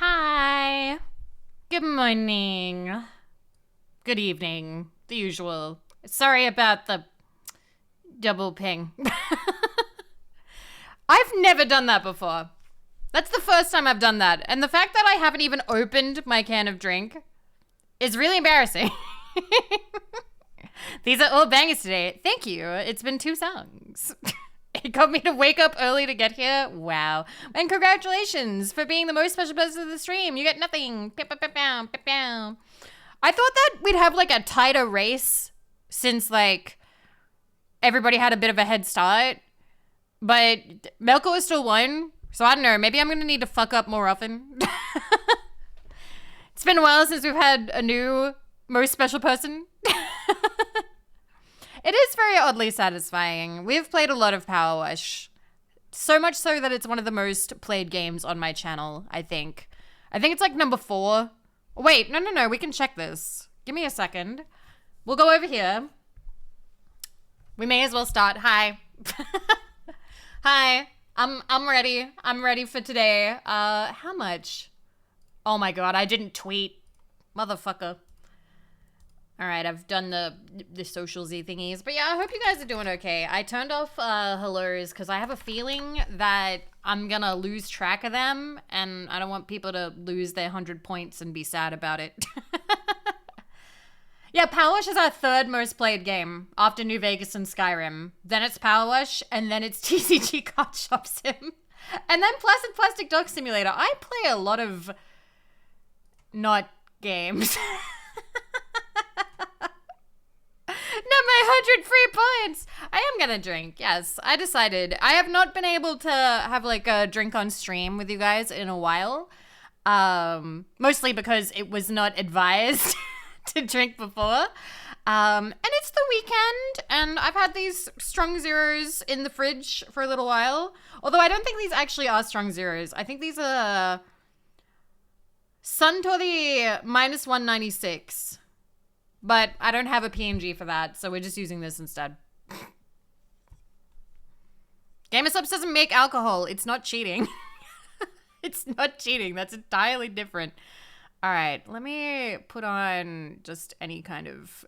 Hi. Good morning. Good evening. The usual. Sorry about the double ping. I've never done that before. That's the first time I've done that. And the fact that I haven't even opened my can of drink is really embarrassing. These are all bangers today. Thank you. It's been 2 songs. It got me to wake up early to get here. Wow. And congratulations for being the most special person of the stream. You get nothing. Pew, pew, pew, pew, pew, pew. I thought that we'd have like a tighter race since like everybody had a bit of a head start. But Melko is still won. So I don't know. Maybe I'm going to need to fuck up more often. It's been a while since we've had a new most special person. It is very oddly satisfying. We've played a lot of PowerWash. So much so that it's one of the most played games on my channel, I think. I think it's like number 4. Wait, no. We can check this. Give me a second. We'll go over here. We may as well start. Hi. Hi. I'm ready. I'm ready for today. How much? Oh my god, I didn't tweet. Motherfucker. Alright, I've done the social Z thingies. But yeah, I hope you guys are doing okay. I turned off hellos because I have a feeling that I'm gonna lose track of them. And I don't want people to lose their 100 points and be sad about it. Yeah, PowerWash is our 3rd most played game after New Vegas and Skyrim. Then it's PowerWash, and then it's TCG Card Shop Sim. And then Placid Plastic Dog Simulator. I play a lot of not games. Not my 100 free points. I am gonna drink. Yes, I decided. I have not been able to have like a drink on stream with you guys in a while. Mostly because it was not advised to drink before. And it's the weekend, and I've had these strong zeros in the fridge for a little while. Although I don't think these actually are strong zeros. I think these are Suntory minus 196. But I don't have a PNG for that, so we're just using this instead. GamerSubs doesn't make alcohol. It's not cheating. It's not cheating. That's entirely different. All right, let me put on just any kind of...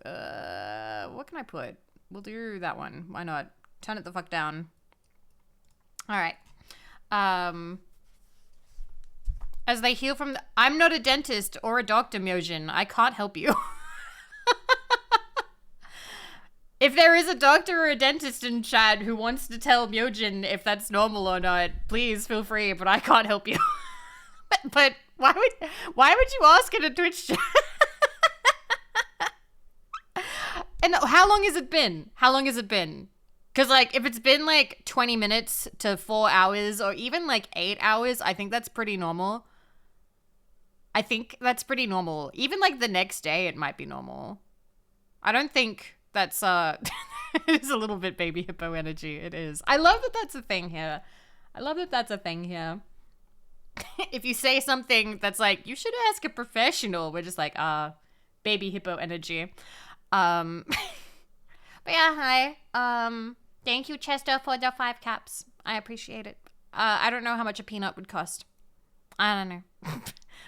what can I put? We'll do that one. Why not? Turn it the fuck down. All right. As they heal from... I'm not a dentist or a doctor, Myojin. I can't help you. If there is a doctor or a dentist in chat who wants to tell Myojin if that's normal or not, please feel free, but I can't help you. but why would you ask in a Twitch chat? And how long has it been? How long has it been? Because, like, if it's been, like, 20 minutes to 4 hours or even, like, 8 hours, I think that's pretty normal. I think that's pretty normal. Even, like, the next day, it might be normal. I don't think that's, it is a little bit baby hippo energy. It is. I love that that's a thing here. I love that that's a thing here. If you say something that's like, you should ask a professional, we're just like, baby hippo energy. But yeah, hi. Thank you, Chester, for the 5 caps. I appreciate it. I don't know how much a peanut would cost. I don't know.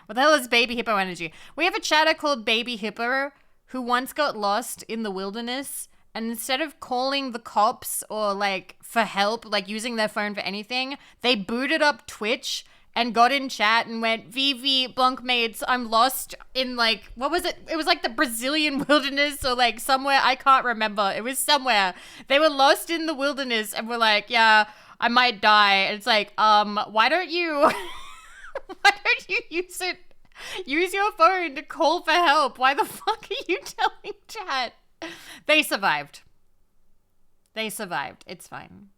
What the hell is baby hippo energy? We have a chatter called Baby Hippo who once got lost in the wilderness, and instead of calling the cops or like for help, like using their phone for anything, they booted up Twitch and got in chat and went, Vivi, bunkmates, I'm lost in like, what was it? It was like the Brazilian wilderness or like somewhere, I can't remember. It was somewhere. They were lost in the wilderness and were like, yeah, I might die. And it's like, why don't you, why don't you use it? Use your phone to call for help. Why the fuck are you telling chat? They survived. They survived. It's fine.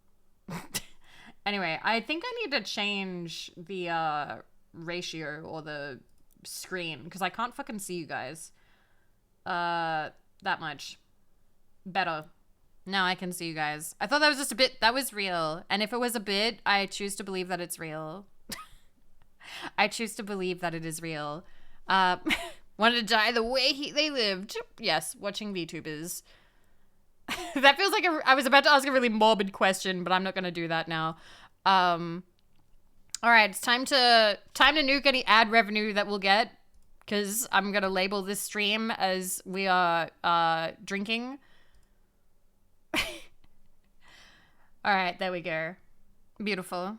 Anyway, I think I need to change the ratio or the screen because I can't fucking see you guys. That much. Better. Now I can see you guys. I thought that was just a bit. That was real. And if it was a bit, I choose to believe that it's real. I choose to believe that it is real. Wanted to die the way they lived. Yes, watching VTubers. That feels like I was about to ask a really morbid question, but I'm not going to do that now. All right, it's time to nuke any ad revenue that we'll get, because I'm gonna label this stream as we are drinking. All right, there we go. Beautiful.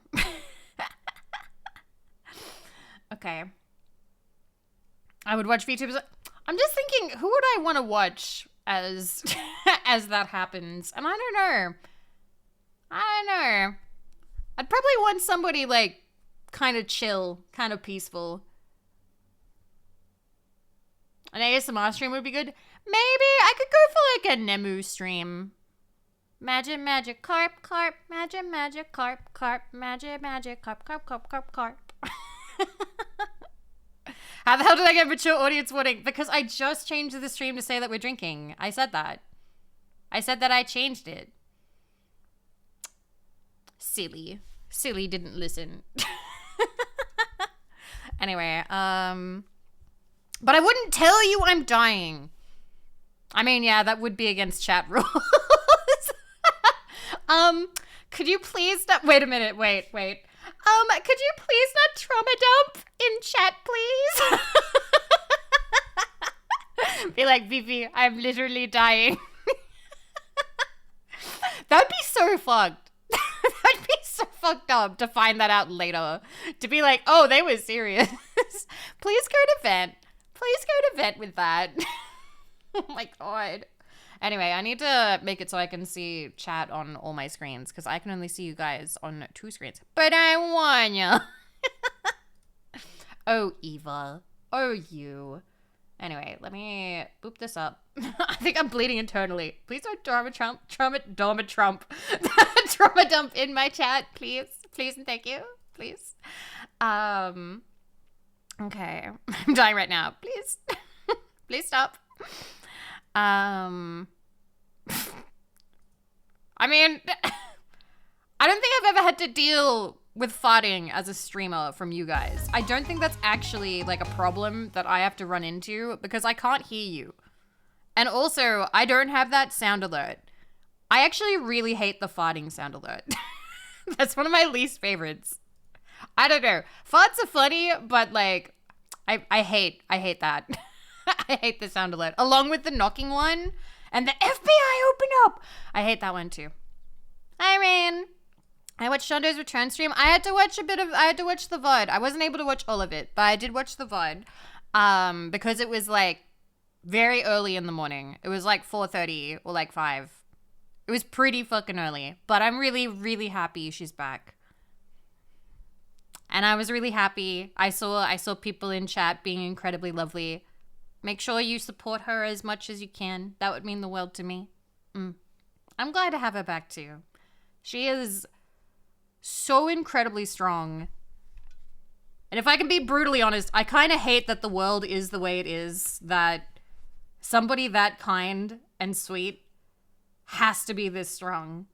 Okay. I would watch VTubers. I'm just thinking, who would I want to watch as as that happens? And I don't know. I'd probably want somebody like kind of chill, kind of peaceful. An ASMR stream would be good. Maybe I could go for like a Nemu stream. Magic, magic, carp, magic, magic, carp, magic, magic, carp. How the hell did I get mature audience warning? Because I just changed the stream to say that we're drinking. I said that. I said that I changed it. Silly. Silly didn't listen. Anyway, but I wouldn't tell you I'm dying. I mean, yeah, that would be against chat rules. Could you please not, wait a minute, wait. Could you please not trauma dump in chat, please? Be like, Vivi, I'm literally dying. That'd be so fucked. That'd be so fucked up to find that out later. To be like, oh, they were serious. Please go to vent. Please go to vent with that. Oh my god. Anyway, I need to make it so I can see chat on all my screens, because I can only see you guys on 2 screens. But I want ya. Oh, Eva. Oh, you. Anyway, let me boop this up. I think I'm bleeding internally. Please don't trauma dump in my chat, please. Please and thank you. Please. Okay. I'm dying right now. Please. Please stop. I mean, I don't think I've ever had to deal with farting as a streamer from you guys. I don't think that's actually like a problem that I have to run into, because I can't hear you. And also, I don't have that sound alert. I actually really hate the farting sound alert. That's one of my least favorites. I don't know. Farts are funny, but like, I hate that. I hate the sound alert. Along with the knocking one and the FBI open up. I hate that one too. I mean, I watched Shondo's return stream. I had to watch the VOD. I wasn't able to watch all of it, but I did watch the VOD. Because it was like very early in the morning. It was like 4:30 or like 5. It was pretty fucking early, but I'm really, really happy she's back. And I was really happy. I saw people in chat being incredibly lovely. Make sure you support her as much as you can. That would mean the world to me. I'm glad to have her back too. She is so incredibly strong. And if I can be brutally honest, I kind of hate that the world is the way it is, that somebody that kind and sweet has to be this strong.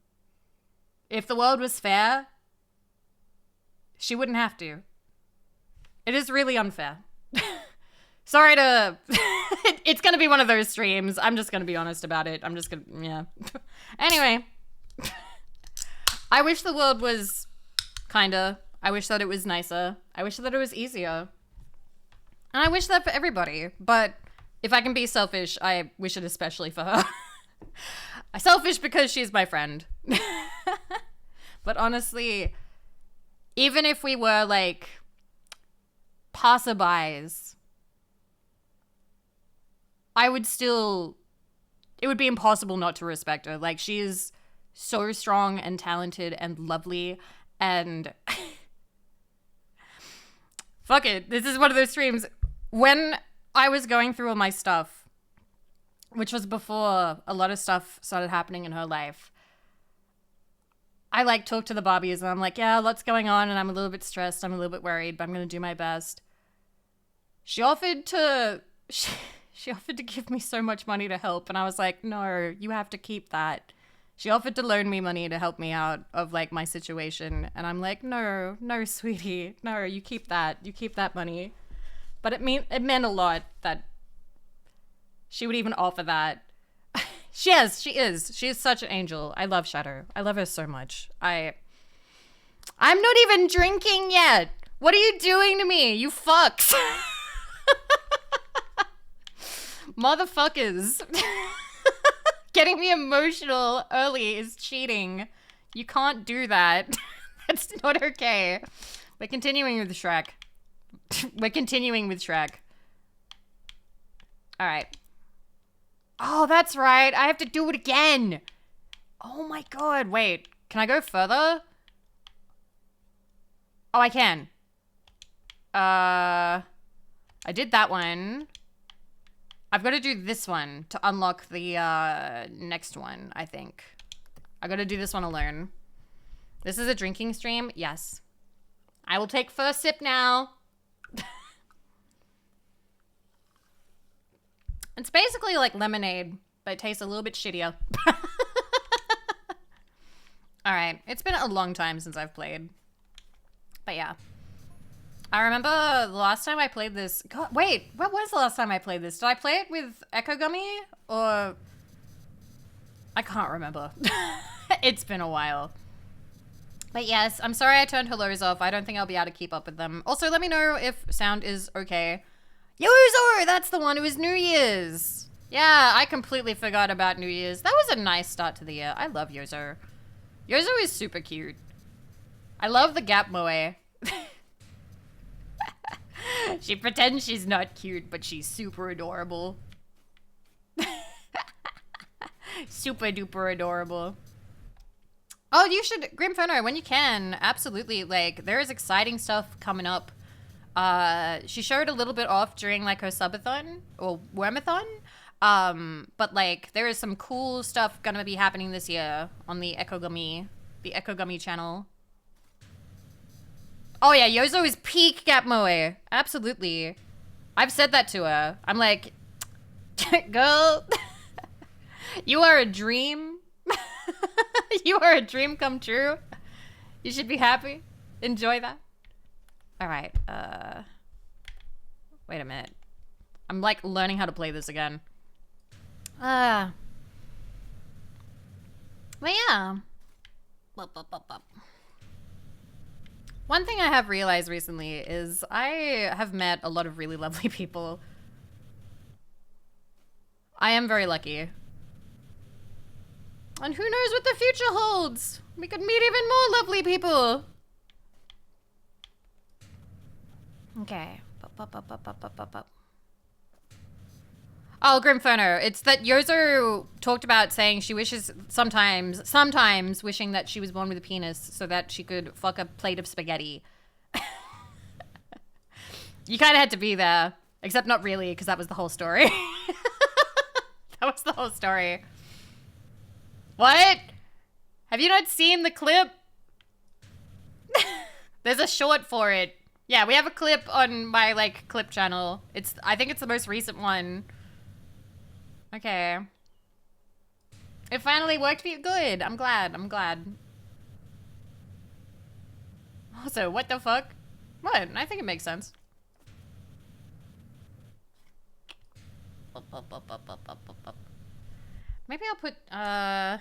If the world was fair, she wouldn't have to. It is really unfair. Sorry to... It's going to be one of those streams. I'm just going to be honest about it. I'm just going to... Yeah. Anyway. I wish the world was kinda. I wish that it was nicer. I wish that it was easier. And I wish that for everybody. But if I can be selfish, I wish it especially for her. I'm selfish because she's my friend. But honestly, even if we were like passerbys, I would still, it would be impossible not to respect her. Like, she is so strong and talented and lovely, and fuck it. This is one of those streams. When I was going through all my stuff, which was before a lot of stuff started happening in her life, I like talked to the Barbies and I'm like, yeah, lots going on and I'm a little bit stressed. I'm a little bit worried, but I'm going to do my best. She offered to give me so much money to help. And I was like, no, you have to keep that. She offered to loan me money to help me out of like my situation. And I'm like, no, sweetie, no, you keep that. You keep that money. But it meant a lot that she would even offer that. She is. She is such an angel. I love Shadow. I love her so much. I'm not even drinking yet. What are you doing to me, you fucks? Motherfuckers. Getting me emotional early is cheating. You can't do that. That's not okay. We're continuing with Shrek. We're continuing with Shrek. Alright. Oh, that's right. I have to do it again. Oh my god. Wait. Can I go further? Oh, I can. I did that one. I've got to do this one to unlock the next one, I think. I got to do this one alone. This is a drinking stream? Yes. I will take first sip now. It's basically like lemonade, but it tastes a little bit shittier. Alright, it's been a long time since I've played. But yeah. I remember the last time I played this... God, wait, what was the last time I played this? Did I play it with Echo Gummy? Or... I can't remember. It's been a while. But yes, I'm sorry I turned hellos off. I don't think I'll be able to keep up with them. Also, let me know if sound is okay. Yozo! That's the one. It was New Year's. Yeah, I completely forgot about New Year's. That was a nice start to the year. I love Yozo. Yozo is super cute. I love the Gap Moe. She pretends she's not cute, but she's super adorable. Super duper adorable. Oh, you should, Grimfono, when you can, absolutely. Like, there is exciting stuff coming up. She showed a little bit off during like her subathon or wormathon. But like, there is some cool stuff gonna be happening this year on the Echo Gummy channel. Oh yeah, Yozo is peak Gap Moe. Absolutely. I've said that to her. I'm like, girl, you are a dream. You are a dream come true. You should be happy. Enjoy that. All right. Wait a minute. I'm like learning how to play this again. But yeah. One thing I have realized recently is I have met a lot of really lovely people. I am very lucky. And who knows what the future holds? We could meet even more lovely people. Okay. Oh, Grimfono, it's that Yozo talked about saying she wishes sometimes wishing that she was born with a penis so that she could fuck a plate of spaghetti. You kind of had to be there, except not really, because that was the whole story. That was the whole story. What? Have you not seen the clip? There's a short for it. Yeah, we have a clip on my, like, clip channel. I think it's the most recent one. Okay. It finally worked for you. Good. I'm glad. Also, what the fuck? What? I think it makes sense. Maybe I'll put, can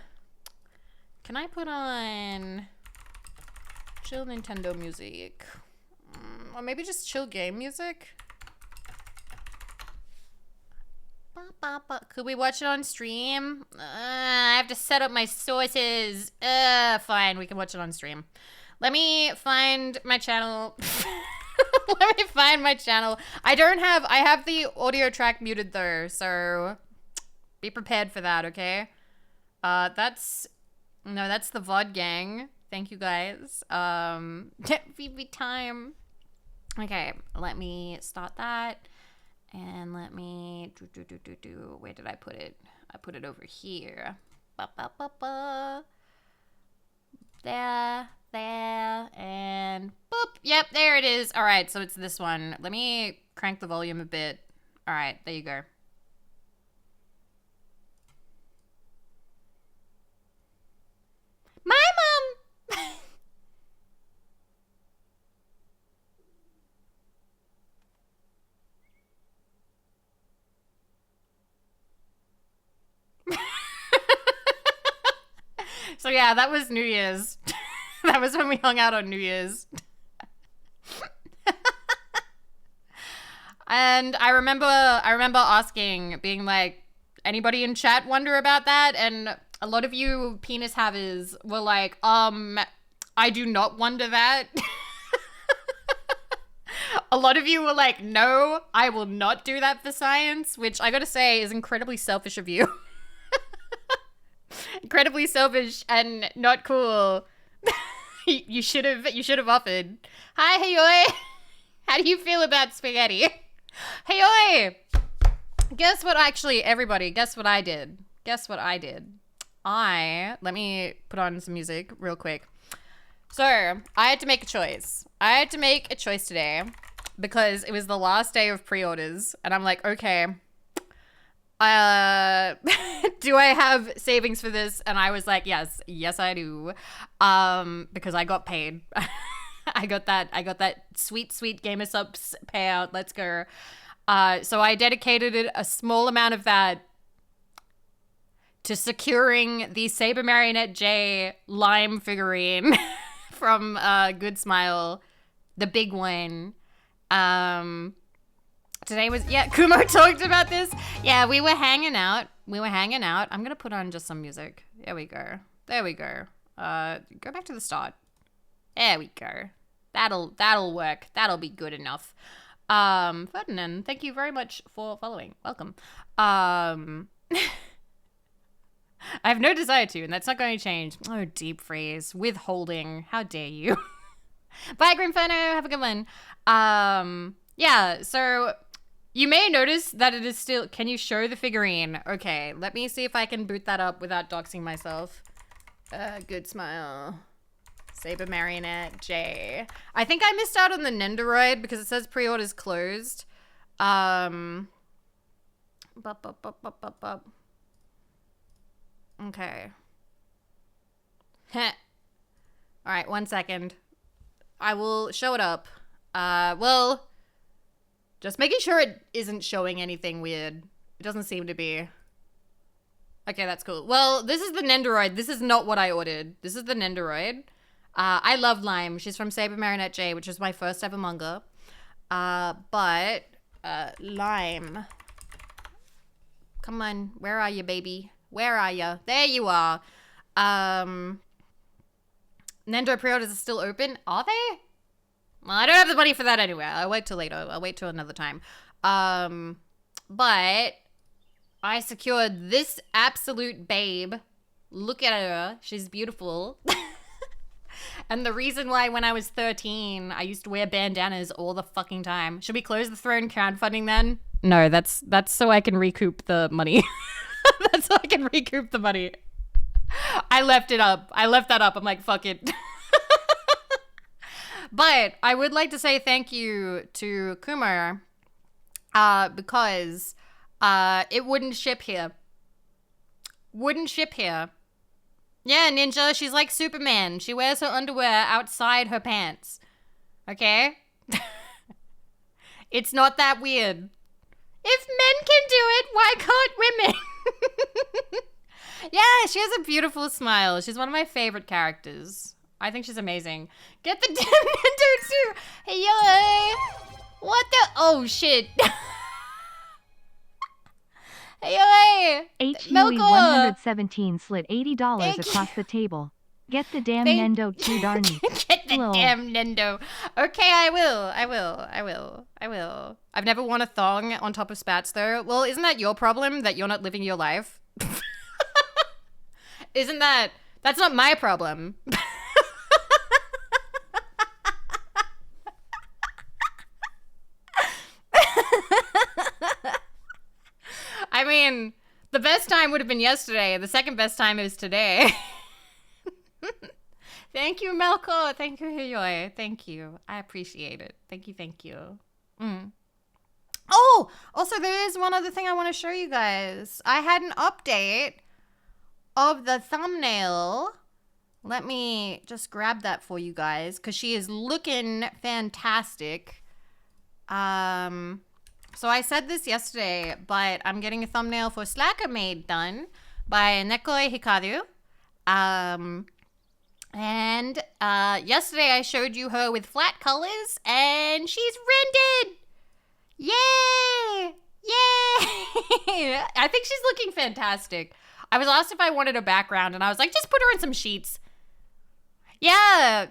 I put on chill Nintendo music? Or maybe just chill game music? Could we watch it on stream? I have to set up my sources. Fine, we can watch it on stream. Let me find my channel. Let me find my channel. I have the audio track muted though, so be prepared for that, okay? That's the VOD gang. Thank you guys. Vivi time. Okay, let me start that. And let me where did I put it? I put it over here. There, and boop. Yep, there it is. All right, so it's this one. Let me crank the volume a bit. All right, there you go. My mom. So yeah, that was New Year's. That was when we hung out on New Year's. And I remember asking, being like, anybody in chat wonder about that? And a lot of you penis havers were like, I do not wonder that. A lot of you were like, no, I will not do that for science, which I gotta say is incredibly selfish of you. Incredibly selfish and not cool. You should have offered. Hi, Hayoi. How do you feel about spaghetti? Hayoi. Guess what? Actually, everybody, guess what I did? Guess what I did? Let me put on some music real quick. So I had to make a choice. I had to make a choice today because it was the last day of pre-orders, and I'm like, okay, do I have savings for this? And I was like, yes, I do, because I got paid. I got that sweet Gamer Subs payout. Let's go. So I dedicated a small amount of that to securing the Saber Marionette J Lime figurine from Good Smile, the big one. Today was, yeah, Kumo talked about this. Yeah, we were hanging out. I'm gonna put on just some music. There we go. Go back to the start. There we go. That'll work. That'll be good enough. Ferdinand, thank you very much for following. Welcome. I have no desire to, and that's not going to change. Oh, deep freeze. Withholding. How dare you? Bye, Grimferno. Have a good one. Yeah, so you may notice that it is still... Can you show the figurine? Okay, let me see if I can boot that up without doxing myself. Good Smile. Saber Marionette J. I think I missed out on the Nendoroid because it says pre-orders closed. Okay. All right, 1 second. I will show it up. Well, just making sure it isn't showing anything weird. It doesn't seem to be. Okay, that's cool. Well, this is the Nendoroid. This is not what I ordered. This is the Nendoroid. I love Lime. She's from Saber Marionette J, which is my first ever manga. But Lime. Come on, where are you, baby? Where are you? There you are. Nendo pre-orders are still open. Are they? Well, I don't have the money for that anyway. I'll wait till later. I'll wait till another time. But I secured this absolute babe. Look at her. She's beautiful. And the reason why when I was 13, I used to wear bandanas all the fucking time. Should we close the throne crowdfunding then? No, that's so I can recoup the money. That's so I can recoup the money. I left it up. I left that up. I'm like, fuck it. But I would like to say thank you to Kumar because it wouldn't ship here. Wouldn't ship here. Yeah, Ninja, she's like Superman. She wears her underwear outside her pants. Okay? It's not that weird. If men can do it, why can't women? Yeah, she has a beautiful smile. She's one of my favorite characters. I think she's amazing. Get the damn Nintendo too. Hey, yo. What the? Oh, shit. Hey, HUE117 slid $80 across the table. Get the damn Nendo too, Darnie. Get the damn Nendo. Okay, I will. I've never worn a thong on top of spats though. Well, isn't that your problem that you're not living your life? That's not my problem. I mean, the best time would have been yesterday. The second best time is today. Thank you, Melko. Thank you, Hiyoy. Thank you. I appreciate it. Thank you. Oh, also there is one other thing I want to show you guys. I had an update of the thumbnail. Let me just grab that for you guys because she is looking fantastic. So I said this yesterday, but I'm getting a thumbnail for Slacker Maid done by Nekoi Hikaru. And yesterday I showed you her with flat colors, and she's rendered. Yay! Yay! I think she's looking fantastic. I was asked if I wanted a background, and I was like, just put her in some sheets. Yeah,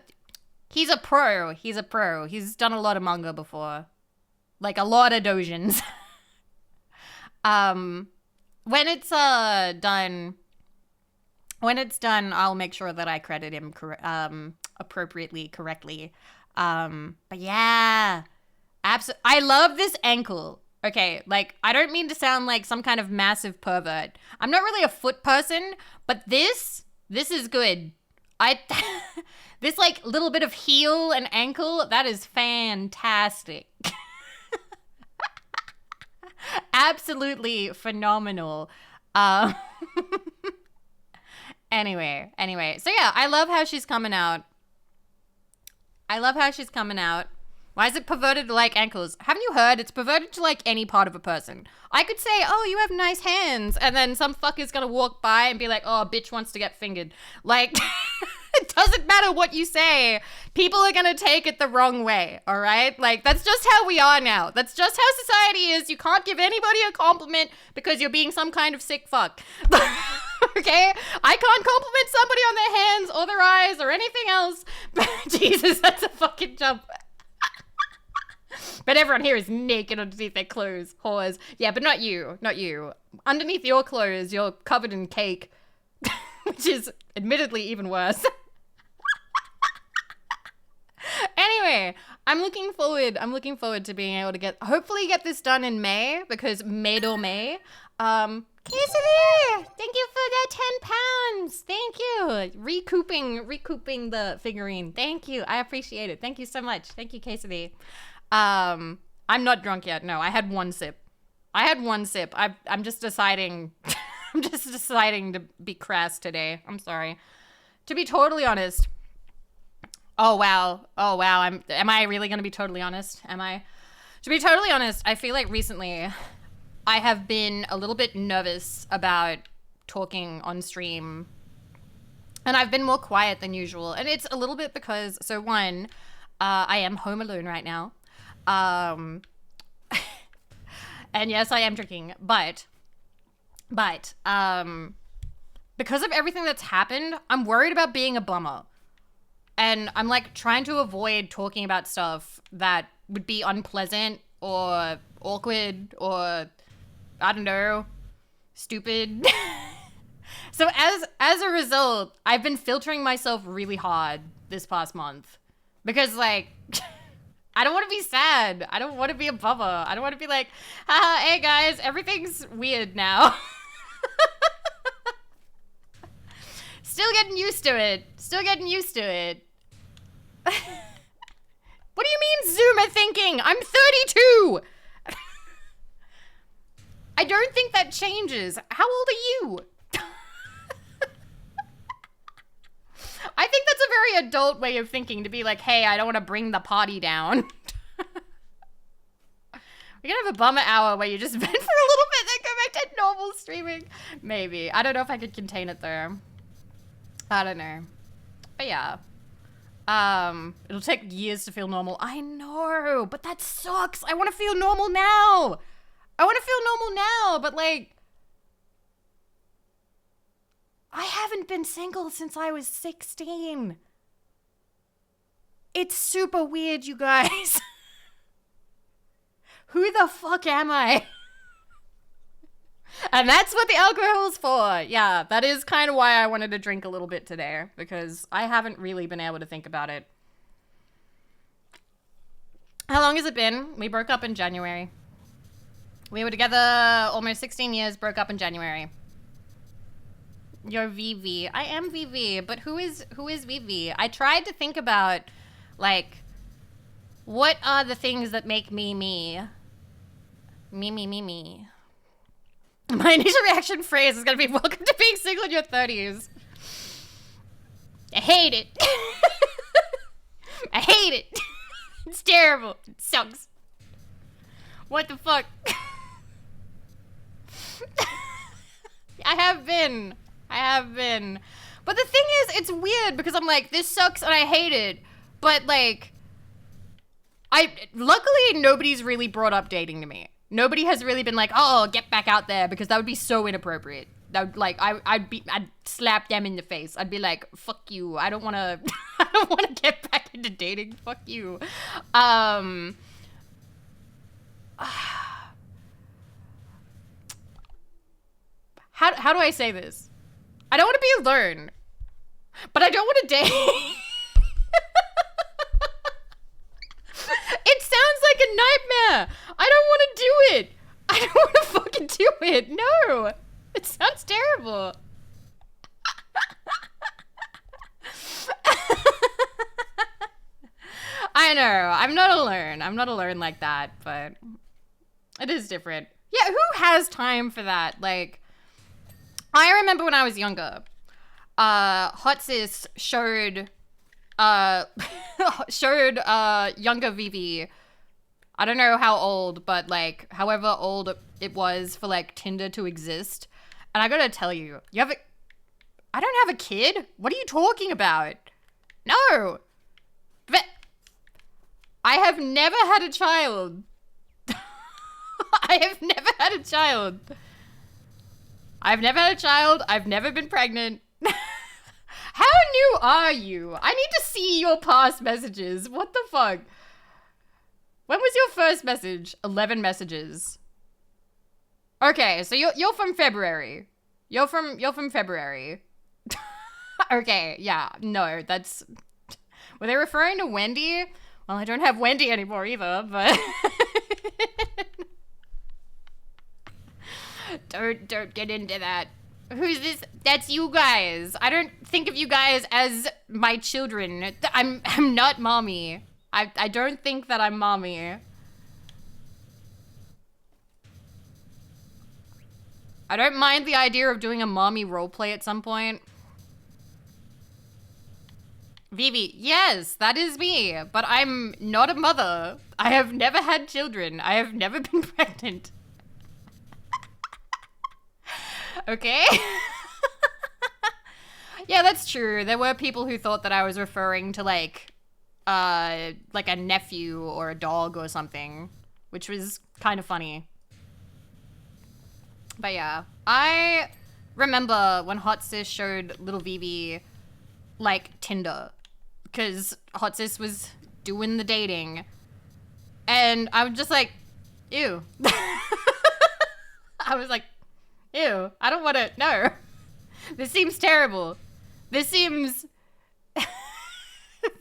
he's a pro. He's a pro. He's done a lot of manga before. Like, a lot of doujins. When it's done, I'll make sure that I credit him appropriately, correctly. But yeah, I love this ankle. Okay, like, I don't mean to sound like some kind of massive pervert. I'm not really a foot person, but this is good. This, like, little bit of heel and ankle, that is fantastic. Absolutely phenomenal. Anyway. So yeah, I love how she's coming out. Why is it perverted to like ankles? Haven't you heard? It's perverted to like any part of a person. I could say, oh, you have nice hands. And then some fucker's gonna walk by and be like, oh, a bitch wants to get fingered. Like, it doesn't matter what you say. People are gonna take it the wrong way, all right? Like, that's just how we are now. That's just how society is. You can't give anybody a compliment because you're being some kind of sick fuck. Okay? I can't compliment somebody on their hands or their eyes or anything else. Jesus, that's a fucking jump. But everyone here is naked underneath their clothes, whores. Yeah, but not you. Underneath your clothes, you're covered in cake, which is admittedly even worse. Anyway, I'm looking forward to being able to hopefully get this done in May, because May. Quesadilla! Thank you for that 10 pounds. Thank you. Recouping the figurine. Thank you. I appreciate it. Thank you so much. Thank you, Quesadilla. I'm not drunk yet. No, I had one sip. I'm just deciding. I'm just deciding to be crass today. I'm sorry. To be totally honest. Oh wow. Am I really gonna be totally honest? To be totally honest, I feel like recently I have been a little bit nervous about talking on stream, and I've been more quiet than usual. And it's a little bit because, so one, I am home alone right now. And yes, I am drinking, but, because of everything that's happened, I'm worried about being a bummer. And I'm like trying to avoid talking about stuff that would be unpleasant or awkward or, I don't know, stupid. So as a result, I've been filtering myself really hard this past month because, like, I don't want to be sad. I don't want to be a bummer. I don't want to be like, haha, hey guys, everything's weird now. Still getting used to it. What do you mean Zoomer thinking? I'm 32. I don't think that changes. How old are you? I think that's a very adult way of thinking, to be like, hey, I don't want to bring the party down. We're gonna have a bummer hour where you just vent for a little bit, then go back to normal streaming. Maybe. I don't know if I could contain it though. I don't know. But yeah. It'll take years to feel normal. I know, but that sucks. I want to feel normal now. But like, I haven't been single since I was 16. It's super weird, you guys. Who the fuck am I? And that's what the alcohol's for. Yeah, that is kind of why I wanted to drink a little bit today, because I haven't really been able to think about it. How long has it been? We broke up in January. We were together almost 16 years, broke up in January. You're Vivi. I am Vivi, but who is Vivi? I tried to think about, like, what are the things that make me me? Me. My initial reaction phrase is gonna be, welcome to being single in your 30s. I hate it. I hate it. It's terrible. It sucks. What the fuck? I have been. But the thing is, it's weird because I'm like, this sucks and I hate it. But like, luckily nobody's really brought up dating to me. Nobody has really been like, oh, get back out there, because that would be so inappropriate. That would, like, I'd slap them in the face. I'd be like, fuck you. I don't want to, I don't want to get back into dating. Fuck you. How do I say this? I don't want to be alone, but I don't want to date. It sounds like a nightmare. I don't want to do it. I don't want to fucking do it. No. It sounds terrible. I know. I'm not alone. I'm not alone like that, but it is different. Yeah, who has time for that? Like, I remember when I was younger, Hot Sis showed younger Vivi, I don't know how old, but like however old it was for like Tinder to exist. And I gotta tell you, I don't have a kid. What are you talking about? No. But I have never had a child. I have never had a child. I've never had a child. I've never been pregnant. How new are you? I need to see your past messages. What the fuck? When was your first message? 11 messages. Okay, so you're from February. You're from February. Okay, yeah. No, that's... Were they referring to Wendy? Well, I don't have Wendy anymore either, but... Don't get into that. Who's this? That's you guys. I don't think of you guys as my children. I'm not mommy. I don't think that I'm mommy. I don't mind the idea of doing a mommy roleplay at some point. Vivi, yes, that is me, but I'm not a mother. I have never had children. I have never been pregnant. Okay? Yeah, that's true. There were people who thought that I was referring to like a nephew or a dog or something, which was kind of funny. But yeah, I remember when Hot Sis showed little Vivi like Tinder, because Hot Sis was doing the dating, and I was just like, ew. I was like, ew, I don't want to, no. This seems terrible. This seems...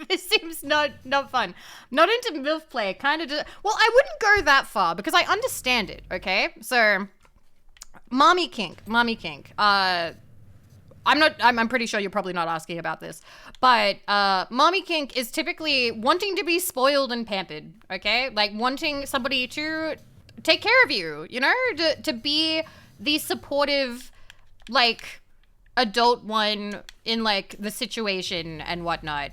This seems not fun. Not into MILF play, kind of... Well, I wouldn't go that far, because I understand it, okay? So, mommy kink. I'm pretty sure you're probably not asking about this, but mommy kink is typically wanting to be spoiled and pampered, okay? Like, wanting somebody to take care of you, you know? To be the supportive, like, adult one in, like, the situation and whatnot.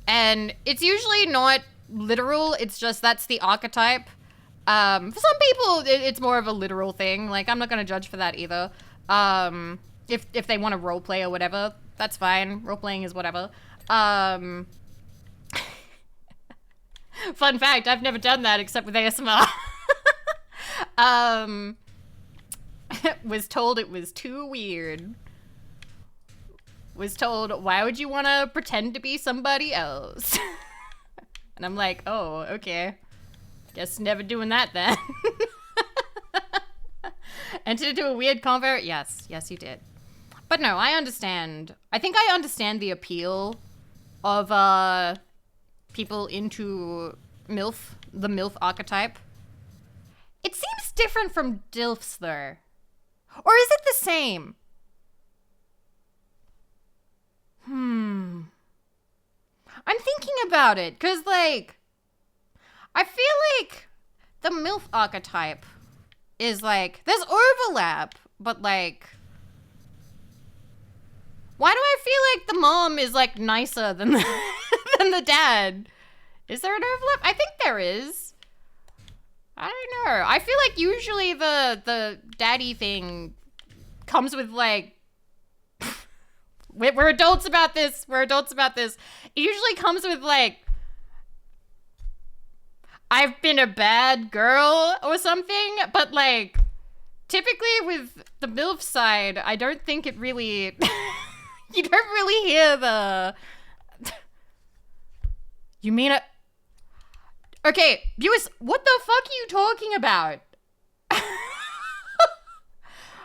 And it's usually not literal, it's just that's the archetype. For some people, it's more of a literal thing. Like, I'm not gonna judge for that either. If they want to roleplay or whatever, that's fine. Roleplaying is whatever. Fun fact, I've never done that except with ASMR. Was told it was too weird. Was told, why would you want to pretend to be somebody else? And I'm like, oh, okay. Guess never doing that then. Entered into a weird convo? Yes, you did. But no, I understand. I think I understand the appeal of people into MILF, the MILF archetype. It seems different from DILFs though. Or is it the same? I'm thinking about it, because, like, I feel like the MILF archetype is, like, there's overlap, but, like, why do I feel like the mom is, like, nicer than the, than the dad? Is there an overlap? I think there is. I don't know. I feel like usually the daddy thing comes with, like, We're adults about this. We're adults about this. It usually comes with like, I've been a bad girl or something, but like, typically with the MILF side, I don't think it really, you don't really hear the, you mean it? Okay, viewers, what the fuck are you talking about?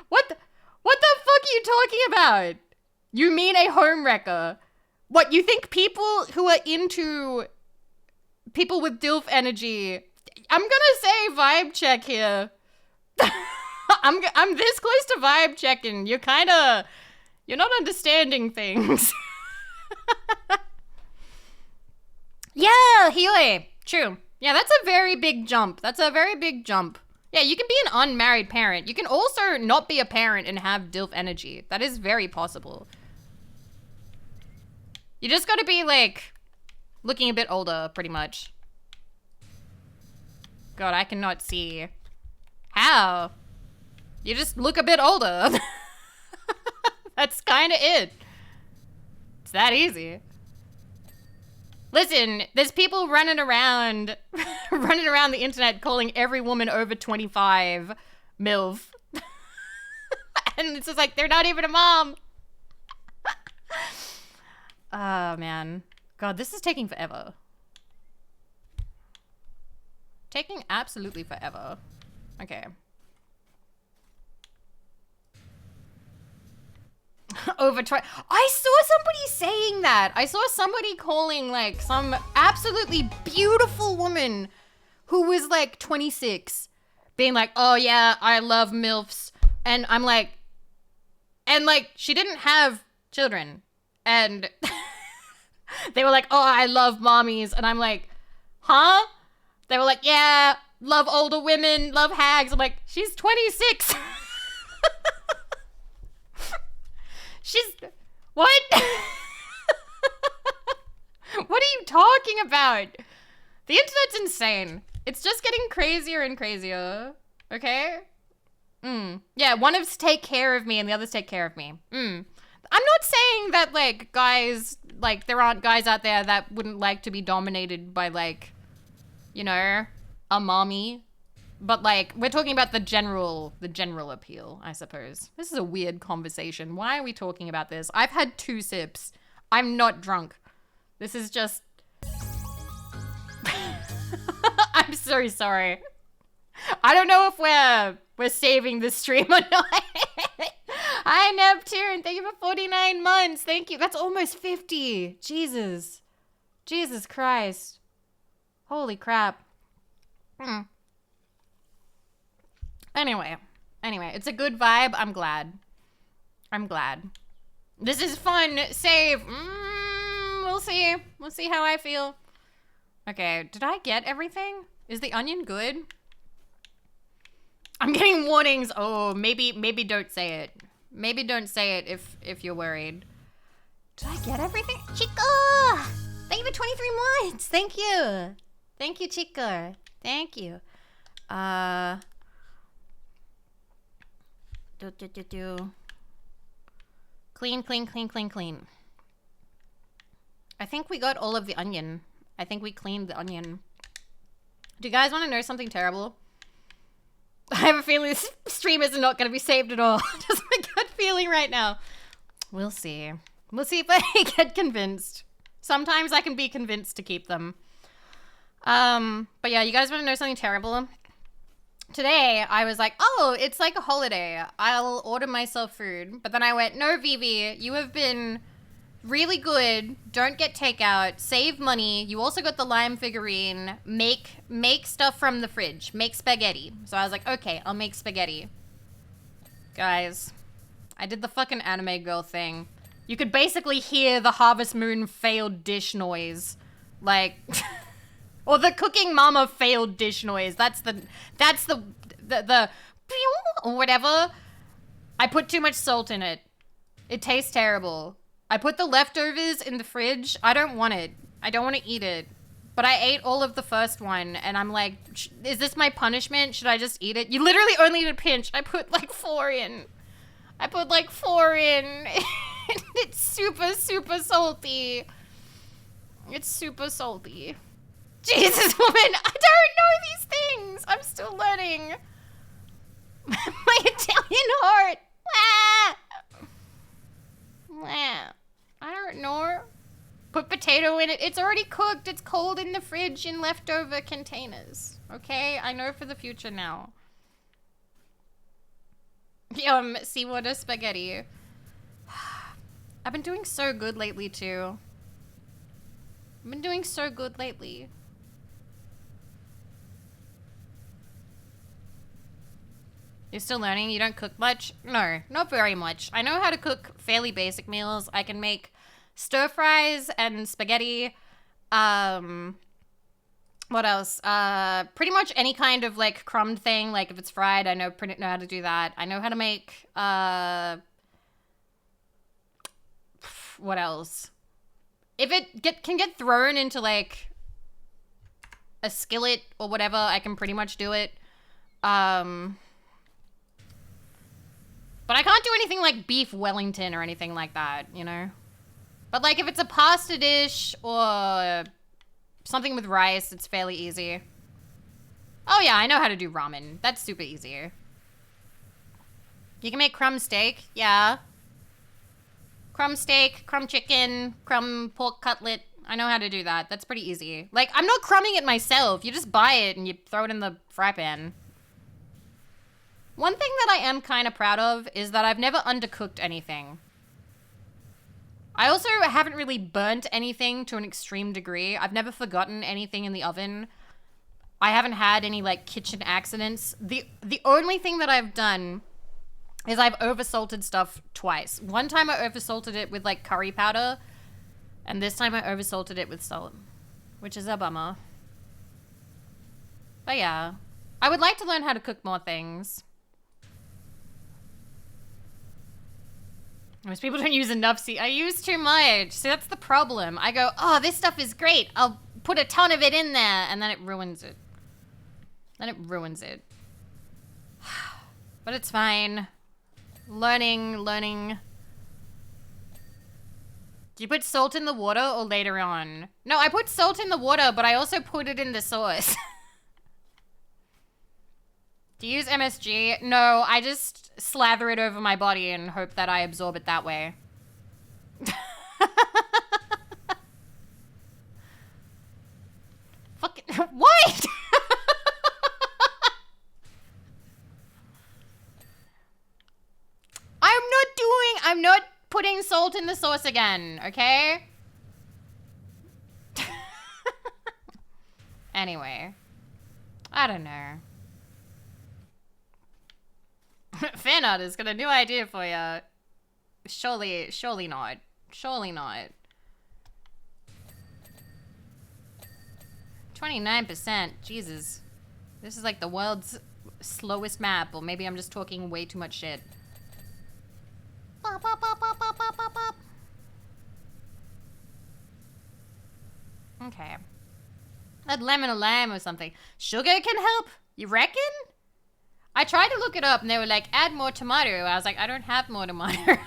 What the fuck are you talking about? You mean a home wrecker? What, you think people who are into people with DILF energy, I'm gonna say vibe check here. I'm this close to vibe checking. You're not understanding things. Yeah, Hele. True. Yeah, that's a very big jump. Yeah, you can be an unmarried parent. You can also not be a parent and have DILF energy. That is very possible. You just gotta be, like, looking a bit older, pretty much. God, I cannot see. How? You just look a bit older. That's kinda it. It's that easy. Listen, there's people running around the internet calling every woman over 25 MILF. And it's just like, they're not even a mom. Oh, man. God, this is taking forever. Taking absolutely forever. Okay. Over 20. I saw somebody saying that. I saw somebody calling like some absolutely beautiful woman who was like 26 being like, oh yeah, I love MILFs. And I'm like, she didn't have children. And they were like, oh, I love mommies. And I'm like, huh? They were like, yeah, love older women, love hags. I'm like, she's 26. She's, what? What are you talking about? The internet's insane. It's just getting crazier and crazier. Okay? Yeah, one of us take care of me and the others take care of me. I'm not saying that, like, guys, like, there aren't guys out there that wouldn't like to be dominated by, like, you know, a mommy. But, like, we're talking about the general appeal, I suppose. This is a weird conversation. Why are we talking about this? I've had 2 sips. I'm not drunk. This is just... I'm so sorry. I don't know if we're saving this stream or not. Hi, Neptune. Thank you for 49 months. Thank you. That's almost 50. Jesus. Jesus Christ. Holy crap. Anyway, it's a good vibe. I'm glad. This is fun. Save. We'll see. We'll see how I feel. Okay, did I get everything? Is the onion good? I'm getting warnings. Oh, maybe don't say it. Maybe don't say it if you're worried. Did I get everything? Chico! Thank you for 23 months. Thank you. Thank you, Chico. Thank you. Clean. I think we got all of the onion. I think we cleaned the onion. Do you guys want to know something terrible? I have a feeling this stream is not going to be saved at all. Just my gut feeling right now. We'll see. We'll see if I get convinced. Sometimes I can be convinced to keep them. But yeah, you guys want to know something terrible? Today, I was like, oh, it's like a holiday. I'll order myself food. But then I went, no, Vivi, you have been really good. Don't get takeout. Save money. You also got the lime figurine. Make stuff from the fridge. Make spaghetti. So I was like, okay, I'll make spaghetti. Guys, I did the fucking anime girl thing. You could basically hear the Harvest Moon failed dish noise. Like... Or the cooking mama failed dish noise. That's the or whatever. I put too much salt in it. It tastes terrible. I put the leftovers in the fridge. I don't want it. I don't want to eat it. But I ate all of the first one and I'm like, is this my punishment? Should I just eat it? You literally only need a pinch. I put like 4 in. It's super, super salty. It's super salty. Jesus, woman, I don't know these things. I'm still learning. My Italian heart. I don't know. Put potato in it. It's already cooked. It's cold in the fridge in leftover containers. Okay? I know for the future now. Yum, seawater spaghetti. I've been doing so good lately, too. I've been doing so good lately. You're still learning? You don't cook much? No, not very much. I know how to cook fairly basic meals. I can make stir fries and spaghetti. What else? Pretty much any kind of like crumbed thing. Like if it's fried, I know how to do that. I know how to make, what else? If it can get thrown into like a skillet or whatever, I can pretty much do it. But I can't do anything like beef Wellington or anything like that, you know? But like if it's a pasta dish or something with rice, it's fairly easy. Oh yeah, I know how to do ramen. That's super easy. You can make crumb steak, yeah. Crumb steak, crumb chicken, crumb pork cutlet. I know how to do that. That's pretty easy. Like, I'm not crumbing it myself. You just buy it and you throw it in the fry pan. One thing that I am kind of proud of is that I've never undercooked anything. I also haven't really burnt anything to an extreme degree. I've never forgotten anything in the oven. I haven't had any like kitchen accidents. The only thing that I've done is I've oversalted stuff twice. One time I oversalted it with like curry powder, and this time I oversalted it with salt, which is a bummer. But yeah, I would like to learn how to cook more things. Most people don't use enough I use too much. So that's the problem. I go, oh, this stuff is great. I'll put a ton of it in there. And then it ruins it. But it's fine. Learning. Do you put salt in the water or later on? No, I put salt in the water, but I also put it in the sauce. Do you use MSG? No, I just slather it over my body and hope that I absorb it that way. Fucking what? I'm not putting salt in the sauce again, okay? Anyway, I don't know. Fan art has got a new idea for you. Surely not. Surely not. 29%. Jesus. This is like the world's slowest map, or maybe I'm just talking way too much shit. Bop, bop, bop, bop, bop, bop, bop, bop. Okay. Add lemon or lime or something. Sugar can help? You reckon? I tried to look it up and they were like, add more tomato. I was like, I don't have more tomato.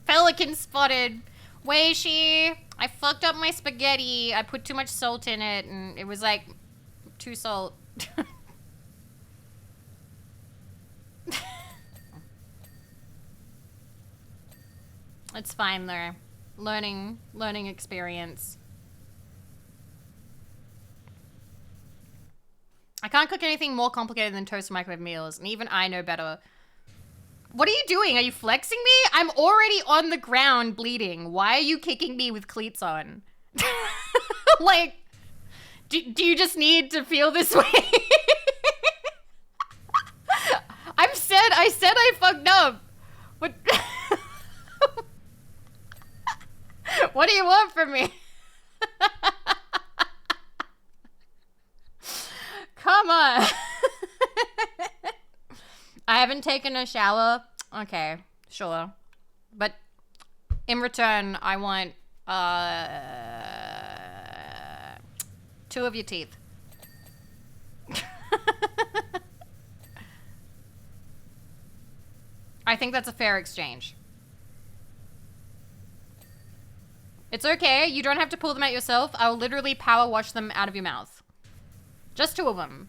Pelican spotted. Weishi. I fucked up my spaghetti. I put too much salt in it and it was like, too salt. It's fine though. Learning experience. I can't cook anything more complicated than toast and microwave meals, and even I know better. What are you doing? Are you flexing me? I'm already on the ground bleeding. Why are you kicking me with cleats on? Like, do you just need to feel this way? I said I fucked up. What? What do you want from me? Come on. I haven't taken a shower. Okay, sure. But in return, I want 2 of your teeth. I think that's a fair exchange. It's okay. You don't have to pull them out yourself. I'll literally power wash them out of your mouth. Just 2 of them.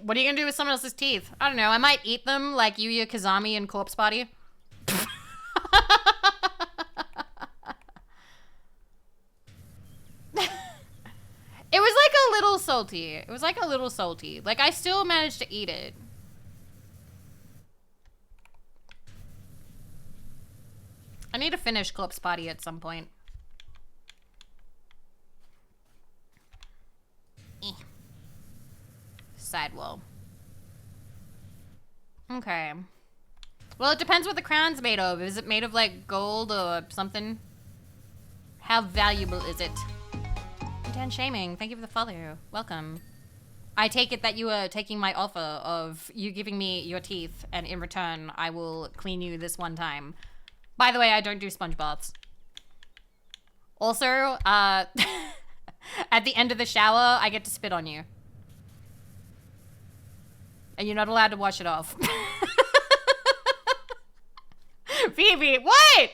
What are you gonna do with someone else's teeth? I don't know. I might eat them like Yuya Kazami in Corpse Party. It was like a little salty. It was like a little salty. Like, I still managed to eat it. I need to finish Corpse Party at some point. Sidewall. Okay. Well, it depends what the crown's made of. Is it made of, like, gold or something? How valuable is it? Dan Shaming, thank you for the follow. Welcome. I take it that you are taking my offer of you giving me your teeth, and in return, I will clean you this one time. By the way, I don't do sponge baths. Also, at the end of the shower, I get to spit on you. And you're not allowed to wash it off. Vivi, what?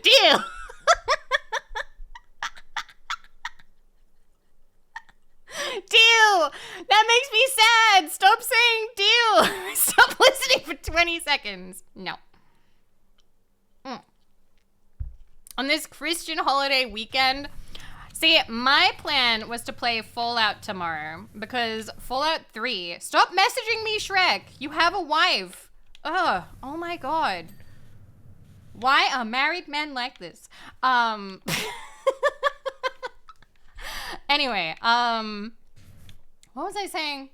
Deal. Deal. That makes me sad. Stop saying deal. Stop listening for 20 seconds. No. On this Christian holiday weekend, see, my plan was to play Fallout tomorrow because Fallout 3, stop messaging me, Shrek. You have a wife. Ugh, oh my God. Why are married men like this? Anyway, what was I saying?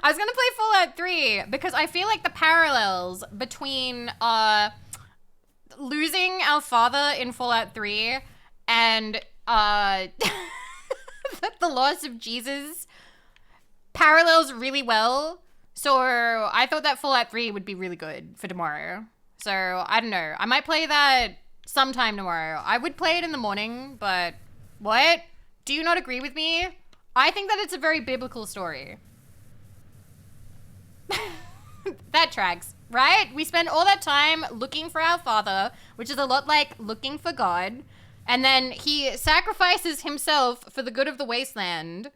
I was gonna play Fallout 3 because I feel like the parallels between, losing our father in Fallout 3 and the loss of Jesus parallels really well. So I thought that Fallout 3 would be really good for tomorrow. So I don't know. I might play that sometime tomorrow. I would play it in the morning, but what? Do you not agree with me? I think that it's a very biblical story. That tracks. Right? We spend all that time looking for our father, which is a lot like looking for God. And then he sacrifices himself for the good of the wasteland.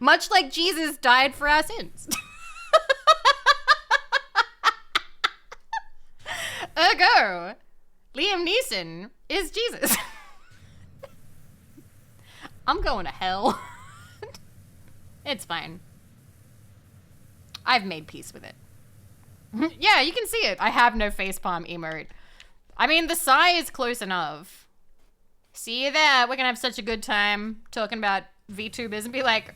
Much like Jesus died for our sins. Ergo, Liam Neeson is Jesus. I'm going to hell. It's fine. I've made peace with it. Yeah, you can see it. I have no facepalm emote. I mean, the sigh is close enough. See you there. We're gonna have such a good time talking about VTubers and be like,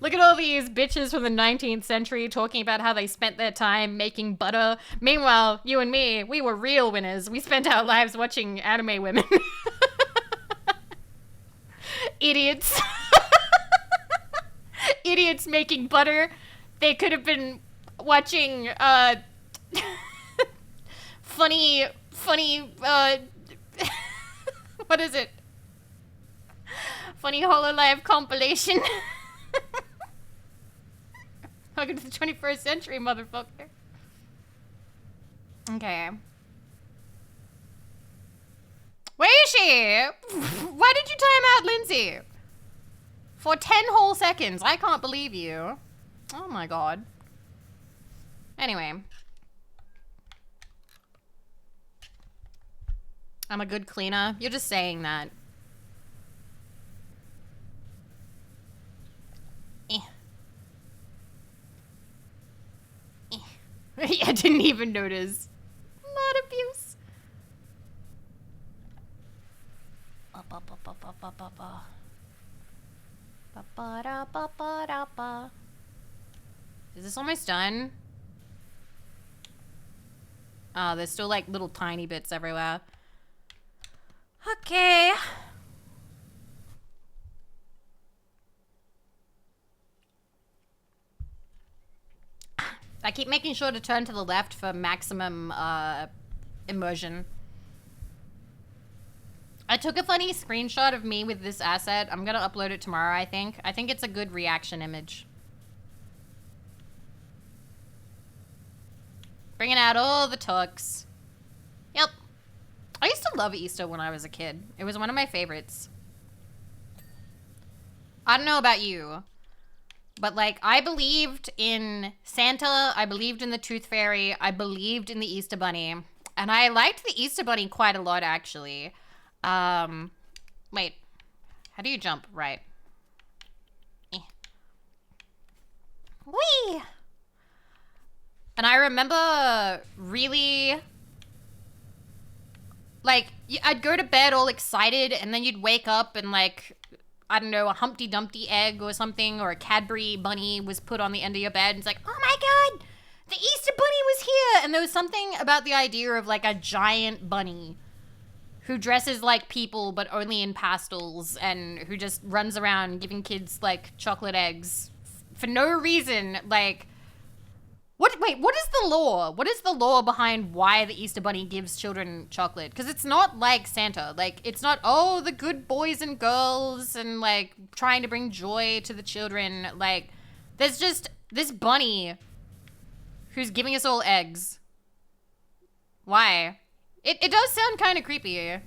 look at all these bitches from the 19th century talking about how they spent their time making butter. Meanwhile, you and me, we were real winners. We spent our lives watching anime women. Idiots. Idiots making butter. They could have been watching, funny, what is it? Funny Hololive compilation. Welcome to the 21st century, motherfucker. Okay. Where is she? Why did you time out Lindsay? For 10 whole seconds. I can't believe you. Oh my God. Anyway. I'm a good cleaner. You're just saying that. I didn't even notice. Mod abuse. Is this almost done? Oh, there's still like little tiny bits everywhere. Okay. I keep making sure to turn to the left for maximum immersion. I took a funny screenshot of me with this asset. I'm gonna upload it tomorrow, I think. I think it's a good reaction image. Bringing out all the tooks. Yep. I used to love Easter when I was a kid. It was one of my favorites. I don't know about you, but like I believed in Santa, I believed in the Tooth Fairy, I believed in the Easter Bunny, and I liked the Easter Bunny quite a lot actually. Wait, how do you jump? Right. Whee! And I remember really, like, I'd go to bed all excited and then you'd wake up and like, I don't know, a Humpty Dumpty egg or something, or a Cadbury bunny was put on the end of your bed. And it's like, oh my God, the Easter Bunny was here. And there was something about the idea of like a giant bunny who dresses like people but only in pastels and who just runs around giving kids like chocolate eggs for no reason. Like, what is the lore? What is the lore behind why the Easter Bunny gives children chocolate? Because it's not like Santa. Like, it's not, oh, the good boys and girls and, like, trying to bring joy to the children. Like, there's just this bunny who's giving us all eggs. Why? It does sound kind of creepy.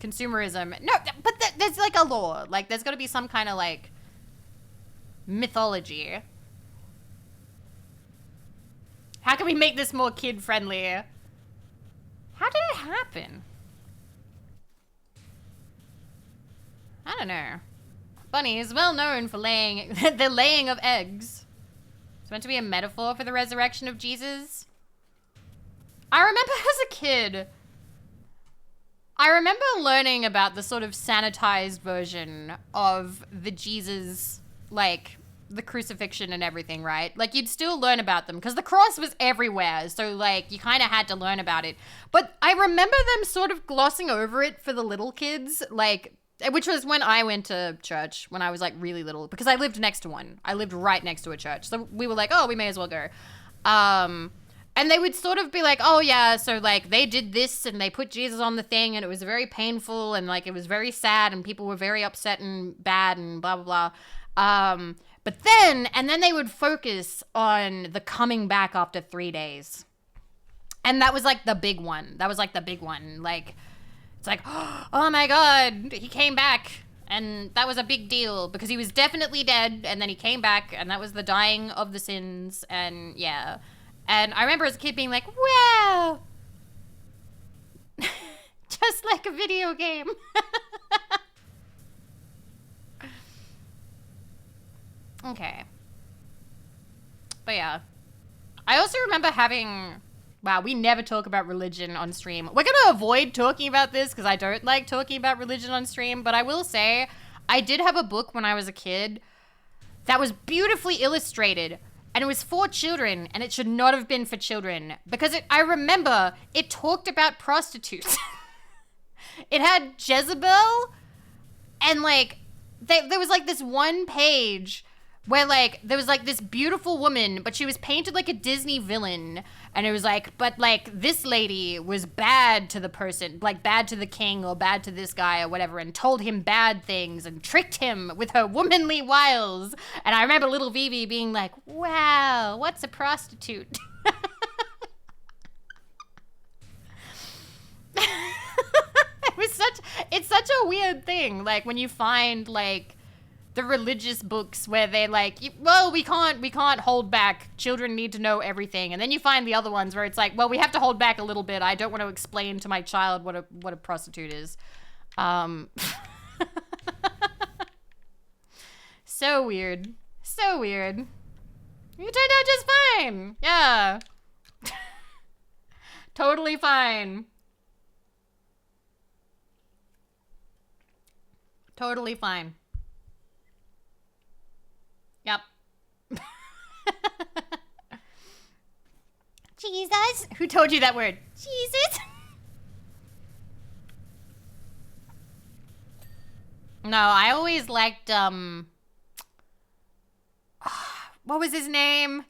Consumerism. No, but there's, like, a lore. Like, there's got to be some kind of, like, mythology. How can we make this more kid-friendly? How did it happen? I don't know. Bunny is well known for laying the laying of eggs. It's meant to be a metaphor for the resurrection of Jesus. I remember as a kid, I remember learning about the sort of sanitized version of the Jesus, like, the crucifixion and everything, right? Like, you'd still learn about them because the cross was everywhere, so like you kind of had to learn about it. But I remember them sort of glossing over it for the little kids, like, which was when I went to church when I was like really little, because I lived next to one. I lived right next to a church, so we were like, oh, we may as well go. And they would sort of be like, oh yeah, so like they did this and they put Jesus on the thing and it was very painful and like it was very sad and people were very upset and bad and blah blah blah. But then they would focus on the coming back after 3 days. And that was like the big one. Like, it's like, oh my God, he came back. And that was a big deal because he was definitely dead. And then he came back and that was the dying of the sins. And yeah. And I remember as a kid being like, wow. Just like a video game. Okay. But yeah. I also remember having... Wow, we never talk about religion on stream. We're gonna avoid talking about this because I don't like talking about religion on stream, but I will say I did have a book when I was a kid that was beautifully illustrated, and it was for children, and it should not have been for children because I remember it talked about prostitutes. It had Jezebel, and like there was like this one page where like there was like this beautiful woman, but she was painted like a Disney villain, and it was like, but like this lady was bad to the person, like bad to the king or bad to this guy or whatever, and told him bad things and tricked him with her womanly wiles. And I remember little Vivi being like, wow, what's a prostitute? It's such a weird thing, like when you find like the religious books where they're like, well, we can't hold back. Children need to know everything. And then you find the other ones where it's like, well, we have to hold back a little bit. I don't want to explain to my child what a prostitute is. So weird. So weird. You turned out just fine. Yeah. Totally fine. Totally fine. Yep. Jesus? Who told you that word? Jesus? No, I always liked, what was his name?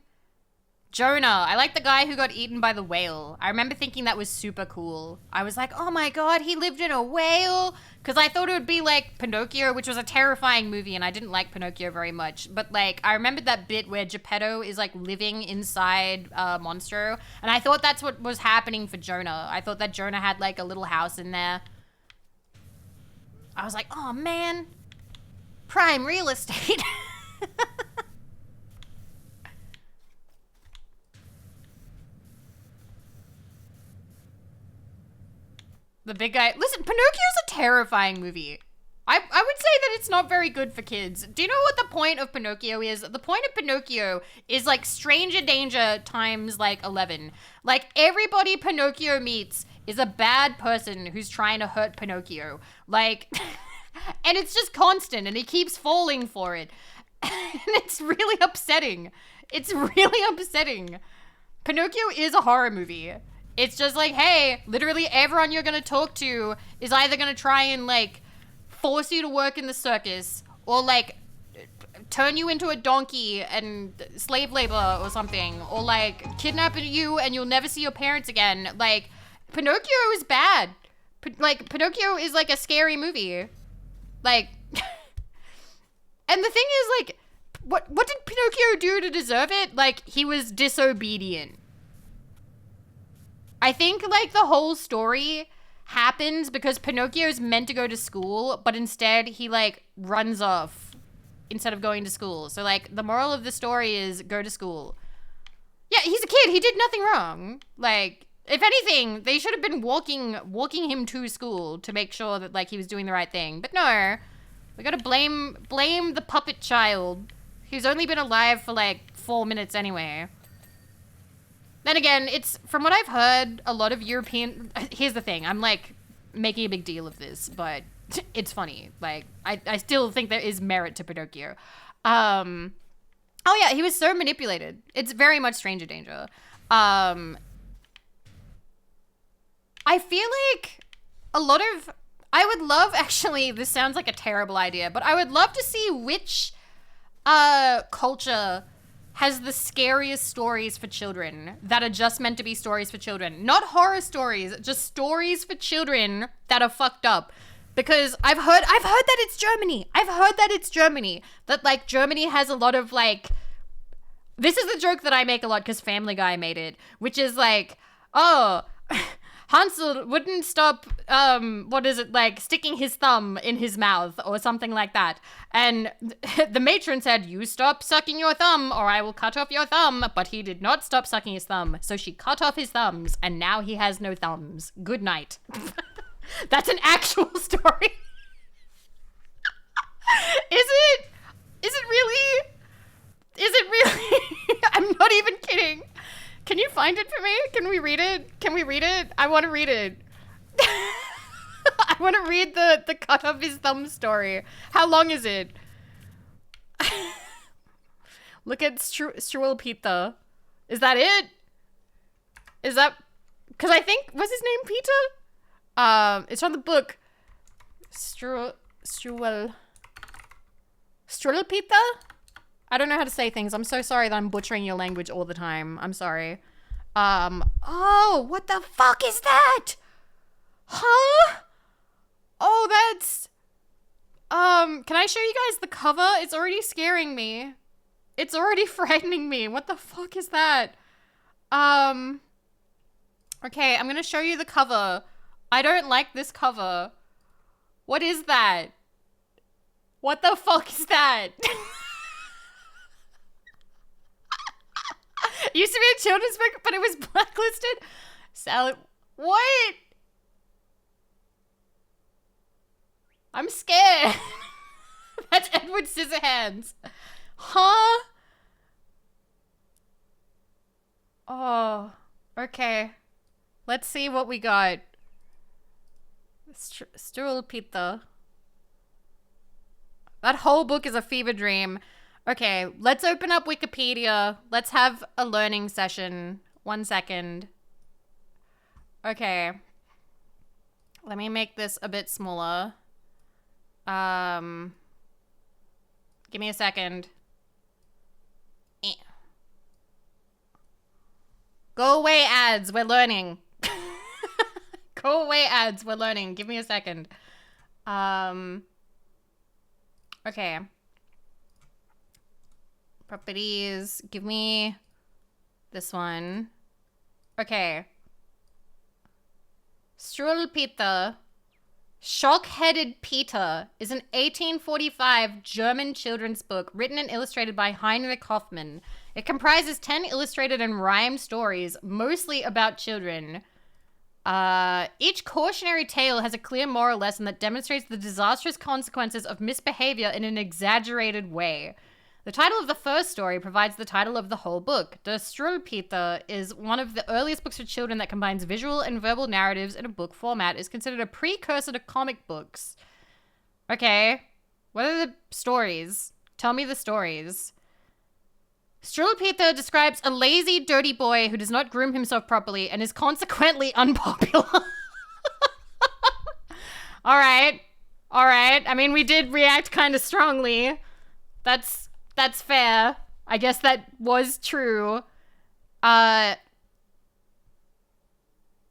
Jonah. I like the guy who got eaten by the whale. I remember thinking that was super cool. I was like, oh my god, he lived in a whale. Because I thought it would be like Pinocchio, which was a terrifying movie, and I didn't like Pinocchio very much. But like, I remembered that bit where Geppetto is like living inside Monstro, and I thought that's what was happening for Jonah. I thought that Jonah had like a little house in there. I was like, oh man, prime real estate. The big guy. Listen, Pinocchio's a terrifying movie. I would say that it's not very good for kids. Do you know what the point of Pinocchio is? The point of Pinocchio is like stranger danger times like 11. Like everybody Pinocchio meets is a bad person who's trying to hurt Pinocchio. Like, and it's just constant and he keeps falling for it. And it's really upsetting. It's really upsetting. Pinocchio is a horror movie. It's just like, hey, literally everyone you're gonna talk to is either gonna try and like force you to work in the circus or like turn you into a donkey and slave labor or something, or like kidnap you and you'll never see your parents again. Like, Pinocchio is bad. Like, Pinocchio is like a scary movie. Like, and the thing is, like, what did Pinocchio do to deserve it? Like, he was disobedient. I think, like, the whole story happens because Pinocchio's meant to go to school, but instead he, like, runs off instead of going to school. So, like, the moral of the story is go to school. Yeah, he's a kid. He did nothing wrong. Like, if anything, they should have been walking him to school to make sure that, like, he was doing the right thing. But no, we gotta blame the puppet child, who's only been alive for, like, 4 minutes anyway. Then again, it's, from what I've heard, a lot of European... Here's the thing. I'm, like, making a big deal of this, but it's funny. Like, I still think there is merit to Pinocchio. Oh, yeah, he was so manipulated. It's very much Stranger Danger. I feel like a lot of... I would love, actually, this sounds like a terrible idea, but I would love to see which culture has the scariest stories for children that are just meant to be stories for children. Not horror stories, just stories for children that are fucked up. Because I've heard that it's Germany. That, like, Germany has a lot of, like... This is the joke that I make a lot because Family Guy made it. Which is, like, oh... Hansel wouldn't stop, sticking his thumb in his mouth or something like that. And the matron said, you stop sucking your thumb or I will cut off your thumb. But he did not stop sucking his thumb. So she cut off his thumbs and now he has no thumbs. Good night. That's an actual story. Is it? Is it really? Is it really? I'm not even kidding. Can you find it for me? Can we read it? Can we read it? I want to read it. I want to read the cut off his thumb story. How long is it? Look at Struwelpeter. Is that it? Is that... Because I think... Was his name Peter? It's from the book. Struwelpeter? I don't know how to say things. I'm so sorry that I'm butchering your language all the time. I'm sorry. Oh, what the fuck is that? Huh? Oh, that's... can I show you guys the cover? It's already scaring me. It's already frightening me. What the fuck is that? Okay, I'm gonna show you the cover. I don't like this cover. What is that? What the fuck is that? It used to be a children's book, but it was blacklisted. Salad. What? I'm scared. That's Edward Scissorhands. Huh? Oh, okay. Let's see what we got. Struwelpeter. That whole book is a fever dream. Okay, let's open up Wikipedia. Let's have a learning session. 1 second. Okay. Let me make this a bit smaller. Give me a second. Go away, ads. We're learning. Go away, ads. We're learning. Give me a second. Okay. Properties. Give me this one. Okay. Struwwelpeter, Shock-Headed Peter is an 1845 German children's book written and illustrated by Heinrich Hoffmann. It comprises 10 illustrated and rhymed stories, mostly about children. Each cautionary tale has a clear moral lesson that demonstrates the disastrous consequences of misbehavior in an exaggerated way. The title of the first story provides the title of the whole book. Der Struwwelpeter is one of the earliest books for children that combines visual and verbal narratives in a book format. It is considered a precursor to comic books. Okay. What are the stories? Tell me the stories. Struwwelpeter describes a lazy, dirty boy who does not groom himself properly and is consequently unpopular. All right. I mean, we did react kind of strongly. That's fair. I guess that was true.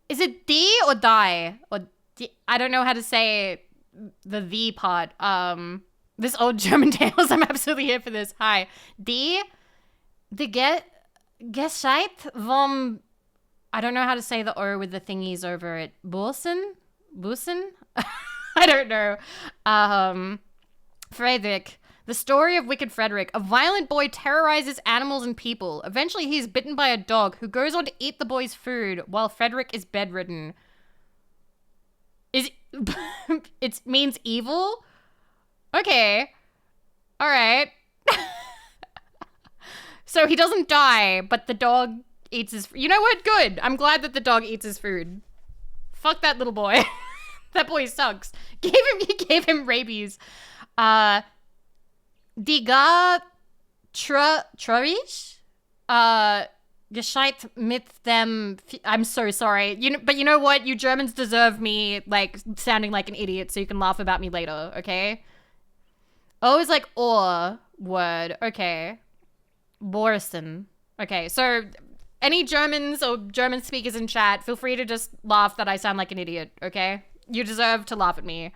Is it D or die? Or D? I don't know how to say the part. This old German tales. I'm absolutely here for this. Hi. D. The Gescheit vom... I don't know how to say the O with the thingies over it. Busen? I don't know. Friedrich. The story of Wicked Frederick. A violent boy terrorizes animals and people. Eventually, he is bitten by a dog who goes on to eat the boy's food while Frederick is bedridden. It means evil? Okay. All right. So he doesn't die, but the dog eats his... You know what? Good. I'm glad that the dog eats his food. Fuck that little boy. That boy sucks. He gave him rabies. Die Trarisch? Gescheit mit dem... I'm so sorry. But you know what? You Germans deserve me, like, sounding like an idiot so you can laugh about me later, okay? O is like or word. Okay. Borsen. Okay, so any Germans or German speakers in chat, feel free to just laugh that I sound like an idiot, okay? You deserve to laugh at me.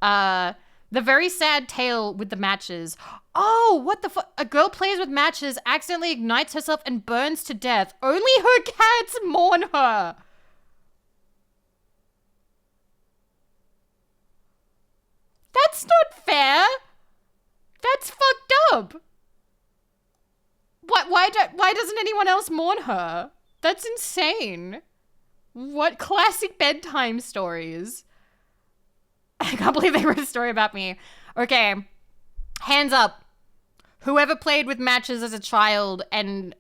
The very sad tale with the matches. Oh, what the fuck? A girl plays with matches, accidentally ignites herself and burns to death. Only her cats mourn her. That's not fair. That's fucked up. Why doesn't anyone else mourn her? That's insane. What classic bedtime stories? I can't believe they wrote a story about me. Okay. Hands up. Whoever played with matches as a child and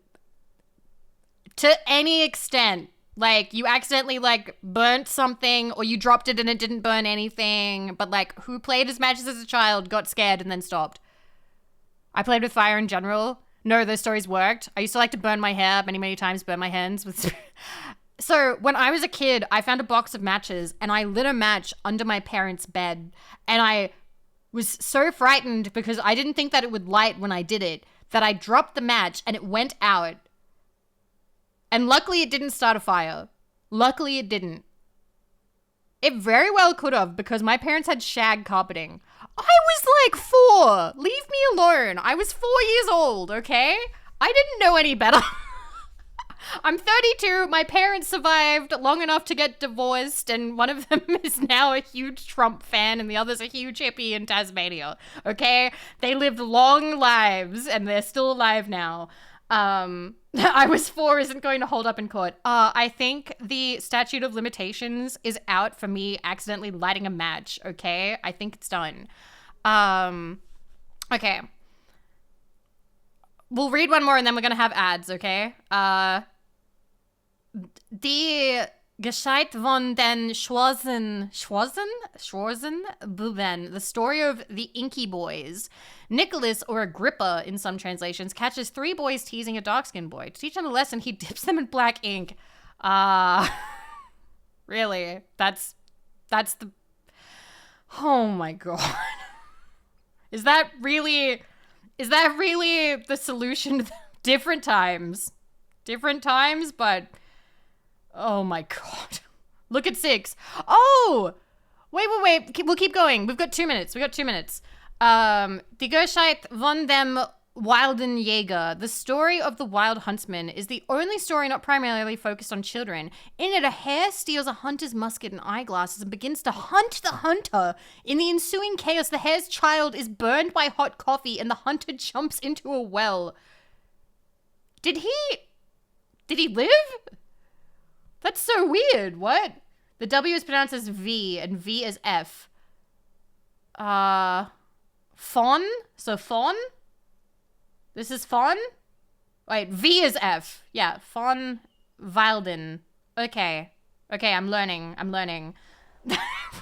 to any extent, like you accidentally like burnt something or you dropped it and it didn't burn anything, but like who played as matches as a child, got scared and then stopped. I played with fire in general. No, those stories worked. I used to like to burn my hair many times, burn my hands with... So when I was a kid, I found a box of matches and I lit a match under my parents' bed. And I was so frightened because I didn't think that it would light when I did it, that I dropped the match and it went out. And luckily it didn't start a fire. Luckily it didn't. It very well could have because my parents had shag carpeting. I was like 4. Leave me alone. I was 4 years old, okay? I didn't know any better. I'm 32. My parents survived long enough to get divorced, and one of them is now a huge Trump fan, and the other's a huge hippie in Tasmania. Okay? They lived long lives, and they're still alive now. I was 4 isn't going to hold up in court. I think the statute of limitations is out for me accidentally lighting a match, okay? I think it's done. Okay. We'll read one more and then we're gonna have ads, okay? Die Gescheit von den Schwarzenbuben, the story of the Inky Boys. Nicholas, or Agrippa in some translations, catches 3 boys teasing a dark-skinned boy. To teach them a lesson, he dips them in black ink. Really? That's the... Oh my god. Is that really the solution? Different times, but Oh my god. Look at 6. Oh! Wait. We'll keep going. We've got 2 minutes. Die Geschichte von dem Wilden Jäger. The story of the wild huntsman is the only story not primarily focused on children. In it, a hare steals a hunter's musket and eyeglasses and begins to hunt the hunter. In the ensuing chaos, the hare's child is burned by hot coffee and the hunter jumps into a well. Did he live? That's so weird. What? The W is pronounced as V and V is F. Fawn? So fawn? This is fawn? Wait, V is F. Yeah, fawn Wilden. Okay, I'm learning.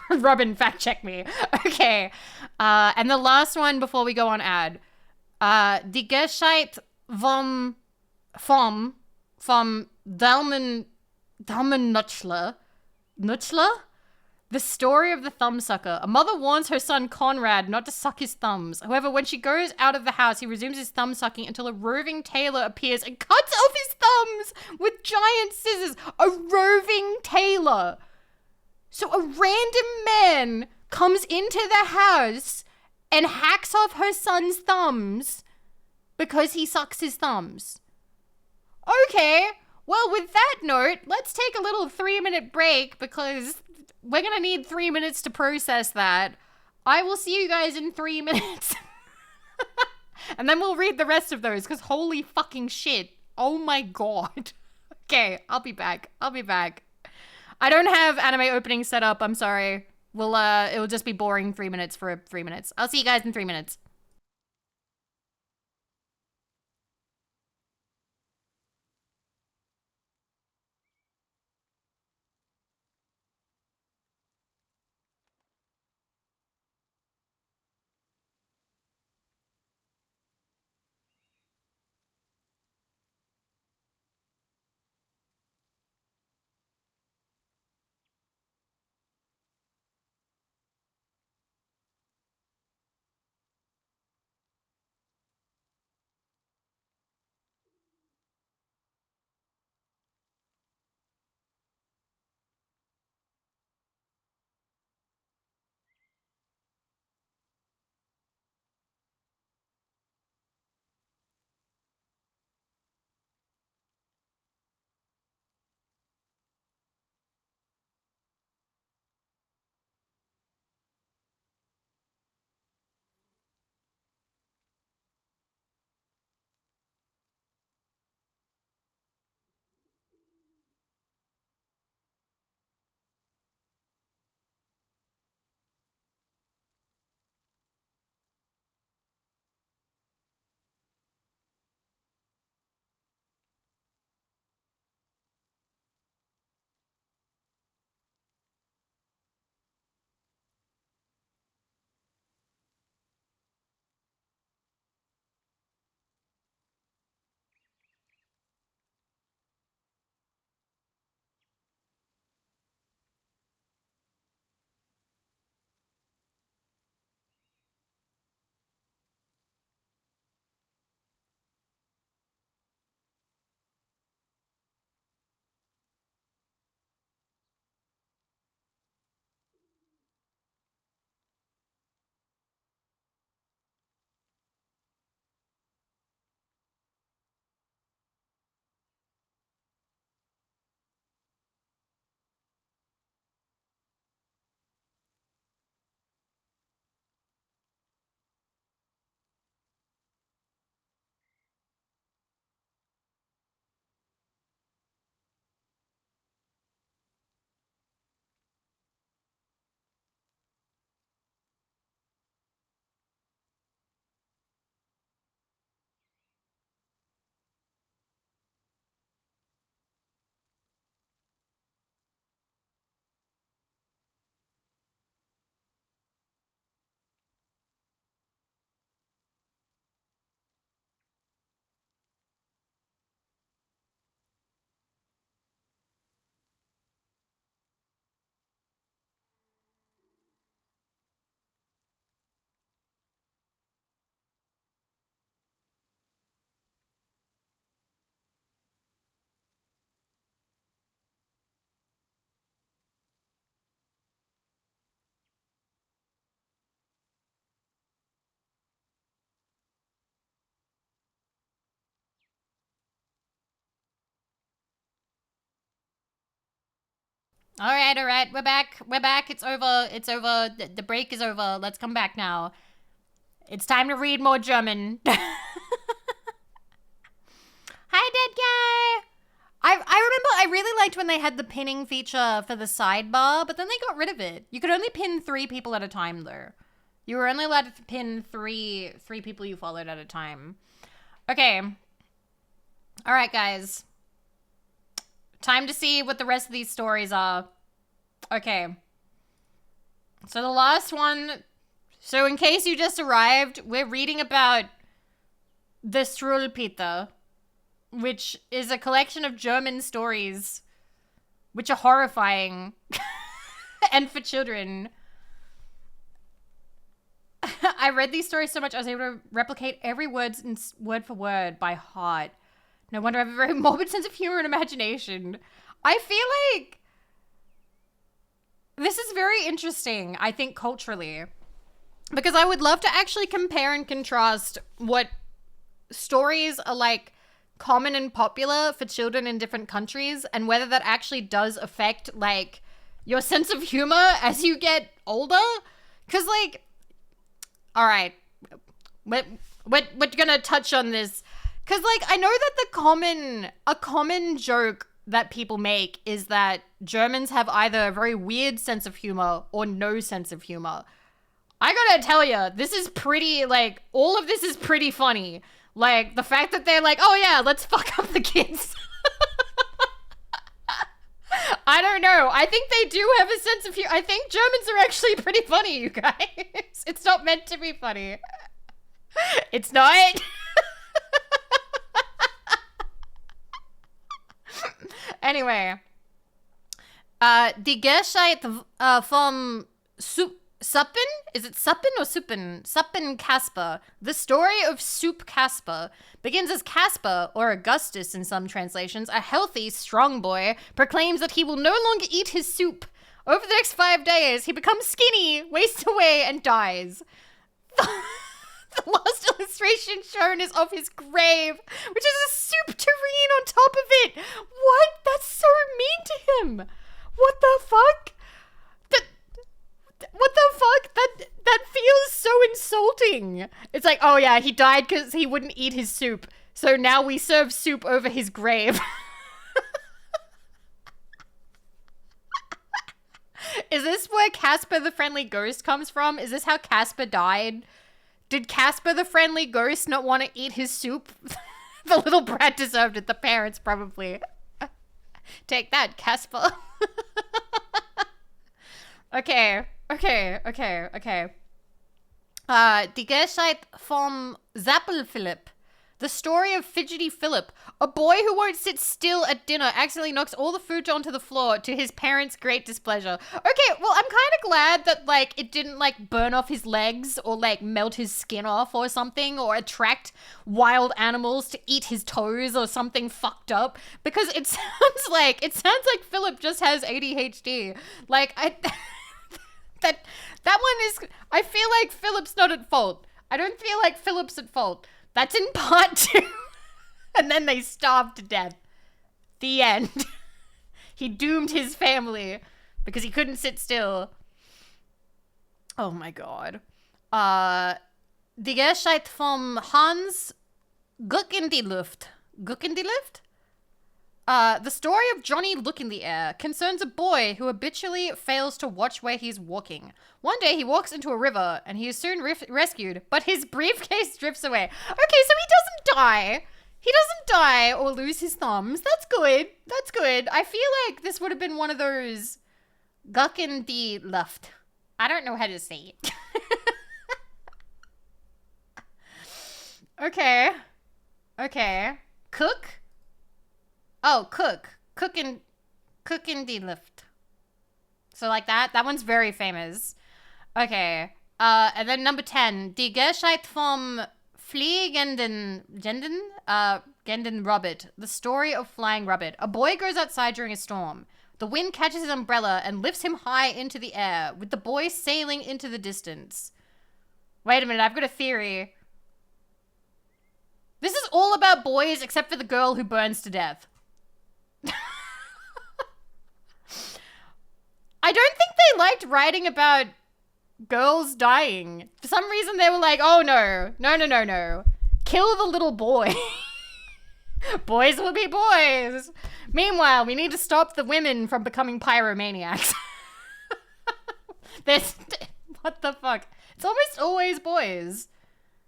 Robin, fact check me. Okay. And the last one before we go on ad. Die Geschichte vom Daumen Nutschler. Nutschler? The story of the thumbsucker. A mother warns her son Conrad not to suck his thumbs. However, when she goes out of the house, he resumes his thumb sucking until a roving tailor appears and cuts off his thumbs with giant scissors. A roving tailor. So a random man comes into the house and hacks off her son's thumbs because he sucks his thumbs. Okay. Well, with that note, let's take a little 3-minute break because we're going to need 3 minutes to process that. I will see you guys in 3 minutes. And then we'll read the rest of those because holy fucking shit. Oh my god. Okay, I'll be back. I don't have anime opening set up. I'm sorry. It'll just be boring 3 minutes for 3 minutes. I'll see you guys in 3 minutes. All right. We're back. It's over. The break is over. Let's come back now. It's time to read more German. Hi, dead guy. I remember I really liked when they had the pinning feature for the sidebar, but then they got rid of it. You could only pin 3 people at a time, though. You were only allowed to pin three people you followed at a time. Okay. All right, guys. Time to see what the rest of these stories are. Okay. So the last one. So in case you just arrived, we're reading about the Struwwelpeter, which is a collection of German stories which are horrifying and for children. I read these stories so much I was able to replicate every word for word by heart. No wonder I have a very morbid sense of humor and imagination. I feel like this is very interesting, I think, culturally. Because I would love to actually compare and contrast what stories are like common and popular for children in different countries and whether that actually does affect like your sense of humor as you get older. Because like, all right, we're gonna touch on this. Because like, I know that a common joke that people make is that Germans have either a very weird sense of humor or no sense of humor. I gotta tell you, this is pretty, like, all of this is pretty funny. Like, the fact that they're like, oh yeah, let's fuck up the kids. I don't know. I think they do have a sense of humor. I think Germans are actually pretty funny, you guys. It's not meant to be funny. It's not. Anyway. Die Geschichte vom Suppen? Is it Suppen or Suppen? Suppen Casper. The story of Soup Casper begins as Casper, or Augustus in some translations, a healthy, strong boy, proclaims that he will no longer eat his soup. Over the next 5 days, he becomes skinny, wastes away, and dies. The last illustration shown is of his grave, which is a soup tureen on top of it. What? That's so mean to him. What the fuck? What the fuck? That feels so insulting. It's like, oh yeah, he died because he wouldn't eat his soup. So now we serve soup over his grave. Is this where Casper the Friendly Ghost comes from? Is this how Casper died? Did Casper the Friendly Ghost not want to eat his soup? The little brat deserved it. The parents probably. Take that, Casper. Okay. Die Geschichte vom Zappel-Philipp. The story of Fidgety Philip, a boy who won't sit still at dinner, accidentally knocks all the food onto the floor to his parents' great displeasure. Okay, well, I'm kind of glad that, like, it didn't, like, burn off his legs or, like, melt his skin off or something or attract wild animals to eat his toes or something fucked up, because it sounds like Philip just has ADHD. Like, that one is, I feel like Philip's not at fault. I don't feel like Philip's at fault. That's in part 2. And then they starved to death. The end. He doomed his family because he couldn't sit still. Oh my god. Die Geschichte vom Hans Guck in die Luft. Guck in die Luft? The story of Johnny Look in the Air concerns a boy who habitually fails to watch where he's walking. One day he walks into a river and he is soon rescued, but his briefcase drifts away. Okay, so he doesn't die. He doesn't die or lose his thumbs. That's good. That's good. I feel like this would have been one of those Guck in die Luft. I don't know how to say it. Okay. Cook? Oh, cook in die Luft. So like that one's very famous. Okay. And then number 10, Die Geschichte vom fliegenden Rabbit. The story of flying rabbit. A boy goes outside during a storm. The wind catches his umbrella and lifts him high into the air, with the boy sailing into the distance. Wait a minute, I've got a theory. This is all about boys except for the girl who burns to death. I don't think they liked writing about girls dying. For some reason, they were like, oh no, no, no, no, no. Kill the little boy. Boys will be boys. Meanwhile, we need to stop the women from becoming pyromaniacs. What the fuck? It's almost always boys.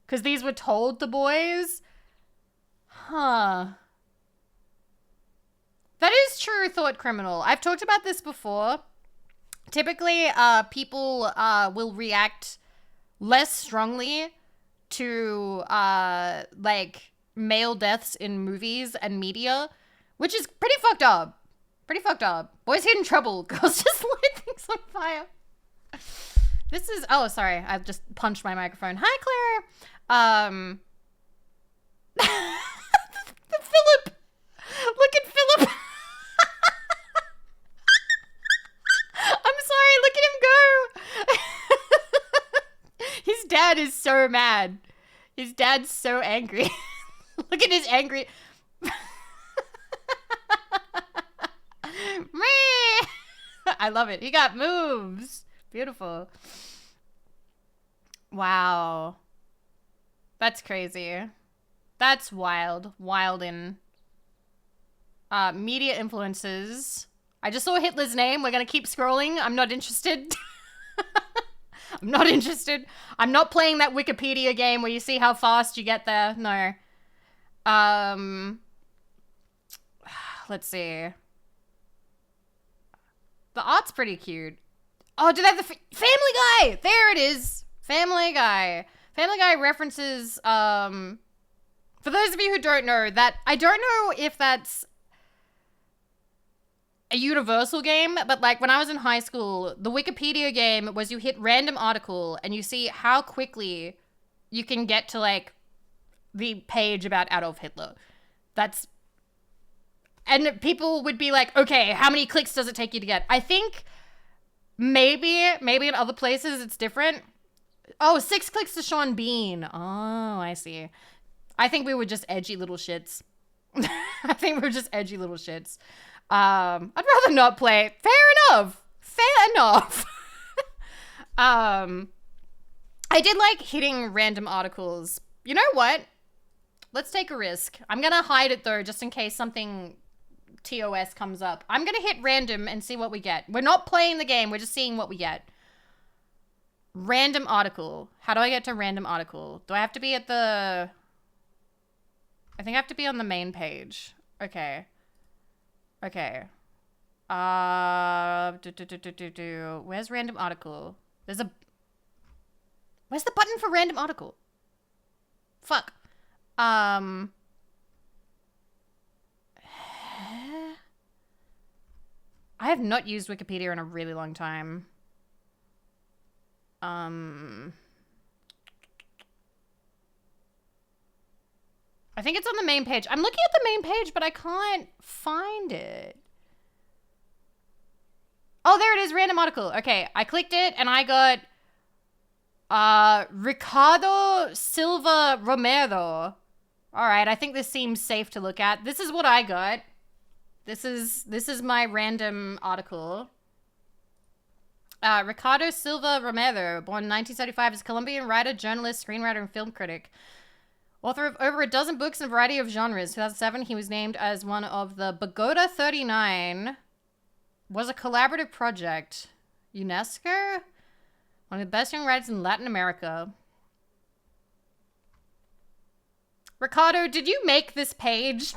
Because these were told to boys. Huh. That is true, thought criminal. I've talked about this before. Typically, people will react less strongly to, like, male deaths in movies and media, which is pretty fucked up. Pretty fucked up. Boys get in trouble. Girls just light things on fire. This is, oh, sorry. I just punched my microphone. Hi, Claire. Philip. Look at Philip. I'm sorry. Look at him go. His dad is so mad. His dad's so angry. Look at his angry. I love it. He got moves. Beautiful. Wow. That's crazy. That's wild. Wild in media influences. I just saw Hitler's name. We're gonna keep scrolling. I'm not interested. I'm not interested. I'm not playing that Wikipedia game where you see how fast you get there. No. Let's see. The art's pretty cute. Oh, do they have the Family Guy? There it is. Family Guy. Family Guy references, for those of you who don't know, that I don't know if that's a universal game, but like when I was in high school, the Wikipedia game was you hit random article and you see how quickly you can get to like the page about Adolf Hitler. That's, and people would be like, okay, how many clicks does it take you to get? I think maybe in other places it's different. Oh, 6 clicks to Sean Bean. Oh, I see. I think we were just edgy little shits. I think we were just edgy little shits. I'd rather not play. Fair enough. Fair enough. I did like hitting random articles. You know what? Let's take a risk. I'm going to hide it though, just in case something TOS comes up. I'm going to hit random and see what we get. We're not playing the game. We're just seeing what we get. Random article. How do I get to random article? Do I have to be at the... I think I have to be on the main page. Okay. Okay. Where's random article? There's a... Where's the button for random article? Fuck. I have not used Wikipedia in a really long time. I think it's on the main page. I'm looking at the main page, but I can't find it. Oh, there it is, random article. Okay, I clicked it and I got Ricardo Silva Romero. All right, I think this seems safe to look at. This is what I got. This is my random article. Ricardo Silva Romero, born in 1975, is a Colombian writer, journalist, screenwriter, and film critic. Author of over a dozen books in a variety of genres. 2007, he was named as one of the Bogota 39. Was a collaborative project. UNESCO? One of the best young writers in Latin America. Ricardo, did you make this page?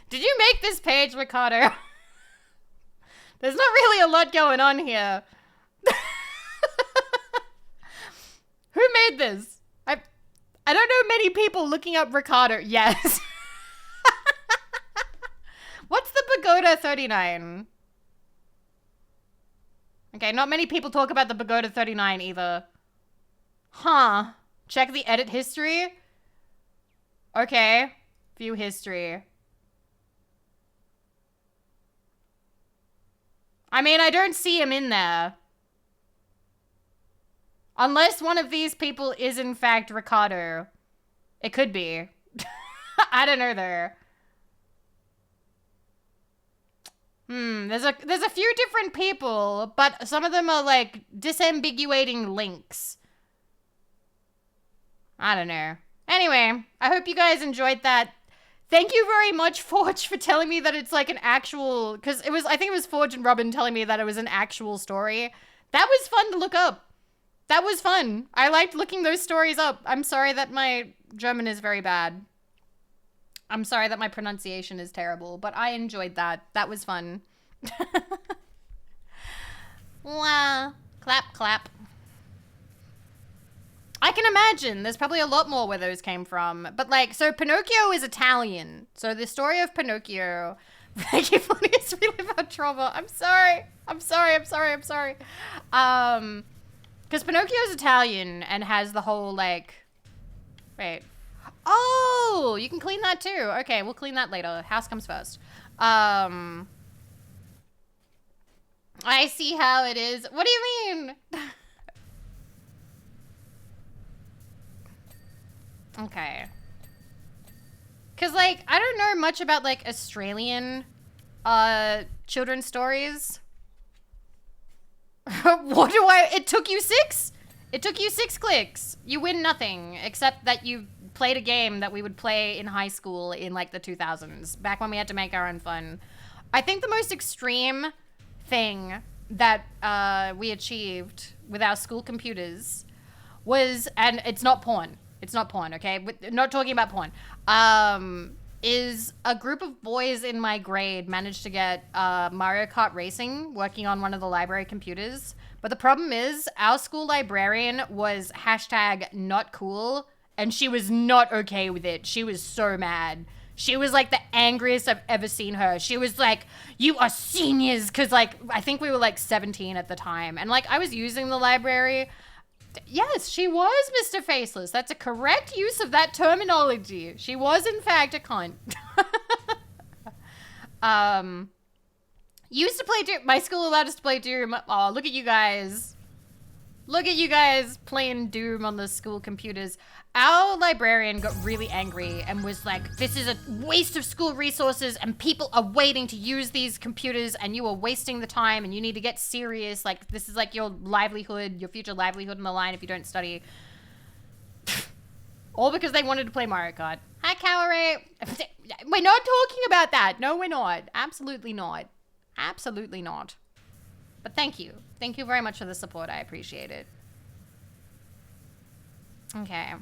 Did you make this page, Ricardo? There's not really a lot going on here. Who made this? I don't know many people looking up Ricardo. Yes. What's the Pagoda 39? Okay, not many people talk about the Pagoda 39 either. Huh. Check the edit history. Okay. View history. I mean, I don't see him in there. Unless one of these people is in fact Ricardo. It could be. I don't know there. There's a few different people, but some of them are like disambiguating links. I don't know. Anyway, I hope you guys enjoyed that. Thank you very much, Forge, for telling me that it's like an actual, because I think it was Forge and Robin telling me that it was an actual story. That was fun to look up. That was fun. I liked looking those stories up. I'm sorry that my German is very bad. I'm sorry that my pronunciation is terrible, but I enjoyed that. That was fun. Wow. Clap, clap. I can imagine. There's probably a lot more where those came from. But like, so Pinocchio is Italian. So the story of Pinocchio. Thank you for letting us relive our trauma. I'm sorry. Because Pinocchio is Italian and has the whole like, wait. Oh, you can clean that too. Okay, we'll clean that later. House comes first. I see how it is. What do you mean? Okay. Because, like, I don't know much about, like, Australian children's stories. It took you 6? It took you 6 clicks. You win nothing, except that you played a game that we would play in high school in, like, the 2000s, back when we had to make our own fun. I think the most extreme thing that we achieved with our school computers was, and it's not porn. It's not porn, okay? We're not talking about porn. Is a group of boys in my grade managed to get Mario Kart Racing working on one of the library computers. But the problem is, our school librarian was #NotCool, and she was not okay with it. She was so mad. She was like the angriest I've ever seen her. She was like, you are seniors, because like, I think we were like 17 at the time. And like, I was using the library. Yes, she was Mr. Faceless. That's a correct use of that terminology. She was, in fact, a cunt. Used to play Doom. My school allowed us to play Doom. Oh, look at you guys. Look at you guys playing Doom on the school computers. Our librarian got really angry and was like, this is a waste of school resources and people are waiting to use these computers and you are wasting the time and you need to get serious. Like, this is like your livelihood, your future livelihood in the line if you don't study. All because they wanted to play Mario Kart. Hi, Calorie. We're not talking about that. No, we're not. Absolutely not. Absolutely not. But thank you. Thank you very much for the support. I appreciate it. Okay.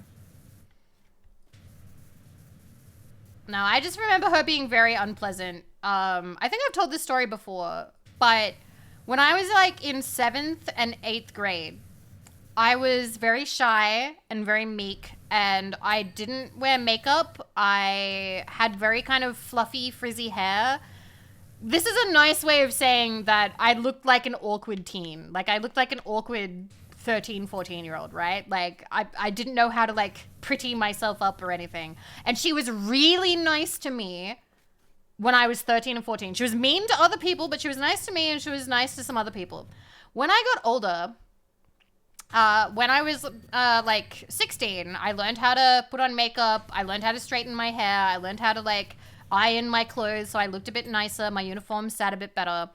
No, I just remember her being very unpleasant. I think I've told this story before, but when I was like in 7th and 8th grade, I was very shy and very meek, and I didn't wear makeup. I had very kind of fluffy, frizzy hair. This is a nice way of saying that I looked like an awkward teen. Like, I looked like an awkward 13, 14-year-old, right? Like, I didn't know how to, like, pretty myself up or anything. And she was really nice to me when I was 13 and 14. She was mean to other people, but she was nice to me and she was nice to some other people. When I got older, when I was, like, 16, I learned how to put on makeup. I learned how to straighten my hair. I learned how to, like, iron my clothes so I looked a bit nicer. My uniform sat a bit better.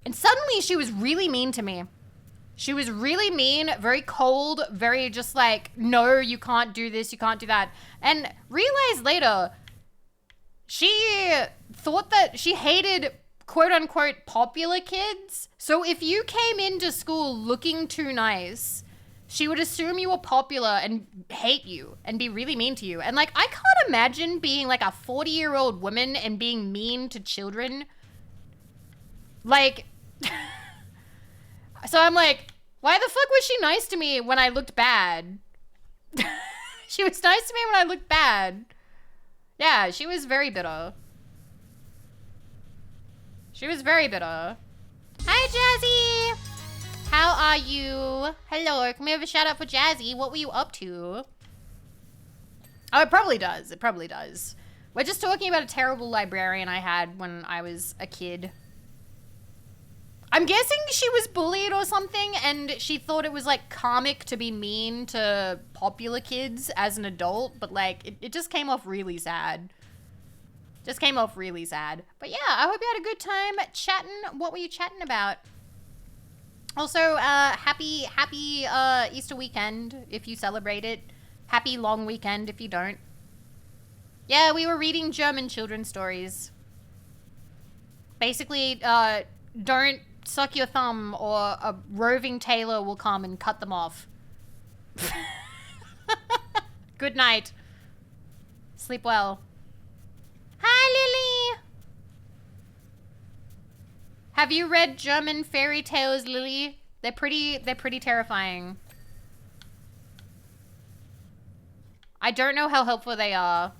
And suddenly she was really mean to me. She was really mean, very cold, very just like, no, you can't do this, you can't do that. And realized later, she thought that she hated quote unquote popular kids. So if you came into school looking too nice, she would assume you were popular and hate you and be really mean to you. And like, I can't imagine being like a 40-year-old woman and being mean to children. Like, so I'm like, why the fuck was she nice to me when I looked bad? She was nice to me when I looked bad. Yeah, she was very bitter. She was very bitter. Hi, Jazzy! How are you? Hello, can we have a shout out for Jazzy? What were you up to? Oh, it probably does. It probably does. We're just talking about a terrible librarian I had when I was a kid. I'm guessing she was bullied or something and she thought it was like karmic to be mean to popular kids as an adult, but like it just came off really sad. Just came off really sad. But yeah, I hope you had a good time chatting. What were you chatting about? Also, happy Easter weekend if you celebrate it. Happy long weekend if you don't. Yeah, we were reading German children's stories. Basically, don't suck your thumb or a roving tailor will come and cut them off. Good night. Sleep well. Hi, Lily. Have you read German fairy tales, Lily? They're pretty terrifying. I don't know how helpful they are.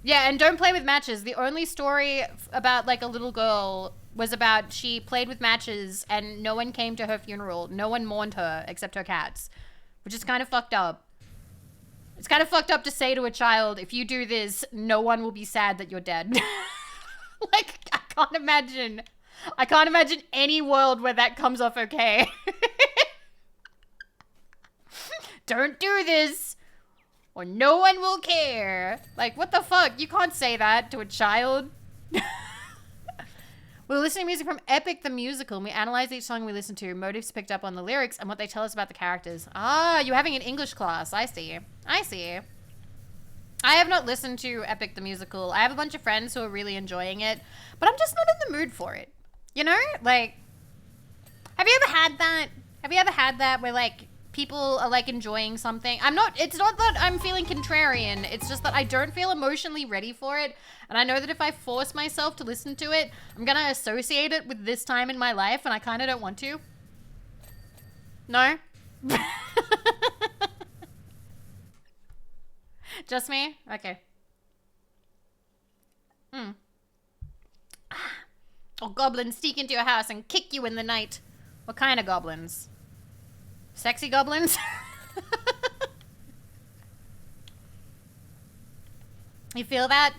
Yeah, and don't play with matches. The only story about like a little girl was about she played with matches and no one came to her funeral. No one mourned her except her cats, which is kind of fucked up. It's kind of fucked up to say to a child, if you do this, no one will be sad that you're dead. Like, I can't imagine any world where that comes off okay. Don't do this, or no one will care. Like, what the fuck? You can't say that to a child. We're listening to music from Epic the Musical, and we analyze each song we listen to, motives picked up on the lyrics, and what they tell us about the characters. Ah, you're having an English class. I see. I see. I have not listened to Epic the Musical. I have a bunch of friends who are really enjoying it, but I'm just not in the mood for it. You know? Like, have you ever had that? Have you ever had that where, like, people are, like, enjoying something? It's not that I'm feeling contrarian. It's just that I don't feel emotionally ready for it. And I know that if I force myself to listen to it, I'm gonna associate it with this time in my life, and I kind of don't want to. No? Just me? Okay. Or goblins sneak into your house and kick you in the night. What kind of goblins? Sexy goblins? You feel that?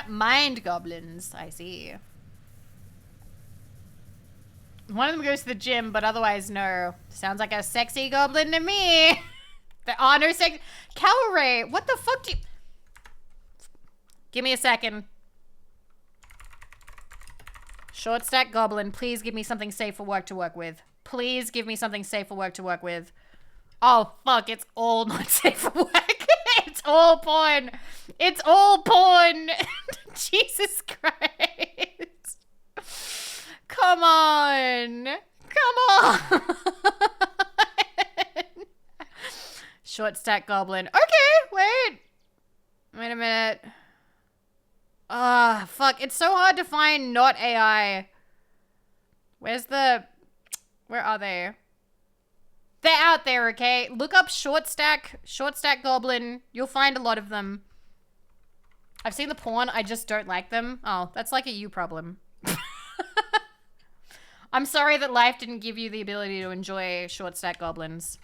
Mind goblins, I see. One of them goes to the gym, but otherwise no. Sounds like a sexy goblin to me. The honor sex. Calorie, what the fuck do you... Give me a second. Short stack goblin, please give me something safe for work to work with. Please give me something safe for work to work with. Oh, fuck, it's all not safe for work. It's all porn. It's all porn. Jesus Christ. Come on. Come on. Short stack goblin. Okay, wait. Wait a minute. Ah, fuck. It's so hard to find not AI. Where are they? They're out there, okay? Look up short stack goblin. You'll find a lot of them. I've seen the porn, I just don't like them. Oh, that's like a you problem. I'm sorry that life didn't give you the ability to enjoy short stack goblins.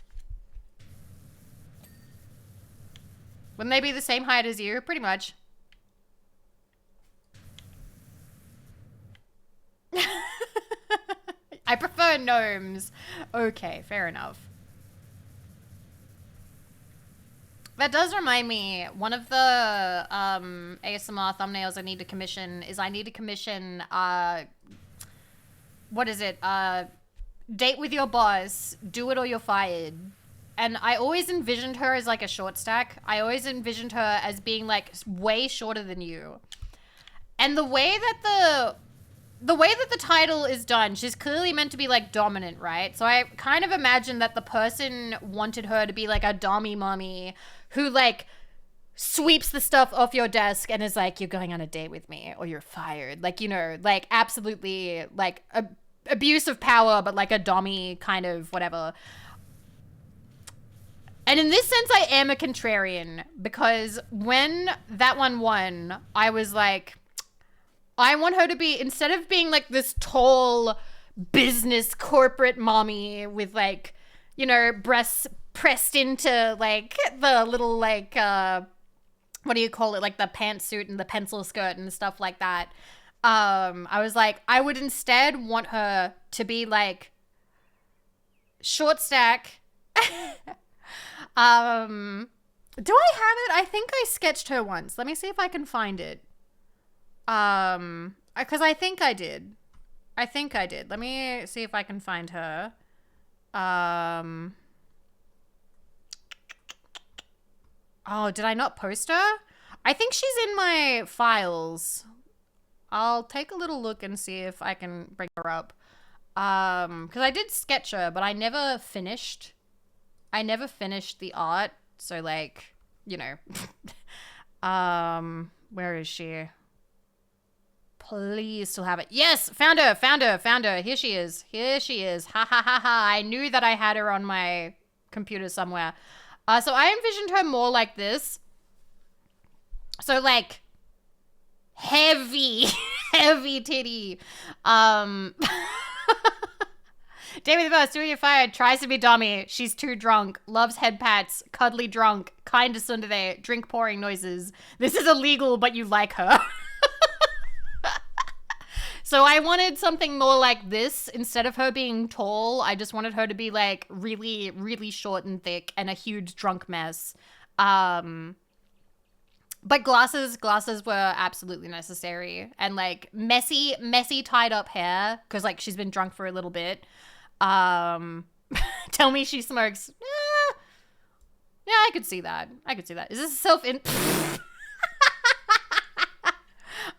Wouldn't they be the same height as you? Pretty much. I prefer gnomes. Okay, fair enough. That does remind me, one of the ASMR thumbnails I need to commission is what is it? Date with your boss, do it or you're fired. And I always envisioned her as like a short stack. I always envisioned her as being like way shorter than you. And the way that the title is done, she's clearly meant to be like dominant, right? So I kind of imagine that the person wanted her to be like a dommy mommy who like sweeps the stuff off your desk and is like, you're going on a date with me or you're fired. Like, you know, like absolutely like abuse of power, but like a dommy kind of whatever. And in this sense, I am a contrarian because when that one won, I was like, I want her to be, instead of being like this tall business corporate mommy with like, you know, breasts pressed into like the little like, what do you call it? Like the pantsuit and the pencil skirt and stuff like that. I was like, I would instead want her to be like short stack, Do I have it? I think I sketched her once. Let me see if I can find it. Because I think I did. Let me see if I can find her. Oh, did I not post her? I think she's in my files. I'll take a little look and see if I can bring her up. Because I did sketch her, but I never finished. The art. So, like, you know. Where is she? Please still have it. Yes, found her. Here she is. Ha ha ha ha. I knew that I had her on my computer somewhere. So I envisioned her more like this. So, like, heavy titty. David the Boss, doing your fire, tries to be dummy. She's too drunk. Loves head pats. Cuddly drunk. Kind of tsundere. Drink pouring noises. This is illegal, but you like her. So I wanted something more like this. Instead of her being tall, I just wanted her to be, like, really, really short and thick and a huge drunk mess. But glasses were absolutely necessary. And, like, messy tied up hair. Because, like, she's been drunk for a little bit. Tell me she smokes. Yeah, I could see that. Is this self-in...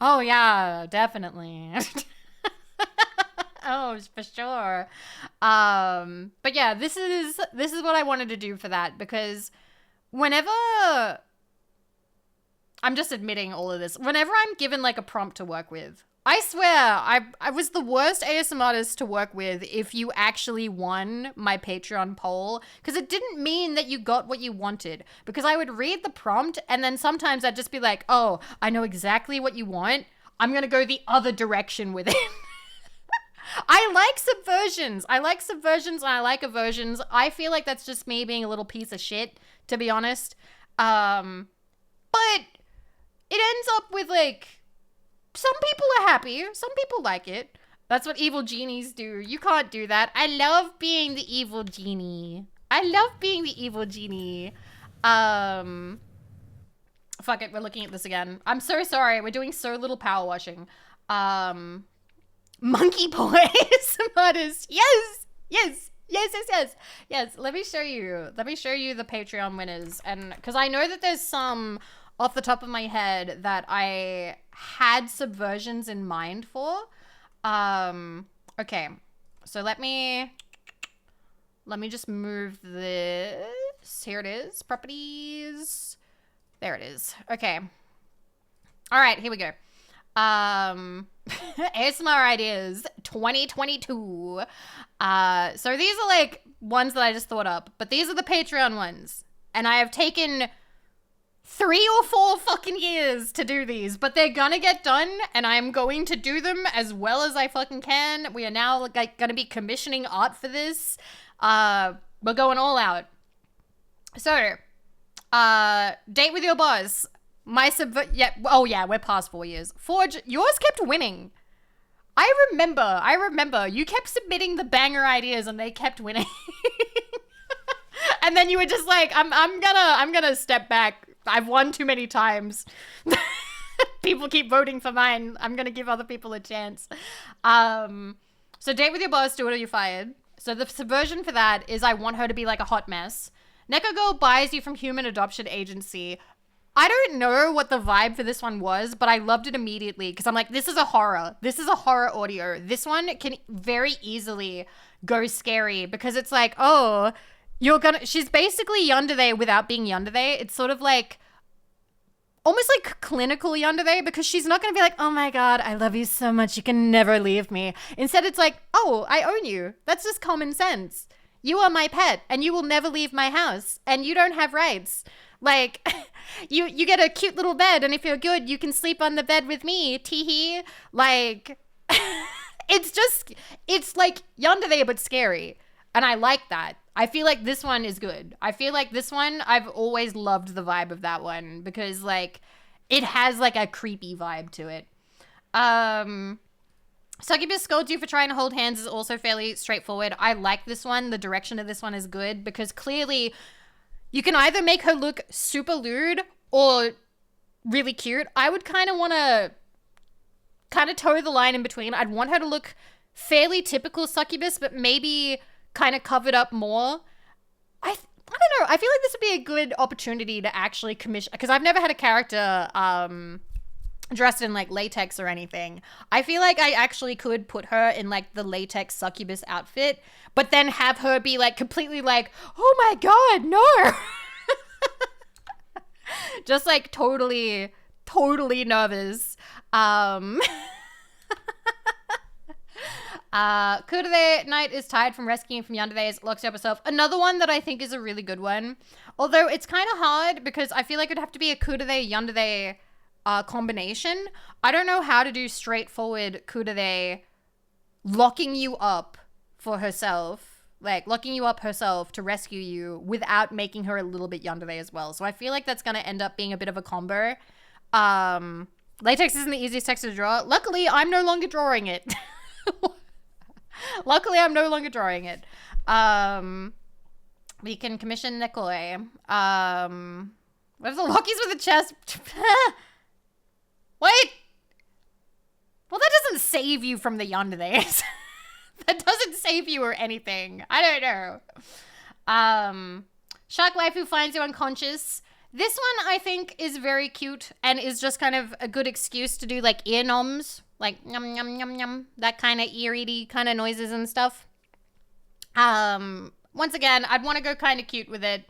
Oh, yeah, definitely. Oh, for sure. But yeah, this is what I wanted to do for that, because whenever... I'm just admitting all of this. Whenever I'm given, like, a prompt to work with, I swear, I was the worst ASMR artist to work with if you actually won my Patreon poll, because it didn't mean that you got what you wanted, because I would read the prompt, and then sometimes I'd just be like, oh, I know exactly what you want. I'm going to go the other direction with it. I like subversions, and I like aversions. I feel like that's just me being a little piece of shit, to be honest. But it ends up with, like... Some people are happy. Some people like it. That's what evil genies do. You can't do that. I love being the evil genie. Fuck it. We're looking at this again. I'm so sorry. We're doing so little power washing. Monkey boy. Some artist. Yes. Let me show you the Patreon winners. And because I know that there's some off the top of my head that I had subversions in mind for. Okay, so let me just move this. Here it is, properties. There it is. Okay. All right, here we go. ASMR ideas 2022. So these are like ones that I just thought up, but these are the Patreon ones, and I have taken 3 or 4 fucking years to do these, but they're gonna get done, and I'm going to do them as well as I fucking can. We are now like gonna be commissioning art for this. We're going all out. So, date with your boss. We're past 4 years. Forge, yours kept winning. I remember. You kept submitting the banger ideas, and they kept winning. And then you were just like, I'm gonna step back. I've won too many times. People keep voting for mine. I'm gonna give other people a chance. So date with your boss, do it or you're fired. So the subversion for that is I want her to be like a hot mess. Neko Girl buys you from human adoption agency. I don't know what the vibe for this one was, but I loved it immediately because I'm like, this is a horror. This is a horror audio. This one can very easily go scary because it's like, oh, she's basically yandere without being yandere. It's sort of like, almost like clinical yandere, because she's not going to be like, oh my God, I love you so much, you can never leave me. Instead, it's like, oh, I own you. That's just common sense. You are my pet, and you will never leave my house, and you don't have rights. Like, you get a cute little bed, and if you're good, you can sleep on the bed with me, tee-hee. Like, it's like yandere, but scary. And I like that. I feel like this one is good. I've always loved the vibe of that one because, like, it has, like, a creepy vibe to it. Succubus scolds you for trying to hold hands is also fairly straightforward. I like this one. The direction of this one is good because clearly You can either make her look super lewd or really cute. I would kind of want to kind of toe the line in between. I'd want her to look fairly typical succubus, but maybe kind of covered up more. I don't know. I feel like this would be a good opportunity to actually commission, because I've never had a character dressed in like latex or anything. I feel like I actually could put her in like the latex succubus outfit, but then have her be like completely like, oh my god, no. Just like totally nervous. Kudere Knight is tired from rescuing from yandere's, locks up herself. Another one that I think is a really good one. Although it's kind of hard because I feel like it'd have to be a kudere yandere combination. I don't know how to do straightforward kudere locking you up for herself. Like locking you up herself to rescue you without making her a little bit yandere as well. So I feel like that's going to end up being a bit of a combo. Latex isn't the easiest text to draw. Luckily, I'm no longer drawing it. We can commission Nekoi. What if the Lockies with a chest? Wait! Well, that doesn't save you from the yanderes. That doesn't save you or anything. I don't know. Shark Waifu finds you unconscious. This one, I think, is very cute and is just kind of a good excuse to do, like, ear noms. Like, yum, yum, yum, yum. That kind of ear-eaty kind of noises and stuff. Once again, I'd want to go kind of cute with it.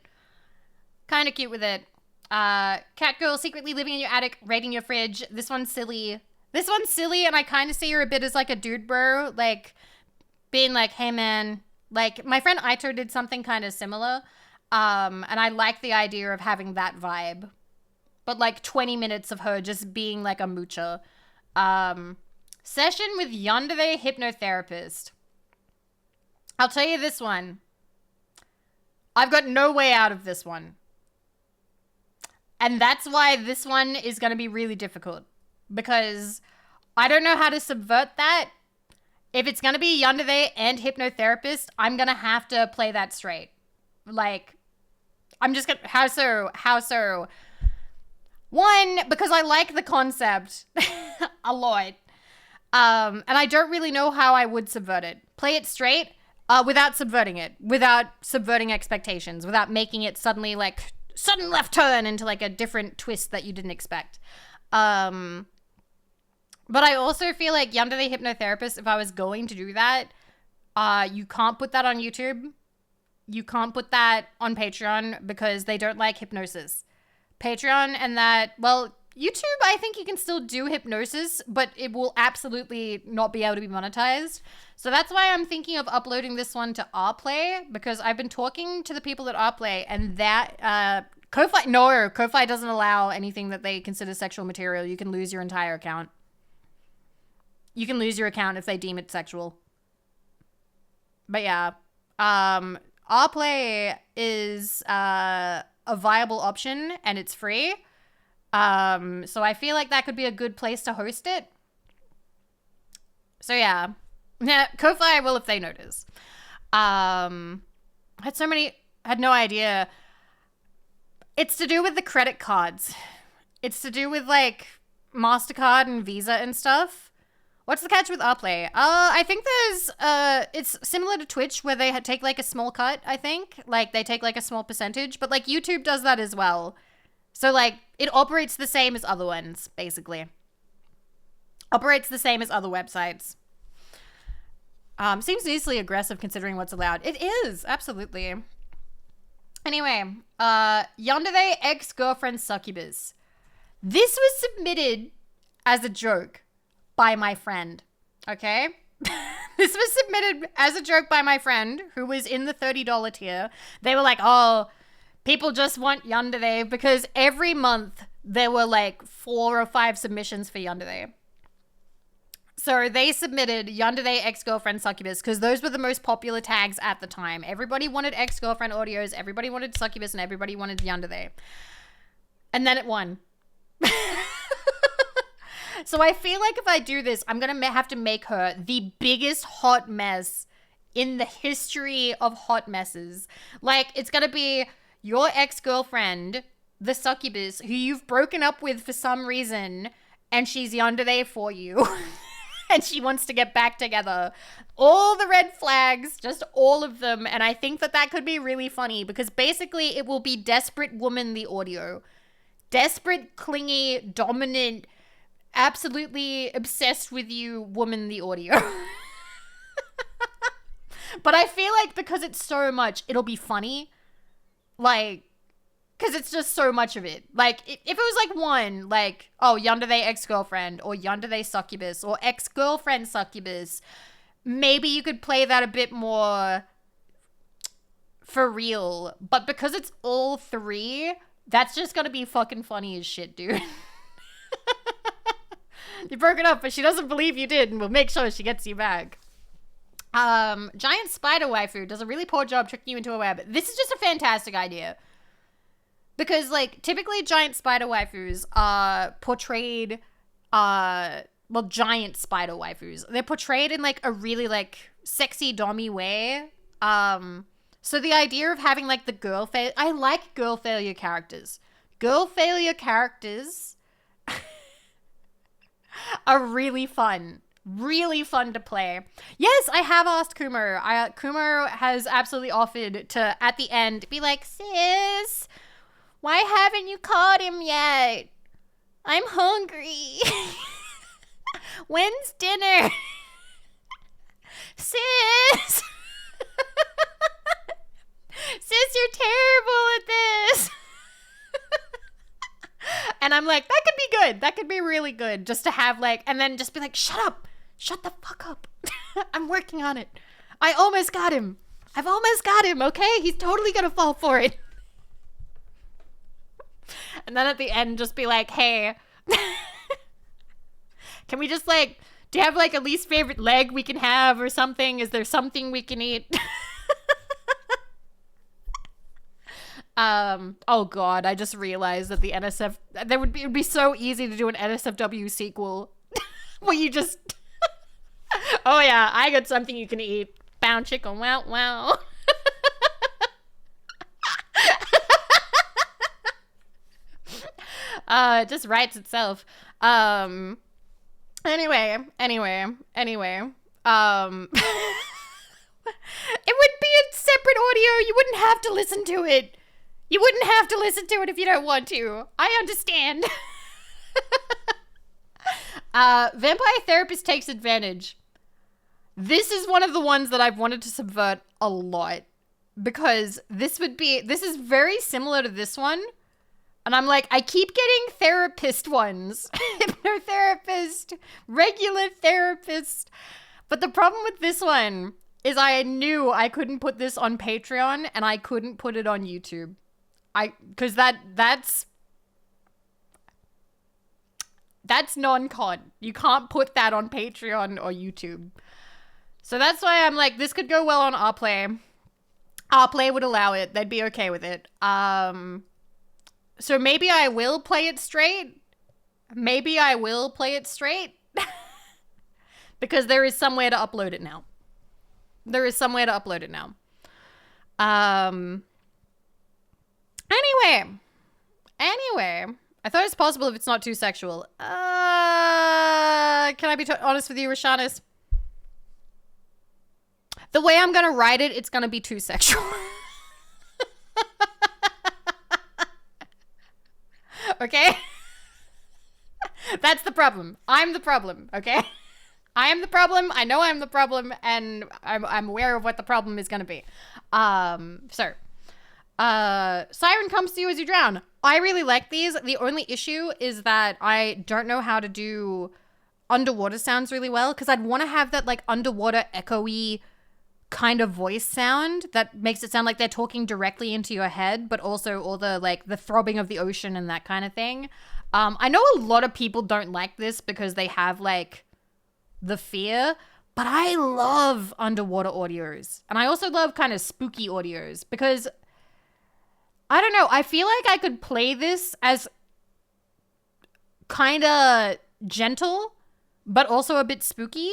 Cat girl secretly living in your attic, raiding your fridge. This one's silly, and I kind of see her a bit as, like, a dude bro. Like, being like, hey, man. Like, my friend Aito did something kind of similar. And I like the idea of having that vibe. But, like, 20 minutes of her just being, like, a moocher. Session with yandere hypnotherapist. I'll tell you this one. I've got no way out of this one. And that's why this one is going to be really difficult. Because I don't know how to subvert that. If it's going to be yandere and hypnotherapist, I'm going to have to play that straight. Like, I'm just going to... How so? One, because I like the concept a lot. And I don't really know how I would subvert it. Play it straight without subverting it. Without subverting expectations. Without making it suddenly like... Sudden left turn into like a different twist that you didn't expect. But I also feel like yandere hypnotherapist, if I was going to do that, you can't put that on YouTube. You can't put that on Patreon because they don't like hypnosis. Patreon and that, well, YouTube, I think you can still do hypnosis, but it will absolutely not be able to be monetized. So that's why I'm thinking of uploading this one to Rplay, because I've been talking to the people at Rplay, and that, Ko-Fi doesn't allow anything that they consider sexual material. You can lose your entire account. You can lose your account if they deem it sexual. But yeah, Rplay is, a viable option, and it's free. So I feel like that could be a good place to host it. So yeah. Ko-Fi will if they notice. Had no idea. It's to do with the credit cards. It's to do with like MasterCard and Visa and stuff. What's the catch with Rplay? I think there's, it's similar to Twitch where they take like a small cut, I think. Like they take like a small percentage, but like YouTube does that as well. So like it operates the same as other ones, basically. Operates the same as other websites. Seems easily aggressive considering what's allowed. It is, absolutely. Anyway, yandere ex-girlfriend succubus. This was submitted as a joke by my friend, okay? This was submitted as a joke by my friend who was in the $30 tier. They were like, oh, people just want yandere, because every month there were like 4 or 5 submissions for yandere. So they submitted yandere ex-girlfriend succubus because those were the most popular tags at the time. Everybody wanted ex-girlfriend audios, everybody wanted succubus, and everybody wanted yandere. And then it won. So I feel like if I do this, I'm going to have to make her the biggest hot mess in the history of hot messes. Like, it's going to be your ex-girlfriend, the succubus, who you've broken up with for some reason, and she's yandere for you, and she wants to get back together. All the red flags, just all of them, and I think that could be really funny, because basically it will be desperate woman the audio. Desperate, clingy, dominant, absolutely obsessed with you woman the audio. But I feel like because it's so much, it'll be funny. Like, because it's just so much of it. Like, if it was like one, like, oh, yandere ex-girlfriend, or yandere succubus, or ex-girlfriend succubus, maybe you could play that a bit more for real. But because it's all three, that's just gonna be fucking funny as shit, dude. You broke it up, but she doesn't believe you did, and we'll make sure she gets you back. Giant spider waifu does a really poor job tricking you into a web. This is just a fantastic idea. Because, like, typically giant spider waifus are portrayed, giant spider waifus. They're portrayed in, like, a really, like, sexy dommy way. So the idea of having, like, the girl failure... I like girl failure characters. Girl failure characters are really fun. Really fun to play. Yes, I have asked Kumo. Kumo has absolutely offered to, at the end, be like, sis, why haven't you caught him yet? I'm hungry. When's dinner? Sis! Sis, you're terrible at this. And I'm like, that could be good. That could be really good. Just to have, like, and then just be like, shut up. Shut the fuck up. I'm working on it. I almost got him. I've almost got him, okay? He's totally gonna fall for it. And then at the end, just be like, hey, can we just, like, do you have, like, a least favorite leg we can have or something? Is there something we can eat? Oh god, I just realized that the NSF, it would be so easy to do an NSFW sequel where you just, oh yeah, I got something you can eat. Bound chicken, wow, wow. It just writes itself. Anyway. It would be a separate audio. You wouldn't have to listen to it. You wouldn't have to listen to it if you don't want to. I understand. Vampire Therapist takes advantage. This is one of the ones that I've wanted to subvert a lot. Because this is very similar to this one. And I'm like, I keep getting therapist ones. Hypnotherapist, regular therapist. But the problem with this one is I knew I couldn't put this on Patreon and I couldn't put it on YouTube. Because that's non-con. You can't put that on Patreon or YouTube. So that's why I'm like, this could go well on our play. Our play would allow it. They'd be okay with it. So maybe I will play it straight. Because there is somewhere to upload it now. Anyway, I thought it's possible if it's not too sexual. Can I be honest with you, Rashanis? The way I'm gonna write it, it's gonna be too sexual. Okay? That's the problem. I'm the problem, okay? I am the problem. I know I'm the problem, and I'm aware of what the problem is gonna be. Siren comes to you as you drown. I really like these. The only issue is that I don't know how to do underwater sounds really well, because I'd want to have that, like, underwater echoey kind of voice sound that makes it sound like they're talking directly into your head, but also all the, like, the throbbing of the ocean and that kind of thing. I know a lot of people don't like this because they have, like, the fear, but I love underwater audios. And I also love kind of spooky audios because, I don't know, I feel like I could play this as kind of gentle, but also a bit spooky.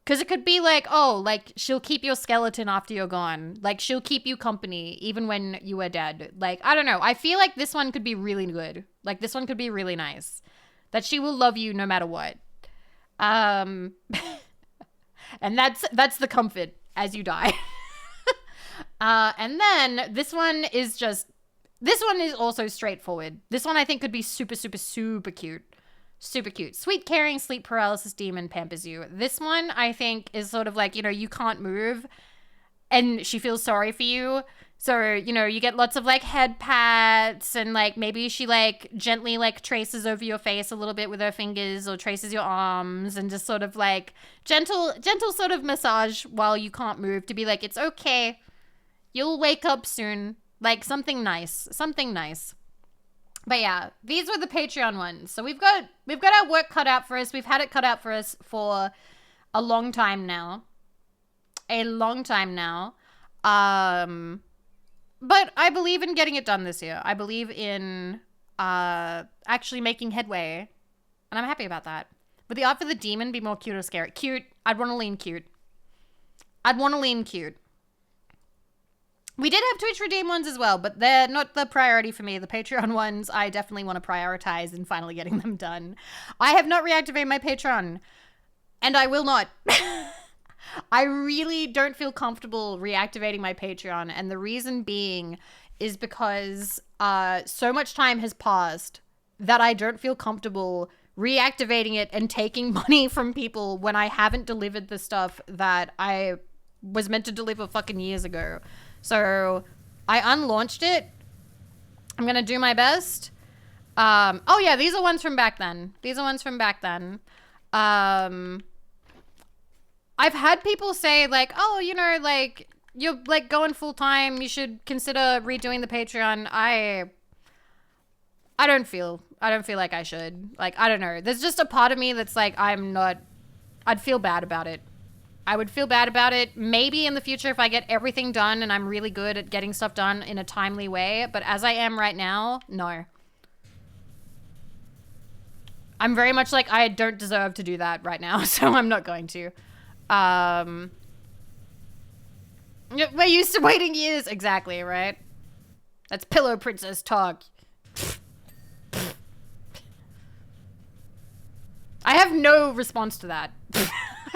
Because it could be like, oh, like, she'll keep your skeleton after you're gone. Like, she'll keep you company even when you are dead. Like, I don't know. I feel like this one could be really good. Like, this one could be really nice. That she will love you no matter what. And that's the comfort as you die. And then this one is also straightforward. This one I think could be super, super, super cute. Super cute. Sweet, caring, sleep paralysis demon pampers you. This one, I think, is sort of like, you can't move and she feels sorry for you. So, you get lots of, like, head pats and, like, maybe she, like, gently, like, traces over your face a little bit with her fingers or traces your arms and just sort of, like, gentle sort of massage while you can't move to be like, it's okay. You'll wake up soon. Like, something nice. Something nice. But yeah, these were the Patreon ones. So we've got our work cut out for us. We've had it cut out for us for a long time now. But I believe in getting it done this year. I believe in actually making headway. And I'm happy about that. Would the art for the demon be more cute or scary? Cute. I'd want to lean cute. We did have Twitch Redeem ones as well, but they're not the priority for me. The Patreon ones, I definitely want to prioritize in finally getting them done. I have not reactivated my Patreon, and I will not. I really don't feel comfortable reactivating my Patreon, and the reason being is because so much time has passed that I don't feel comfortable reactivating it and taking money from people when I haven't delivered the stuff that I was meant to deliver fucking years ago. So I unlaunched it. I'm going to do my best. Oh yeah, these are ones from back then. I've had people say like, oh, like you're like going full time. You should consider redoing the Patreon. I don't feel like I should. Like, I don't know. There's just a part of me that's like, I'd feel bad about it. I would feel bad about it maybe in the future if I get everything done and I'm really good at getting stuff done in a timely way. But as I am right now, no. I'm very much like, I don't deserve to do that right now, so I'm not going to. We're used to waiting years. Exactly, right? That's Pillow Princess talk. I have no response to that.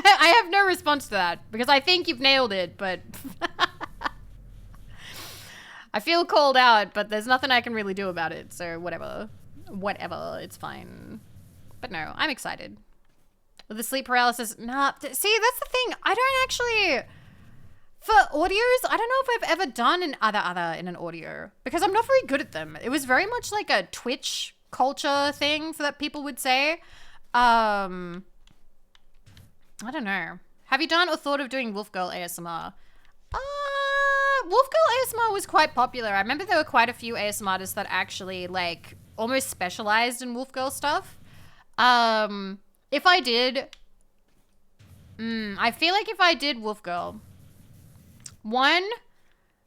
I have no response to that because I think you've nailed it, but I feel called out, but there's nothing I can really do about it. So whatever, it's fine. But no, I'm excited. With the sleep paralysis, nah, see, that's the thing. I don't actually, for audios, I don't know if I've ever done an other in an audio because I'm not very good at them. It was very much like a Twitch culture thing that people would say. I don't know. Have you done or thought of doing Wolf Girl ASMR? Wolf Girl ASMR was quite popular. I remember there were quite a few ASMR artists that actually like almost specialized in Wolf Girl stuff. If I did, I feel like if I did Wolf Girl, one,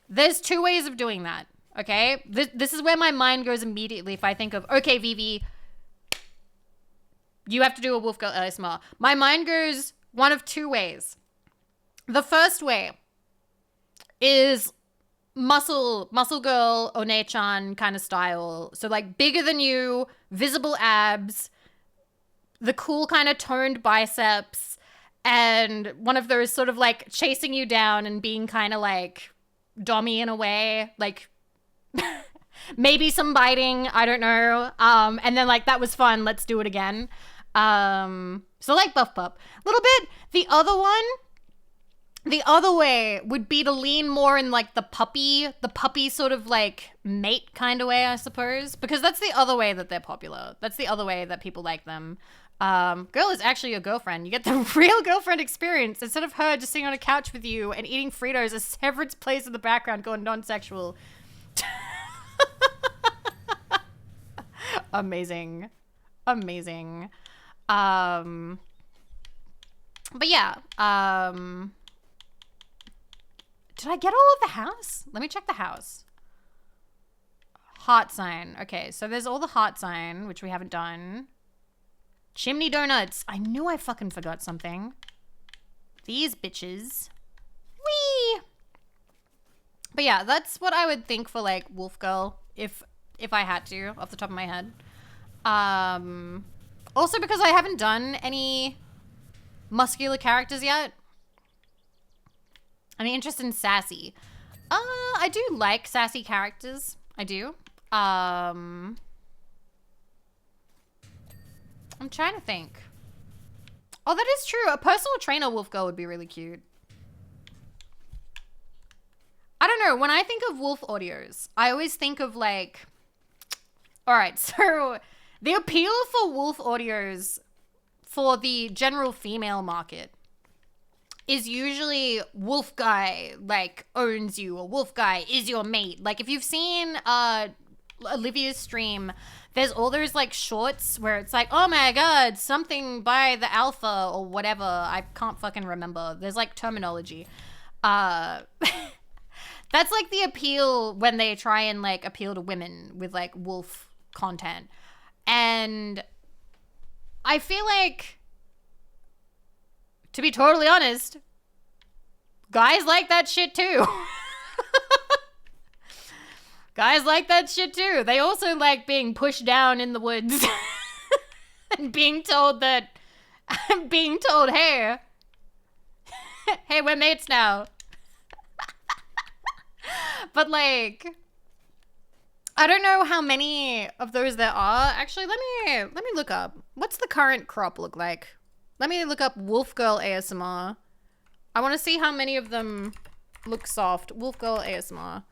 there's two ways of doing that. Okay, this is where my mind goes immediately if I think of, okay, Vivi, you have to do a Wolf Girl ASMR. My mind goes one of two ways. The first way is muscle girl, One-chan kind of style. So like bigger than you, visible abs, the cool kind of toned biceps, and one of those sort of like chasing you down and being kind of like dommy in a way, like maybe some biting, I don't know. And then like, that was fun, let's do it again. So like buff pup a little bit. The other way would be to lean more in like the puppy sort of like mate kind of way, I suppose, because that's the other way that they're popular. That's the other way that people like them. Girl is actually your girlfriend. You get the real girlfriend experience instead of her just sitting on a couch with you and eating Fritos as Severance plays in the background going non-sexual. Amazing. But yeah, did I get all of the house? Let me check the house. Heart sign. Okay, so there's all the heart sign, which we haven't done. Chimney donuts. I knew I fucking forgot something. these bitches. Whee! But yeah, that's what I would think for like Wolf Girl if I had to off the top of my head. Also because I haven't done any muscular characters yet. I'm interested in sassy. I do like sassy characters. I do. I'm trying to think. Oh, that is true. A personal trainer wolf girl would be really cute. I don't know. When I think of wolf audios, I always think of like... Alright, so the appeal for wolf audios for the general female market is usually wolf guy like owns you, or wolf guy is your mate. Like if you've seen Olivia's stream, there's all those like shorts where it's like, oh my god, something by the alpha or whatever. I can't fucking remember. There's like terminology. That's like the appeal when they try and like appeal to women with like wolf content. And I feel like, to be totally honest, guys like that shit too. Guys like that shit too. They also like being pushed down in the woods and being told that, hey, hey, we're mates now. But like, I don't know how many of those there are. Actually, let me look up. What's the current crop look like? Let me look up Wolf Girl ASMR. I want to see how many of them look soft. Wolf Girl ASMR.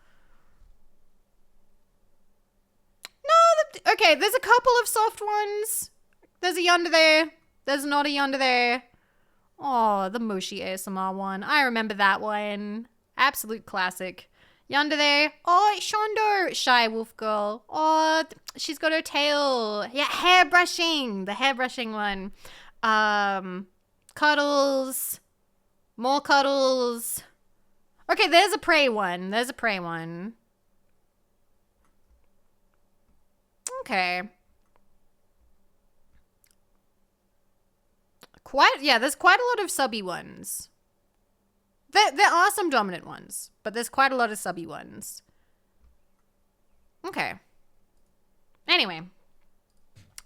No, okay, there's a couple of soft ones. There's a yonder there. There's not a yonder there. Oh, the Moshi ASMR one. I remember that one. Absolute classic. Yonder there. Oh, Shondo. Shy Wolf Girl. Oh, she's got her tail. Yeah, hair brushing. The hair brushing one. Cuddles. More cuddles. Okay, there's a prey one. There's a prey one. Okay. There's quite a lot of subby ones. There are some dominant ones, but there's quite a lot of subby ones. Okay. Anyway.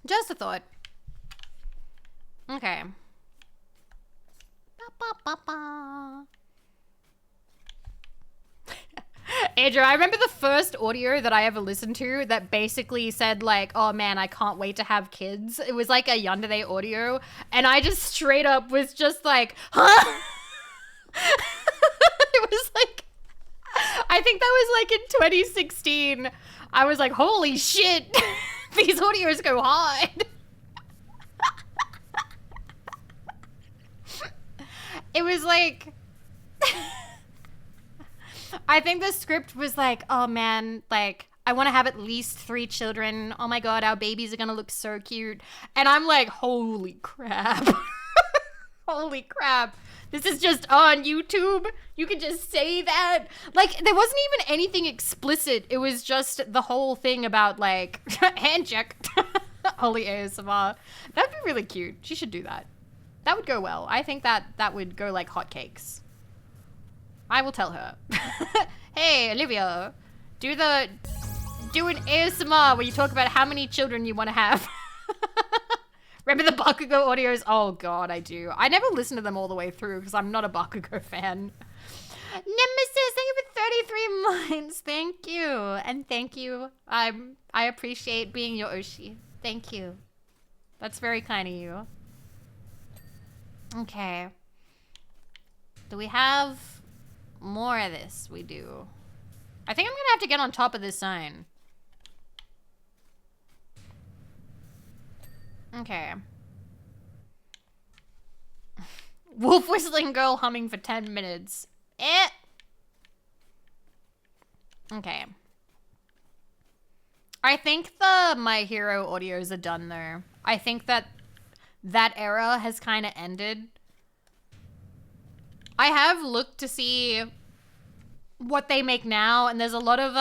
Just a thought. Okay. Andrew, I remember the first audio that I ever listened to that basically said like, oh man, I can't wait to have kids. It was like a Yandere audio, and I just straight up was just like, huh? It was like, I think that was like in 2016. I was like, holy shit, these audios go hard. It was like, I think the script was like, oh man, like, I want to have at least 3 children. Oh my god, our babies are gonna look so cute. And I'm like, holy crap. Holy crap. This is just on YouTube. You can just say that. Like, there wasn't even anything explicit. It was just the whole thing about, like, hand check. Holy ASMR. That'd be really cute. She should do that. That would go well. I think that would go like hotcakes. I will tell her. Hey, Olivia, do an ASMR where you talk about how many children you want to have. Remember the Bakugo audios? Oh god, I do. I never listen to them all the way through because I'm not a Bakugo fan. Nemesis, thank you for 33 months. Thank you. And thank you. I appreciate being your Oshi. Thank you. That's very kind of you. Okay. Do we have more of this? We do. I think I'm gonna have to get on top of this sign. Okay. Wolf whistling girl humming for 10 minutes. Okay. I think the My Hero audios are done though. I think that era has kind of ended. I have looked to see what they make now, and there's a lot of,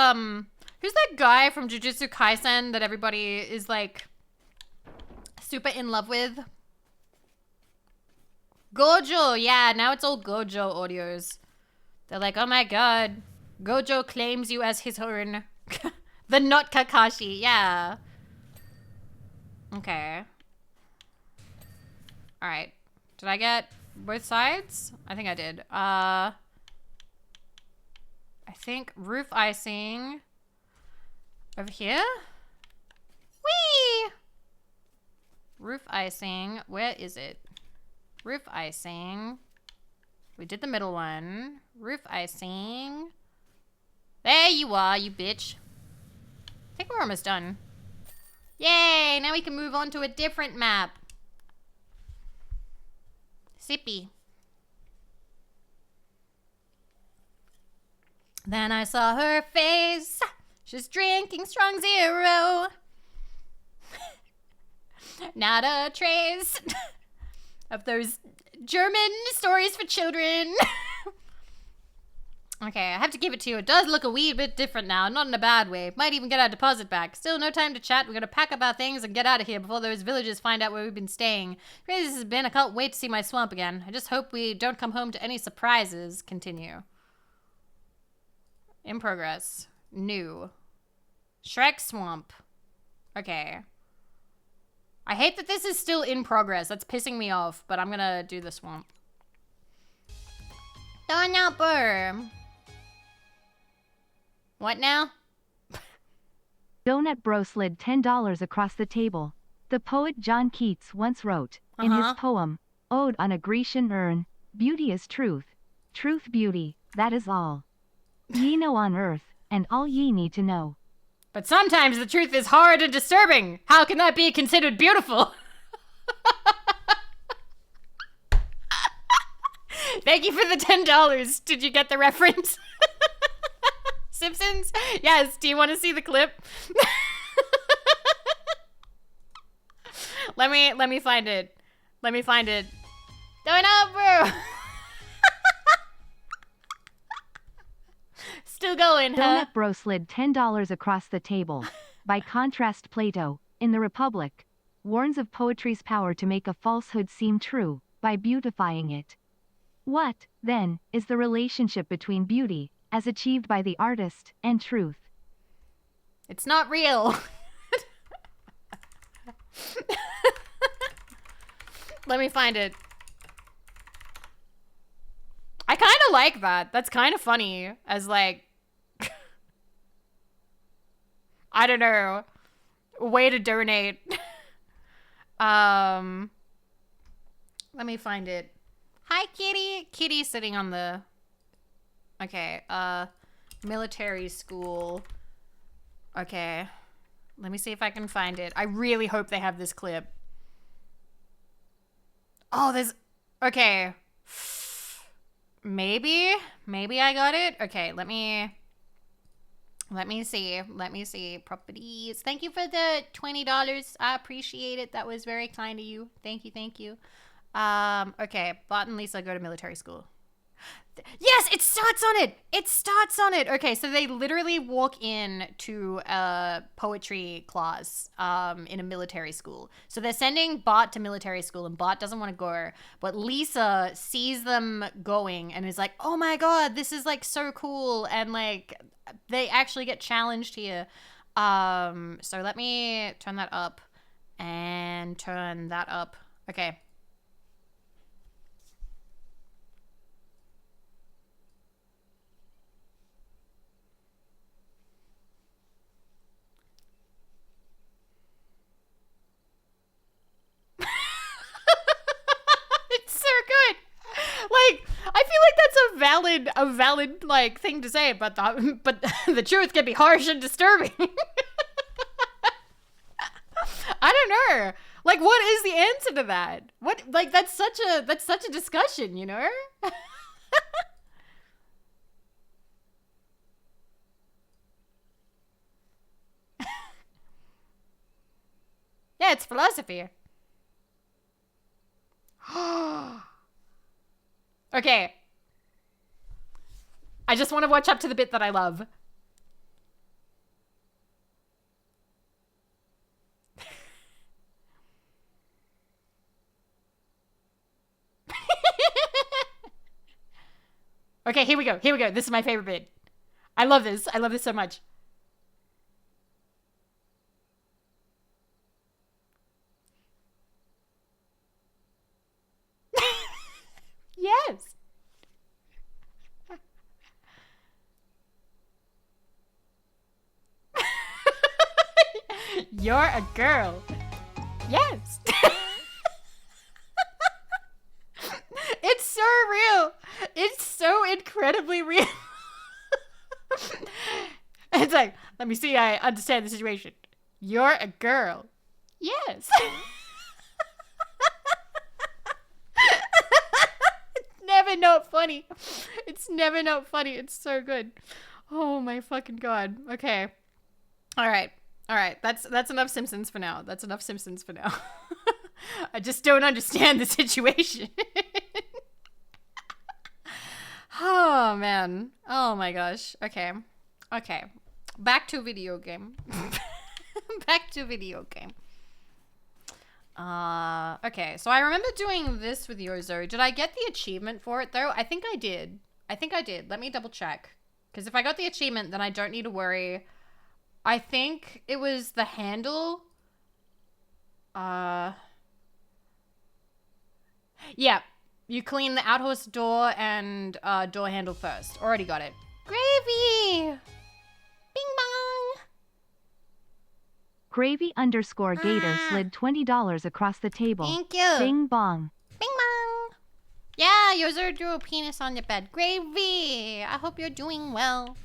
who's that guy from Jujutsu Kaisen that everybody is, like, super in love with? Gojo, yeah, now it's all Gojo audios. They're like, oh my god, Gojo claims you as his own. The not Kakashi, yeah. Okay. Alright. Did I get both sides? I think I did. I think roof icing over here? Whee! Roof icing, where is it? Roof icing. We did the middle one. Roof icing. There you are, you bitch. I think we're almost done. Yay, now we can move on to a different map. Sippy. Then I saw her face. She's drinking strong zero. Not a trace of those German stories for children. Okay, I have to give it to you. It does look a wee bit different now. Not in a bad way. Might even get our deposit back. Still no time to chat. We're gonna pack up our things and get out of here before those villagers find out where we've been staying. Crazy this has been. I can't wait to see my swamp again. I just hope we don't come home to any surprises. Continue. In progress. New. Shrek Swamp. Okay. I hate that this is still in progress. That's pissing me off, but I'm gonna do the swamp. Donut. What now? Donut Bro slid $10 across the table. The poet John Keats once wrote, in his poem, Ode on a Grecian Urn, beauty is truth. Truth beauty, that is all. Ye know on earth, and all ye need to know. But sometimes the truth is hard and disturbing. How can that be considered beautiful? Thank you for the $10. Did you get the reference? Simpsons? Yes. Do you want to see the clip? Let me find it. Let me find it. Donut Bro. Still going, huh? Donut Bro slid $10 across the table. By contrast, Plato, in the Republic, warns of poetry's power to make a falsehood seem true, by beautifying it. What, then, is the relationship between beauty, as achieved by the artist, and truth? It's not real. Let me find it. I kind of like that. That's kind of funny as like, I don't know, way to donate. Let me find it. Hi, Kitty. Kitty sitting on the, okay, military school. Okay. Let me see if I can find it. I really hope they have this clip. Oh, there's, okay. Maybe I got it. Okay, let me see. Properties. Thank you for the $20. I appreciate it. That was very kind of you. Thank you. Okay, Bart and Lisa go to military school. Yes, it starts on it. Okay, so they literally walk in to a poetry class in a military school. So they're sending Bart to military school and Bart doesn't want to go, but Lisa sees them going and is like, oh my god, this is like so cool, and like they actually get challenged here. So let me turn that up and turn that up. Okay. It's so good. Like, I feel like that's a valid like thing to say, but the truth can be harsh and disturbing. I don't know. Like, what is the answer to that? What, like, that's such a discussion, you know? Yeah, it's philosophy. Okay. I just want to watch up to the bit that I love. Okay, here we go. Here we go. This is my favorite bit. I love this. I love this so much. Yes. You're a girl. Yes. It's so real. It's so incredibly real. It's like, let me see, I understand the situation. You're a girl. Yes. It's never not funny. It's never not funny. It's so good. Oh my fucking god. Okay. All right. All right. That's enough Simpsons for now. That's enough Simpsons for now. I just don't understand the situation. Oh man. Oh my gosh. Okay. Okay. Back to video game. Back to video game. Okay. So I remember doing this with Yozo. Did I get the achievement for it though? I think I did. I think I did. Let me double check. Because if I got the achievement, then I don't need to worry. I think it was the handle. Yeah. You clean the outhouse door and door handle first. Already got it. Gravy! Bing bong! Gravy_Gator slid $20 across the table. Thank you. Bing bong. Bing bong! Yeah, Yozo drew a penis on the bed. Gravy! I hope you're doing well.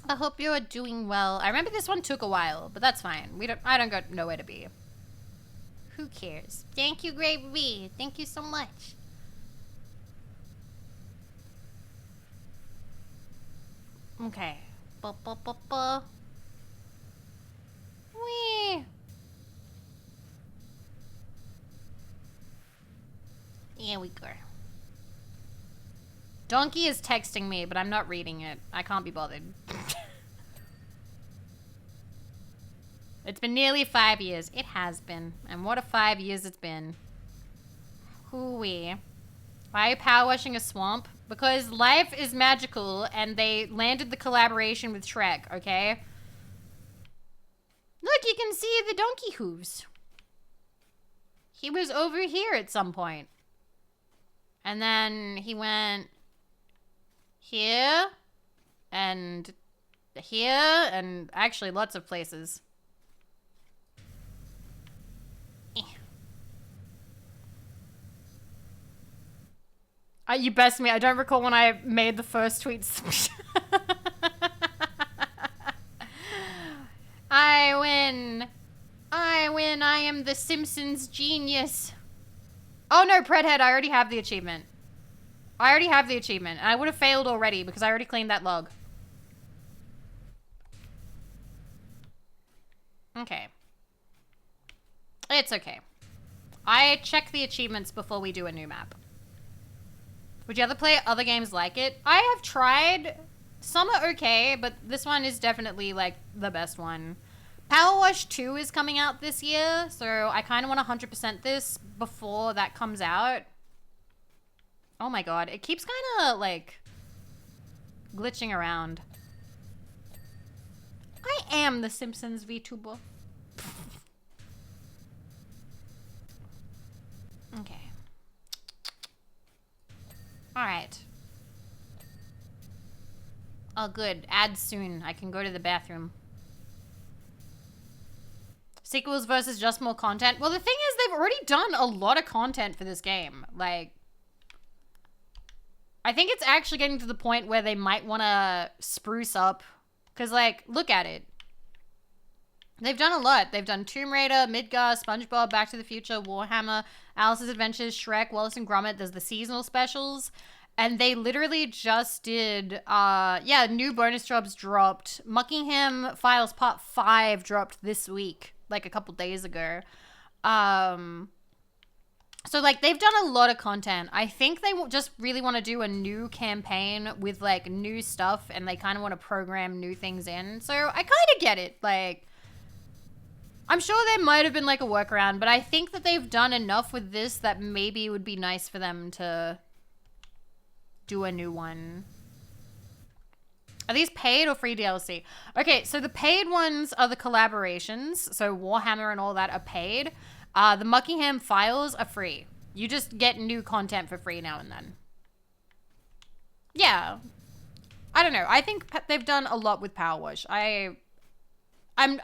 I hope you're doing well. I remember this one took a while, but that's fine. I don't got nowhere to be. Who cares? Thank you, Gravy. Thank you so much. Okay. Ba-ba-ba-ba. Wee. Here we go. Donkey is texting me, but I'm not reading it. I can't be bothered. It's been nearly 5 years. It has been. And what a 5 years it's been. Hooey. Why are you power washing a swamp? Because life is magical and they landed the collaboration with Shrek, okay? Look, you can see the donkey hooves. He was over here at some point. And then he went here and here and actually lots of places. You best me. I don't recall when I made the first tweets. I win. I win. I am the Simpsons genius. Oh no, Predhead, I already have the achievement. I already have the achievement. And I would have failed already because I already cleaned that log. Okay. It's okay. I check the achievements before we do a new map. Would you ever play other games like it? I have tried. Some are okay, but this one is definitely like the best one. PowerWash 2 is coming out this year, so I kind of want to 100% this before that comes out. Oh my god, it keeps kind of like glitching around. I am the Simpsons VTuber. Okay. Alright. Oh good, ads soon. I can go to the bathroom. Sequels versus just more content. Well, the thing is, they've already done a lot of content for this game. Like, I think it's actually getting to the point where they might want to spruce up. Because, like, look at it. They've done a lot. They've done Tomb Raider, Midgar, SpongeBob, Back to the Future, Warhammer, Alice's Adventures, Shrek, Wallace and Gromit. There's the seasonal specials. And they literally just did, yeah, new bonus jobs dropped. Muckingham Files Part 5 dropped this week, like a couple days ago. So, like, they've done a lot of content. I think they just really want to do a new campaign with, like, new stuff, and they kind of want to program new things in. So, I kind of get it. Like, I'm sure there might have been, like, a workaround, but I think that they've done enough with this that maybe it would be nice for them to do a new one. Are these paid or free DLC? Okay, so the paid ones are the collaborations. So Warhammer and all that are paid. The Muckingham files are free. You just get new content for free now and then. Yeah. I don't know. I think they've done a lot with PowerWash. I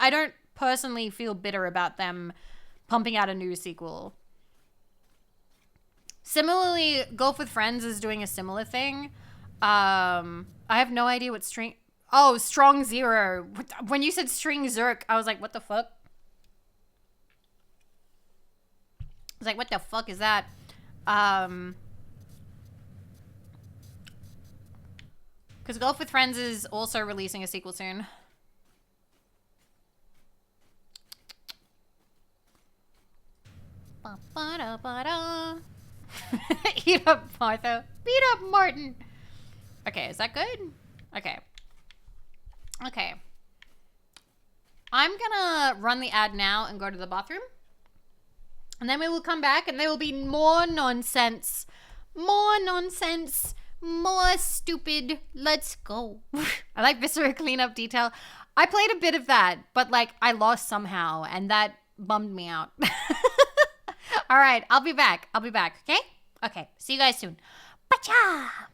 don't personally feel bitter about them pumping out a new sequel. Similarly, Golf with Friends is doing a similar thing. I have no idea what string... Oh, Strong Zero. When you said String Zerk, I was like, what the fuck? I was like, what the fuck is that? Because Golf with Friends is also releasing a sequel soon. Eat up, Martha. Beat up, Martin. Okay, is that good? Okay. Okay. I'm gonna run the ad now and go to the bathroom. And then we will come back and there will be more nonsense. More nonsense. More stupid. Let's go. I like Viscera cleanup detail. I played a bit of that, but like I lost somehow and that bummed me out. All right, I'll be back. I'll be back, okay? Okay, see you guys soon. Bacha!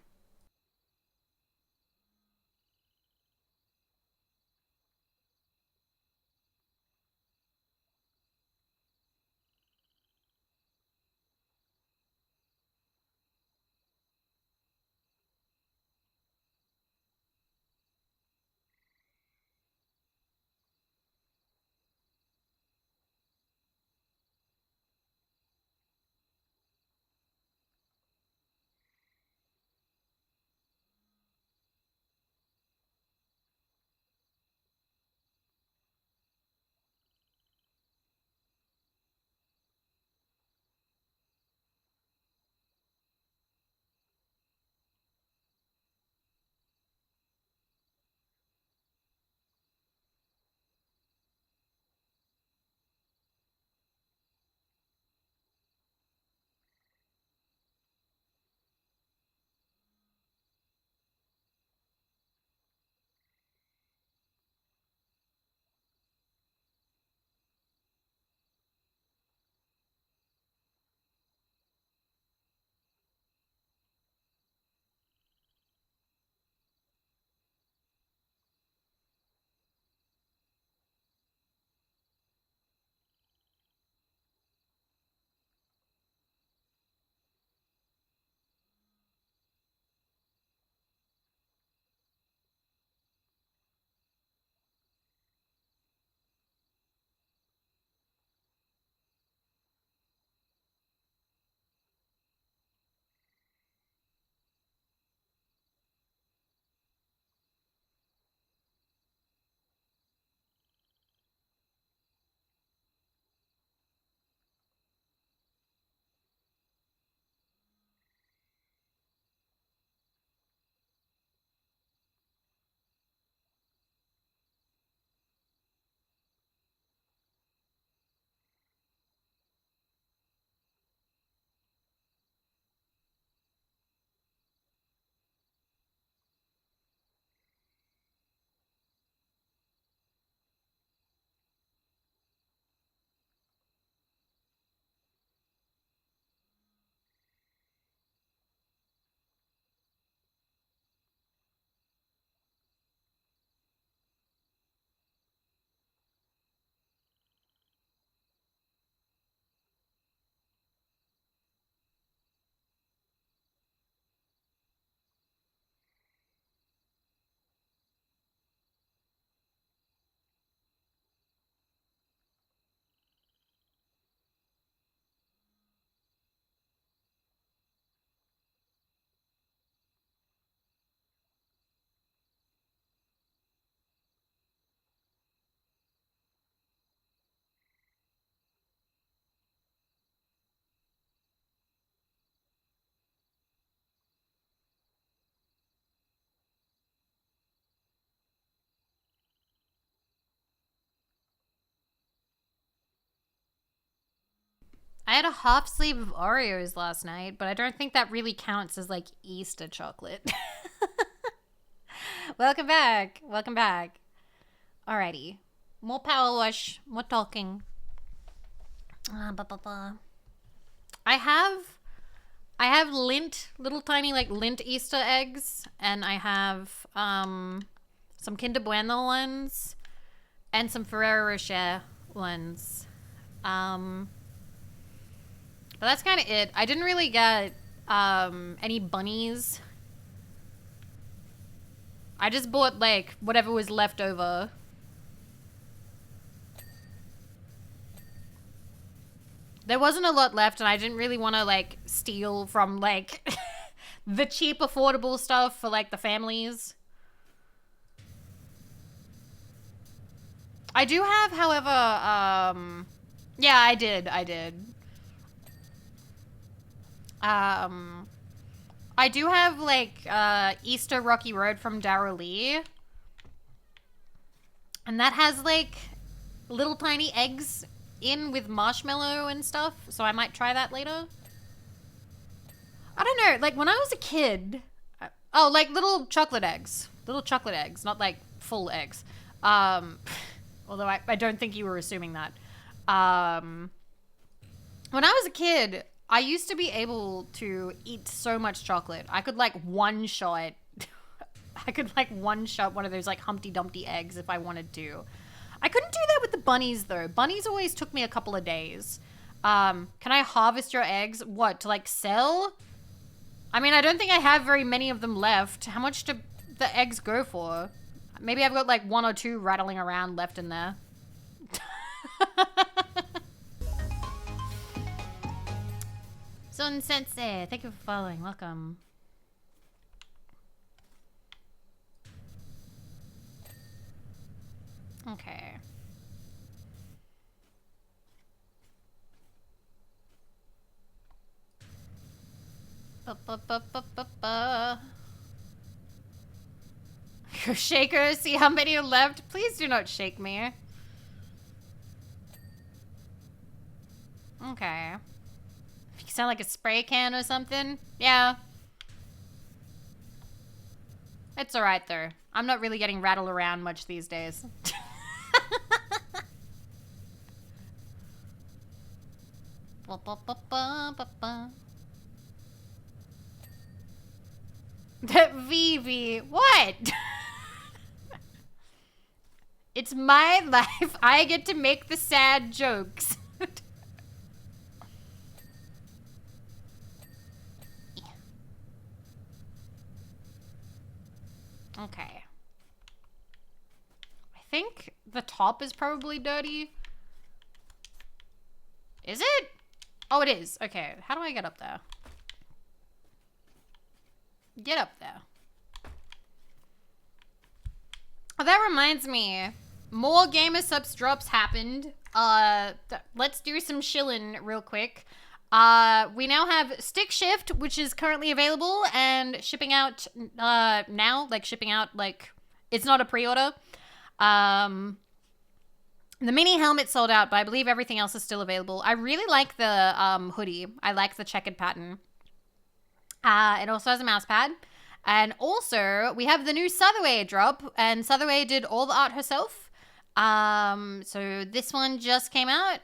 I had a half sleeve of Oreos last night, but I don't think that really counts as like Easter chocolate. Welcome back. Welcome back. Alrighty. More power wash. More talking. I have lint, little tiny like lint Easter eggs, and I have some Kinder Bueno ones and some Ferrero Rocher ones. But that's kind of it. I didn't really get any bunnies. I just bought like whatever was left over. There wasn't a lot left, and I didn't really want to like steal from like the cheap affordable stuff for like the families. I do have, however, yeah, I did. I do have like Easter Rocky Road from Darrell Lee. And that has like little tiny eggs in with marshmallow and stuff, so I might try that later. I don't know, like when I was a kid, oh, like little chocolate eggs, not like full eggs. Although I don't think you were assuming that. When I was a kid, I used to be able to eat so much chocolate. I could like one shot one of those like Humpty Dumpty eggs if I wanted to. I couldn't do that with the bunnies though. Bunnies always took me a couple of days. Can I harvest your eggs? What, to like sell? I mean, I don't think I have very many of them left. How much do the eggs go for? Maybe I've got like 1 or 2 rattling around left in there. Sun Sensei, thank you for following. Welcome. Okay. Your shaker, see how many are left? Please do not shake me. Okay. You sound like a spray can or something? Yeah. It's alright though. I'm not really getting rattled around much these days. Vivi, what? It's my life. I get to make the sad jokes. Okay. I think the top is probably dirty. Is it? Oh, it is. Okay. How do I get up there? Get up there. Oh, that reminds me. More Gamer Subs drops happened. Let's do some shilling real quick. We now have Stick Shift, which is currently available and shipping out now. Like, shipping out, like, it's not a pre-order. The mini helmet sold out, but I believe everything else is still available. I really like the hoodie. I like the checkered pattern. It also has a mouse pad. And also, we have the new Sutherway drop, and Sutherway did all the art herself. So this one just came out.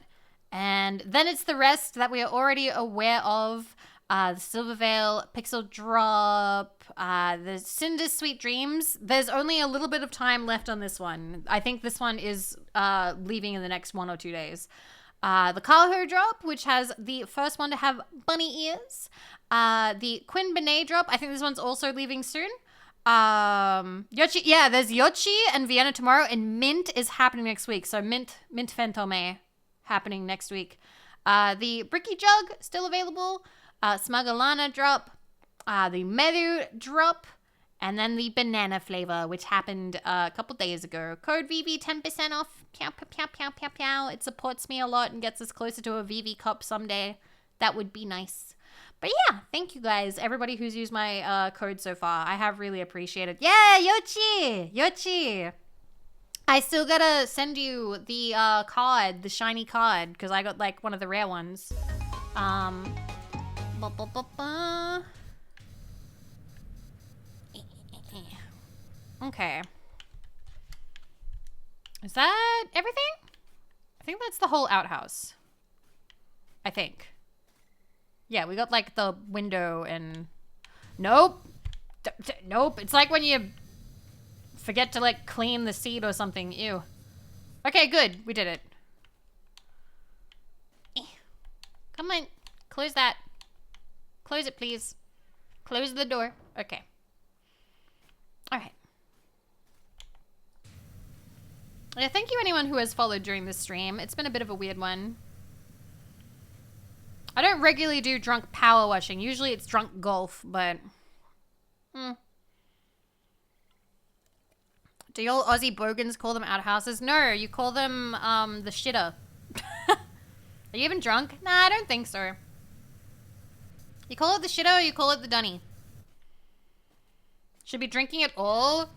And then it's the rest that we are already aware of. The Silvervale Pixel Drop, the Cinder Sweet Dreams. There's only a little bit of time left on this one. I think this one is leaving in the next 1 or 2 days. The Carho Drop, which has the first one to have bunny ears. The Quinn Benet Drop, I think this one's also leaving soon. Yoshi, yeah, there's Yoshi and Vienna tomorrow, and Mint is happening next week. So Mint Fantome happening next week. The Bricky Jug, still available. Smugalana Drop. The Meru Drop. And then the banana flavor, which happened a couple days ago. Code Vivi, 10% off. Pow, pow, pow, pow, pow, pow. It supports me a lot and gets us closer to a Vivi cup someday. That would be nice. But yeah, thank you guys, everybody who's used my code so far. I have really appreciated. Yeah, Yoshi! I still gotta send you the card, the shiny card, because I got like one of the rare ones. Um, ba, ba, ba, ba. Okay. Is that everything? I think that's the whole outhouse. I think. Yeah, we got like the window and... Nope. Nope. It's like when you forget to like clean the seat or something. Ew. Okay, good. We did it. Come on. Close that. Close it, please. Close the door. Okay. All right. Yeah, thank you anyone who has followed during this stream. It's been a bit of a weird one. I don't regularly do drunk power washing. Usually it's drunk golf, but... Do y'all Aussie bogans call them outhouses? No, you call them, the shitter. Are you even drunk? Nah, I don't think so. You call it the shitter or you call it the dunny? Should be drinking it all?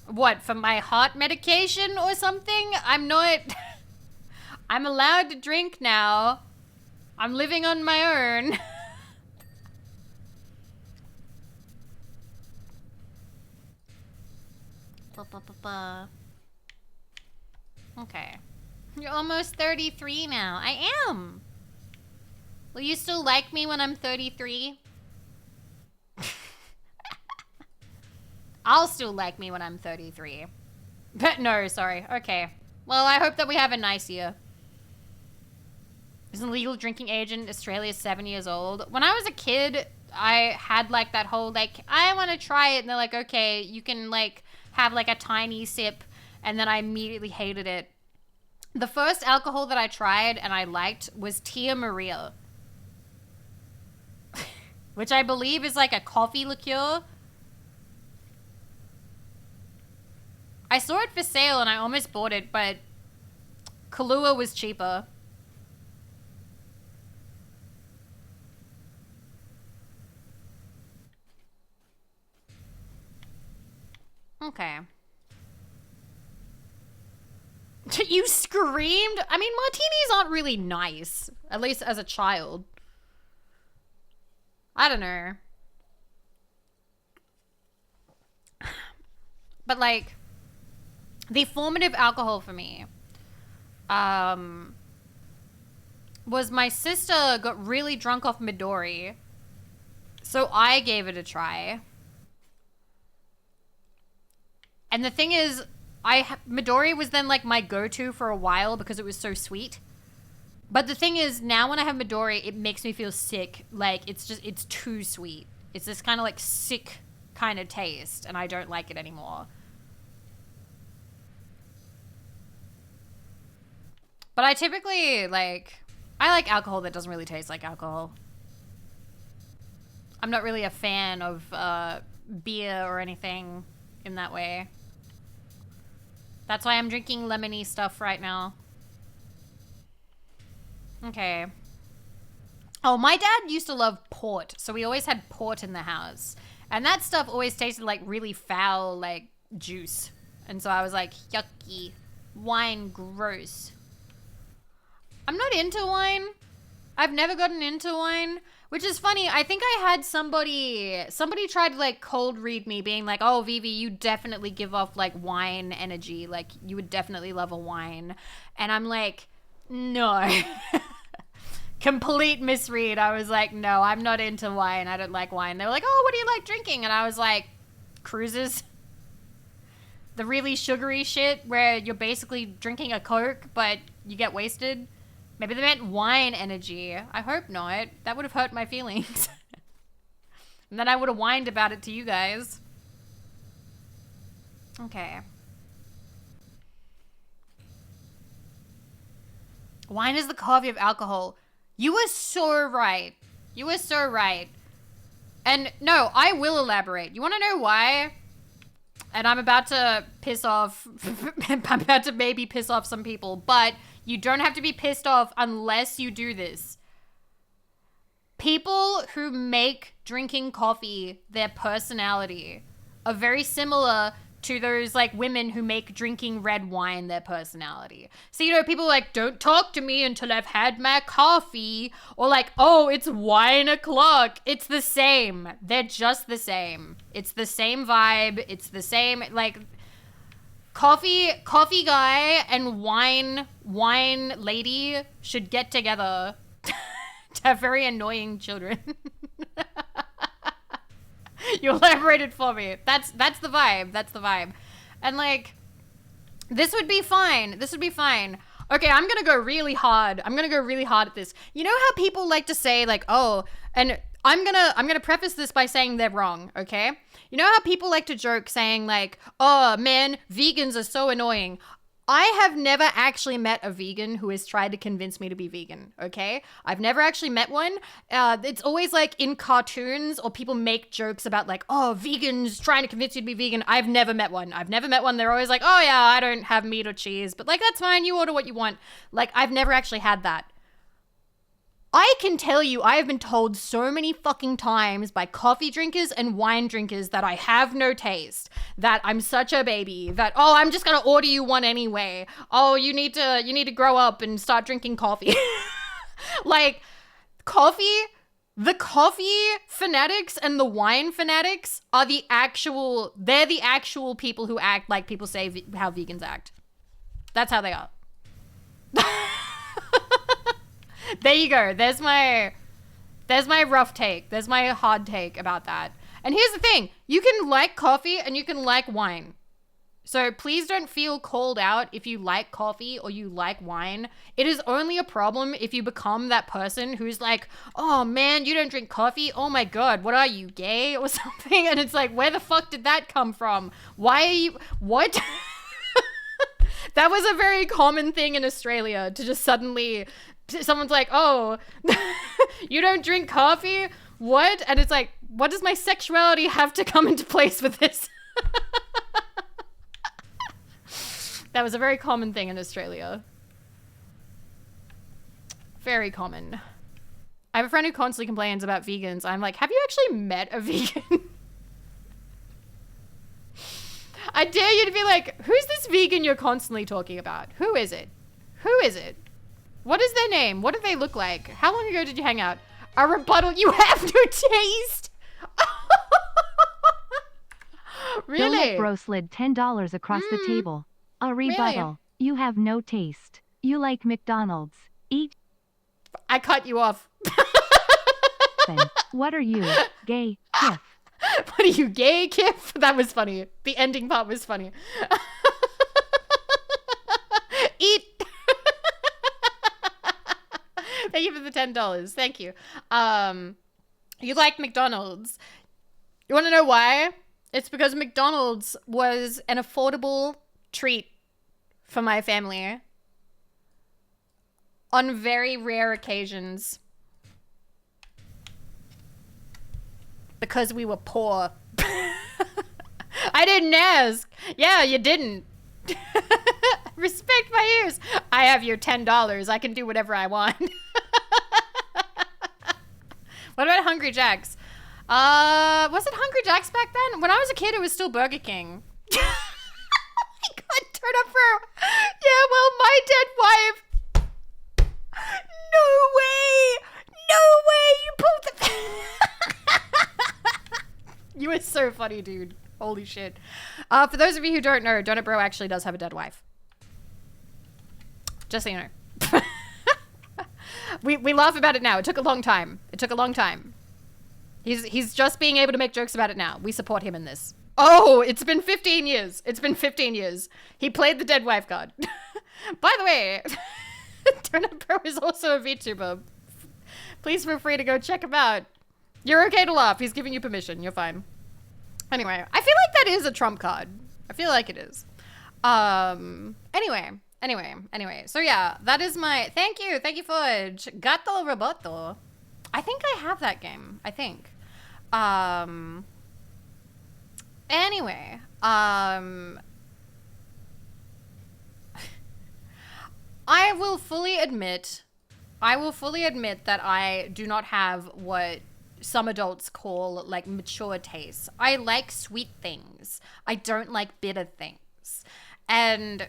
What, for my heart medication or something? I'm not... I'm allowed to drink now. I'm living on my own. Okay. You're almost 33 now. I am. Will you still like me when I'm 33? I'll still like me when I'm 33. But no, sorry. Okay. Well, I hope that we have a nice year. Isn't legal drinking age in Australia 7 years old? When I was a kid, I had like that whole like, I want to try it. And they're like, okay, you can like have like a tiny sip. And then I immediately hated it. The first alcohol that I tried and I liked was Tia Maria. Which I believe is like a coffee liqueur. I saw it for sale and I almost bought it, but Kahlua was cheaper. Okay. You screamed? I mean, martinis aren't really nice. At least as a child. I don't know. But like, the formative alcohol for me was my sister got really drunk off Midori. So I gave it a try. And the thing is, Midori was then like my go-to for a while because it was so sweet. But the thing is, now when I have Midori, it makes me feel sick. Like, it's too sweet. It's this kind of like sick kind of taste, and I don't like it anymore. But I typically, like, I like alcohol that doesn't really taste like alcohol. I'm not really a fan of beer or anything in that way. That's why I'm drinking lemony stuff right now. Okay. Oh, my dad used to love port, so we always had port in the house. And that stuff always tasted like really foul, like, juice. And so I was like, yucky. Wine, gross. I'm not into wine. I've never gotten into wine, which is funny. I think I had somebody tried to like cold read me being like, oh, Vivi, you definitely give off like wine energy. Like you would definitely love a wine. And I'm like, no. Complete misread. I was like, no, I'm not into wine. I don't like wine. They were like, oh, what do you like drinking? And I was like, cruises. The really sugary shit where you're basically drinking a Coke, but you get wasted. Maybe they meant wine energy. I hope not. That would have hurt my feelings. And then I would have whined about it to you guys. Okay. Wine is the coffee of alcohol. You were so right. You were so right. And no, I will elaborate. You want to know why? And I'm about to piss off, I'm about to maybe piss off some people, but you don't have to be pissed off unless you do this. People who make drinking coffee their personality are very similar to those like women who make drinking red wine their personality. So, you know, people like, don't talk to me until I've had my coffee, or like, oh, it's wine o'clock. It's the same. They're just the same. It's the same vibe. It's the same, like, coffee guy and wine lady should get together to have very annoying children. You elaborated for me. That's the vibe. That's the vibe. And like, this would be fine. This would be fine. Okay, I'm gonna go really hard. I'm gonna go really hard at this. You know how people like to say like, oh, and I'm gonna preface this by saying they're wrong, okay? You know how people like to joke saying like, oh man, vegans are so annoying. I have never actually met a vegan who has tried to convince me to be vegan, okay? I've never actually met one. It's always like in cartoons, or people make jokes about like, oh, vegans trying to convince you to be vegan. I've never met one. They're always like, oh yeah, I don't have meat or cheese, but like, that's fine. You order what you want. Like, I've never actually had that. I can tell you, I have been told so many fucking times by coffee drinkers and wine drinkers that I have no taste, that I'm such a baby, that, oh, I'm just gonna order you one anyway. Oh, you need to grow up and start drinking coffee. Like, the coffee fanatics and the wine fanatics are they're the actual people who act like people say how vegans act. That's how they are. There you go. There's my rough take. There's my hard take about that. And here's the thing. You can like coffee and you can like wine. So please don't feel called out if you like coffee or you like wine. It is only a problem if you become that person who's like, oh man, you don't drink coffee? Oh my God, what are you, gay or something? And it's like, where the fuck did that come from? Why are you, what? That was a very common thing in Australia, to just suddenly... someone's like, oh, you don't drink coffee? What? And it's like, what does my sexuality have to come into place with this? That was a very common thing in Australia. Very common. I have a friend who constantly complains about vegans. I'm like, have you actually met a vegan? I dare you to be like, who's this vegan you're constantly talking about? Who is it? Who is it? What is their name? What do they look like? How long ago did you hang out? A rebuttal. You have no taste. Really? Donut Bro slid $10 across the table. A rebuttal. Really? You have no taste. You like McDonald's. Eat. I cut you off. What are you? Gay? Kif. What are you, gay, Kif? That was funny. The ending part was funny. Eat. Thank you for the $10. Thank you. You like McDonald's. You want to know why? It's because McDonald's was an affordable treat for my family on very rare occasions. Because we were poor. I didn't ask. Yeah, you didn't. Respect my ears. I have your $10. I can do whatever I want. What about Hungry Jack's? Was it Hungry Jack's back then? When I was a kid, it was still Burger King. Oh my God, turn up for... Yeah, well, my dead wife... No way! No way! You pulled the... You were so funny, dude. Holy shit. For those of you who don't know, Donut Bro actually does have a dead wife. Just so you know. We laugh about it now. It took a long time. It took a long time. He's just being able to make jokes about it now. We support him in this. Oh, it's been 15 years. It's been 15 years. He played the dead wife card. By the way, Donut Bro is also a VTuber. Please feel free to go check him out. You're okay to laugh. He's giving you permission. You're fine. Anyway, I feel like that is a trump card. I feel like it is. Anyway. So yeah, that is my... Thank you, Fudge. Gato Roboto. I think I have that game. I think. Anyway. I will fully admit that I do not have what some adults call like mature tastes. I like sweet things. I don't like bitter things. And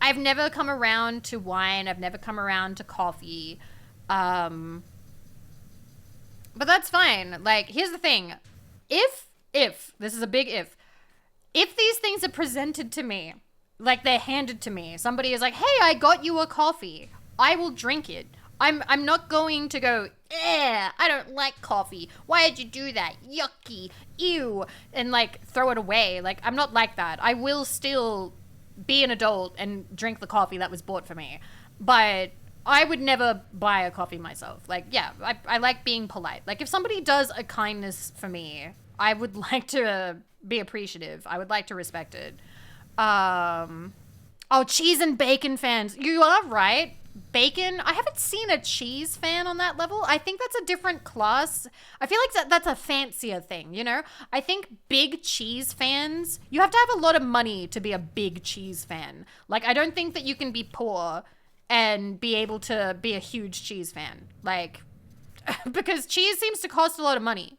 I've never come around to wine. I've never come around to coffee. But that's fine. Like, here's the thing. If, this is a big if these things are presented to me, like they're handed to me, somebody is like, hey, I got you a coffee, I will drink it. I'm not going to go, I don't like coffee. Why did you do that? Yucky. Ew. And like throw it away. Like, I'm not like that. I will still be an adult and drink the coffee that was bought for me. But I would never buy a coffee myself. Like, yeah, I like being polite. Like, if somebody does a kindness for me, I would like to be appreciative. I would like to respect it. Oh, cheese and bacon fans. You are right. Bacon, I haven't seen a cheese fan on that level. I think that's a different class. I feel like that's a fancier thing, you know? I think big cheese fans, you have to have a lot of money to be a big cheese fan. Like, I don't think that you can be poor and be able to be a huge cheese fan. Like, because cheese seems to cost a lot of money.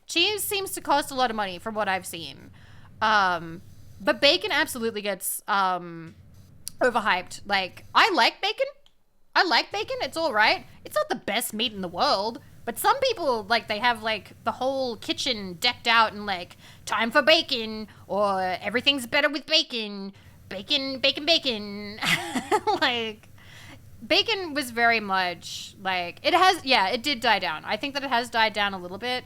Cheese seems to cost a lot of money from what I've seen. But bacon absolutely gets overhyped. Like, I like bacon. It's all right. It's not the best meat in the world, but some people, like, they have like the whole kitchen decked out and like, time for bacon, or everything's better with bacon. Bacon. Like, bacon was very much like, it did die down. I think that it has died down a little bit.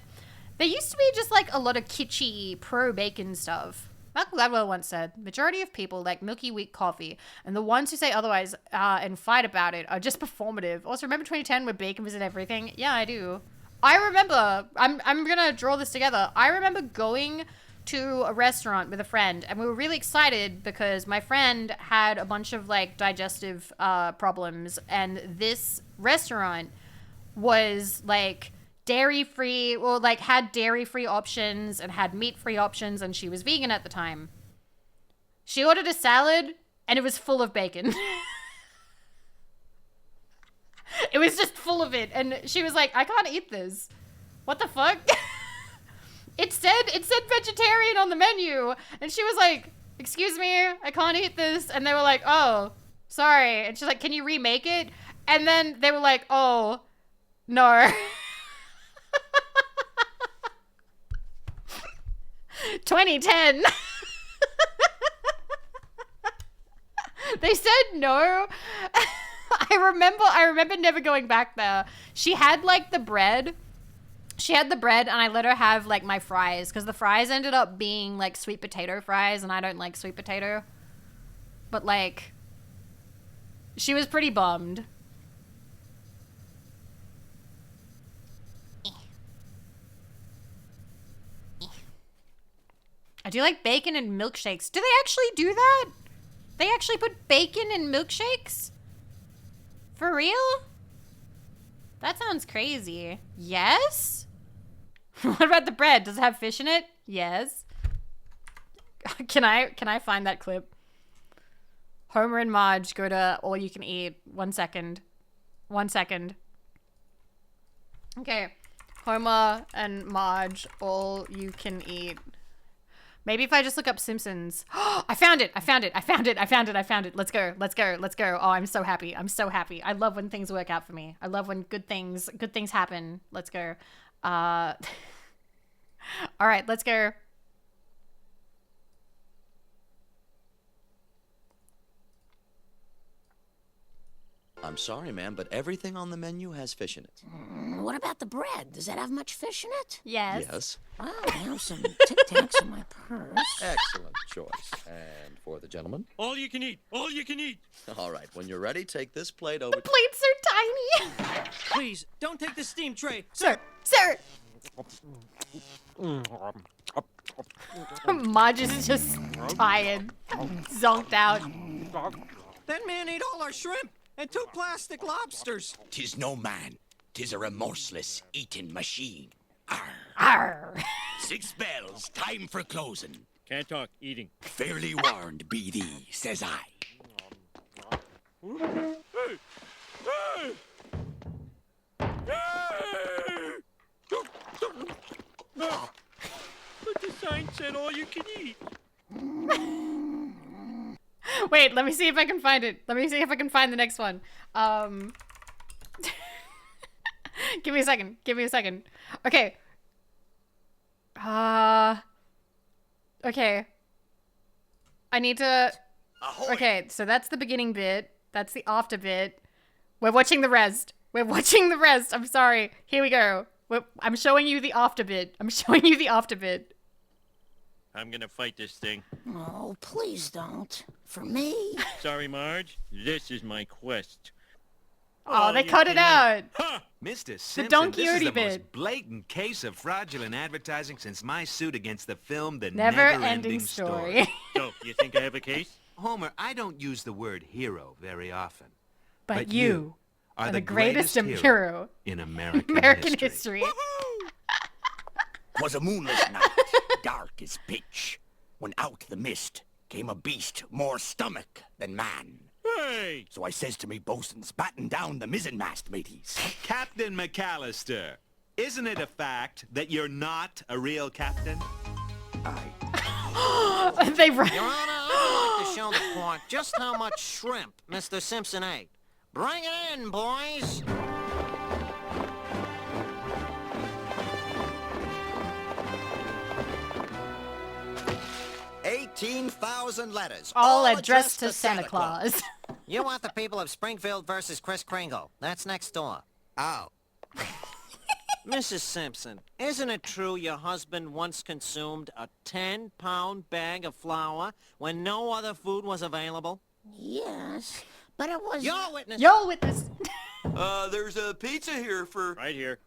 There used to be just like a lot of kitschy pro-bacon stuff. Malcolm Gladwell once said, majority of people like milky wheat coffee, and the ones who say otherwise and fight about it are just performative. Also, remember 2010 where bacon was in everything? Yeah, I do. I remember, I'm gonna draw this together. I remember going to a restaurant with a friend, and we were really excited because my friend had a bunch of like digestive problems, and this restaurant was like dairy-free, or like had dairy-free options and had meat-free options, and she was vegan at the time. She ordered a salad and it was full of bacon. It was just full of it, and she was like, I can't eat this. What the fuck? It said vegetarian on the menu, and she was like, excuse me, I can't eat this. And they were like, oh, sorry. And she's like, can you remake it? And then they were like, oh, no. 2010. They said no. I remember never going back there. She had like the bread. She had the bread, and I let her have like my fries, because the fries ended up being like sweet potato fries, and I don't like sweet potato. But like, she was pretty bummed. I do like bacon in milkshakes. Do they actually do that? They actually put bacon in milkshakes? For real? That sounds crazy. Yes? What about the bread? Does it have fish in it? Yes. Can I find that clip? Homer and Marge go to all you can eat. 1 second. 1 second. Okay. Homer and Marge, all you can eat. Maybe if I just look up Simpsons. I found it. Let's go. Oh, I'm so happy. I love when things work out for me. I love when good things happen. Let's go. All right, let's go. I'm sorry, ma'am, but everything on the menu has fish in it. What about the bread? Does that have much fish in it? Yes. Yes. Oh, I have some Tic Tacs in my purse. Excellent choice. And for the gentleman? All you can eat. All you can eat. All right, when you're ready, take this plate over. The plates are tiny. Please, don't take the steam tray. Sir. Marge is just tired. Zonked out. That man ate all our shrimp and 2 plastic lobsters. 'Tis no man, 'tis a remorseless eating machine. Arr. Arr. 6 bells, time for closing. Can't talk, eating. Fairly warned be thee, says I. Hey! Hey! Hey! Wait, let me see if I can find it. Let me see if I can find the next one. Give me a second. Give me a second. Okay. Okay. I need to... Okay, so that's the beginning bit. That's the after bit. We're watching the rest. We're watching the rest. I'm sorry. Here we go. I'm showing you the after bit. I'm showing you the after bit. I'm gonna fight this thing. Oh, please don't. For me? Sorry, Marge. This is my quest. Oh, they you cut it can't. out. Huh! Mr. Simpson, Don this is Quixote the bit. most blatant case of fraudulent advertising since my suit against the film The Never-ending Never-Ending story. So, you think I have a case? Homer, I don't use the word hero very often. But you are the greatest hero in American, American history. history. 'Twas a moonless night, dark as pitch, when out the mist came a beast more stomach than man. Hey! So I says to me bosun, batten down the mizzenmast, mateys. Captain McAllister, isn't it a fact that you're not a real captain? They run. Your Honor, I would like to show the court just how much shrimp Mr. Simpson ate. Bring it in, boys. 18,000 letters. All addressed to Santa Claus. You want the people of Springfield versus Kris Kringle. That's next door. Oh. Mrs. Simpson, isn't it true your husband once consumed a 10-pound bag of flour when no other food was available? Yes, but it was... Your witness. Yo, witness. There's a pizza here for... Right here.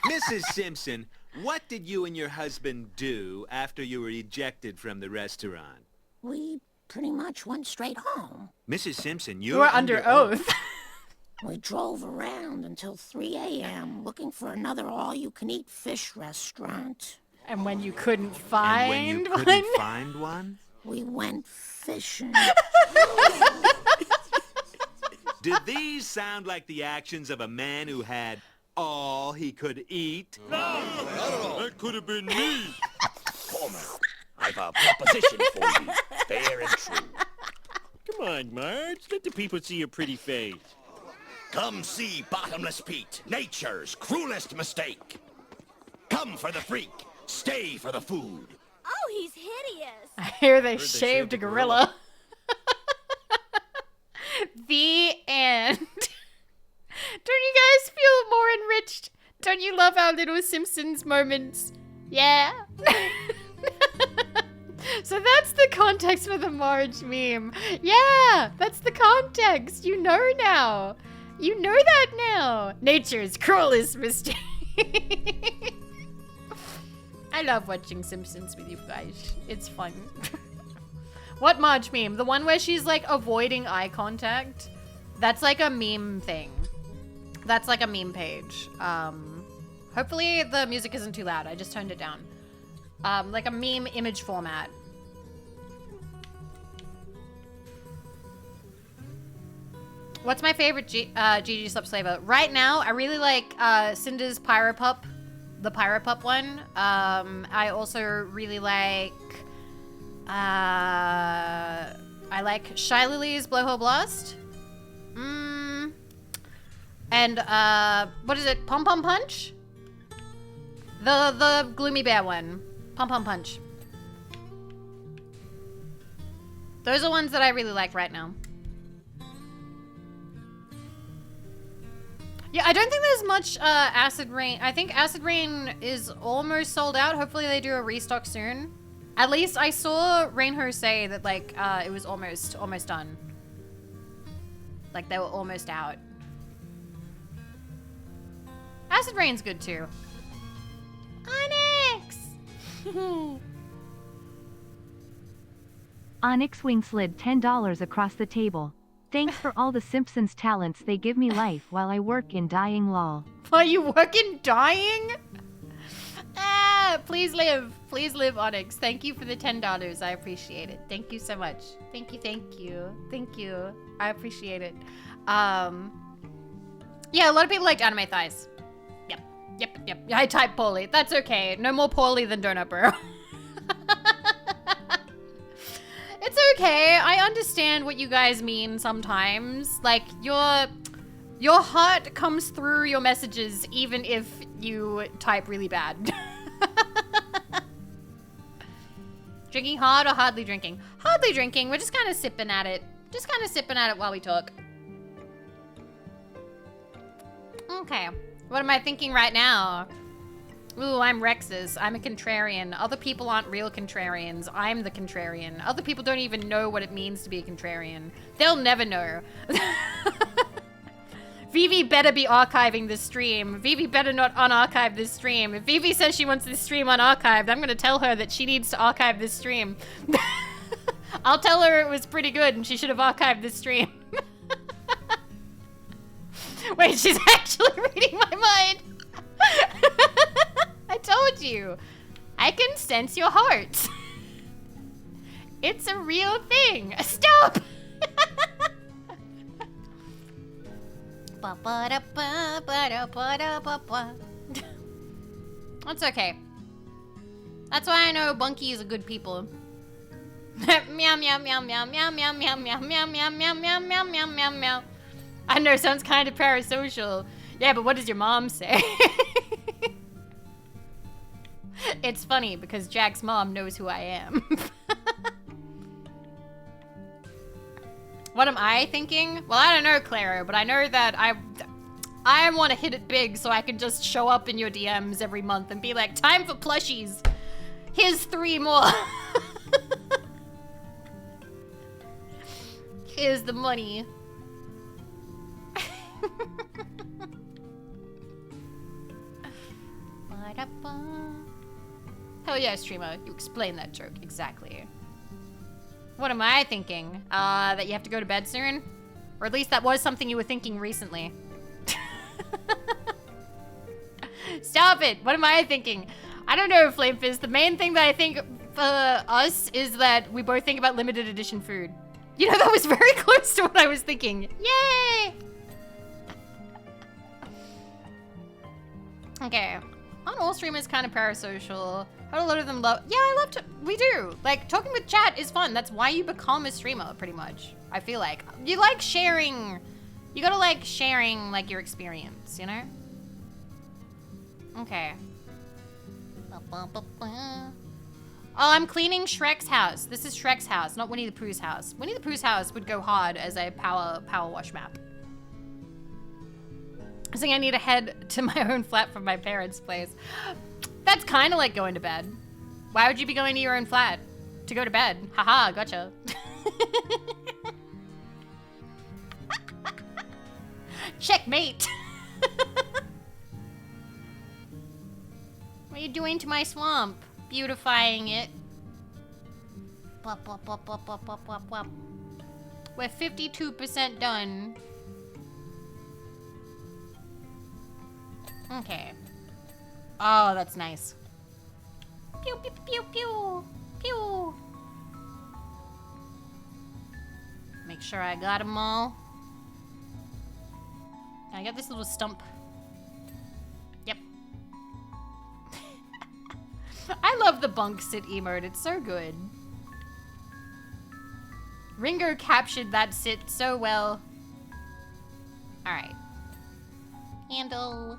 Mrs. Simpson, what did you and your husband do after you were ejected from the restaurant? We pretty much went straight home. Mrs. Simpson, You are under oath. We drove around until 3 a.m. looking for another all-you-can-eat fish restaurant. And when you couldn't And find when you one, couldn't find one? We went fishing. Did these sound like the actions of a man who had all he could eat? That could have been me. Homer, I've a proposition for you, fair and true. Come on, Marge. Let the people see your pretty face. Come see Bottomless Pete, nature's cruelest mistake. Come for the freak, stay for the food. Oh, he's hideous. I hear they Heard they shaved a gorilla. The end. Don't you guys feel more enriched? Don't you love our little Simpsons moments? Yeah. So that's the context for the Marge meme. Yeah, that's the context. You know now. You know that now. Nature's cruelest mistake. I love watching Simpsons with you guys. It's fun. What Marge meme? The one where she's like avoiding eye contact? That's like a meme thing. That's like a meme page. Hopefully the music isn't too loud. I just turned it down. Like a meme image format. What's my favorite GG Subs flavor? Right now, I really like Cinder's Pyro Pup, the Pyro Pup one. I also really like I like Shy Lily's Blowhole Blast. And what is it? Pom Pom Punch? The Gloomy Bear one. Pom Pom Punch. Those are ones that I really like right now. Yeah, I don't think there's much Acid Rain. I think Acid Rain is almost sold out. Hopefully they do a restock soon. At least I saw Rainho say that like it was almost done. Like they were almost out. Acid Rain's good too. Onyx! Onyx Wing slid $10 across the table. Thanks for all the Simpsons talents they give me life while I work in dying lol. While you work in dying? Ah, please live, Onyx. Thank you for the $10. I appreciate it. Thank you so much. Thank you. Thank you. I appreciate it. Yeah, a lot of people liked Anime Thighs. Yep. I typed poorly. That's okay. No more poorly than Donut Bro. It's okay. I understand what you guys mean sometimes. Like, your heart comes through your messages even if you type really bad. Drinking hard or hardly drinking? Hardly drinking. We're just kind of sipping at it. Just kind of sipping at it while we talk. Okay. What am I thinking right now? Ooh, I'm Rexus. I'm a contrarian. Other people aren't real contrarians. I'm the contrarian. Other people don't even know what it means to be a contrarian. They'll never know. Vivi better be archiving this stream. Vivi better not unarchive this stream. If Vivi says she wants this stream unarchived, I'm gonna tell her that she needs to archive this stream. I'll tell her it was pretty good and she should have archived this stream. Wait, she's actually reading my mind. I told you. I can sense your heart. It's a real thing. Stop! That's okay. That's why I know Bunkies are good people. Meow meow meow meow meow meow meow meow meow meow meow meow meow meow meow meow. I know, sounds kind of parasocial. Yeah, but what does your mom say? It's funny because Jack's mom knows who I am. What am I thinking? Well, I don't know, Clara, but I know that I want to hit it big so I can just show up in your DMs every month and be like, time for plushies. Here's 3 more. Here's the money. Hell yeah, streamer. You explain that joke. Exactly. What am I thinking? That you have to go to bed soon? Or at least that was something you were thinking recently. Stop it! What am I thinking? I don't know, Flamefist. The main thing that I think for us is that we both think about limited edition food. You know, that was very close to what I was thinking. Yay! Okay. On all streamers kind of parasocial. How do a lot of them love? Yeah, I love to. We do. Like, talking with chat is fun. That's why you become a streamer, pretty much. I feel like. You like sharing. You gotta like sharing, like, your experience, you know? Okay. Oh, I'm cleaning Shrek's house. This is Shrek's house, not Winnie the Pooh's house. Winnie the Pooh's house would go hard as a power wash map. I think I need to head to my own flat from my parents' place. That's kind of like going to bed. Why would you be going to your own flat? To go to bed. Haha, gotcha. Checkmate. What are you doing to my swamp? Beautifying it. Wop, wop, wop, wop, wop, wop, wop, wop. We're 52% done. Okay. Oh, that's nice. Pew, pew, pew, pew. Pew. Make sure I got them all. I got this little stump. Yep. I love the bunk sit emote. It's so good. Ringo captured that sit so well. Alright. Handle.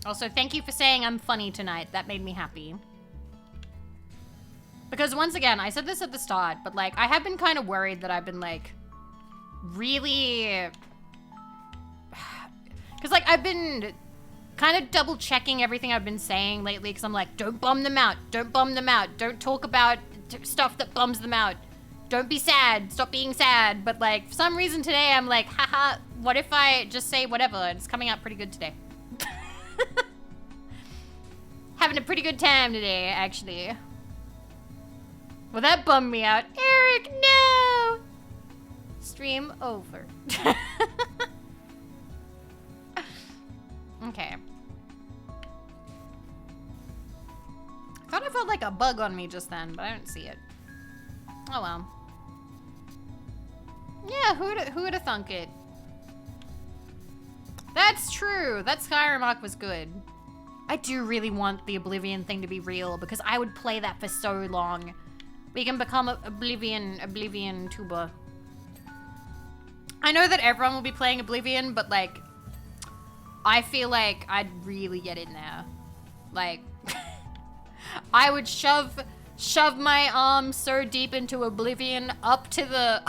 Also, thank you for saying I'm funny tonight. That made me happy. Because once again, I said this at the start, but like, I have been kind of worried that I've been like, really... Because like, I've been kind of double checking everything I've been saying lately, because I'm like, don't bum them out. Don't bum them out. Don't talk about stuff that bums them out. Don't be sad. Stop being sad. But like, for some reason today, I'm like, haha, what if I just say whatever? And it's coming out pretty good today. Having a pretty good time today, actually. Well, that bummed me out. Eric, no! Stream over. Okay. I thought I felt like a bug on me just then, but I don't see it. Oh well. Yeah, who'd have thunk it? That's true. That Skyrim arc was good. I do really want the Oblivion thing to be real because I would play that for so long. We can become a Oblivion tuber. I know that everyone will be playing Oblivion, but like, I feel like I'd really get in there. Like, I would shove my arm so deep into Oblivion up to the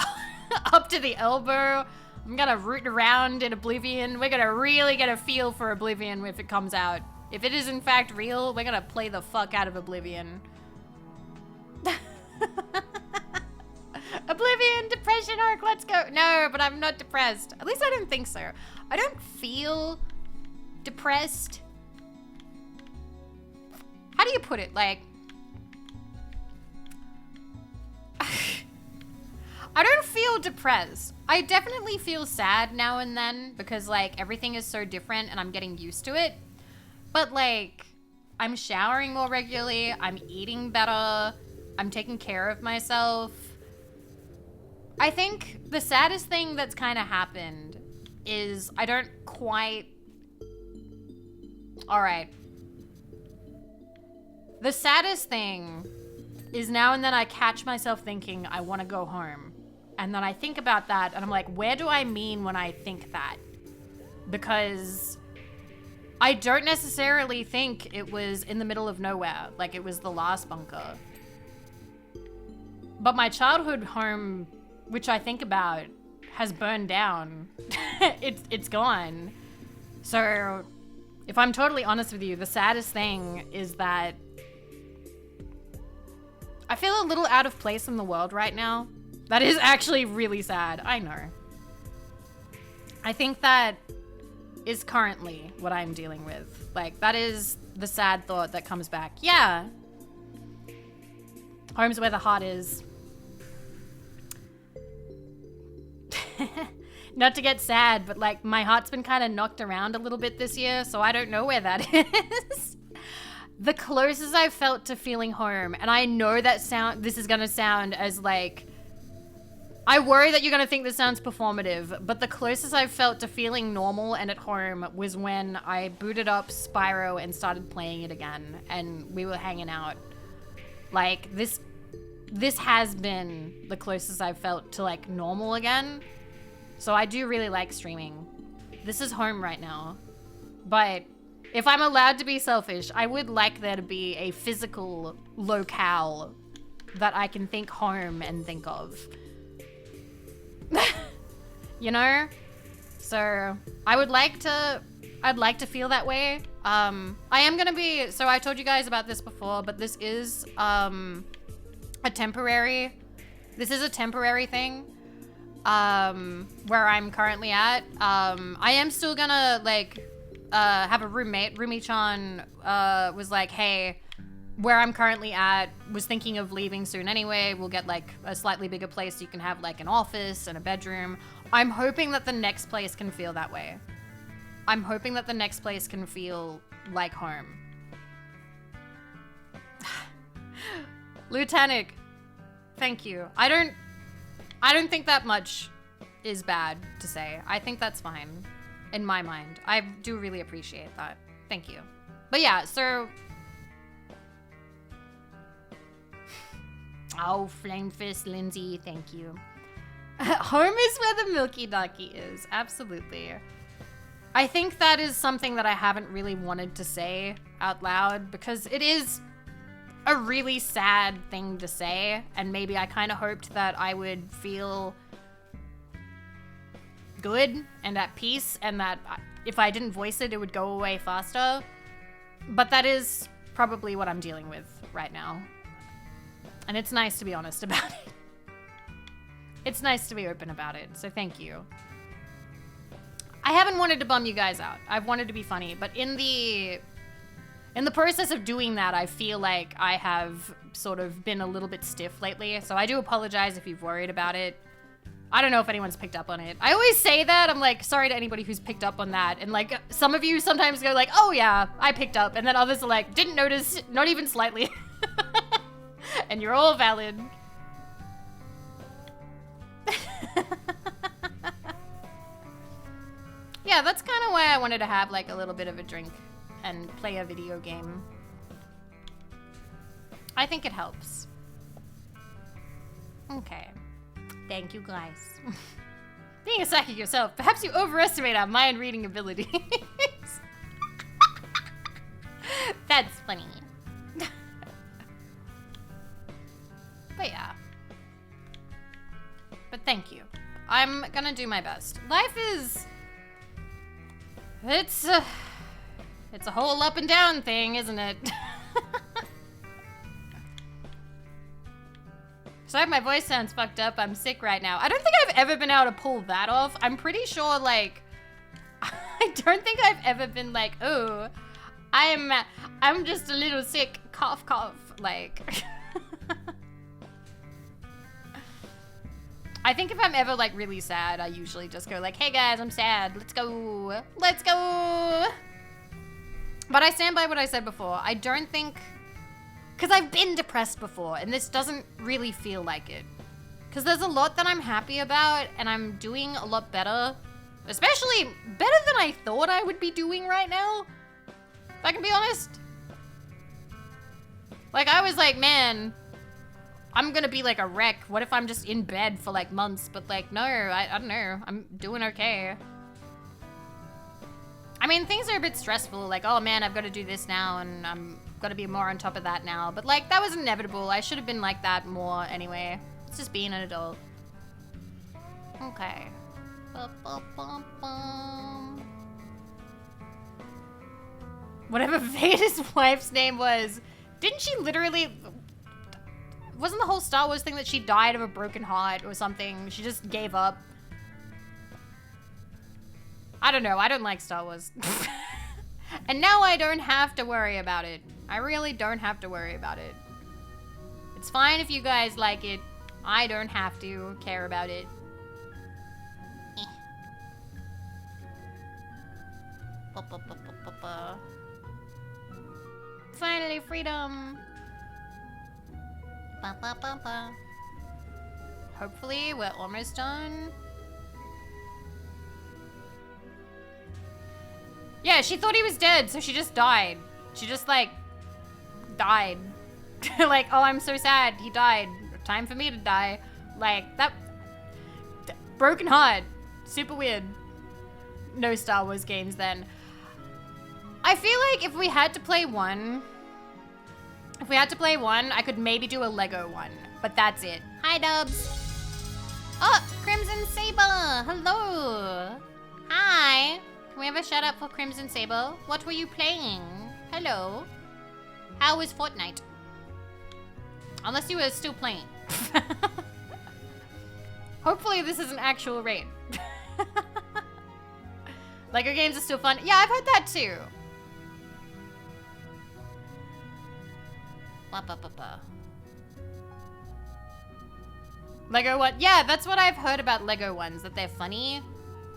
up to the elbow. I'm gonna root around in Oblivion. We're gonna really get a feel for Oblivion if it comes out. If it is in fact real, we're gonna play the fuck out of Oblivion. Oblivion, depression arc, let's go. No, but I'm not depressed. At least I don't think so. I don't feel depressed. How do you put it? Like, I don't feel depressed. I definitely feel sad now and then because like everything is so different and I'm getting used to it. But like, I'm showering more regularly, I'm eating better, I'm taking care of myself. I think the saddest thing that's kind of happened is I don't quite... Alright. The saddest thing is now and then I catch myself thinking I want to go home. And then I think about that and I'm like, where do I mean when I think that? Because I don't necessarily think it was in the middle of nowhere, like it was the last bunker. But my childhood home, which I think about, has burned down. It's gone. So if I'm totally honest with you, the saddest thing is that I feel a little out of place in the world right now. That is actually really sad. I know. I think that is currently what I'm dealing with. Like, that is the sad thought that comes back. Yeah. Home's where the heart is. Not to get sad, but like my heart's been kind of knocked around a little bit this year, so I don't know where that is. The closest I've felt to feeling home, and I know that this is gonna sound as like, I worry that you're gonna think this sounds performative, but the closest I've felt to feeling normal and at home was when I booted up Spyro and started playing it again, and we were hanging out. Like, this has been the closest I've felt to like normal again. So I do really like streaming. This is home right now. But if I'm allowed to be selfish, I would like there to be a physical locale that I can think home and think of. You know? So I'd like to feel that way. I am gonna be, so I told you guys about this before, but this is a temporary thing. Where I'm currently at. I am still gonna like have a roommate. Rumi-chan was like, hey, where I'm currently at, was thinking of leaving soon anyway. We'll get like a slightly bigger place so you can have like an office and a bedroom. I'm hoping that the next place can feel that way. I'm hoping that the next place can feel like home. Lieutenant, thank you. I don't think that much is bad to say. I think that's fine in my mind. I do really appreciate that. Thank you. But yeah, so... Oh, Flame Fist Lindsay, thank you. Home is where the Milky Ducky is. Absolutely. I think that is something that I haven't really wanted to say out loud because it is a really sad thing to say, and maybe I kind of hoped that I would feel good and at peace, and that if I didn't voice it, it would go away faster. But that is probably what I'm dealing with right now. And it's nice to be honest about it. It's nice to be open about it, so thank you. I haven't wanted to bum you guys out. I've wanted to be funny, but in the process of doing that, I feel like I have sort of been a little bit stiff lately, so I do apologize if you've worried about it. I don't know if anyone's picked up on it. I always say that. I'm like, sorry to anybody who's picked up on that. And like, some of you sometimes go like, oh yeah, I picked up. And then others are like, didn't notice, not even slightly. And you're all valid. Yeah, that's kind of why I wanted to have like a little bit of a drink and play a video game. I think it helps. Okay. Thank you, guys. Being a psychic yourself, perhaps you overestimate our mind reading abilities. That's funny. But yeah. But thank you. I'm gonna do my best. Life is... It's a whole up and down thing, isn't it? Sorry if my voice sounds fucked up. I'm sick right now. I don't think I've ever been able to pull that off. I'm pretty sure, like... I don't think I've ever been like, oh, I'm just a little sick. Cough, cough. Like... I think if I'm ever, like, really sad, I usually just go like, hey guys, I'm sad. Let's go. Let's go. But I stand by what I said before. I don't think... Because I've been depressed before, and this doesn't really feel like it. Because there's a lot that I'm happy about, and I'm doing a lot better. Especially better than I thought I would be doing right now. If I can be honest. Like, I was like, man, I'm gonna be like a wreck. What if I'm just in bed for like months? But like, no, I don't know. I'm doing okay. I mean, things are a bit stressful. Like, oh man, I've got to do this now, and I'm got to be more on top of that now. But like, that was inevitable. I should have been like that more anyway. It's just being an adult. Okay. Whatever Vader's wife's name was, didn't she literally... Wasn't the whole Star Wars thing that she died of a broken heart or something? She just gave up. I don't know. I don't like Star Wars. And now I don't have to worry about it. I really don't have to worry about it. It's fine if you guys like it. I don't have to care about it. Finally, freedom. Hopefully, we're almost done. Yeah, she thought he was dead, so she just died. She just, like, died. Like, oh, I'm so sad. He died. Time for me to die. Like, that... Broken heart. Super weird. No Star Wars games then. I feel like if we had to play one... If we had to play one, I could maybe do a Lego one. But that's it. Hi, Dubs. Oh, Crimson Saber. Hello. Hi. Can we have a shout out for Crimson Saber? What were you playing? Hello. How was Fortnite? Unless you were still playing. Hopefully this is an actual raid. Lego games are still fun. Yeah, I've heard that too. Lego one? Yeah, that's what I've heard about Lego ones, that they're funny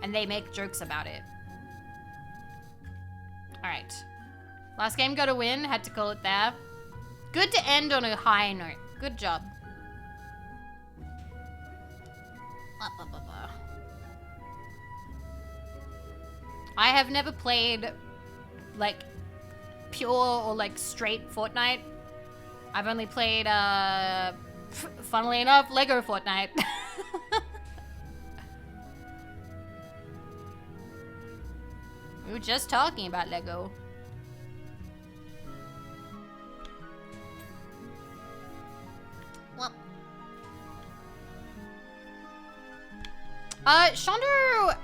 and they make jokes about it. Alright. Last game got a win, had to call it there. Good to end on a high note. Good job. I have never played, like, pure or, like, straight Fortnite. I've only played, funnily enough, Lego Fortnite. We were just talking about Lego. Well. Shondo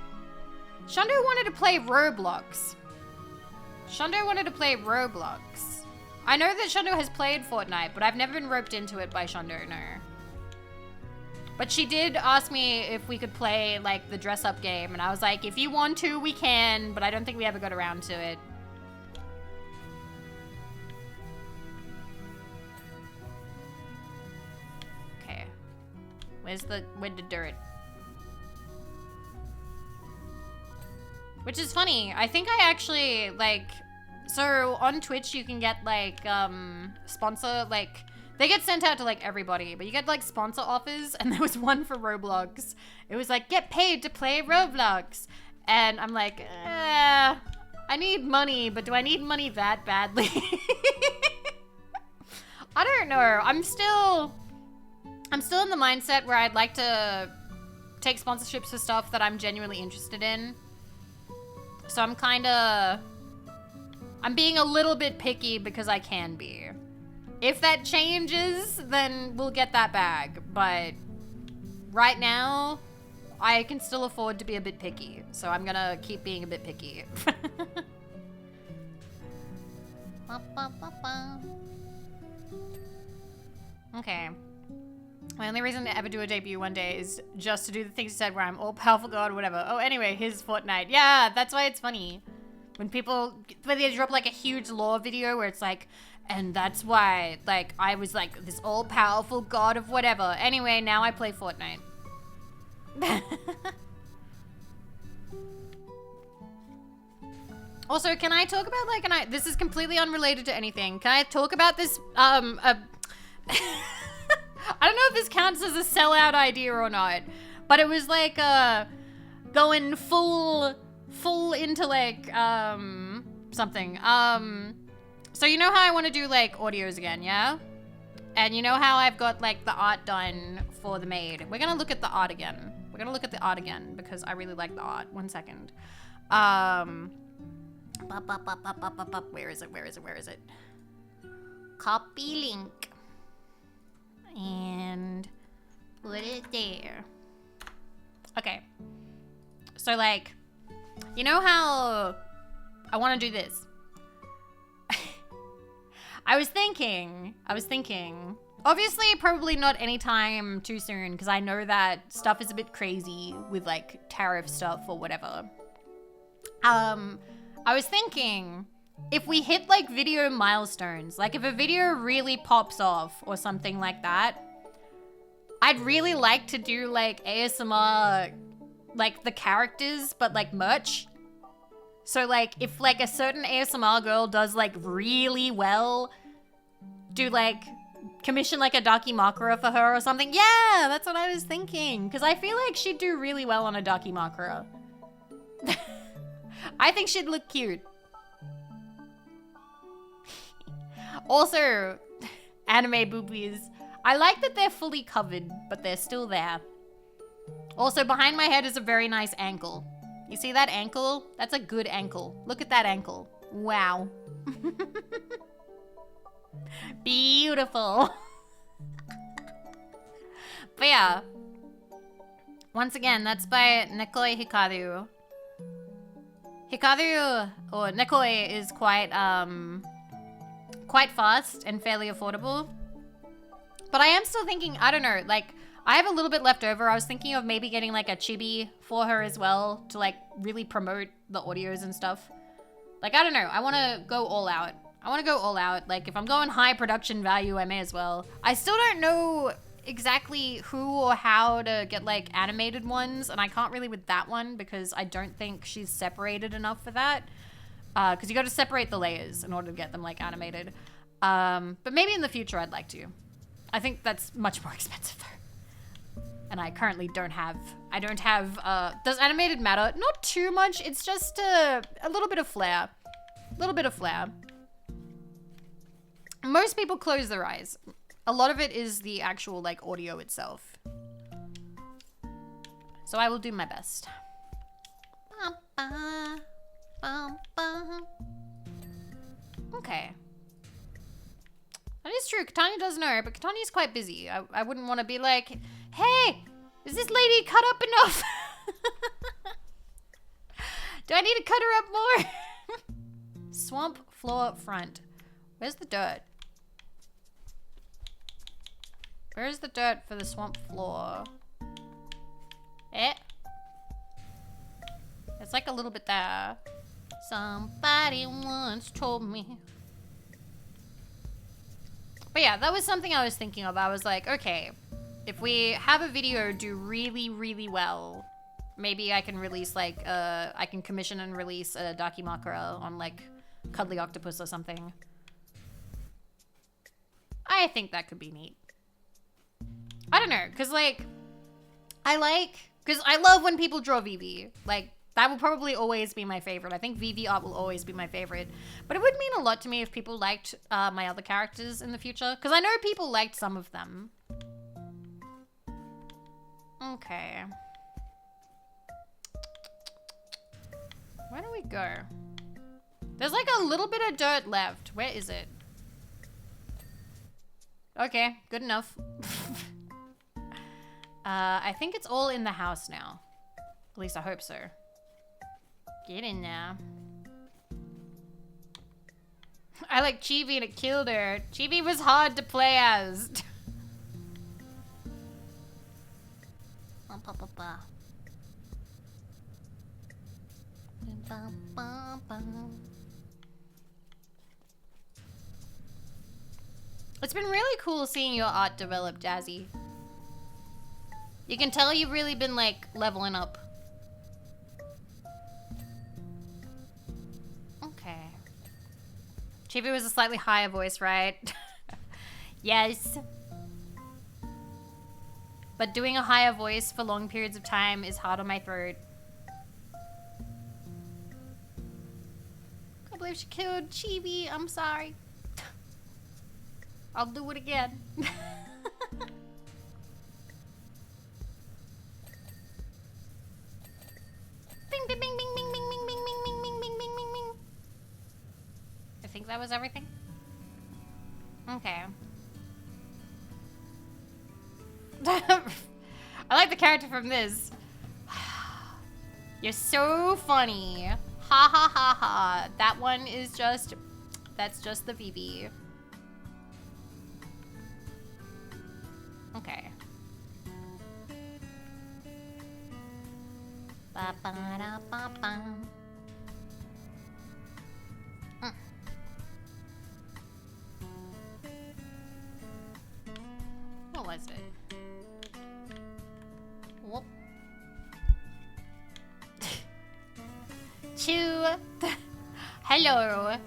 wanted to play Roblox. Shondo wanted to play Roblox. I know that Shondo has played Fortnite, but I've never been roped into it by Shondo, no. But she did ask me if we could play, like, the dress-up game, and I was like, if you want to, we can, but I don't think we ever got around to it. Okay. Where's the dirt? Which is funny. I think I actually, like... So, on Twitch, you can get, like, sponsor, like... They get sent out to, like, everybody, but you get, like, sponsor offers, and there was one for Roblox. It was like, get paid to play Roblox. And I'm like, I need money, but do I need money that badly? I don't know. I'm still in the mindset where I'd like to take sponsorships for stuff that I'm genuinely interested in. So I'm being a little bit picky because I can be. If that changes, then we'll get that bag. But right now, I can still afford to be a bit picky. So I'm gonna keep being a bit picky. Okay. My only reason to ever do a debut one day is just to do the things you said where I'm all powerful god or whatever. Oh, anyway, here's Fortnite. Yeah, that's why it's funny. When they drop like a huge lore video where it's like, and that's why, like, I was like this all powerful god of whatever. Anyway, now I play Fortnite. Also, can I talk about like, this is completely unrelated to anything. Can I talk about this, I don't know if this counts as a sellout idea or not, but it was like, going full into like, something. So you know how I want to do like audios again, yeah? And you know how I've got like the art done for the maid. We're gonna look at the art again. We're gonna look at the art again because I really like the art. 1 second. Where is it? Copy link. And put it there. Okay. So like, you know how I want to do this? I was thinking, obviously probably not anytime too soon because I know that stuff is a bit crazy with like tariff stuff or whatever. I was thinking if we hit like video milestones, like if a video really pops off or something like that, I'd really like to do like ASMR, like the characters, but like merch. So like if like a certain ASMR girl does like really well, do like commission like a Dakimakura for her or something. Yeah, that's what I was thinking. Cause I feel like she'd do really well on a Dakimakura. I think she'd look cute. Also, anime boobies. I like that they're fully covered, but they're still there. Also, behind my head is a very nice ankle. You see that ankle? That's a good ankle. Look at that ankle. Wow. Beautiful. But yeah. Once again, that's by Nekoi Hikaru. Hikaru, or Nekoi, is quite fast and fairly affordable. But I am still thinking, I don't know, like, I have a little bit left over. I was thinking of maybe getting like a chibi for her as well to like really promote the audios and stuff. Like, I don't know. I want to go all out. Like, if I'm going high production value, I may as well. I still don't know exactly who or how to get like animated ones. And I can't really with that one because I don't think she's separated enough for that. Because you got to separate the layers in order to get them like animated. But maybe in the future I'd like to. I think that's much more expensive though. And I currently don't have, does animated matter? Not too much, it's just a little bit of flair. Most people close their eyes. A lot of it is the actual like audio itself. So I will do my best. Okay. That is true, Katanya does know, but Katanya's quite busy. I wouldn't want to be like, hey, is this lady cut up enough? Do I need to cut her up more? Swamp floor front. Where's the dirt? Where's the dirt for the swamp floor? It's like a little bit there. Somebody once told me. But yeah, that was something I was thinking of. I was like, okay, if we have a video do really, really well, maybe I can release like, I can commission and release a Dakimakura on like Cuddly Octopus or something. I think that could be neat. I don't know, cause I love when people draw Vivi. Like, That will probably always be my favorite. I think Vivi art will always be my favorite. But it would mean a lot to me if people liked my other characters in the future. Because I know people liked some of them. Okay. Where do we go? There's like a little bit of dirt left. Where is it? Okay, good enough. I think it's all in the house now. At least I hope so. Get in there. I like Chibi and it killed her. Chibi was hard to play as. It's been really cool seeing your art develop, Jazzy. You can tell you've really been like leveling up. Okay. Chibi was a slightly higher voice, right? Yes. But doing a higher voice for long periods of time is hard on my throat. I believe she killed Chibi. I'm sorry. I'll do it again. Bing, bing, bing, bing, bing, bing, bing, bing, bing, bing, bing, bing, bing, bing, bing. I think that was everything. Okay. I like the character from this. You're so funny. Ha ha ha ha. That one is just... That's just the Vivi. Okay. Ba ba da ba ba. What was it? Whoop. Chew. Hello.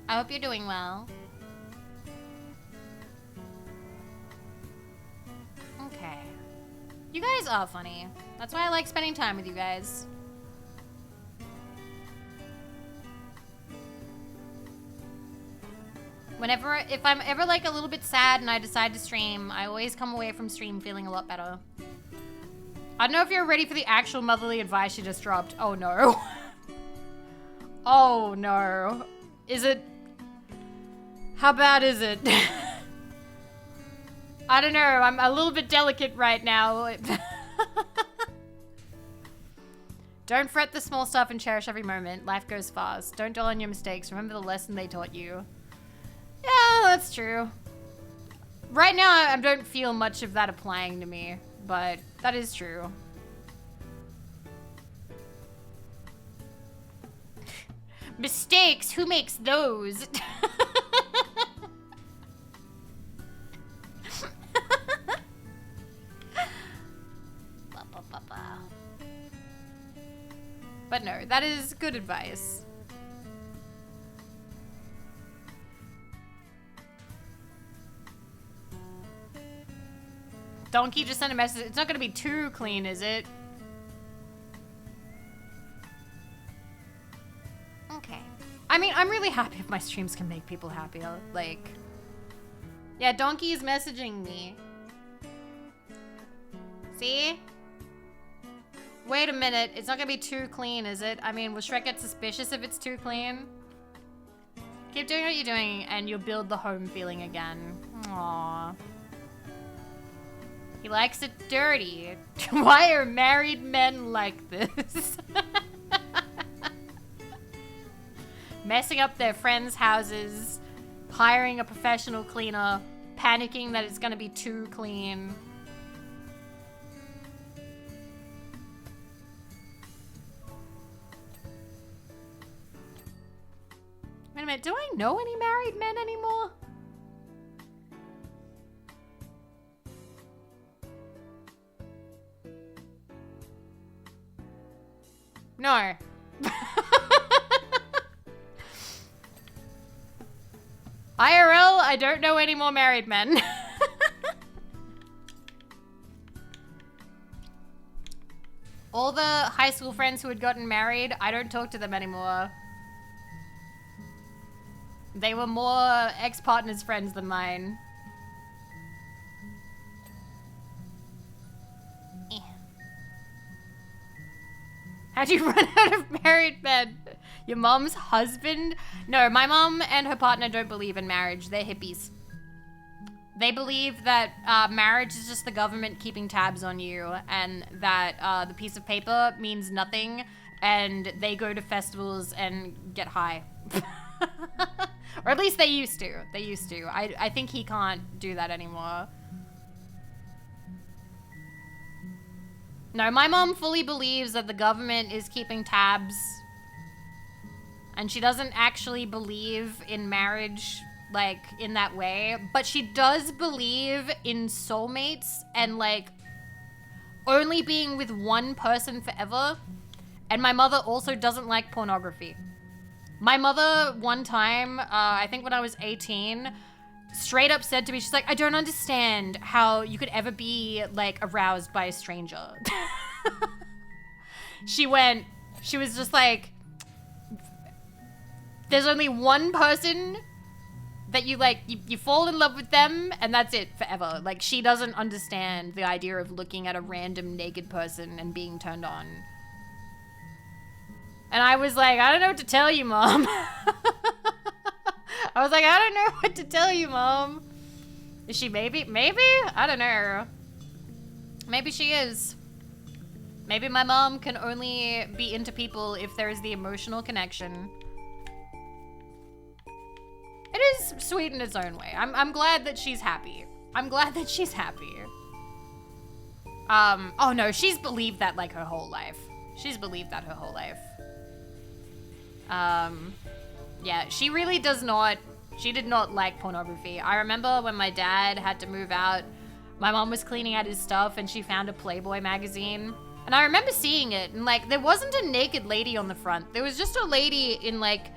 I hope you're doing well. Okay. You guys are funny. That's why I like spending time with you guys. If I'm ever like a little bit sad and I decide to stream, I always come away from stream feeling a lot better. I don't know if you're ready for the actual motherly advice she just dropped. Oh no. Oh no. Is it? How bad is it? I don't know. I'm a little bit delicate right now. Don't fret the small stuff and cherish every moment. Life goes fast. Don't dwell on your mistakes. Remember the lesson they taught you. Yeah, that's true. Right now, I don't feel much of that applying to me, but that is true. Mistakes? Who makes those? But no, that is good advice. Donkey just sent a message. It's not going to be too clean, is it? Okay. I mean, I'm really happy if my streams can make people happy. Like, yeah, Donkey is messaging me. See? Wait a minute. It's not going to be too clean, is it? I mean, will Shrek get suspicious if it's too clean? Keep doing what you're doing and you'll build the home feeling again. Aww. He likes it dirty. Why are married men like this? Messing up their friends' houses, hiring a professional cleaner, panicking that it's gonna be too clean. Wait a minute, do I know any married men anymore? No. IRL, I don't know any more married men. All the high school friends who had gotten married, I don't talk to them anymore. They were more ex-partners' friends than mine. How'd you run out of married men? Your mom's husband? No, my mom and her partner don't believe in marriage. They're hippies. They believe that marriage is just the government keeping tabs on you, and that the piece of paper means nothing, and they go to festivals and get high. Or at least they used to. They used to. I think he can't do that anymore. No, my mom fully believes that the government is keeping tabs. And she doesn't actually believe in marriage, like, in that way. But she does believe in soulmates and, like, only being with one person forever. And my mother also doesn't like pornography. My mother, one time, I think when I was 18, straight up said to me, she's like, I don't understand how you could ever be, like, aroused by a stranger. She was just like, there's only one person that you, like, you fall in love with them, and that's it forever. Like, she doesn't understand the idea of looking at a random naked person and being turned on. And I was like, I don't know what to tell you, Mom. I was like, I don't know what to tell you, Mom. Is she maybe? I don't know. Maybe she is. Maybe my mom can only be into people if there is the emotional connection. It is sweet in its own way. I'm glad that she's happy. I'm glad that she's happy. Oh no, she's believed that like her whole life. She's believed that her whole life. Yeah, she really does not, she did not like pornography. I remember when my dad had to move out, my mom was cleaning out his stuff and she found a Playboy magazine. And I remember seeing it and like, there wasn't a naked lady on the front. There was just a lady in like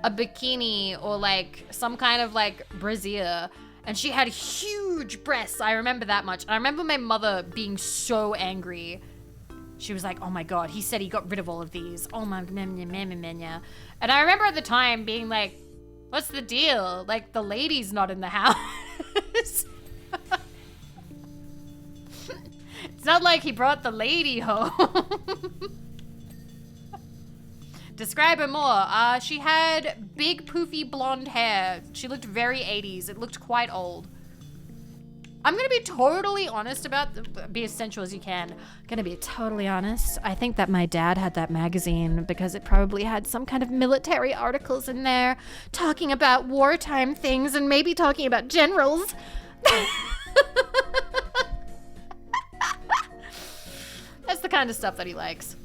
a bikini or like some kind of like brassiere. And she had huge breasts. I remember that much. I remember my mother being so angry. She was like, oh my God, he said he got rid of all of these. Oh my, menya. And I remember at the time being like, what's the deal? Like, the lady's not in the house. It's not like he brought the lady home. Describe her more. She had big, poofy blonde hair. She looked very 80s. It looked quite old. I'm gonna be totally honest about, be as sensual as you can. Gonna be totally honest. I think that my dad had that magazine because it probably had some kind of military articles in there talking about wartime things and maybe talking about generals. That's the kind of stuff that he likes.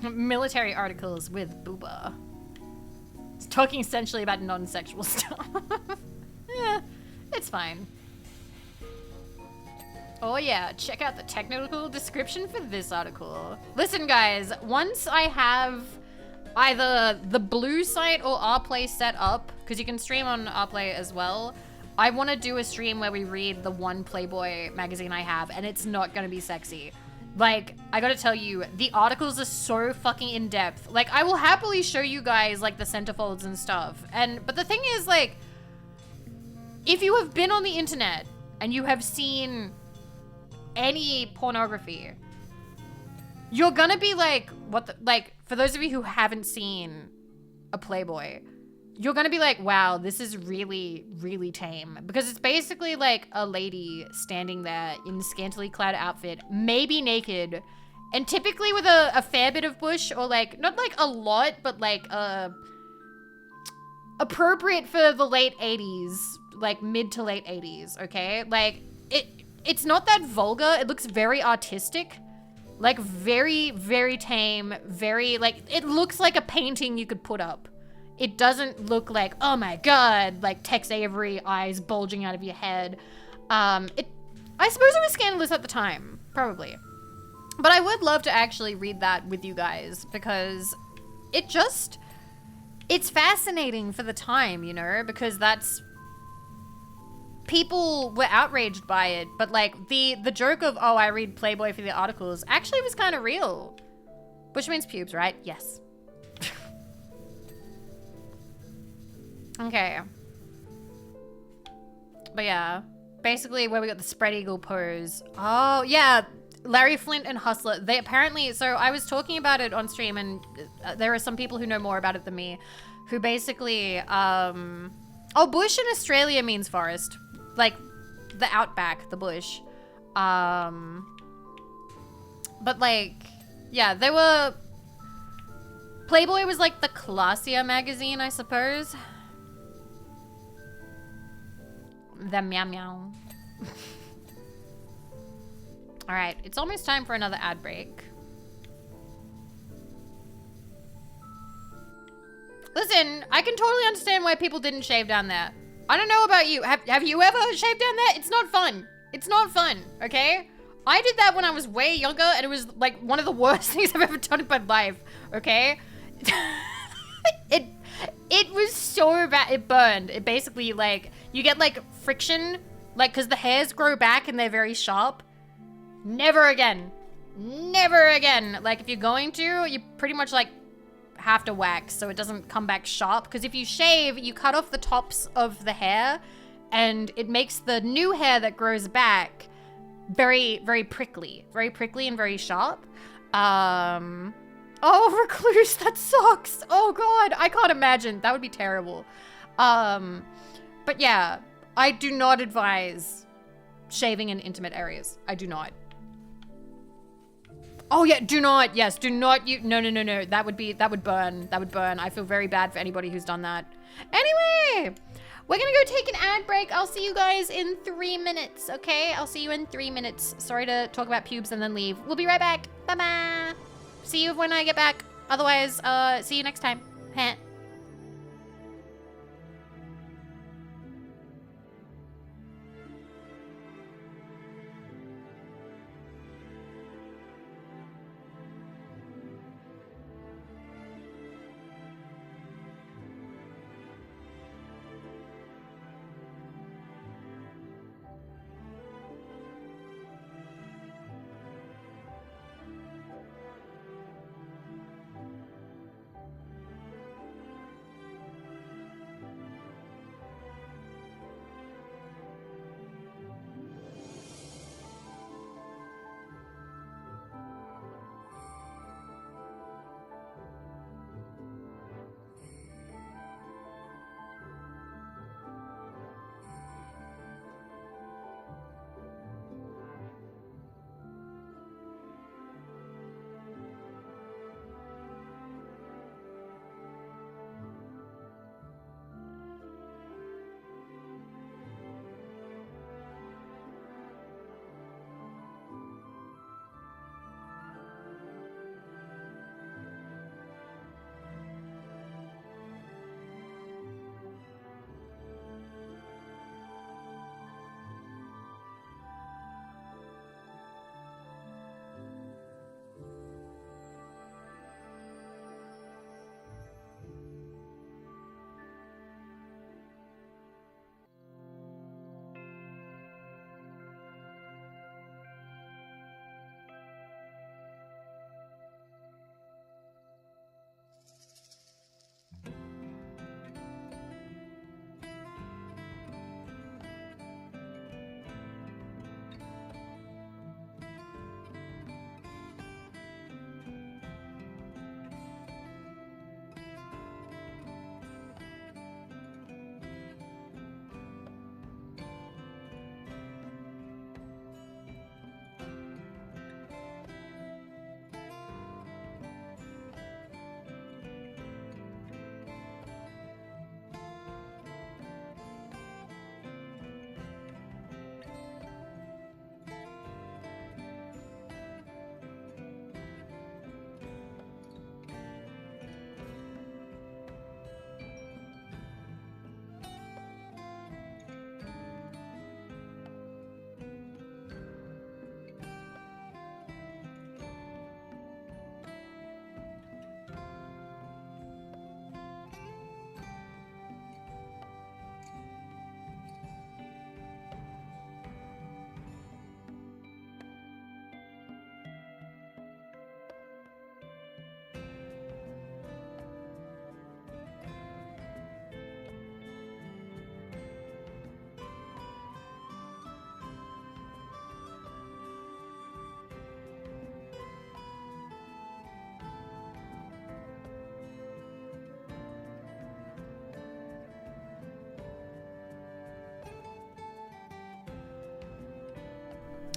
Military articles with booba. It's talking essentially about non-sexual stuff. Yeah, it's fine. Oh yeah, check out the technical description for this article. Listen guys, once I have either the Blue site or Rplay set up, because you can stream on Rplay as well, I want to do a stream where we read the one Playboy magazine I have, and it's not going to be sexy. Like, I gotta tell you, the articles are so fucking in-depth. Like, I will happily show you guys, like, the centerfolds and stuff. But the thing is, like, if you have been on the internet and you have seen any pornography, you're gonna be like, what the, like, for those of you who haven't seen a Playboy, you're gonna be like, wow, this is really, really tame. Because it's basically like a lady standing there in a scantily clad outfit, maybe naked, and typically with a fair bit of bush, or like, not like a lot, but like appropriate for the late 80s, like mid to late 80s, okay? Like, it's not that vulgar, it looks very artistic. Like, very, very tame, very, like, it looks like a painting you could put up. It doesn't look like, oh my God, like Tex Avery eyes bulging out of your head. I suppose it was scandalous at the time, probably. But I would love to actually read that with you guys because it just, it's fascinating for the time, you know, because that's people were outraged by it, but like the joke of, oh, I read Playboy for the articles actually was kind of real. Which means pubes, right? Yes. Okay. But yeah, basically where we got the spread eagle pose. Oh yeah, Larry Flint and Hustler. They apparently, so I was talking about it on stream, and there are some people who know more about it than me, who basically, oh, bush in Australia means forest. Like, the outback, the bush. But like, yeah, they were, Playboy was like the classier magazine, I suppose. The meow meow. All right, it's almost time for another ad break. Listen, I can totally understand why people didn't shave down there. I don't know about you. Have you ever shaved down there? It's not fun. It's not fun, okay? I did that when I was way younger, and it was like one of the worst things I've ever done in my life, okay? It was so bad. It burned. It basically, like, you get like friction, like, because the hairs grow back and they're very sharp. Never again. Never again. Like, if you're going to, you pretty much like have to wax so it doesn't come back sharp, because if you shave, you cut off the tops of the hair and it makes the new hair that grows back very, very prickly and very sharp. Oh, recluse, that sucks. Oh god, I can't imagine. That would be terrible. But yeah, I do not advise shaving in intimate areas. I do not. Oh yeah, do not. Yes, do not. No. That would burn. That would burn. I feel very bad for anybody who's done that. Anyway, we're gonna go take an ad break. I'll see you guys in 3 minutes, okay? I'll see you in 3 minutes. Sorry to talk about pubes and then leave. We'll be right back. Bye-bye. See you when I get back. Otherwise, see you next time. Heh.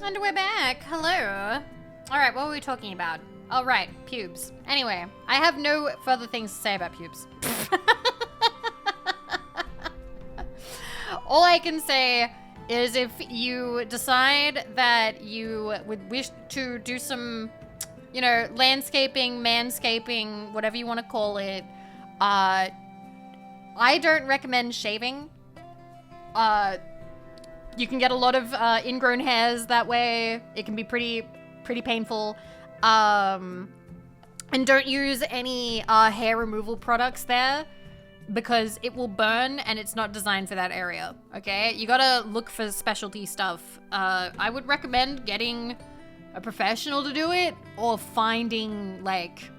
And we're back. Hello. Alright, what were we talking about? Oh, right. Pubes. Anyway, I have no further things to say about pubes. All I can say is if you decide that you would wish to do some, you know, landscaping, manscaping, whatever you want to call it, I don't recommend shaving. You can get a lot of ingrown hairs that way. It can be pretty painful. And don't use any hair removal products there because it will burn and it's not designed for that area, okay? You gotta look for specialty stuff. I would recommend getting a professional to do it or finding, like,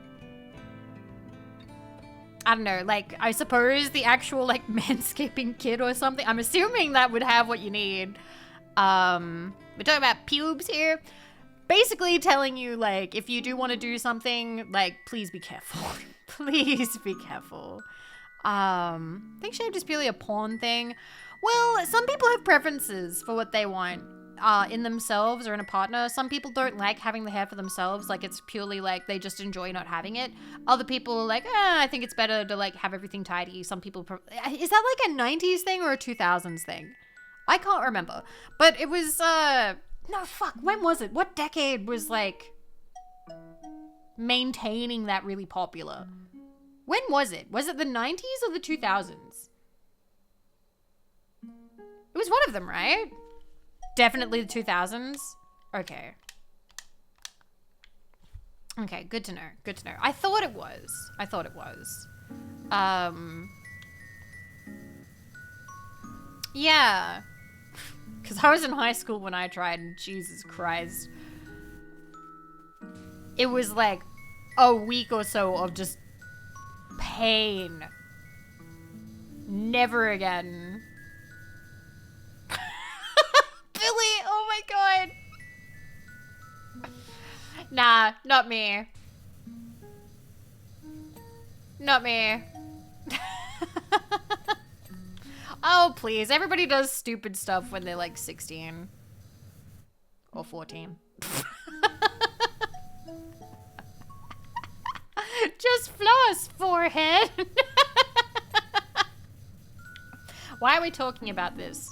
I don't know, like, I suppose the actual, like, manscaping kit or something. I'm assuming that would have what you need. We're talking about pubes here. Basically telling you, like, if you do want to do something, like, please be careful. Please be careful. I think shave is purely a porn thing. Well, some people have preferences for what they want in themselves or in a partner. Some people don't like having the hair for themselves. Like, it's purely like they just enjoy not having it. Other people are like, I think it's better to, like, have everything tidy. Some people... Is that like a 90s thing or a 2000s thing? I can't remember. But it was, no, fuck. When was it? What decade was, like, maintaining that really popular? When was it? Was it the 90s or the 2000s? It was one of them, right? Definitely the 2000s? Okay. Okay, good to know. Good to know. I thought it was. Yeah. Because I was in high school when I tried, and Jesus Christ. It was like a week or so of just pain. Never again. Billy, oh my god. Nah, not me. Not me. Oh, please. Everybody does stupid stuff when they're like 16. Or 14. Just floss, forehead. Why are we talking about this?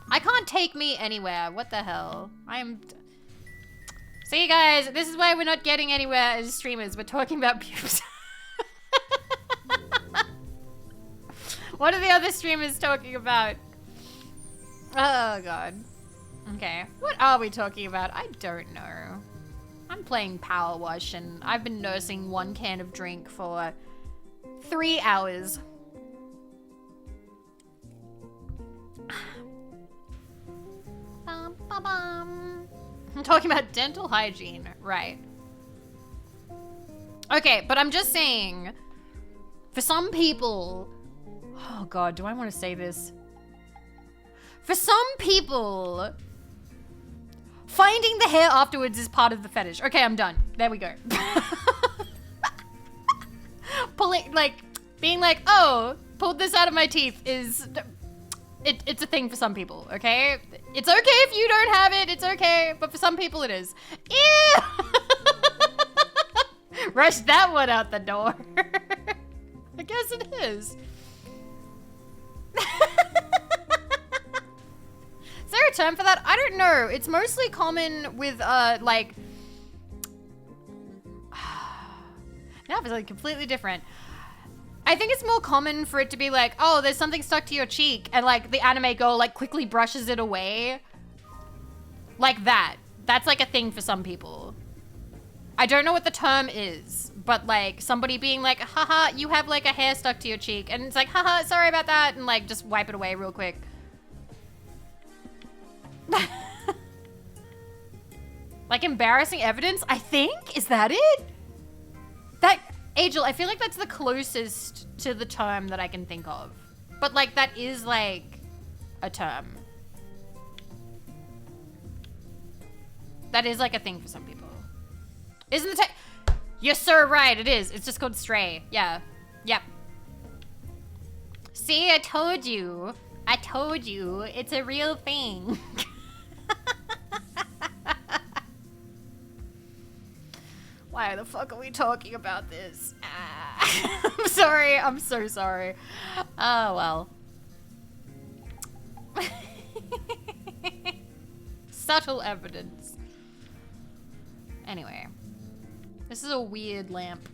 I can't take me anywhere. What the hell? See, guys, this is why we're not getting anywhere as streamers. We're talking about pubes. What are the other streamers talking about? Oh, God. Okay. What are we talking about? I don't know. I'm playing PowerWash, and I've been nursing one can of drink for 3 hours. I'm talking about dental hygiene. Right. Okay, but I'm just saying, for some people... Oh god, do I want to say this? For some people, finding the hair afterwards is part of the fetish. Okay, I'm done. There we go. Pulling, like, being like, oh, pulled this out of my teeth is... It's a thing for some people, okay? It's okay if you don't have it, it's okay, but for some people it is. Ew! Rush that one out the door. I guess it is. Is there a term for that? I don't know. It's mostly common with, like... Now it's like completely different. I think it's more common for it to be like, oh, there's something stuck to your cheek, and like the anime girl like quickly brushes it away. Like that. That's like a thing for some people. I don't know what the term is, but like somebody being like, haha, you have like a hair stuck to your cheek, and it's like, haha, sorry about that, and like just wipe it away real quick. Like embarrassing evidence, I think? Is that it? That... Angel, I feel like that's the closest to the term that I can think of. But, like, that is, like, a term. That is, like, a thing for some people. Isn't the You're so right, it is. It's just called stray. Yeah. Yep. See, I told you. I told you, it's a real thing. Why the fuck are we talking about this? I'm sorry, I'm so sorry. Oh well. Subtle evidence. Anyway. This is a weird lamp.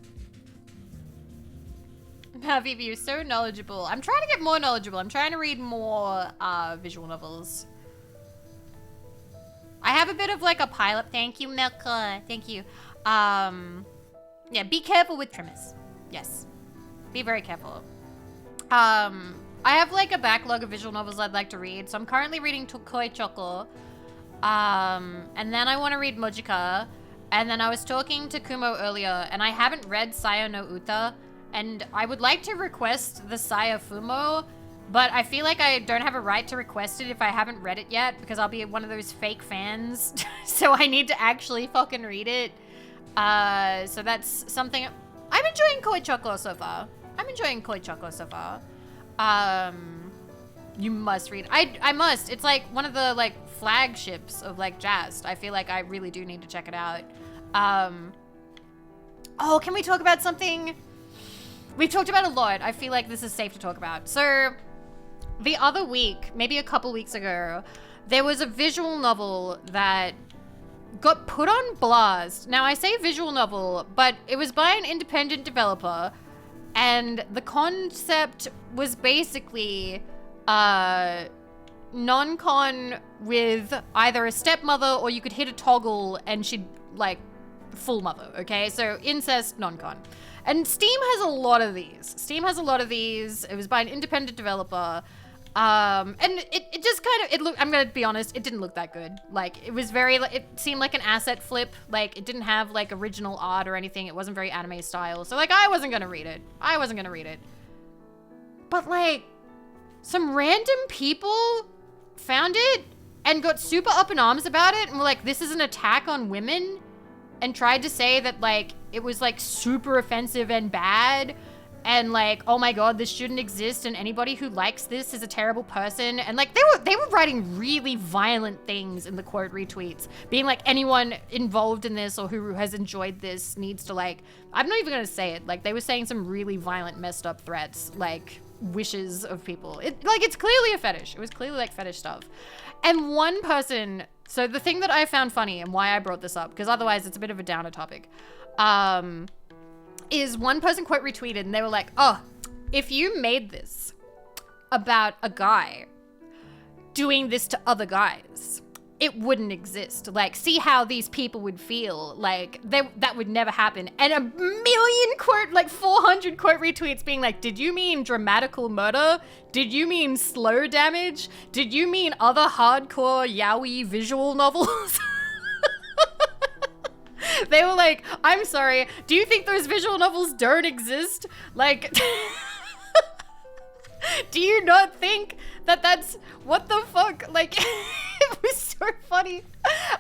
Vivi, you're so knowledgeable. I'm trying to get more knowledgeable. I'm trying to read more visual novels. I have a bit of like a pilot. Thank you, Milka. Thank you. Yeah, be careful with trimmers. Yes. Be very careful. I have like a backlog of visual novels I'd like to read. So I'm currently reading Tokoi Choco. And then I want to read Mojika. And then I was talking to Kumo earlier, and I haven't read Sayo no Uta. And I would like to request the Saya Fumo, but I feel like I don't have a right to request it if I haven't read it yet, because I'll be one of those fake fans. So I need to actually fucking read it. So that's something. I'm enjoying Koi Choco so far. You must read. I must. It's like one of the like flagships of like Jazz. I feel like I really do need to check it out. Oh, can we talk about something? We've talked about a lot. I feel like this is safe to talk about. So the other week, maybe a couple weeks ago, there was a visual novel that got put on blast. Now I say visual novel, but it was by an independent developer, and the concept was basically non-con with either a stepmother, or you could hit a toggle and she'd like full mother. Okay, so incest, non-con. And Steam has a lot of these. It was by an independent developer. And it just kind of, it looked, I'm gonna be honest, it didn't look that good. Like, it was very, it seemed like an asset flip. Like, it didn't have like original art or anything. It wasn't very anime style. So like, I wasn't gonna read it. But like, some random people found it and got super up in arms about it and were like, this is an attack on women, and tried to say that like it was like super offensive and bad, and like, oh my god, this shouldn't exist, and anybody who likes this is a terrible person. And like they were writing really violent things in the quote retweets, being like, anyone involved in this or who has enjoyed this needs to like, I'm not even gonna say it, like they were saying some really violent, messed up threats, like wishes of people. It's clearly a fetish. It was clearly like fetish stuff. And one person, so the thing that I found funny and why I brought this up, because otherwise it's a bit of a downer topic, is one person quote retweeted and they were like, oh, if you made this about a guy doing this to other guys, it wouldn't exist. Like, see how these people would feel. Like, that would never happen. And a million quote, like 400 quote retweets being like, did you mean dramatical murder? Did you mean slow damage? Did you mean other hardcore yaoi visual novels? They were like, I'm sorry, do you think those visual novels don't exist? Like, do you not think that that's, what the fuck? Like, it was so funny.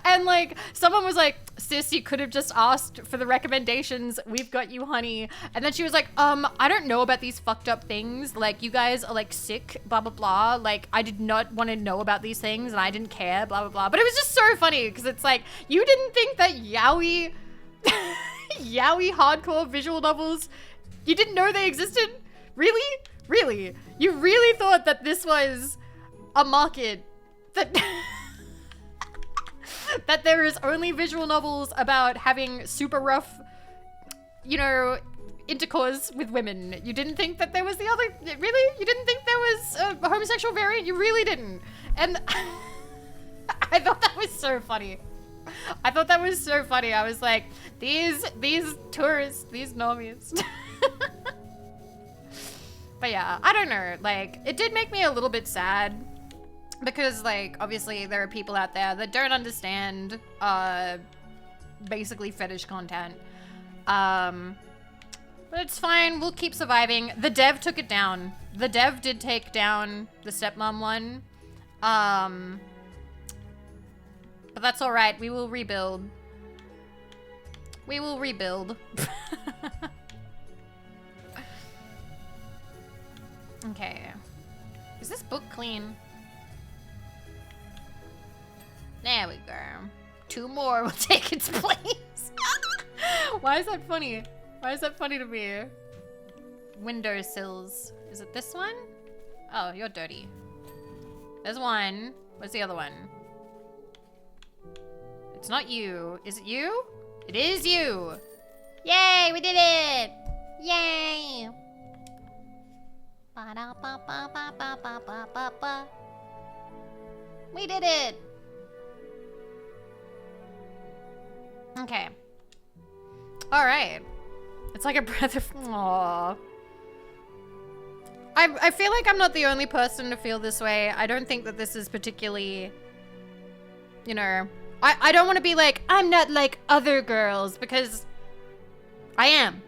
And like, someone was like, sis, you could have just asked for the recommendations. We've got you, honey. And then she was like, I don't know about these fucked up things. Like, you guys are like sick, blah, blah, blah. Like, I did not want to know about these things and I didn't care, blah, blah, blah. But it was just so funny because it's like, you didn't think that yaoi, yaoi hardcore visual novels, you didn't know they existed? Really? Really? You really thought that this was a market that that there is only visual novels about having super rough, you know, intercourse with women? You didn't think that there was the other, really? You didn't think there was a homosexual variant? You really didn't. And I thought that was so funny. I was like, these tourists, these normies. But yeah, I don't know, like, it did make me a little bit sad because, like, obviously there are people out there that don't understand, basically fetish content. But it's fine, we'll keep surviving. The dev took it down. The dev did take down the stepmom one. But that's alright, we will rebuild. We will rebuild. Okay. Is this book clean? There we go. 2 more will take its place. Why is that funny? Why is that funny to me? Windowsills. Is it this one? Oh, you're dirty. There's one. Where's the other one? It's not you. Is it you? It is you. Yay, we did it. Yay. Ba-da-ba-ba-ba-ba-ba-ba-ba. We did it. Okay. All right. It's like a breath of... Aww. I feel like I'm not the only person to feel this way. I don't think that this is particularly... You know... I don't want to be like, I'm not like other girls, because... I am.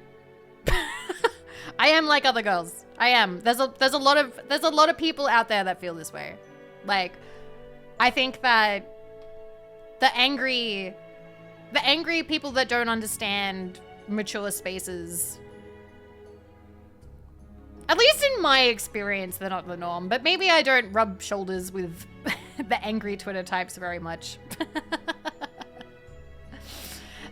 I am like other girls. I am. There's a lot of people out there that feel this way. Like, I think that the angry people that don't understand mature spaces, at least in my experience, they're not the norm, but maybe I don't rub shoulders with the angry Twitter types very much.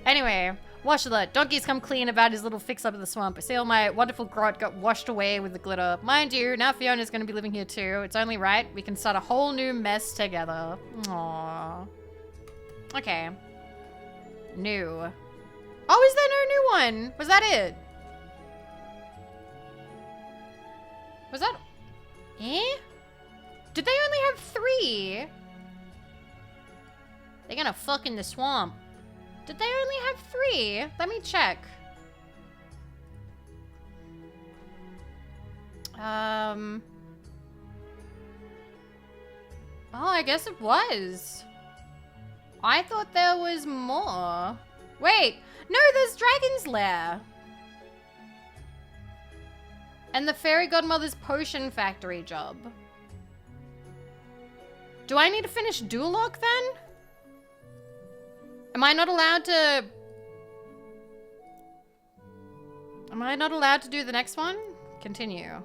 Anyway, wash alert. Donkey's come clean about his little fix up in the swamp. I see all my wonderful grot got washed away with the glitter. Mind you, now Fiona's going to be living here too. It's only right. We can start a whole new mess together. Aww. Okay. New. Oh, is there no new one? Was that it? Was that... Eh? Did they only have 3? They're gonna fuck in the swamp. Did they only have 3? Let me check. Oh, I guess it was. I thought there was more. Wait, no, there's Dragon's Lair. And the Fairy Godmother's Potion Factory job. Do I need to finish Duloc then? Am I not allowed to... Am I not allowed to do the next one? Continue.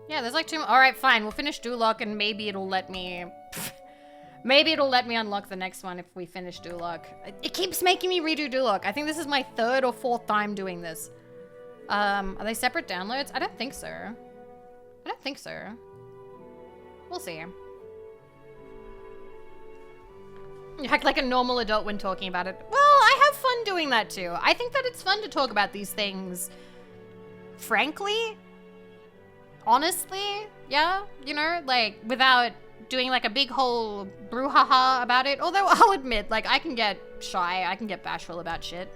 Yeah, there's like 2 more. Alright, fine. We'll finish Duloc and maybe it'll let me... Maybe it'll let me unlock the next one if we finish Duloc. It keeps making me redo Duloc. I think this is my 3rd or 4th time doing this. Are they separate downloads? I don't think so. I don't think so. We'll see. You act like a normal adult when talking about it. Well, I have fun doing that too. I think that it's fun to talk about these things. Frankly. Honestly. Yeah. You know, like, without doing like a big whole brouhaha about it. Although I'll admit, like, I can get shy. I can get bashful about shit.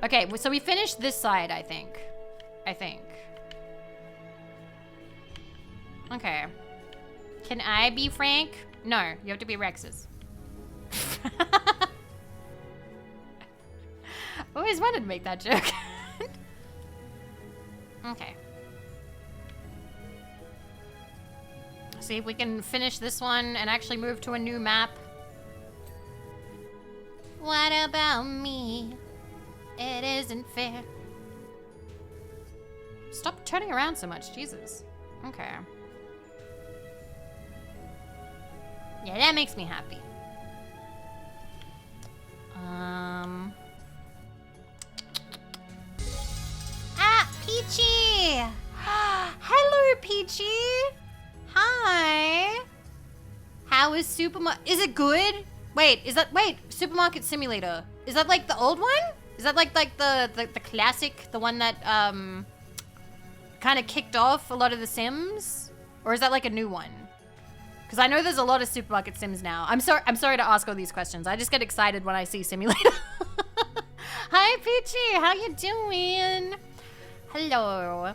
Okay, so we finished this side, I think. Okay. Can I be Frank? No, you have to be Rex's. Always wanted to make that joke. Okay. See if we can finish this one and actually move to a new map. What about me? It isn't fair. Stop turning around so much, Jesus. Okay. Yeah, that makes me happy. Ah, Peachy! Hello, Peachy! Hi! How is Is it good? Wait, Supermarket Simulator. Is that like the old one? Is that like the classic, the one that kind of kicked off a lot of the Sims? Or is that like a new one? Because I know there's a lot of Supermarket Sims now. I'm sorry to ask all these questions. I just get excited when I see Simulator. Hi, Peachy. How you doing? Hello.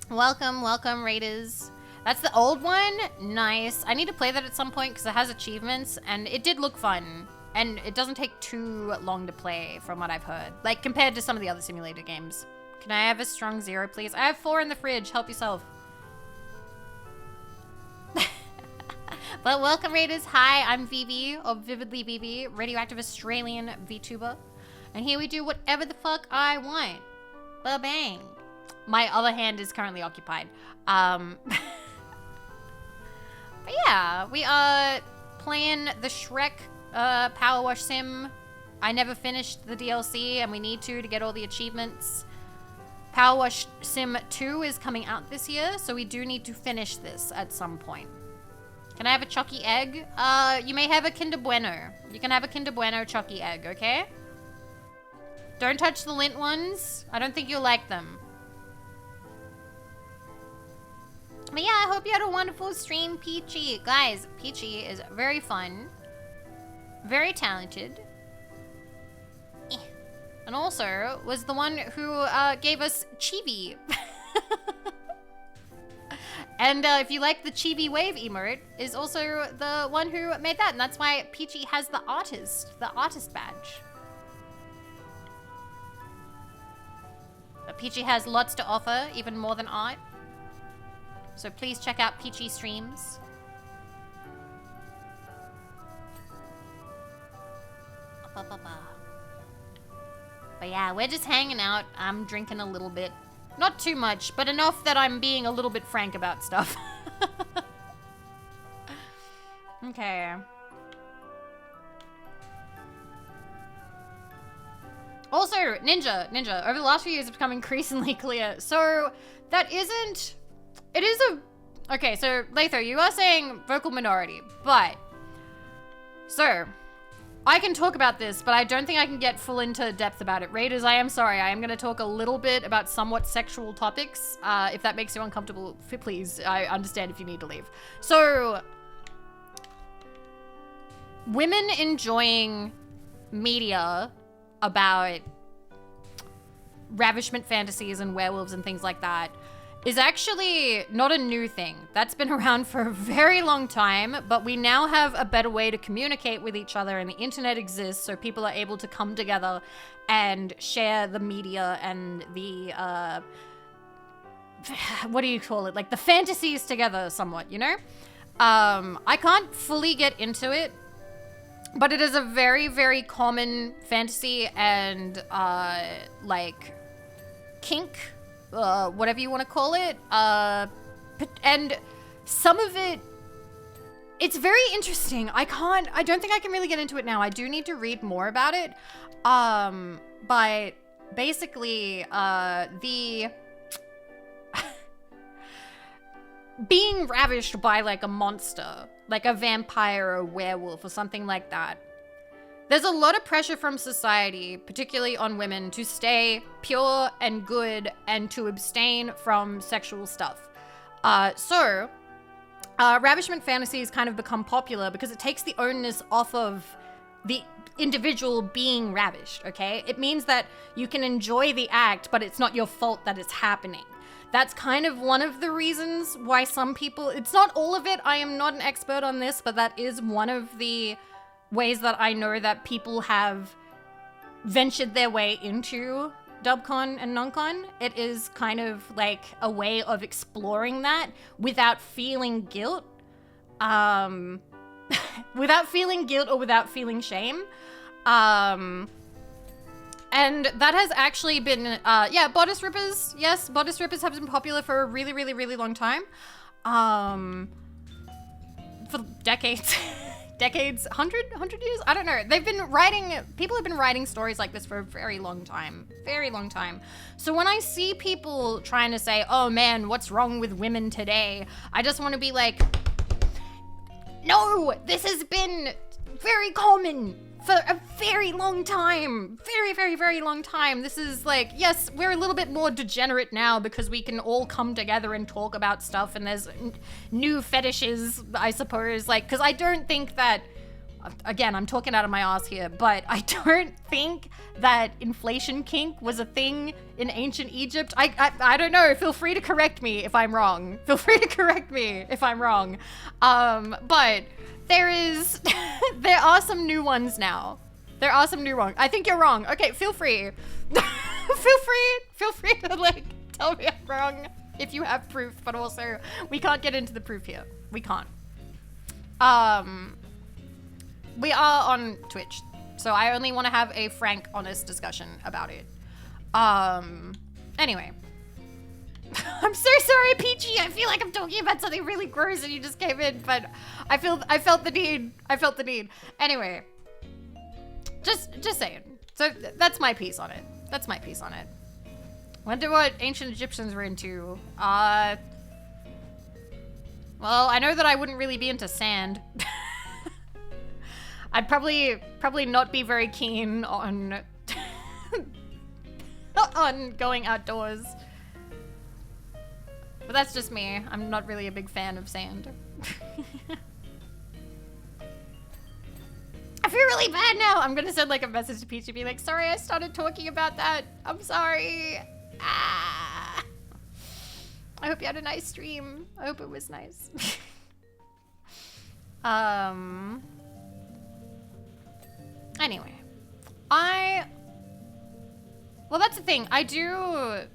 Welcome, Raiders. That's the old one? Nice. I need to play that at some point because it has achievements, and it did look fun. And it doesn't take too long to play, from what I've heard. Like, compared to some of the other simulator games. Can I have a strong 0, please? I have 4 in the fridge. Help yourself. But welcome, Raiders. Hi, I'm Vivi, or Vividly Vivi, radioactive Australian VTuber. And here we do whatever the fuck I want. Ba-bang. My other hand is currently occupied. But yeah, we are playing the Shrek PowerWash Sim. I never finished the DLC, and we need to get all the achievements. PowerWash Sim 2 is coming out this year, so we do need to finish this at some point. Can I have a Chucky egg? You may have a Kinder Bueno. You can have a Kinder Bueno Chucky egg, okay? Don't touch the lint ones. I don't think you'll like them. But yeah, I hope you had a wonderful stream, Peachy. Guys, Peachy is very fun. Very talented. And also was the one who gave us Chibi. And if you like the Chibi wave emote, is also the one who made that. And that's why Peachy has the artist badge. But Peachy has lots to offer, even more than art. So please check out Peachy streams. But yeah, we're just hanging out. I'm drinking a little bit. Not too much, but enough that I'm being a little bit frank about stuff. Okay. Also, Ninja, over the last few years it's become increasingly clear. So, that isn't... It is a... Okay, so, Latho, you are saying vocal minority, but... So, I can talk about this, but I don't think I can get full into depth about it. Raiders, I am sorry. I am going to talk a little bit about somewhat sexual topics. If that makes you uncomfortable, please, I understand if you need to leave. So, women enjoying media about ravishment fantasies and werewolves and things like that is actually not a new thing. That's been around for a very long time, but we now have a better way to communicate with each other, and the internet exists, so people are able to come together and share the media and the, what do you call it? Like the fantasies together somewhat, you know? I can't fully get into it, but it is a very, very common fantasy and, like, kink, whatever you want to call it. And some of it, it's very interesting. I don't think I can really get into it now. I do need to read more about it. But basically, the being ravished by like a monster, like a vampire or a werewolf or something like that. There's a lot of pressure from society, particularly on women, to stay pure and good and to abstain from sexual stuff. So, ravishment fantasies kind of become popular because it takes the onus off of the individual being ravished, okay? It means that you can enjoy the act, but it's not your fault that it's happening. That's kind of one of the reasons why some people, it's not all of it, I am not an expert on this, but that is one of the ways that I know that people have ventured their way into dubcon and noncon. It is kind of like a way of exploring that without feeling guilt. Without feeling guilt or without feeling shame. And that has actually been, yeah, bodice rippers. Yes, bodice rippers have been popular for a really, really, really long time. For decades. Decades, 100 years? I don't know. People have been writing stories like this for a very long time. Very long time. So when I see people trying to say, oh man, what's wrong with women today? I just want to be like, no, this has been very common for a very long time. Very, very, very long time. This is like, yes, we're a little bit more degenerate now because we can all come together and talk about stuff, and there's new fetishes, I suppose, like, because I don't think that, again, I'm talking out of my ass here, but I don't think that inflation kink was a thing in ancient Egypt. I don't know. Feel free to correct me if I'm wrong. Feel free to correct me if I'm wrong. But there are some new ones now. There are some new ones. I think you're wrong. Okay, feel free. feel free to like tell me I'm wrong if you have proof, but also we can't get into the proof here. We can't. We are on Twitch, so I only want to have a frank, honest discussion about it. Anyway. I'm so sorry, Peachy. I feel like I'm talking about something really gross and you just came in, but I felt the need. I felt the need. Anyway, just saying. So that's my piece on it. That's my piece on it. Wonder what ancient Egyptians were into. Well, I know that I wouldn't really be into sand. I'd probably not be very keen on on going outdoors. But that's just me. I'm not really a big fan of sand. I feel really bad now. I'm gonna send like a message to Peachy, be like, sorry I started talking about that. I'm sorry. Ah. I hope you had a nice stream. I hope it was nice. Anyway. Well, that's the thing. I do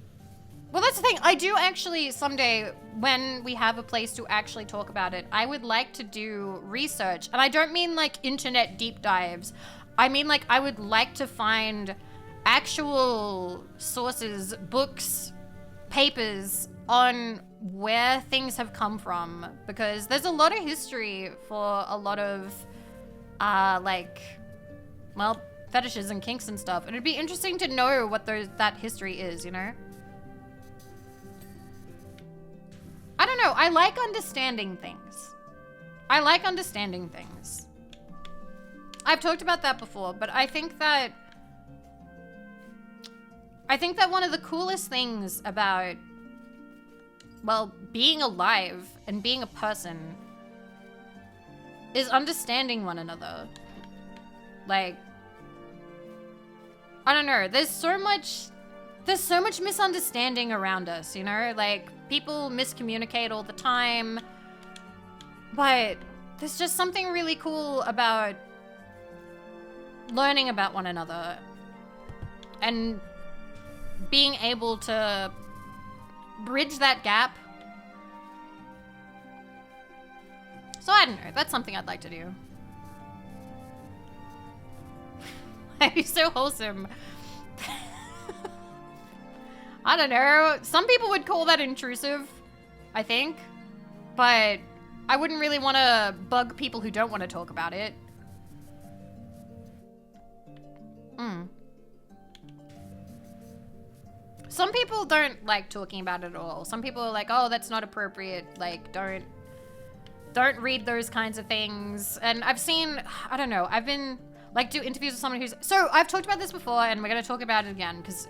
actually someday, when we have a place to actually talk about it, I would like to do research. And I don't mean like internet deep dives. I mean like I would like to find actual sources, books, papers on where things have come from. Because there's a lot of history for a lot of, well, fetishes and kinks and stuff. And it'd be interesting to know what that history is, you know? I don't know. I like understanding things. I've talked about that before, but I think that one of the coolest things about, well, being alive and being a person is understanding one another. Like, I don't know. There's so much misunderstanding around us, you know? Like, people miscommunicate all the time. But there's just something really cool about learning about one another and being able to bridge that gap. So I don't know. That's something I'd like to do. He's so wholesome. I don't know. Some people would call that intrusive, I think. But I wouldn't really want to bug people who don't want to talk about it. Some people don't like talking about it at all. Some people are like, oh, that's not appropriate. Like, don't read those kinds of things. And I've seen, I don't know, I've been... like, do interviews with someone who's... So, I've talked about this before, and we're going to talk about it again, because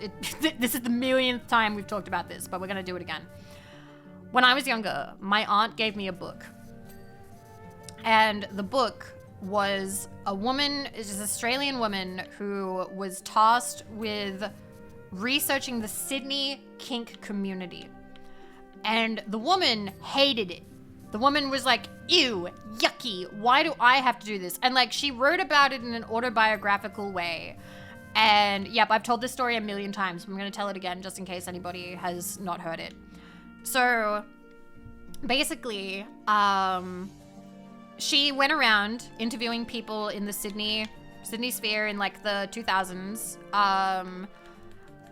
this is the millionth time we've talked about this, but we're going to do it again. When I was younger, my aunt gave me a book. And the book was a woman, it's an Australian woman, who was tasked with researching the Sydney kink community. And the woman hated it. The woman was like, ew, yucky, why do I have to do this? And like, she wrote about it in an autobiographical way. And yep, I've told this story a million times. I'm gonna tell it again just in case anybody has not heard it. So basically, she went around interviewing people in the Sydney sphere in like the 2000s,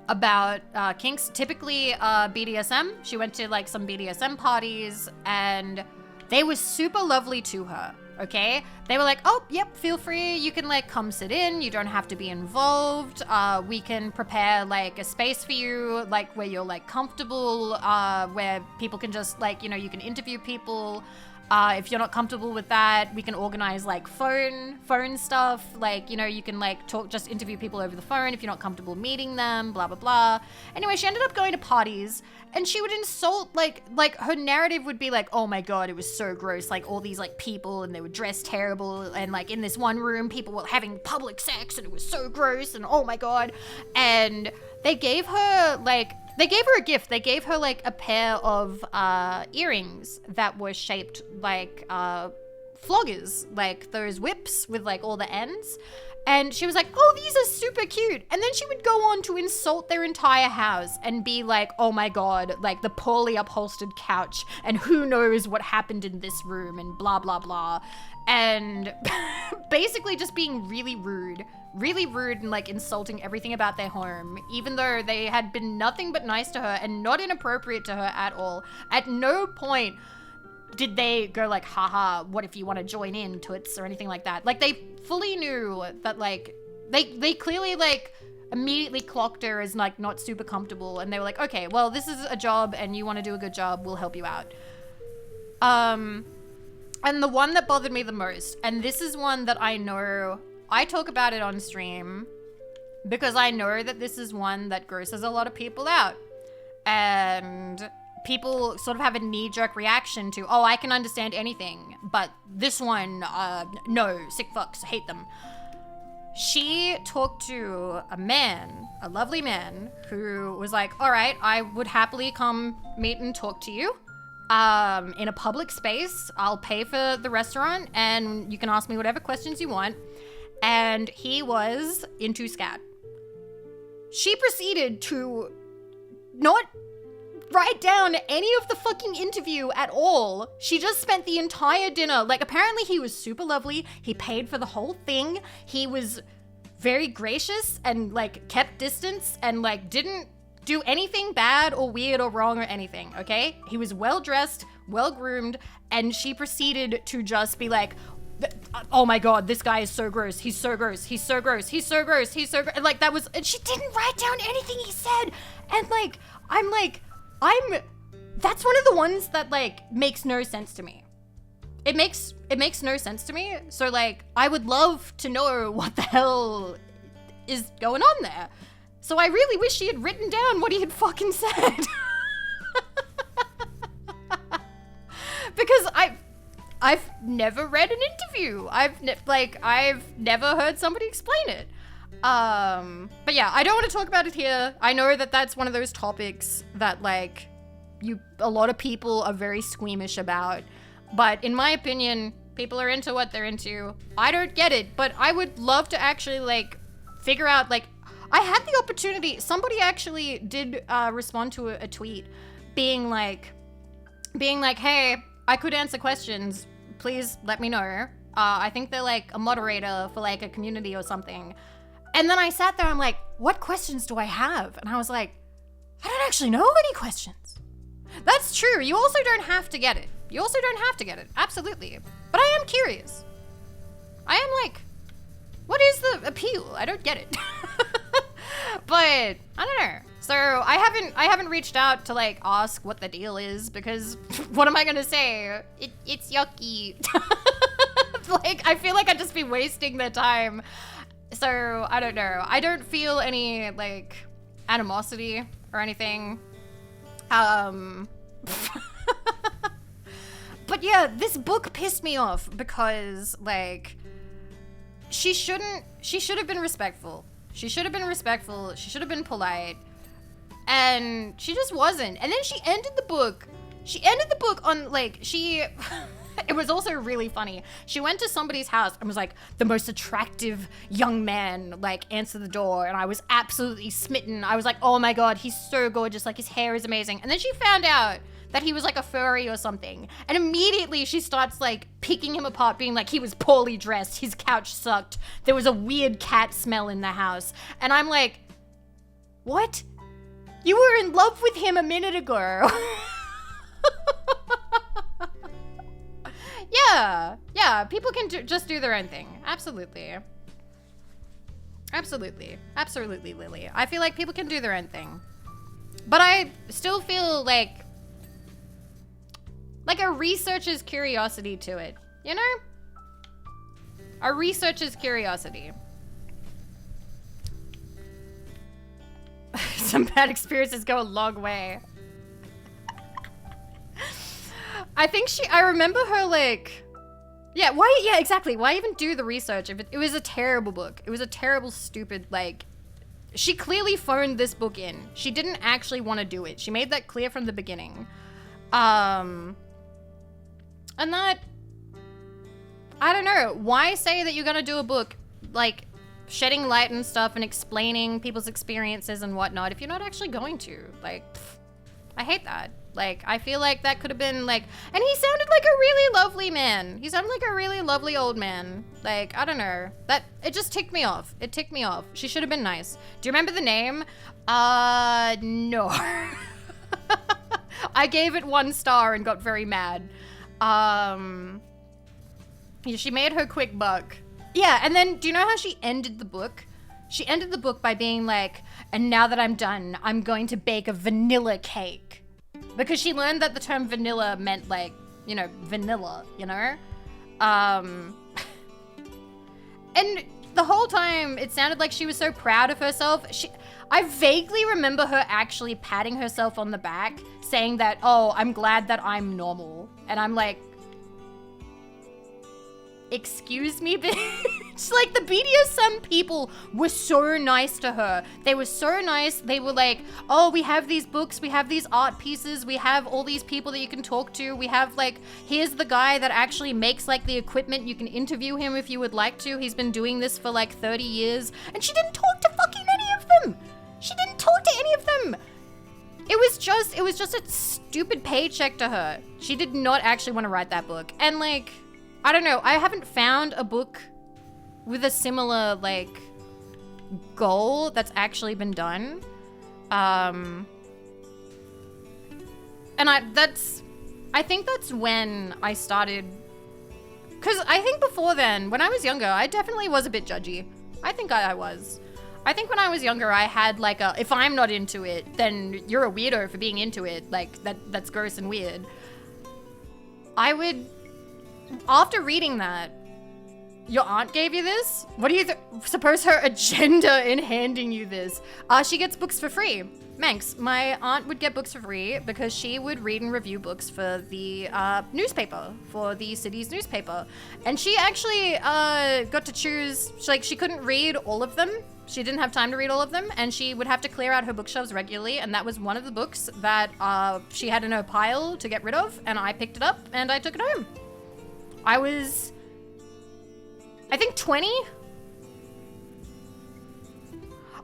about kinks, typically BDSM. She went to like some BDSM parties and they were super lovely to her, okay? They were like, oh, yep, feel free. You can like come sit in. You don't have to be involved. We can prepare like a space for you, like where you're like comfortable, where people can just like, you know, you can interview people. If you're not comfortable with that, we can organize like phone stuff. Like, you know, you can like just interview people over the phone if you're not comfortable meeting them, blah, blah, blah. Anyway, she ended up going to parties and she would insult, like her narrative would be like, oh my God, it was so gross. Like all these like people and they were dressed terrible. And like in this one room, people were having public sex and it was so gross and oh my God. And they gave her a gift. They gave her like a pair of earrings that were shaped like floggers, like those whips with like all the ends. And she was like, oh, these are super cute. And then she would go on to insult their entire house and be like, oh my God, like the poorly upholstered couch and who knows what happened in this room and blah, blah, blah. And basically just being really rude and like insulting everything about their home, even though they had been nothing but nice to her and not inappropriate to her at all. At no point did they go like, haha, what if you want to join in, toots, or anything like that. Like, they fully knew that, like, they clearly, like, immediately clocked her as, like, not super comfortable, and they were like, okay, well, this is a job, and you want to do a good job, we'll help you out. And the one that bothered me the most, and this is one that I know, I talk about it on stream, because I know that this is one that grosses a lot of people out. And people sort of have a knee-jerk reaction to, oh, I can understand anything, but this one, no, sick fucks, hate them. She talked to a man, a lovely man, who was like, all right, I would happily come meet and talk to you in a public space. I'll pay for the restaurant, and you can ask me whatever questions you want. And he was into scat. She proceeded to not write down any of the fucking interview at all. She just spent the entire dinner, like, apparently he was super lovely. He paid for the whole thing. He was very gracious and, like, kept distance and, like, didn't do anything bad or weird or wrong or anything, okay? He was well-dressed, well-groomed, and she proceeded to just be like, oh my God, this guy is so gross. He's so gross. He's so gross. He's so gross. He's so gross. And, like, that was, and she didn't write down anything he said. And, like, that's one of the ones that, like, makes no sense to me. It makes no sense to me. So, like, I would love to know what the hell is going on there. So I really wish she had written down what he had fucking said. Because I've never read an interview. I've never heard somebody explain it. But yeah, I don't want to talk about it here. I know that that's one of those topics that, like, a lot of people are very squeamish about. But in my opinion, people are into what they're into. I don't get it, but I would love to actually, like, figure out, like, I had the opportunity. Somebody actually did respond to a tweet being like, hey, I could answer questions. Please let me know. I think they're, like, a moderator for, like, a community or something. And then I sat there, I'm like, what questions do I have? And I was like, I don't actually know any questions. That's true. You also don't have to get it. Absolutely. But I am curious. I am like, what is the appeal? I don't get it. But I don't know. So I haven't reached out to, like, ask what the deal is, because what am I gonna say? It's yucky. Like, I feel like I'd just be wasting their time. So I don't know. I don't feel any, like, animosity or anything. But yeah, this book pissed me off because, like, she should have been respectful. She should have been polite. And she just wasn't. And then she ended the book on, like, it was also really funny. She went to somebody's house and was like, the most attractive young man, like, answered the door, and I was absolutely smitten. I was like, oh my God, he's so gorgeous, like, his hair is amazing. And then she found out that he was, like, a furry or something. And immediately she starts, like, picking him apart, being like, he was poorly dressed, his couch sucked, there was a weird cat smell in the house. And I'm like, what? You were in love with him a minute ago. Yeah, people can just do their own thing. Absolutely, Lily. I feel like people can do their own thing. But I still feel like a researcher's curiosity to it, you know? A researcher's curiosity. Some bad experiences go a long way. I remember her, like, yeah, exactly. Why even do the research if it was a terrible book? It was a terrible, stupid, like, she clearly phoned this book in. She didn't actually want to do it. She made that clear from the beginning. And that, I don't know, why say that you're gonna do a book, like, shedding light and stuff and explaining people's experiences and whatnot if you're not actually going to. Like, I hate that. Like, I feel like that could have been like, and he sounded like a really lovely man. He sounded like a really lovely old man. Like, I don't know. It just ticked me off. It ticked me off. She should have been nice. Do you remember the name? No. I gave it 1 star and got very mad. Yeah, she made her quick buck. Yeah, and then do you know how she ended the book? She ended the book by being like, and now that I'm done, I'm going to bake a vanilla cake. Because she learned that the term vanilla meant like, you know, vanilla, you know? And the whole time it sounded like she was so proud of herself. I vaguely remember her actually patting herself on the back, saying that, oh, I'm glad that I'm normal. And I'm like, excuse me, bitch? Like, the BDSM people were so nice to her. They were so nice. They were like, oh, we have these books, we have these art pieces, we have all these people that you can talk to. We have, like, here's the guy that actually makes, like, the equipment. You can interview him if you would like to. He's been doing this for, like, 30 years. And she didn't talk to fucking any of them. She didn't talk to any of them. It was just a stupid paycheck to her. She did not actually want to write that book. And, like, I don't know. I haven't found a book with a similar, like, goal that's actually been done. And I think that's when I started, because I think before then, when I was younger, I definitely was a bit judgy. I think I was. I think when I was younger, I had like if I'm not into it, then you're a weirdo for being into it. Like, that's gross and weird. I would, after reading that, your aunt gave you this? What do you suppose her agenda in handing you this? She gets books for free. Manx, my aunt would get books for free because she would read and review books for the newspaper, for the city's newspaper. And she actually got to choose, she couldn't read all of them. She didn't have time to read all of them, and she would have to clear out her bookshelves regularly, and that was one of the books that she had in her pile to get rid of, and I picked it up and I took it home. I was, I think, 20.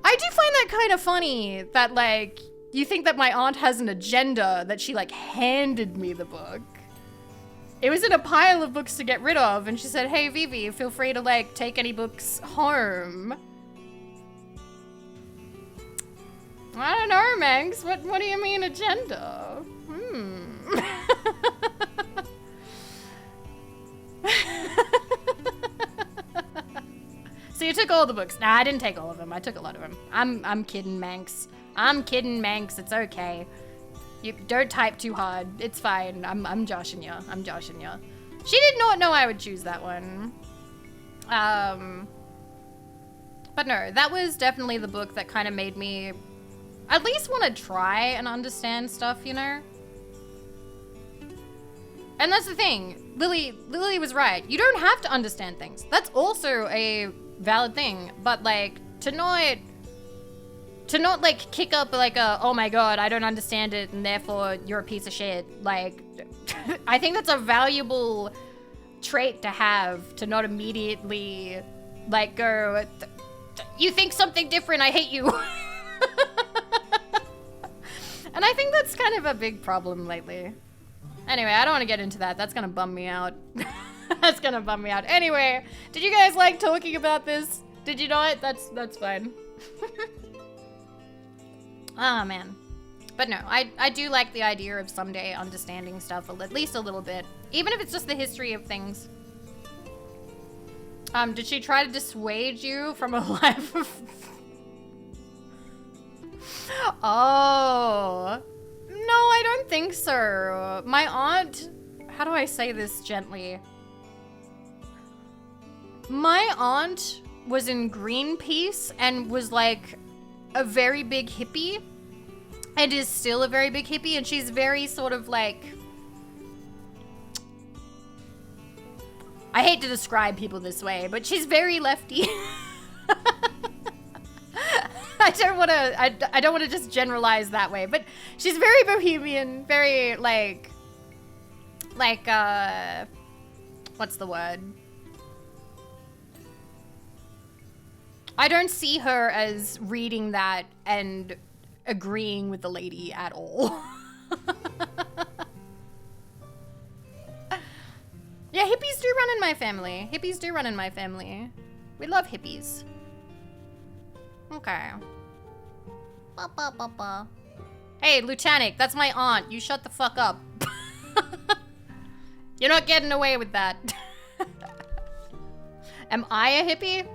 I do find that kind of funny that, like, you think that my aunt has an agenda, that she, like, handed me the book. It was in a pile of books to get rid of, and she said, hey, Vivi, feel free to, like, take any books home. I don't know, Manx. What do you mean, agenda? So you took all the books. Nah, I didn't take all of them. I took a lot of them. I'm kidding, Manx. I'm kidding, Manx. It's okay. You don't type too hard. It's fine. I'm joshing you. I'm joshing you. She did not know I would choose that one. But no, that was definitely the book that kind of made me at least want to try and understand stuff, you know? And that's the thing. Lily was right. You don't have to understand things. That's also a valid thing. But, like, to not like kick up like oh my god, I don't understand it and therefore you're a piece of shit. Like, I think that's a valuable trait to have, to not immediately like go, you think something different, I hate you. And I think that's kind of a big problem lately. Anyway, I don't want to get into that. That's gonna bum me out. That's gonna bum me out. Anyway, did you guys like talking about this? Did you not? That's fine. Oh man. But no, I do like the idea of someday understanding stuff at least a little bit. Even if it's just the history of things. Did she try to dissuade you from a life of... Oh. No, I don't think so. My aunt... How do I say this gently? My aunt was in Greenpeace and was like a very big hippie. And is still a very big hippie. And she's very sort of like... I hate to describe people this way, but she's very lefty. I don't want to just generalize that way, but she's very bohemian, very like what's the word? I don't see her as reading that and agreeing with the lady at all. Yeah, hippies do run in my family. Hippies do run in my family. We love hippies. Okay. Ba-ba-ba-ba. Hey, Lieutenant, that's my aunt. You shut the fuck up. You're not getting away with that. Am I a hippie?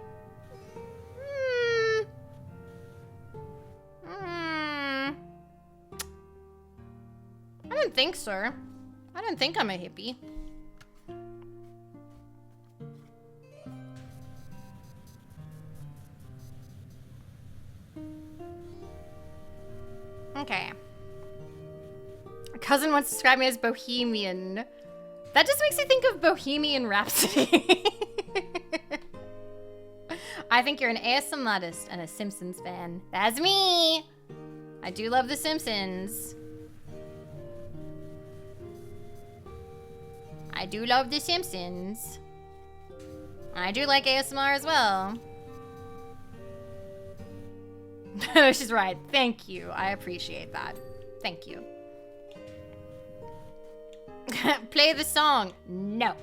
I don't think so. I don't think I'm a hippie. Okay. A cousin once described me as bohemian. That just makes me think of Bohemian Rhapsody. I think you're an ASM artist and a Simpsons fan. That's me! I do love The Simpsons. I do love The Simpsons. I do like ASMR as well. She's right. Thank you. I appreciate that. Thank you. Play the song. No.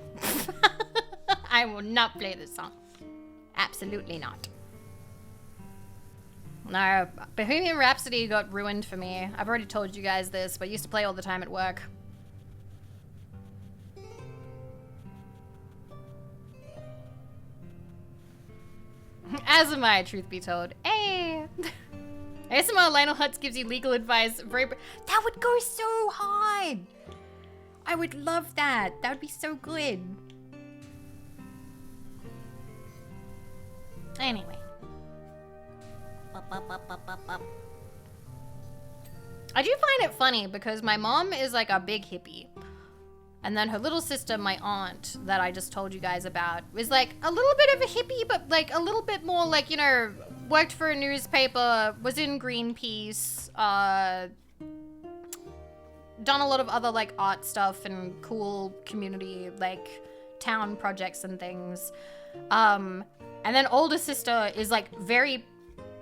I will not play the song. Absolutely not. No, Bohemian Rhapsody got ruined for me. I've already told you guys this, but I used to play all the time at work. As am I, truth be told. Hey! ASMR Lionel Hutz gives you legal advice. That would go so hard! I would love that. That would be so good. Anyway. I do find it funny because my mom is like a big hippie. And then her little sister, my aunt, that I just told you guys about, is like a little bit of a hippie, but like a little bit more like, you know, worked for a newspaper, was in Greenpeace, done a lot of other like art stuff and cool community, like town projects and things. And then older sister is like very,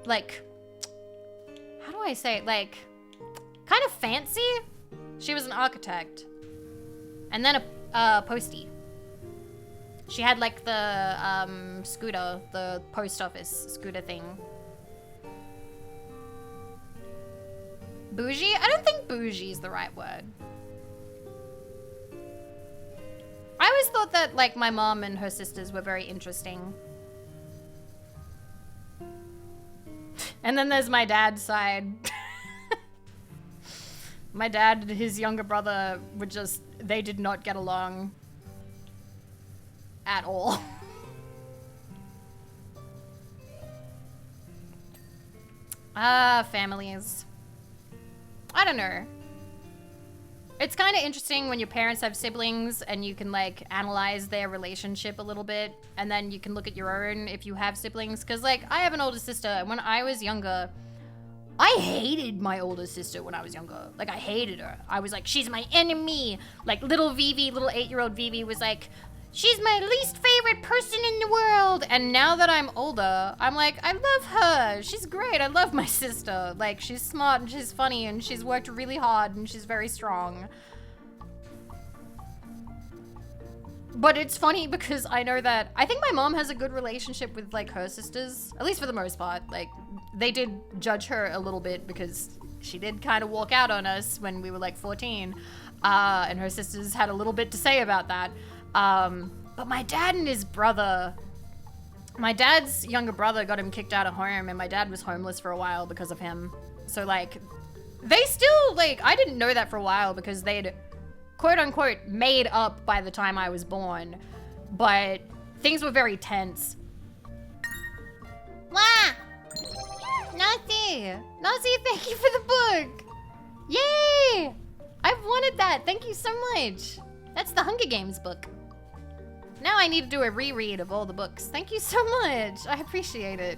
like, how do I say it? Like, kind of fancy. She was an architect. And then a postie. She had like the scooter, the post office scooter thing. Bougie? I don't think bougie is the right word. I always thought that like my mom and her sisters were very interesting. And then there's my dad's side. My dad and his younger brother were just, they did not get along at all. Families. I don't know. It's kind of interesting when your parents have siblings and you can like analyze their relationship a little bit, and then you can look at your own if you have siblings. Cause like I have an older sister, and when I was younger, I hated my older sister when I was younger. Like, I hated her. I was like, she's my enemy. Like, little Vivi, little 8-year-old Vivi was like, she's my least favorite person in the world. And now that I'm older, I'm like, I love her. She's great. I love my sister. Like, she's smart and she's funny and she's worked really hard and she's very strong. But it's funny because I know that, I think my mom has a good relationship with like her sisters, at least for the most part. Like, they did judge her a little bit because she did kind of walk out on us when we were like 14. And her sisters had a little bit to say about that. But my dad and his brother, my dad's younger brother got him kicked out of home, and my dad was homeless for a while because of him. So like, they still like, I didn't know that for a while because they'd quote unquote made up by the time I was born, but things were very tense. Wah! Nazi! Nazi, thank you for the book! Yay! I've wanted that, thank you so much. That's the Hunger Games book. Now I need to do a reread of all the books. Thank you so much, I appreciate it.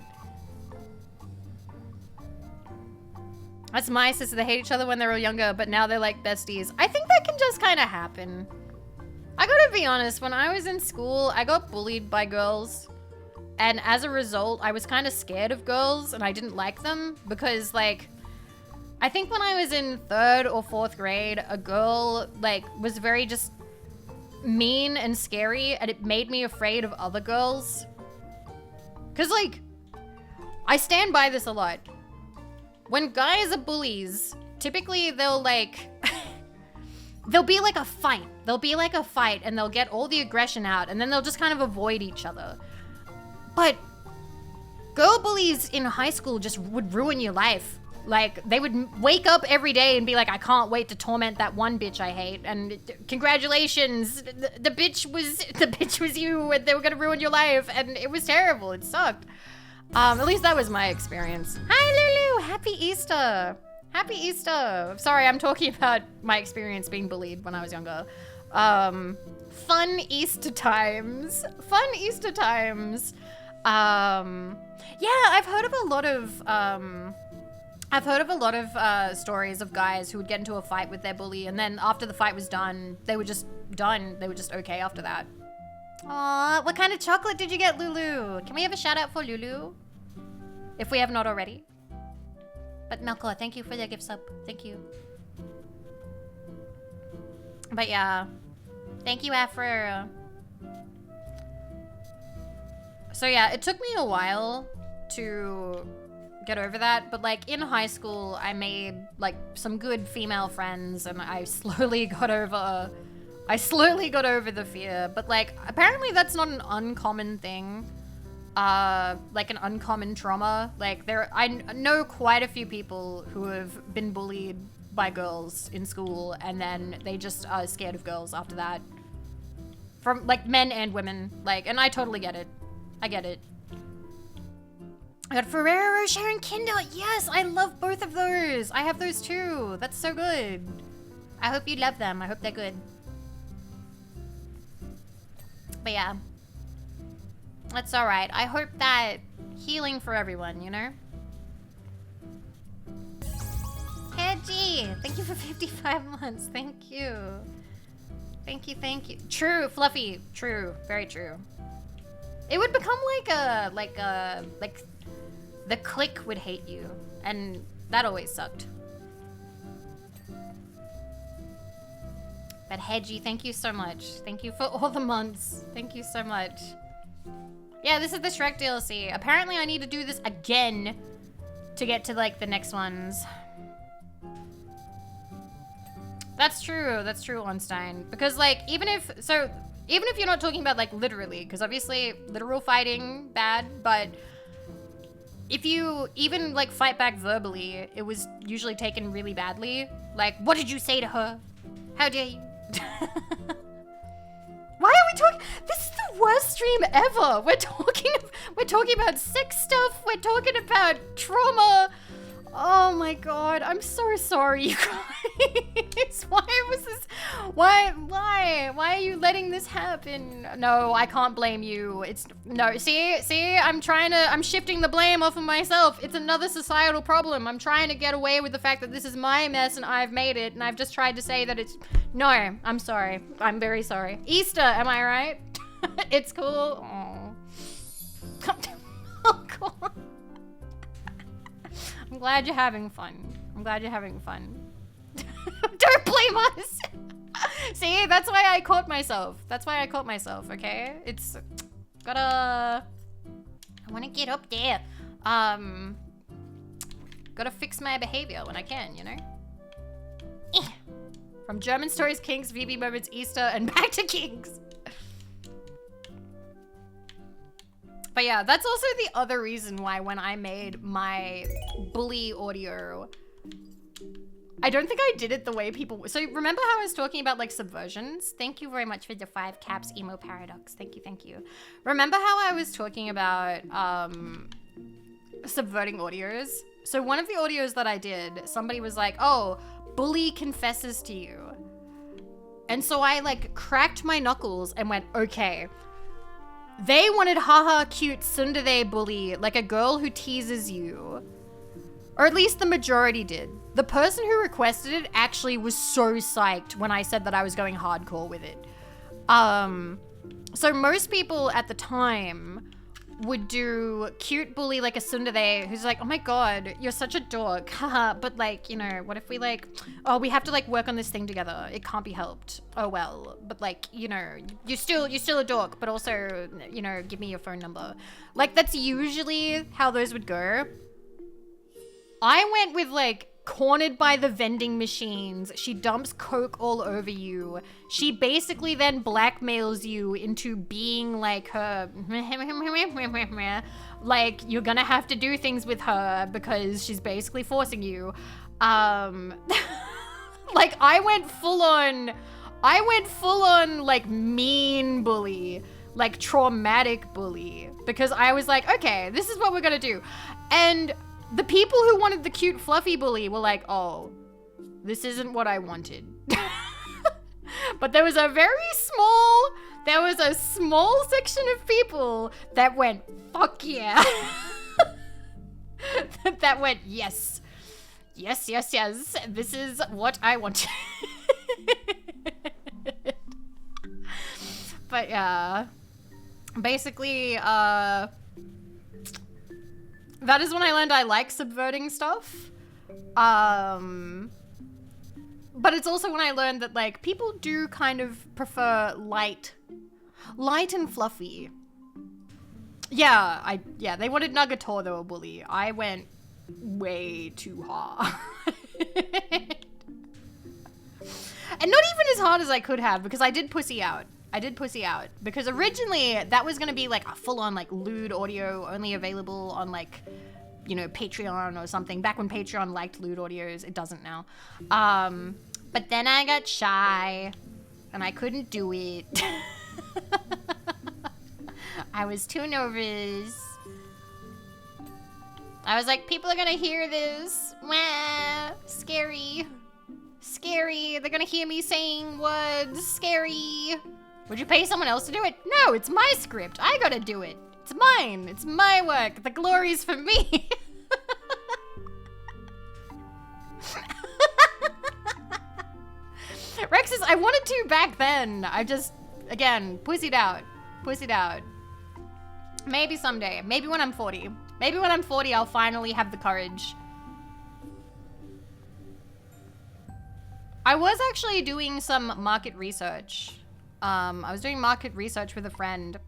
That's my sister. They hate each other when they were younger, but now they're like besties. I think that can just kind of happen. I gotta be honest, when I was in school, I got bullied by girls. And as a result, I was kind of scared of girls and I didn't like them because like, I think when I was in 3rd or 4th grade, a girl like was very just mean and scary and it made me afraid of other girls. Cause like, I stand by this a lot. When guys are bullies, typically they'll like, there'll be like a fight. There'll be like a fight and they'll get all the aggression out and then they'll just kind of avoid each other. But girl bullies in high school just would ruin your life. Like, they would wake up every day and be like, I can't wait to torment that one bitch I hate. And congratulations, the bitch was you and they were gonna ruin your life. And it was terrible, it sucked. At least that was my experience. Hi Lulu, happy Easter. Happy Easter. Sorry, I'm talking about my experience being bullied when I was younger. Fun Easter times. Fun Easter times. Yeah, I've heard of a lot of stories of guys who would get into a fight with their bully and then after the fight was done, they were just done. They were just okay after that. Aw, what kind of chocolate did you get, Lulu? Can we have a shout out for Lulu? If we have not already. But Melkor, thank you for the gift sub. Thank you. But yeah, thank you, Afro. So yeah, it took me a while to get over that, but like in high school, I made like some good female friends and I slowly got over the fear, but like apparently that's not an uncommon thing. Like an uncommon trauma. Like I know quite a few people who have been bullied by girls in school and then they just are scared of girls after that. From like men and women. Like, and I totally get it. I get it. I got Ferrero Sharon Kindle. Yes, I love both of those. I have those too. That's so good. I hope you love them. I hope they're good. But yeah. That's alright. I hope that healing for everyone, you know? Hey, G! Thank you for 55 months. Thank you. Thank you, thank you. True, Fluffy. True. Very true. It would become like the clique would hate you. And that always sucked. But Hedgie, thank you so much. Thank you for all the months. Thank you so much. Yeah, this is the Shrek DLC. Apparently I need to do this again to get to like the next ones. That's true, Ornstein. Because like, even if you're not talking about like literally, because obviously literal fighting, bad, but if you even like fight back verbally, it was usually taken really badly. Like, what did you say to her? How dare you? Why are we talking? This is the worst stream ever. We're talking about sex stuff. We're talking about trauma. Oh my god, I'm so sorry, you guys. Why was this? Why are you letting this happen? No, I can't blame you. See, I'm shifting the blame off of myself. It's another societal problem. I'm trying to get away with the fact that this is my mess and I've made it, and I've just tried to say that it's, no, I'm sorry. I'm very sorry. Easter, am I right? It's cool. Oh. Oh god. I'm glad you're having fun. Don't blame us. See, that's why I caught myself. Okay? It's gotta, I want to get up there. Gotta fix my behavior when I can, you know? From German Stories, Kings, Vivi Moments, Easter, and back to Kings. But yeah, that's also the other reason why when I made my bully audio, I don't think I did it the way people... So remember how I was talking about like subversions? Thank you very much for the 5 caps emo paradox. Thank you. Remember how I was talking about subverting audios? So one of the audios that I did, somebody was like, oh, bully confesses to you. And so I like cracked my knuckles and went, okay. They wanted haha cute tsundere bully, like a girl who teases you. Or at least the majority did. The person who requested it actually was so psyched when I said that I was going hardcore with it. So most people at the time would do cute bully like a tsundere who's like, oh my god, you're such a dork, haha, but like, you know, what if we like, oh, we have to like work on this thing together, it can't be helped, oh well, but like, you know, you're still a dork, but also, you know, give me your phone number. Like, that's usually how those would go. I went with like, cornered by the vending machines, she dumps coke all over you, she basically then blackmails you into being like her, like you're gonna have to do things with her because she's basically forcing you. Like I went full on like mean bully, like traumatic bully, because I was like, okay, this is what we're gonna do. And the people who wanted the cute fluffy bully were like, oh, this isn't what I wanted. But there was a small section of people that went, fuck yeah. That went, yes. Yes, yes, yes. This is what I wanted. But yeah, basically, that is when I learned I like subverting stuff. But it's also when I learned that like people do kind of prefer light and fluffy. Yeah, they wanted Nagatoro a bully. I went way too hard. And not even as hard as I could have, because I did pussy out. Because originally that was gonna be like a full-on like lewd audio only available on like, you know, Patreon or something. Back when Patreon liked lewd audios, it doesn't now. But then I got shy and I couldn't do it. I was too nervous. I was like, people are gonna hear this. Wah, scary. Scary. They're gonna hear me saying words. Scary. Would you pay someone else to do it? No, it's my script. I gotta do it. It's mine. It's my work. The glory's for me. Rexus, I wanted to back then. I just, again, pussied out. Maybe someday. Maybe when I'm 40. Maybe when I'm 40, I'll finally have the courage. I was actually doing some market research. I was doing market research with a friend,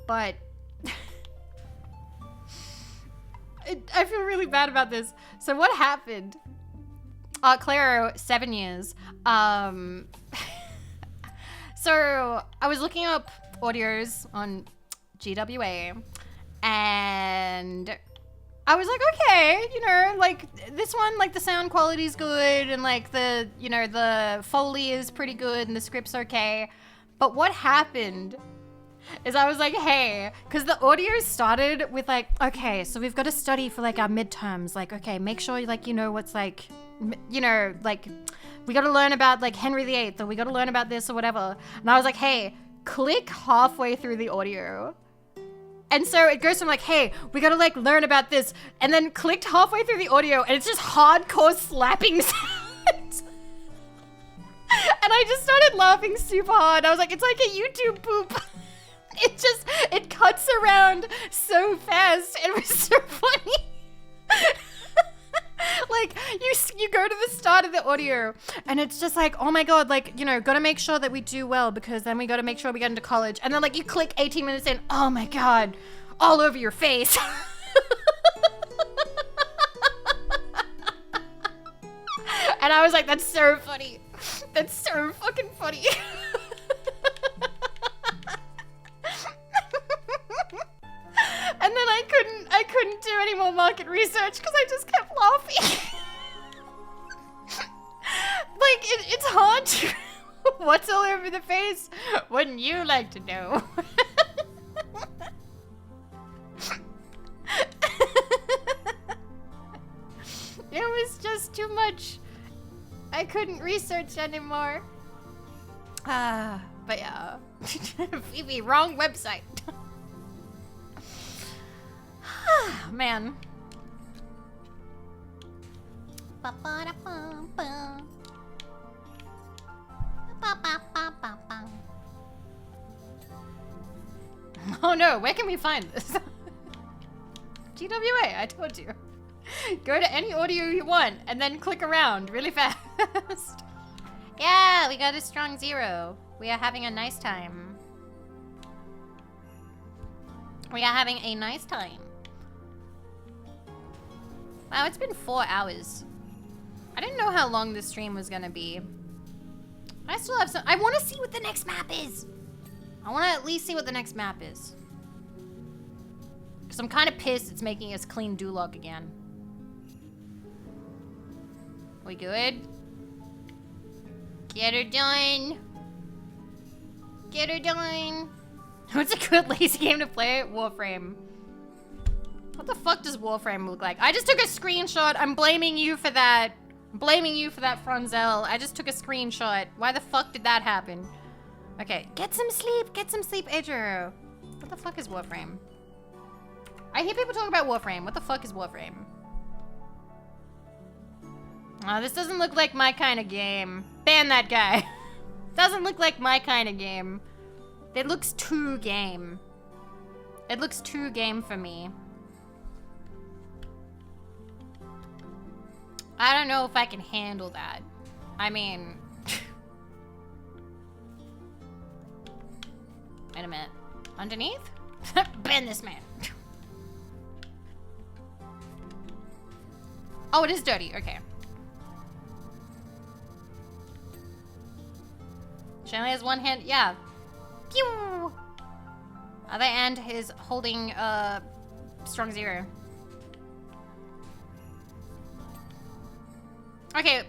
but I feel really bad about this. So what happened? Claro, 7 years. So I was looking up audios on GWA, and I was like, okay, you know, like this one, like the sound quality's good, and like the, you know, the Foley is pretty good, and the script's okay. But what happened is I was like, hey, because the audio started with like, okay, so we've got to study for like our midterms. Like, okay, make sure like, you know, what's like, you know, like we got to learn about like Henry VIII, or we got to learn about this or whatever. And I was like, hey, click halfway through the audio. And so it goes from like, hey, we gotta like learn about this, and then clicked halfway through the audio and it's just hardcore slapping sounds. And I just started laughing super hard. I was like, it's like a YouTube poop. It cuts around so fast, and it was so funny. Like, you go to the start of the audio, and it's just like, oh my god, like, you know, gotta make sure that we do well, because then we gotta make sure we get into college. And then, like, you click 18 minutes in, oh my god, all over your face. And I was like, that's so funny. That's so fucking funny. And then I couldn't do any more market research because I just kept laughing. Like, it's hard to... What's all over the face? Wouldn't you like to know? It was just too much. I couldn't research anymore. But yeah. Vivi, wrong website. Man. Oh no, where can we find this? GWA, I told you. Go to any audio you want and then click around really fast. Yeah, we got a strong 0. We are having a nice time. We are having a nice time. Wow, it's been 4 hours. I didn't know how long this stream was gonna be. I still have some. I want to see what the next map is. I want to at least see what the next map is. Because I'm kind of pissed it's making us clean Duloc again. We good? Get her done. Get her done. What's a good lazy game to play? Warframe. What the fuck does Warframe look like? I just took a screenshot. I'm blaming you for that. I'm blaming you for that, Fronzel. I just took a screenshot. Why the fuck did that happen? Okay, get some sleep. Get some sleep, Edger. What the fuck is Warframe? I hear people talk about Warframe. What the fuck is Warframe? Oh, this doesn't look like my kind of game. Ban that guy. Doesn't look like my kind of game. It looks too game. It looks too game for me. I don't know if I can handle that. I mean... Wait a minute. Underneath? Ban this man. Oh, it is dirty. Okay. She only has one hand. Yeah. Pew! Other hand is holding strong 0. Okay.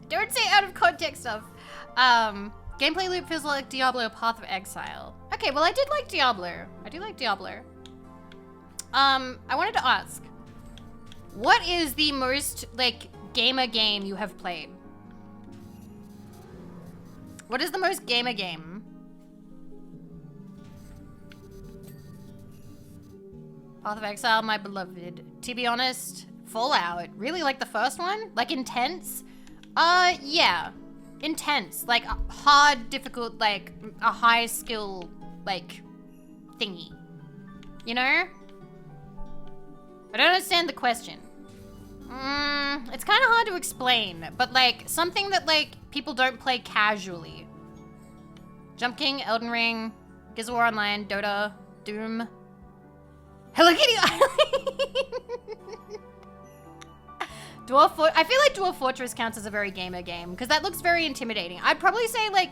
Don't say out of context stuff. Gameplay loop feels like Diablo Path of Exile. Okay, well I did like Diablo. I do like Diablo. I wanted to ask, what is the most, like, gamer game you have played? What is the most gamer game? Path of Exile, my beloved. To be honest, Fallout. Really like the first one? Like intense? Yeah. Intense. Like hard, difficult, like a high skill, like, thingy. You know? I don't understand the question. It's kind of hard to explain, but like something that like people don't play casually. Jump King, Elden Ring, Gears of War Online, Dota, Doom, Hello Kitty Island. I feel like Dwarf Fortress counts as a very gamer game because that looks very intimidating. I'd probably say like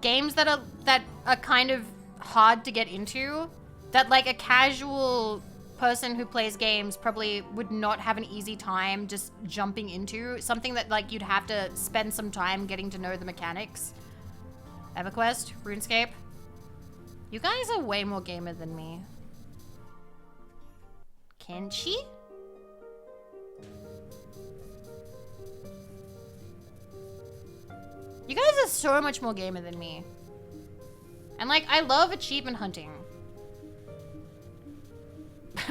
games that are kind of hard to get into, that like a casual person who plays games probably would not have an easy time just jumping into. Something that like you'd have to spend some time getting to know the mechanics. EverQuest, RuneScape. You guys are way more gamer than me. Kenshi? You guys are so much more gamer than me. And like, I love achievement hunting.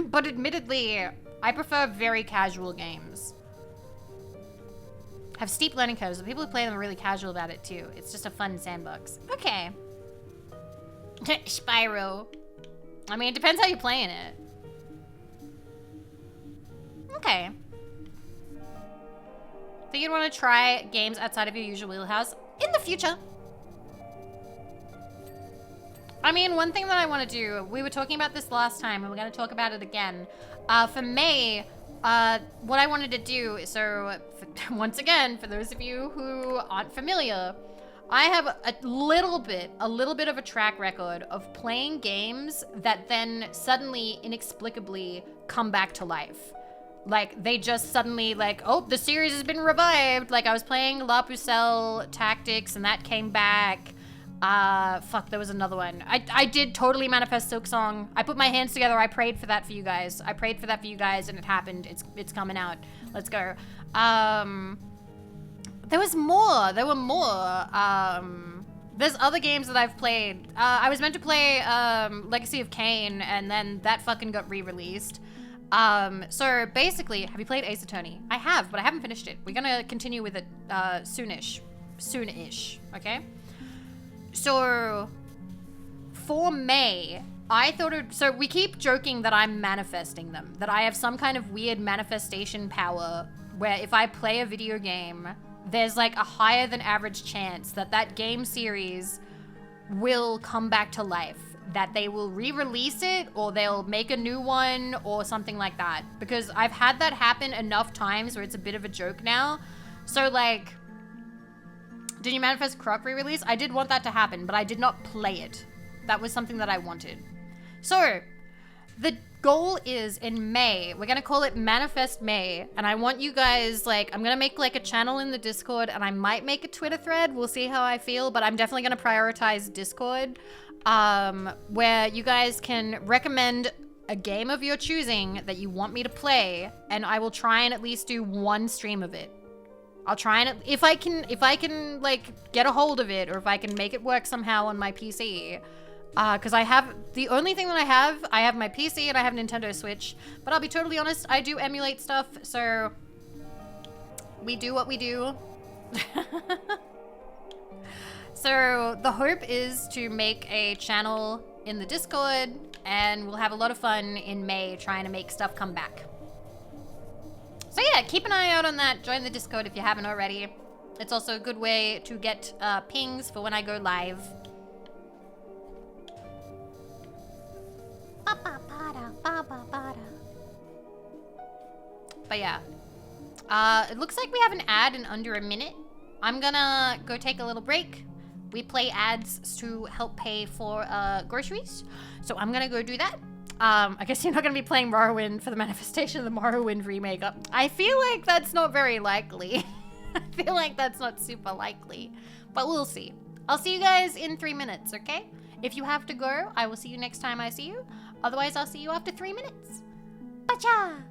But admittedly, I prefer very casual games. Have steep learning curves. The people who play them are really casual about it too. It's just a fun sandbox. Okay. Spyro. I mean, it depends how you're playing it. Okay. Think you'd want to try games outside of your usual wheelhouse in the future. I mean, one thing that I want to do, we were talking about this last time and we're going to talk about it again. For May, what I wanted to do, once again, for those of you who aren't familiar, I have a little bit of a track record of playing games that then suddenly, inexplicably come back to life. Like, they just suddenly, like, oh, the series has been revived. Like, I was playing La Pucelle Tactics and that came back. Fuck, there was another one. I did totally manifest Silksong. I put my hands together. I prayed for that for you guys. and it happened. It's coming out. Let's go. There was more. There were more. There's other games that I've played. I was meant to play Legacy of Kain, and then that fucking got re-released. So basically, have you played Ace Attorney? I have, but I haven't finished it. We're gonna continue with it soonish, okay? So for May, I thought so we keep joking that I'm manifesting them, that I have some kind of weird manifestation power where if I play a video game, there's like a higher than average chance that that game series will come back to life, that they will re-release it or they'll make a new one or something like that. Because I've had that happen enough times where it's a bit of a joke now. So like, did you manifest Croc re-release? I did want that to happen, but I did not play it. That was something that I wanted. So, the goal is in May, we're gonna call it Manifest May, and I want you guys, like, I'm gonna make like a channel in the Discord, and I might make a Twitter thread, we'll see how I feel, but I'm definitely gonna prioritize Discord, where you guys can recommend a game of your choosing that you want me to play, and I will try and at least do one stream of it. I'll try and, if I can like get a hold of it, or if I can make it work somehow on my PC, because I have, the only thing that I have my PC and I have Nintendo Switch, but I'll be totally honest, I do emulate stuff, so we do what we do. So the hope is to make a channel in the Discord, and we'll have a lot of fun in May trying to make stuff come back. So yeah, keep an eye out on that. Join the Discord if you haven't already. It's also a good way to get pings for when I go live. But yeah, it looks like we have an ad in under a minute. I'm gonna go take a little break. We play ads to help pay for groceries, so I'm gonna go do that. I guess you're not gonna be playing Morrowind for the manifestation of the Morrowind remake. I feel like that's not very likely. I feel like that's not super likely, but we'll see. I'll see you guys in 3 minutes, okay? If you have to go, I will see you next time I see you. Otherwise, I'll see you after 3 minutes. Bacha!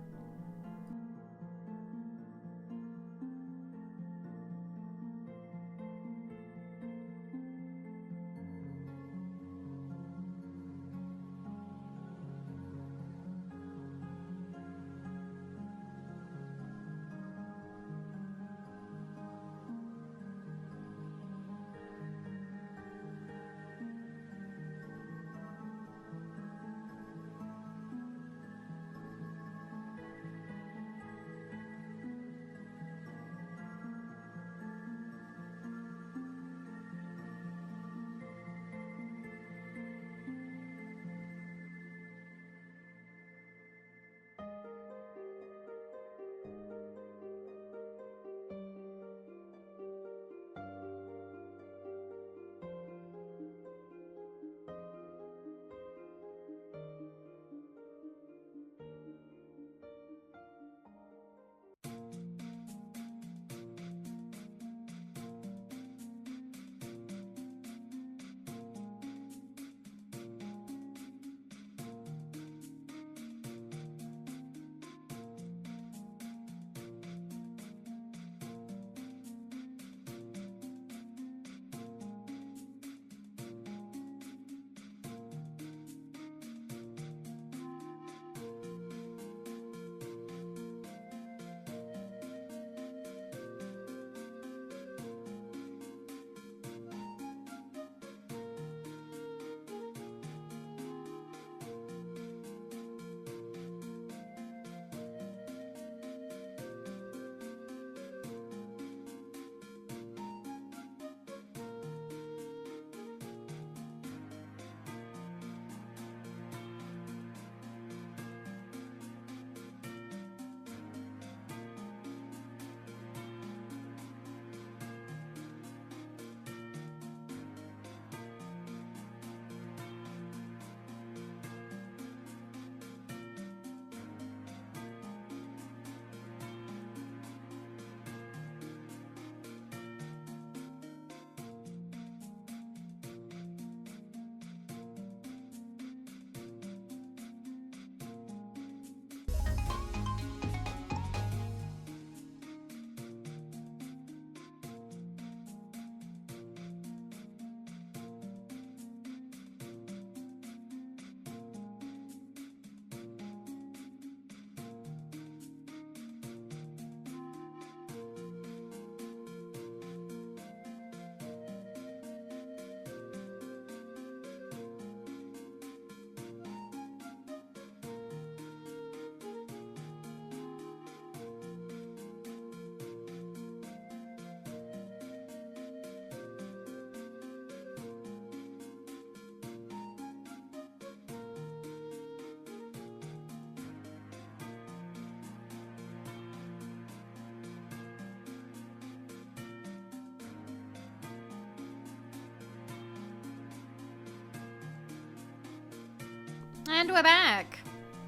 And we're back.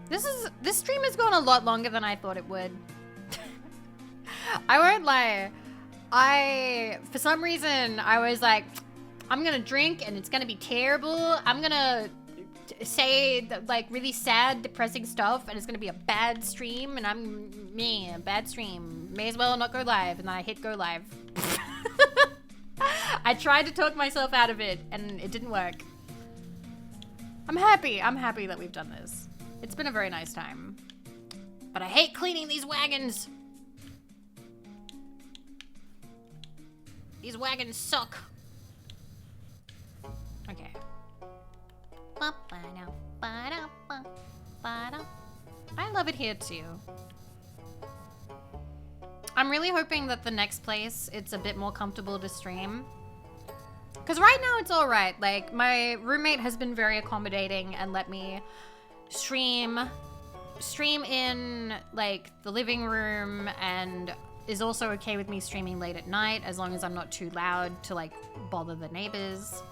This stream has gone a lot longer than I thought it would. I won't lie. For some reason, I was like, I'm gonna drink and it's gonna be terrible. I'm gonna say like really sad, depressing stuff and it's gonna be a bad stream and a bad stream. May as well not go live, and then I hit go live. I tried to talk myself out of it and it didn't work. I'm happy that we've done this. It's been a very nice time. But I hate cleaning these wagons. These wagons suck. Okay. I love it here too. I'm really hoping that the next place it's a bit more comfortable to stream. Because right now it's all right. Like, my roommate has been very accommodating and let me stream in, like, the living room, and is also okay with me streaming late at night as long as I'm not too loud to, like, bother the neighbors.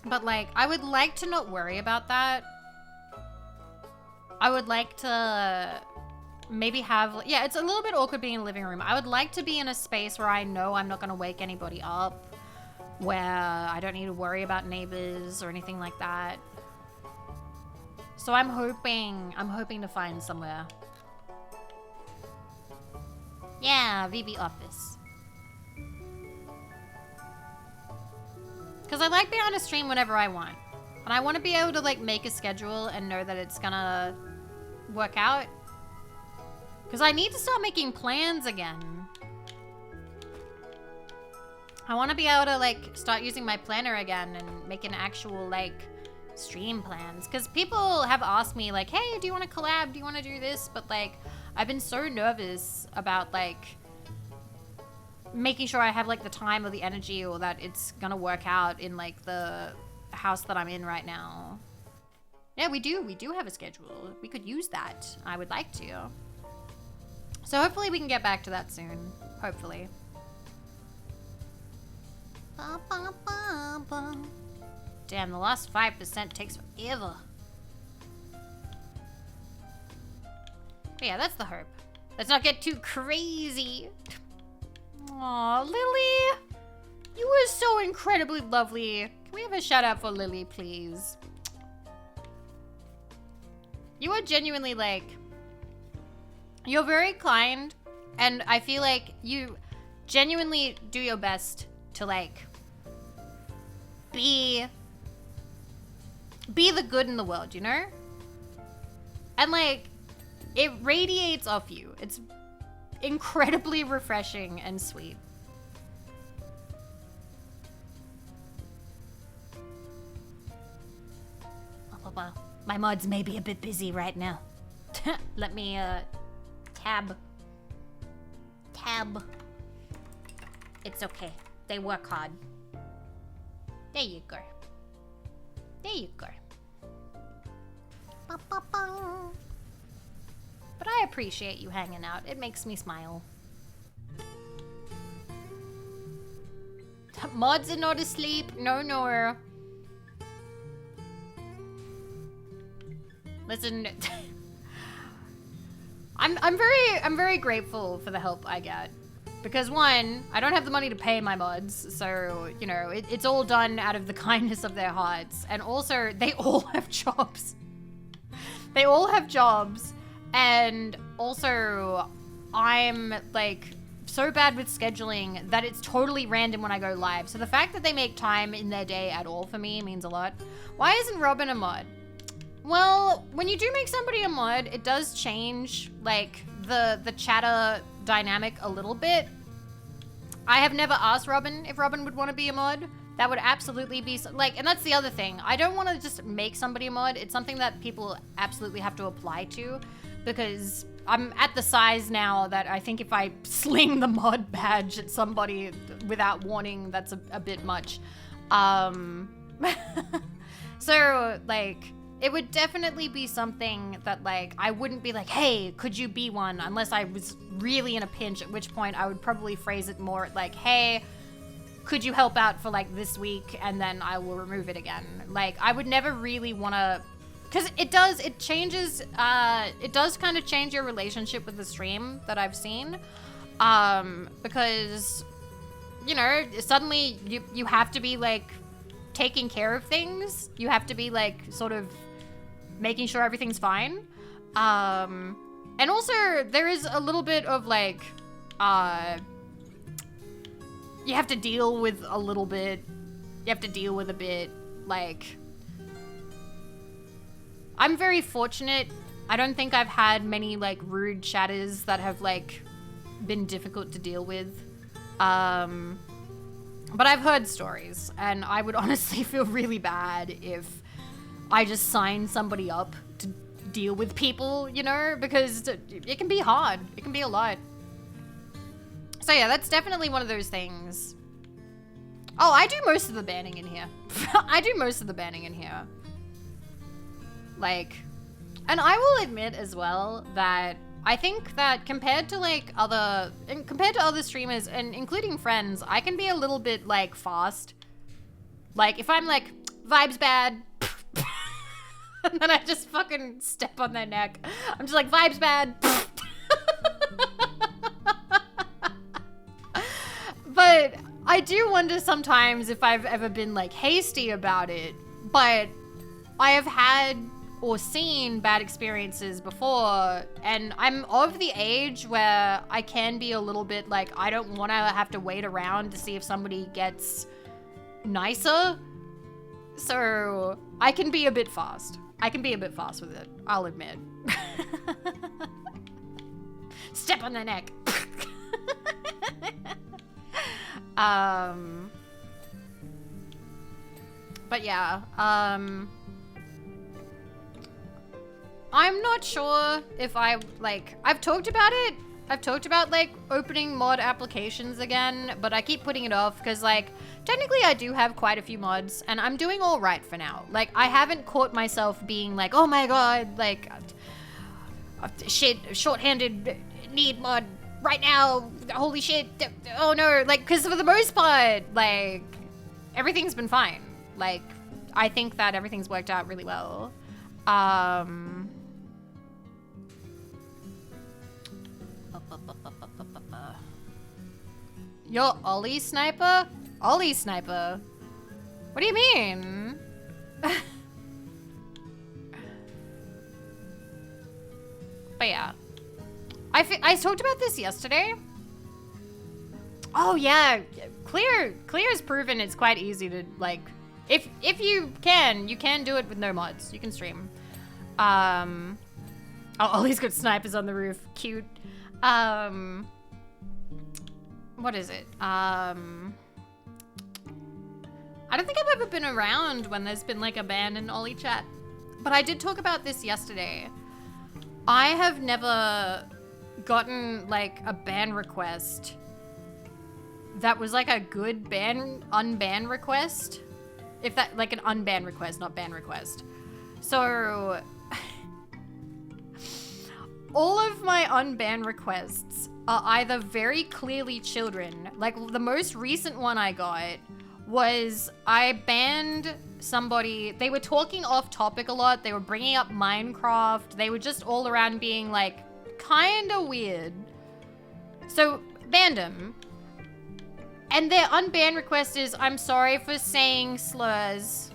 But, like, I would like to not worry about that. I would like to maybe have... Yeah, it's a little bit awkward being in a living room. I would like to be in a space where I know I'm not going to wake anybody up, where I don't need to worry about neighbors or anything like that. So I'm hoping to find somewhere. Yeah, Vivi office. Because I like being on a stream whenever I want. And I want to be able to like make a schedule and know that it's gonna work out. Because I need to start making plans again. I want to be able to like start using my planner again and make an actual like stream plans. Because people have asked me like, hey, do you want to collab? Do you want to do this? But like, I've been so nervous about like making sure I have like the time or the energy or that it's gonna work out in like the house that I'm in right now. Yeah, we do have a schedule. We could use that. I would like to. So hopefully we can get back to that soon. Hopefully. Damn, the last 5% takes forever. But yeah, that's the hope. Let's not get too crazy. Aw, Lily. You were so incredibly lovely. Can we have a shout out for Lily, please? You are genuinely like... You're very kind, and I feel like you genuinely do your best to like be the good in the world, you know? And like it radiates off you. It's incredibly refreshing and sweet. My mods may be a bit busy right now. Let me tab. It's okay. They work hard. There you go. There you go. But I appreciate you hanging out. It makes me smile. Mods are not asleep. No. Listen, I'm very grateful for the help I get. Because one, I don't have the money to pay my mods, so, you know, it's all done out of the kindness of their hearts. And also, they all have jobs. They all have jobs. And also, I'm, like, so bad with scheduling that it's totally random when I go live. So the fact that they make time in their day at all for me means a lot. Why isn't Robin a mod? Well, when you do make somebody a mod, it does change, like, the chatter dynamic a little bit. I have never asked Robin if Robin would want to be a mod. That would absolutely be, like, and that's the other thing. I don't want to just make somebody a mod. It's something that people absolutely have to apply to, because I'm at the size now that I think if I sling the mod badge at somebody without warning, that's a bit much. So, like, it would definitely be something that, like, I wouldn't be like, hey, could you be one? Unless I was really in a pinch, at which point I would probably phrase it more like, hey, could you help out for, like, this week? And then I will remove it again. Like, I would never really want to because it changes, it does kind of change your relationship with the stream that I've seen. Because, you know, suddenly you have to be like taking care of things. You have to be like sort of making sure everything's fine. And also there is a little bit of like, you have to deal with a little bit. You have to deal with a bit, like, I'm very fortunate. I don't think I've had many like rude chatters that have like been difficult to deal with. But I've heard stories, and I would honestly feel really bad if I just signed somebody up to deal with people, you know, because it can be hard. It can be a lot. So yeah, that's definitely one of those things. Oh, I do most of the banning in here. I do most of the banning in here. Like, and I will admit as well that I think that compared to other streamers, and including friends, I can be a little bit like fast. Like if I'm like, vibes bad, and then I just fucking step on their neck. I'm just like, vibes bad. But I do wonder sometimes if I've ever been like hasty about it, but I have had or seen bad experiences before, and I'm of the age where I can be a little bit like, I don't want to have to wait around to see if somebody gets nicer. So I can be a bit fast. I can be a bit fast with it, I'll admit. Step on the neck. But yeah, I'm not sure if I've talked about it. I've talked about like opening mod applications again, but I keep putting it off because like technically I do have quite a few mods and I'm doing all right for now. Like I haven't caught myself being like, oh my god, like shit, shorthanded, need mod right now, holy shit, oh no, like, because for the most part, like, everything's been fine. Like, I think that everything's worked out really well. You're Ollie Sniper? Ollie Sniper? What do you mean? But yeah. I talked about this yesterday. Oh yeah, Clear's proven it's quite easy to like, if you can do it with no mods. You can stream. Oh, Ollie's got snipers on the roof. Cute. What is it? I don't think I've ever been around when there's been like a ban in Ollie chat, but I did talk about this yesterday. I have never gotten like a ban request that was like a good unban request. If that, like an unban request, not ban request. So all of my unban requests are either very clearly children. Like the most recent one I got was I banned somebody. They were talking off topic a lot. They were bringing up Minecraft. They were just all around being like kind of weird. So banned them. And their unban request is, I'm sorry for saying slurs.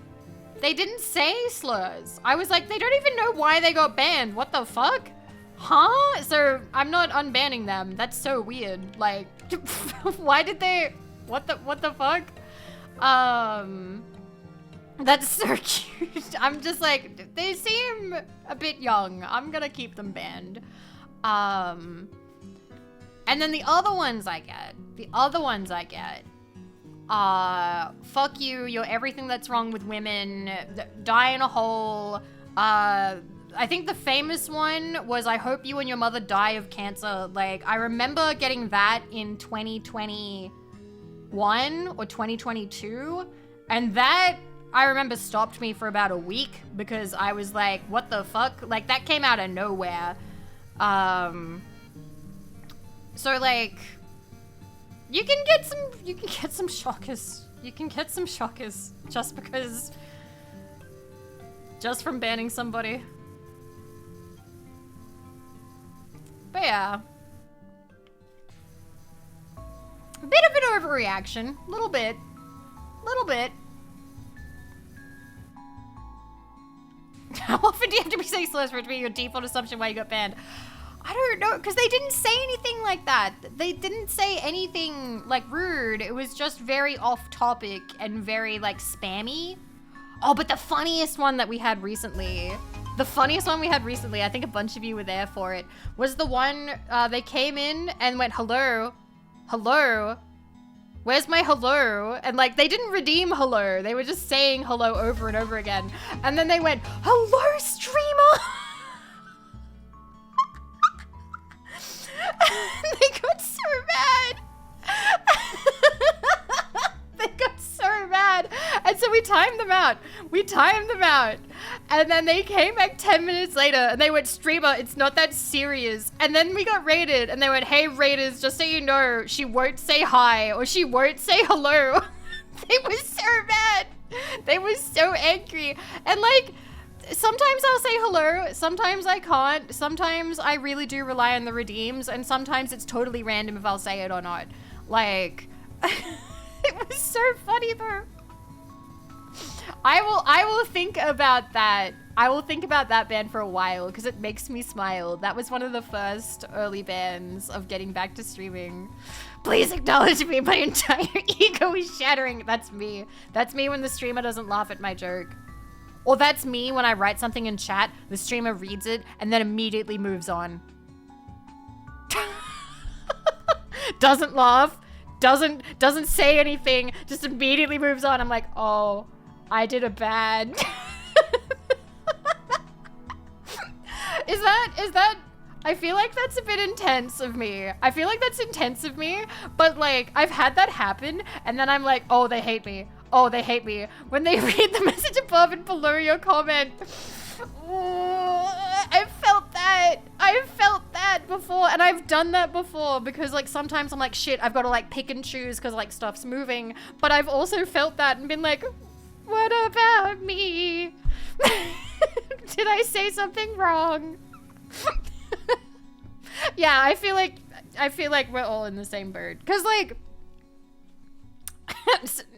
They didn't say slurs. I was like, they don't even know why they got banned. What the fuck? Huh? So I'm not unbanning them. That's so weird. Like, why did they? What the fuck? That's so cute. I'm just like, they seem a bit young. I'm gonna keep them banned. And then the other ones I get, fuck you, you're everything that's wrong with women, die in a hole. I think the famous one was, I hope you and your mother die of cancer. Like, I remember getting that in 2021 or 2022, and that, I remember, stopped me for about a week because I was like, what the fuck? Like, that came out of nowhere. So like, you can get some shockers. You can get some shockers just because Just from banning somebody. But yeah. A bit of an overreaction. Little bit. Little bit. How often do you have to be saying slurs for it to be your default assumption why you got banned? I don't know, because they didn't say anything like that. They didn't say anything, like, rude. It was just very off-topic and very, like, spammy. Oh, but the funniest one that we had recently, I think a bunch of you were there for it, was the one, they came in and went, hello, hello, where's my hello? And, like, they didn't redeem hello. They were just saying hello over and over again. And then they went, hello, streamer! They got so mad. They got so mad. And so we timed them out. And then they came back 10 minutes later and they went, streamer, it's not that serious. And then we got raided and they went, hey raiders, just so you know, she won't say hi or she won't say hello. They were so mad. They were so angry. And like, sometimes I'll say hello, sometimes I can't, sometimes I really do rely on the redeems, and sometimes it's totally random if I'll say it or not. Like, it was so funny though. I will think about that. I will think about that ban for a while because it makes me smile. That was one of the first early bans of getting back to streaming. Please acknowledge me, my entire ego is shattering. That's me. That's me when the streamer doesn't laugh at my joke. Or that's me when I write something in chat, the streamer reads it, and then immediately moves on. Doesn't laugh, doesn't say anything, just immediately moves on. I'm like, oh, I did a bad. Is that, I feel like that's a bit intense of me. But like, I've had that happen, and then I'm like, oh, they hate me. Oh, they hate me. When they read the message above and below your comment. I felt that before, and I've done that before because like sometimes I'm like, shit, I've got to like pick and choose because like stuff's moving. But I've also felt that and been like, what about me? Did I say something wrong? Yeah, I feel like we're all in the same boat. Cause like,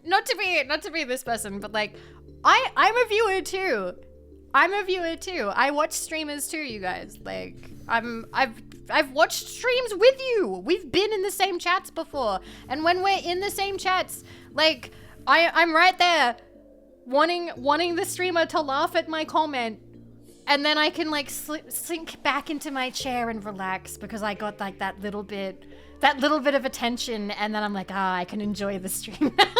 not to be this person, but like, I'm a viewer too. I watch streamers too, you guys. Like, I've watched streams with you. We've been in the same chats before, and when we're in the same chats, like, I'm right there, wanting the streamer to laugh at my comment, and then I can like sink back into my chair and relax because I got like that little bit of attention, and then I'm like, I can enjoy the stream now.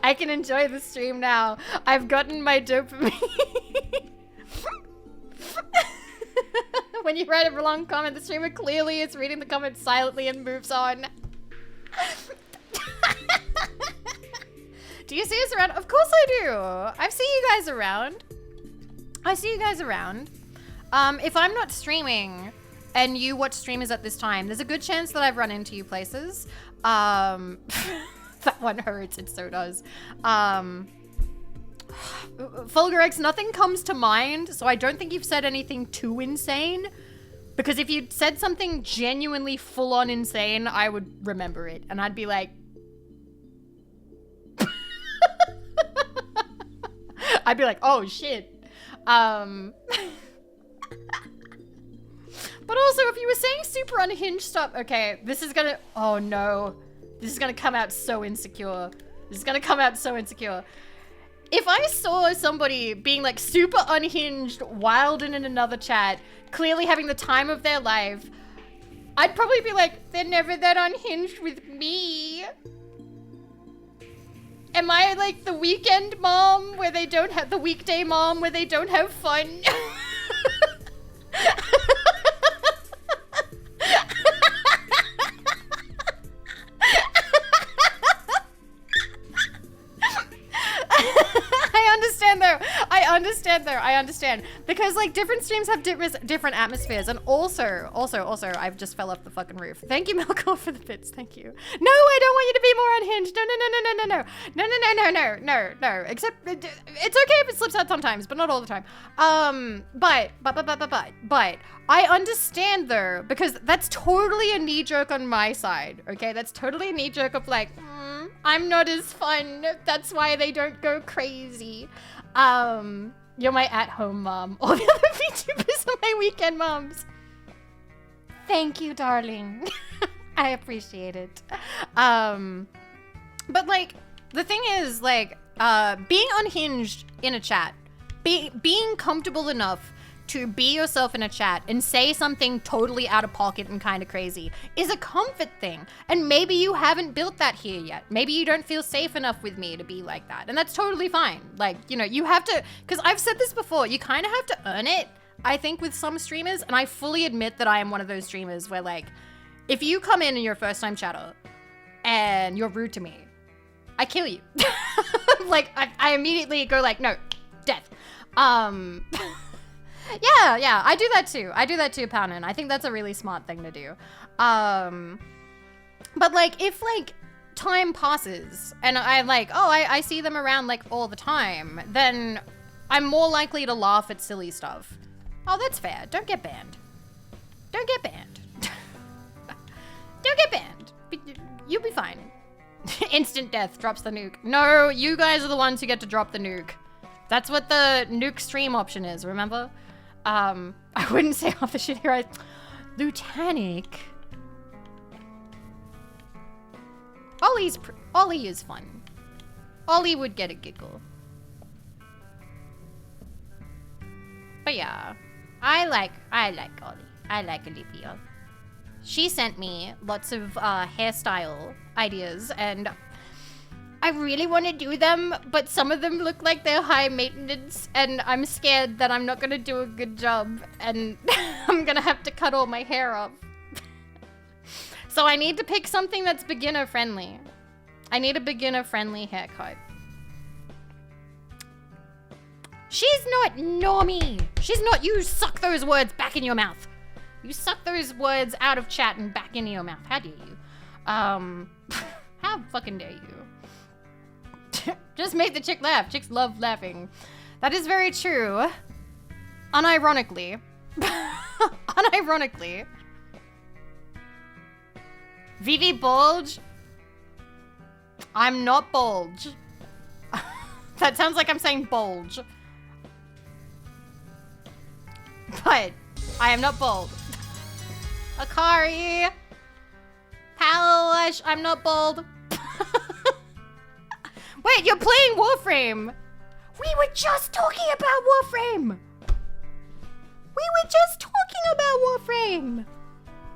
I can enjoy the stream now. I've gotten my dopamine. When you write a long comment, the streamer clearly is reading the comment silently and moves on. Do you see us around? Of course I do. I see you guys around. If I'm not streaming and you watch streamers at this time, there's a good chance that I've run into you places. That one hurts, it so does. Fulgurex, nothing comes to mind, so I don't think you've said anything too insane. Because if you'd said something genuinely full-on insane, I would remember it. And I'd be like... I'd be like, oh shit. But also, if you were saying super unhinged stuff... Okay, this is gonna... Oh no. This is gonna come out so insecure. If I saw somebody being like super unhinged, wild in another chat, clearly having the time of their life, I'd probably be like, they're never that unhinged with me. Am I like the weekend mom where they don't have, the weekday mom where they don't have fun? I though. I understand. Because like different streams have different atmospheres. And also, I've just fell off the fucking roof. Thank you, Melkor, for the bits. Thank you. No, I don't want you to be more unhinged. No. Except it's okay if it slips out sometimes, but not all the time. But I understand though, because that's totally a knee jerk on my side. Okay, that's totally a knee jerk of like, I'm not as fun. That's why they don't go crazy. You're my at-home mom. All the other VTubers are my weekend moms. Thank you, darling. I appreciate it. But like, the thing is, like, being unhinged in a chat, being comfortable enough to be yourself in a chat and say something totally out of pocket and kind of crazy is a comfort thing. And maybe you haven't built that here yet. Maybe you don't feel safe enough with me to be like that. And that's totally fine. Like, you know, you have to, because I've said this before, you kind of have to earn it, I think, with some streamers. And I fully admit that I am one of those streamers where, like, if you come in and you're a first-time chatter and you're rude to me, I kill you. Like, I immediately go like, no, death. Yeah, I do that too. Pounin. I think that's a really smart thing to do. But like, if like time passes and I'm like, oh, I see them around like all the time, then I'm more likely to laugh at silly stuff. Oh, that's fair. Don't get banned. Don't get banned. Don't get banned. You'll be fine. Instant death drops the nuke. No, you guys are the ones who get to drop the nuke. That's what the nuke stream option is, remember? I wouldn't say half the shit here. Lutanic. Ollie is fun. Ollie would get a giggle. But yeah, I like Ollie. I like Olivia. She sent me lots of hairstyle ideas, and I really want to do them, but some of them look like they're high maintenance, and I'm scared that I'm not going to do a good job, and I'm going to have to cut all my hair off. So I need to pick something that's beginner-friendly. I need a beginner-friendly haircut. She's not normie. She's not. You suck those words back in your mouth. You suck those words out of chat and back into your mouth. How dare you? How fucking dare you? Just make the chick laugh. Chicks love laughing. That is very true. Unironically. Unironically. Vivi bulge? I'm not bulge. That sounds like I'm saying bulge. But I am not bold. Akari. PowerWash, I'm not bold. Wait, you're playing Warframe. We were just talking about Warframe.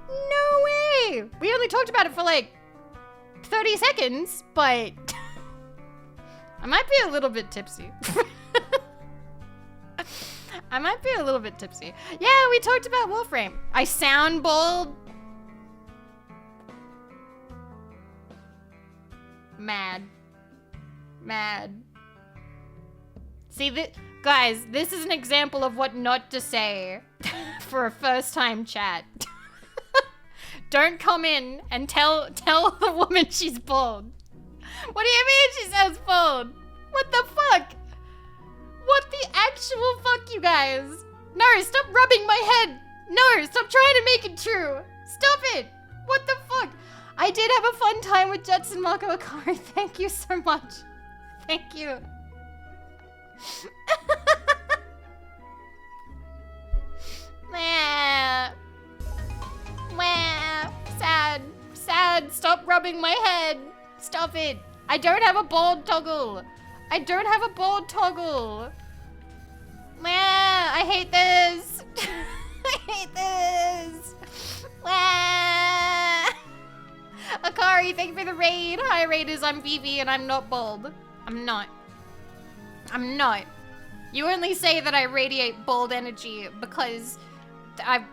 No way. We only talked about it for like 30 seconds, but I might be a little bit tipsy. Yeah, we talked about Warframe. I sound bold. Mad. See, guys, this is an example of what not to say for a first-time chat. Don't come in and tell the woman she's bald. What do you mean she sounds bald? What the fuck? What the actual fuck, you guys? No, stop rubbing my head. No, stop trying to make it true. Stop it. What the fuck? I did have a fun time with Jetson Marco Akari. Thank you so much. Thank you. Sad. Stop rubbing my head. Stop it. I don't have a bald toggle. I hate this. Akari, thank you for the raid. Hi, raiders. I'm Vivi, and I'm not bald. I'm not. You only say that I radiate bald energy because I...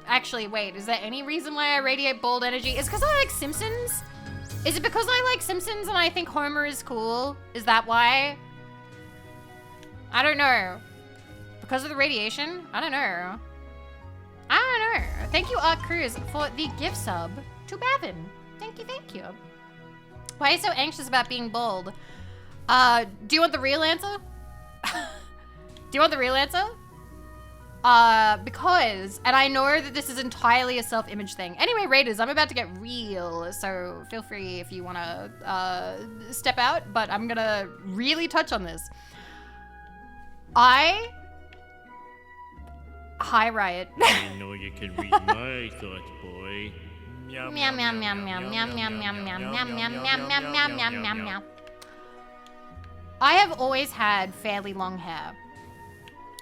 Actually, wait. Is there any reason why I radiate bald energy? Is it because I like Simpsons? Is it because I like Simpsons and I think Homer is cool? Is that why? I don't know. Because of the radiation? I don't know. I don't know. Thank you, Art Cruz, for the gift sub to Bavin. Thank you, thank you. Why are you so anxious about being bald? Do you want the real answer? Do you want the real answer? Because, and I know that this is entirely a self-image thing. Anyway, Raiders, I'm about to get real, so feel free if you want to step out, but I'm gonna really touch on this. Hi, Riot. I know you can read my thoughts, boy. Meow, meow, meow, meow, meow, meow, meow, meow, meow, meow, meow, meow, meow, meow, meow, meow. I have always had fairly long hair.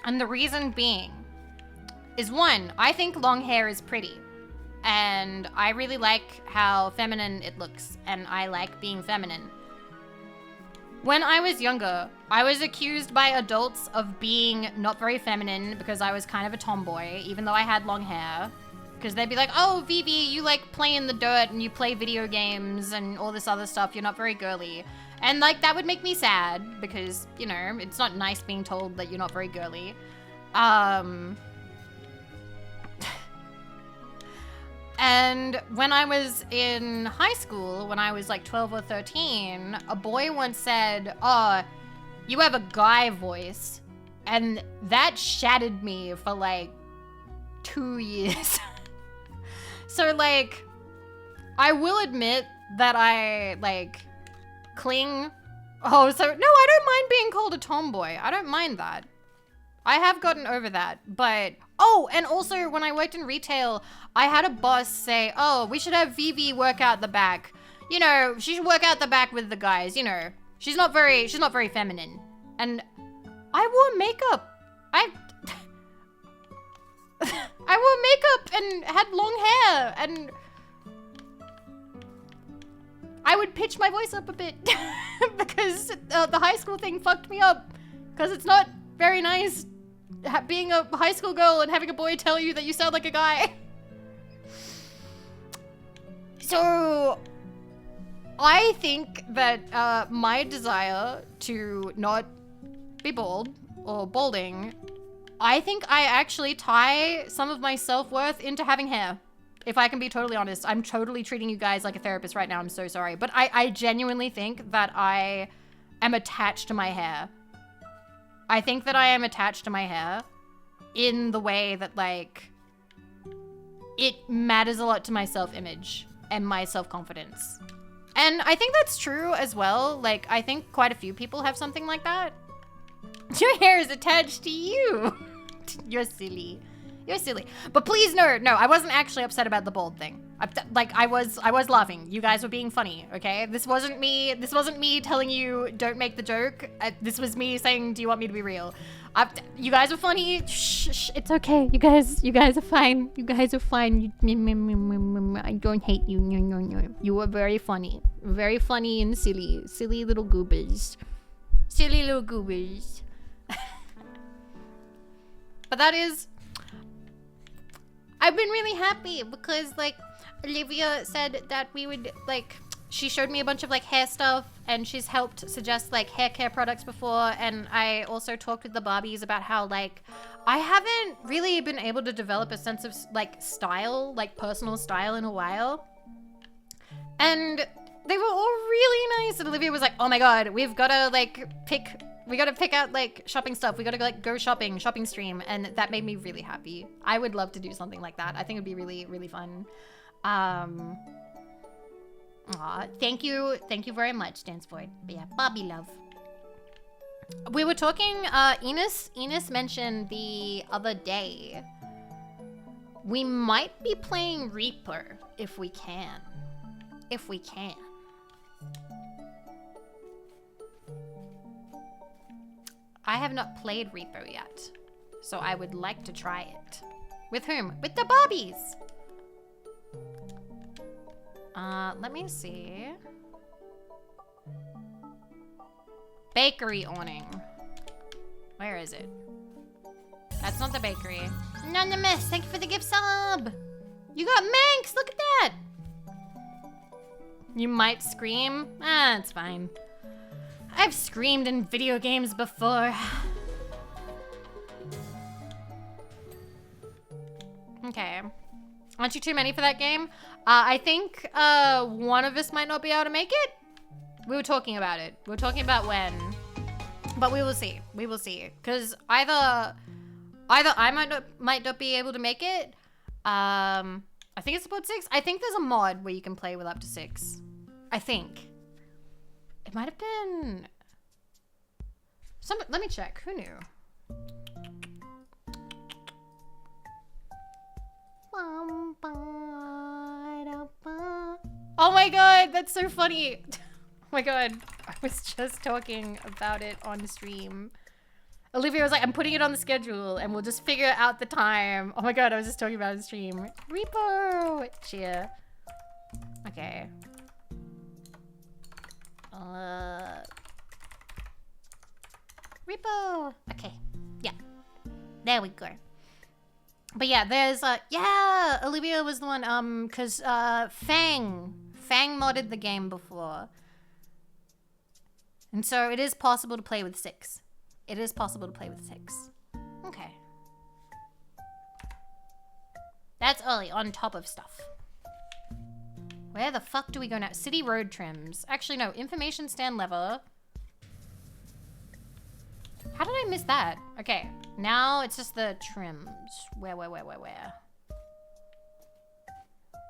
And the reason being is, one, I think long hair is pretty. And I really like how feminine it looks. And I like being feminine. When I was younger, I was accused by adults of being not very feminine because I was kind of a tomboy, even though I had long hair. Because they'd be like, oh, Vivi, you like play in the dirt and you play video games and all this other stuff. You're not very girly. And like, that would make me sad because, you know, it's not nice being told that you're not very girly. And when I was in high school, when I was like 12 or 13, a boy once said, oh, you have a guy voice. And that shattered me for like 2 years. So like, I will admit that I like cling. Oh, so no, I don't mind being called a tomboy. I don't mind that. I have gotten over that, but oh, and also when I worked in retail, I had a boss say, oh, we should have Vivi work out the back. You know, she should work out the back with the guys, you know. She's not very feminine. And I wore makeup. I wore makeup and had long hair, and I would pitch my voice up a bit because the high school thing fucked me up, because it's not very nice being a high school girl and having a boy tell you that you sound like a guy. So I think that my desire to not be bald or balding, I think I actually tie some of my self-worth into having hair. If I can be totally honest, I'm totally treating you guys like a therapist right now. I'm so sorry. But I genuinely think that I am attached to my hair. I think that I am attached to my hair in the way that, like, it matters a lot to my self-image and my self-confidence. And I think that's true as well. Like, I think quite a few people have something like that. Your hair is attached to you. You're silly. You're silly. But please, no, I wasn't actually upset about the bald thing. I was laughing. You guys were being funny, okay? This wasn't me telling you don't make the joke. This was me saying, do you want me to be real? You guys are funny. Shh, it's okay. You guys are fine. You guys are fine. I don't hate you. No. You are very funny. Very funny and silly. Silly little goobers. Silly little goobers. But that is... I've been really happy because, like, Olivia said that we would, like, she showed me a bunch of, like, hair stuff, and she's helped suggest, like, hair care products before, and I also talked with the Barbies about how, like, I haven't really been able to develop a sense of, like, style, like, personal style in a while. And they were all really nice, and Olivia was like, oh my god, we've gotta, like, we gotta pick out, like, shopping stuff. We gotta, like, go shopping stream. And that made me really happy. I would love to do something like that. I think it'd be really, really fun. Thank you very much, Dance Void. But yeah, Bobby love. We were talking, Enos mentioned the other day, we might be playing Reaper if we can. If we can. I have not played Reaper yet, so I would like to try it. With whom? With the Barbies! Let me see. Bakery awning. Where is it? That's not the bakery. Anonymous, thank you for the gift sub! You got Manx, look at that! You might scream? It's fine. I've screamed in video games before. Okay. Aren't you too many for that game? I think one of us might not be able to make it. We were talking about it. We were talking about when. But we will see. We will see. Because either I might not be able to make it. I think it's about 6. I think there's a mod where you can play with up to 6. I think. It might have been... Let me check. Who knew? Oh my god, that's so funny. Oh my god, I was just talking about it on stream. Olivia was like, I'm putting it on the schedule and we'll just figure out the time. Oh my god, I was just talking about it on stream. Repo! Cheer. Okay. Repo! Okay. Yeah. There we go. But yeah, there's, yeah, Olivia was the one, cause, Fang modded the game before. And so it is possible to play with 6. It is possible to play with 6. Okay. That's early, on top of stuff. Where the fuck do we go now? City road trims. Actually, no, information stand lever. How did I miss that? Okay, now it's just the trims. Where?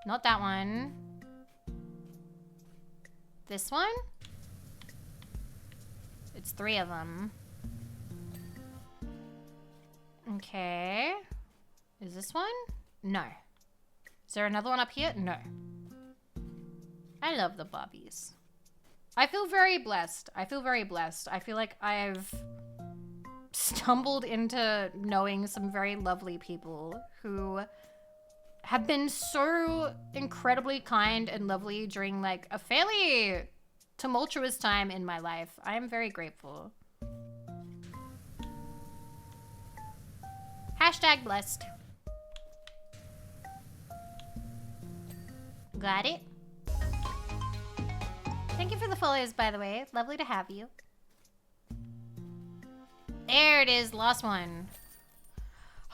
Not that one. This one? It's 3 of them. Okay. Is this one? No. Is there another one up here? No. I love the Barbies. I feel very blessed. I feel like I've stumbled into knowing some very lovely people who have been so incredibly kind and lovely during like a fairly tumultuous time in my life. I am very grateful. Hashtag blessed. Got it. Thank you for the follows, by the way. Lovely to have you. There it is, last one.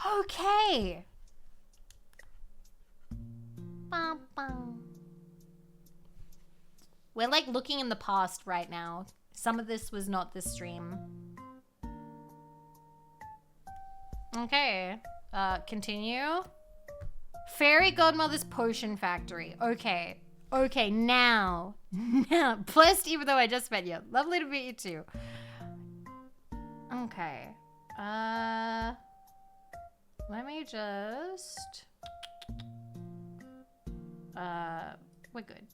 Okay. Bum, bum. We're like looking in the past right now. Some of this was not this stream. Okay. Continue. Fairy Godmother's Potion Factory. Okay. Okay, now. Now. Blessed, even though I just met you. Lovely to meet you too. Okay. Let me just... we're good.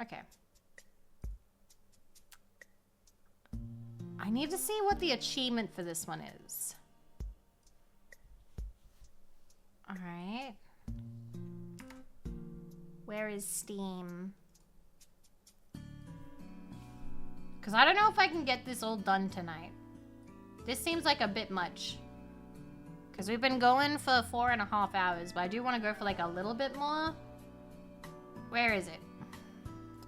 Okay. I need to see what the achievement for this one is. Alright. Where is Steam? Because I don't know if I can get this all done tonight. This seems like a bit much. Because we've been going for 4.5 hours, but I do want to go for like a little bit more. Where is it?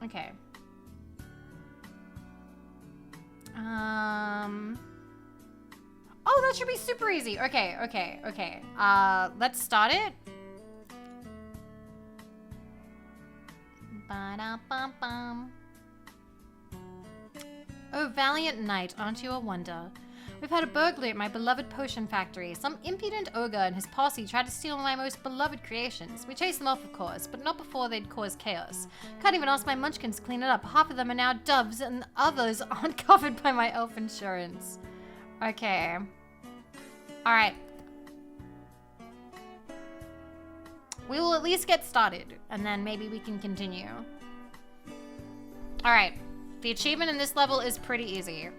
Okay. Oh, that should be super easy. Okay. Let's start it. Ba-da-bum-bum. Oh, valiant knight, aren't you a wonder? We've had a burglary at my beloved potion factory. Some impudent ogre and his posse tried to steal my most beloved creations. We chased them off, of course, but not before they'd caused chaos. Can't even ask my munchkins to clean it up. Half of them are now doves, and others aren't covered by my elf insurance. Okay. Alright. We will at least get started, and then maybe we can continue. Alright. The achievement in this level is pretty easy.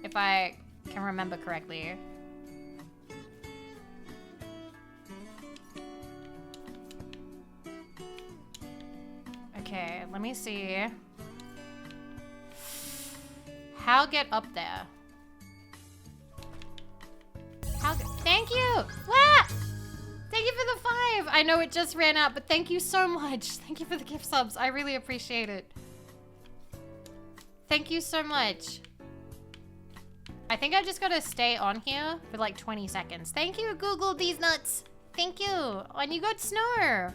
If I can remember correctly. Okay, let me see. How get up there? Thank you! What? Thank you for the 5! I know it just ran out, but thank you so much. Thank you for the gift subs. I really appreciate it. Thank you so much. I think I just gotta stay on here for like 20 seconds. Thank you, Google these nuts. Thank you. And you got snow.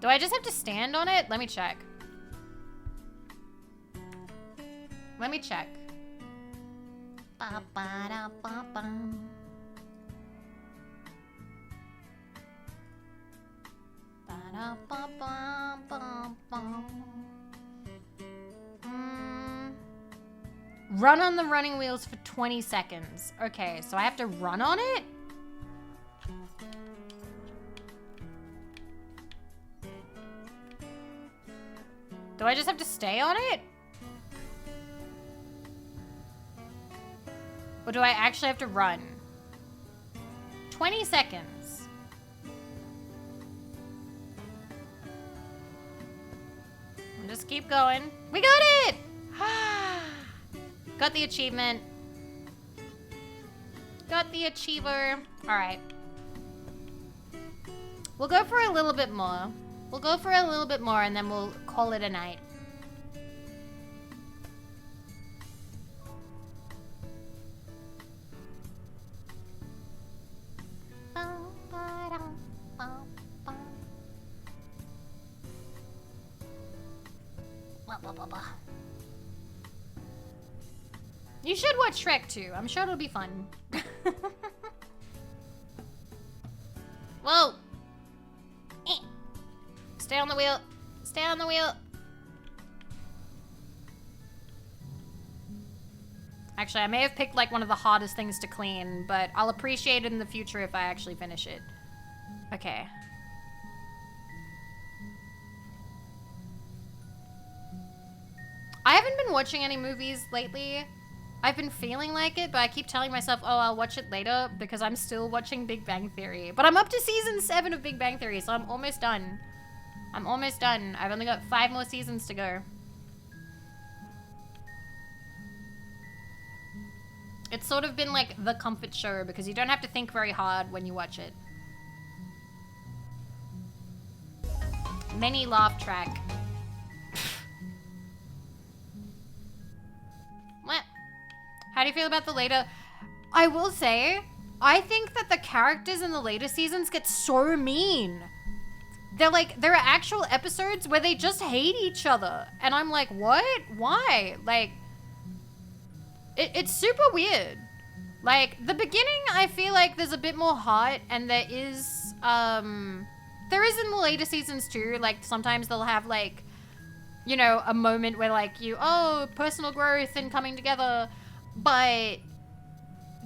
Do I just have to stand on it? Let me check. Let me check. Ba-ba-da-ba-bum. Run on the running wheels for 20 seconds. Okay, so I have to run on it? Do I just have to stay on it? Or do I actually have to run? 20 seconds. And just keep going. We got it! Got the achievement. Got the achiever. Alright. We'll go for a little bit more. We'll go for a little bit more and then we'll call it a night. You should watch Shrek too. I'm sure it'll be fun. Whoa! Stay on the wheel. Stay on the wheel. Actually, I may have picked like one of the hardest things to clean, but I'll appreciate it in the future if I actually finish it. Okay. I haven't been watching any movies lately. I've been feeling like it, but I keep telling myself, oh, I'll watch it later because I'm still watching Big Bang Theory. But I'm up to season 7 of Big Bang Theory, so I'm almost done. I'm almost done. I've only got 5 more seasons to go. It's sort of been like the comfort show because you don't have to think very hard when you watch it. Mini laugh track. What? How do you feel about the later? I will say, I think that the characters in the later seasons get so mean. They're like, there are actual episodes where they just hate each other. And I'm like, what? Why? Like, it's super weird. Like, the beginning, I feel like there's a bit more heart, and there is in the later seasons too. Like, sometimes they'll have like, you know, a moment where like personal growth and coming together. But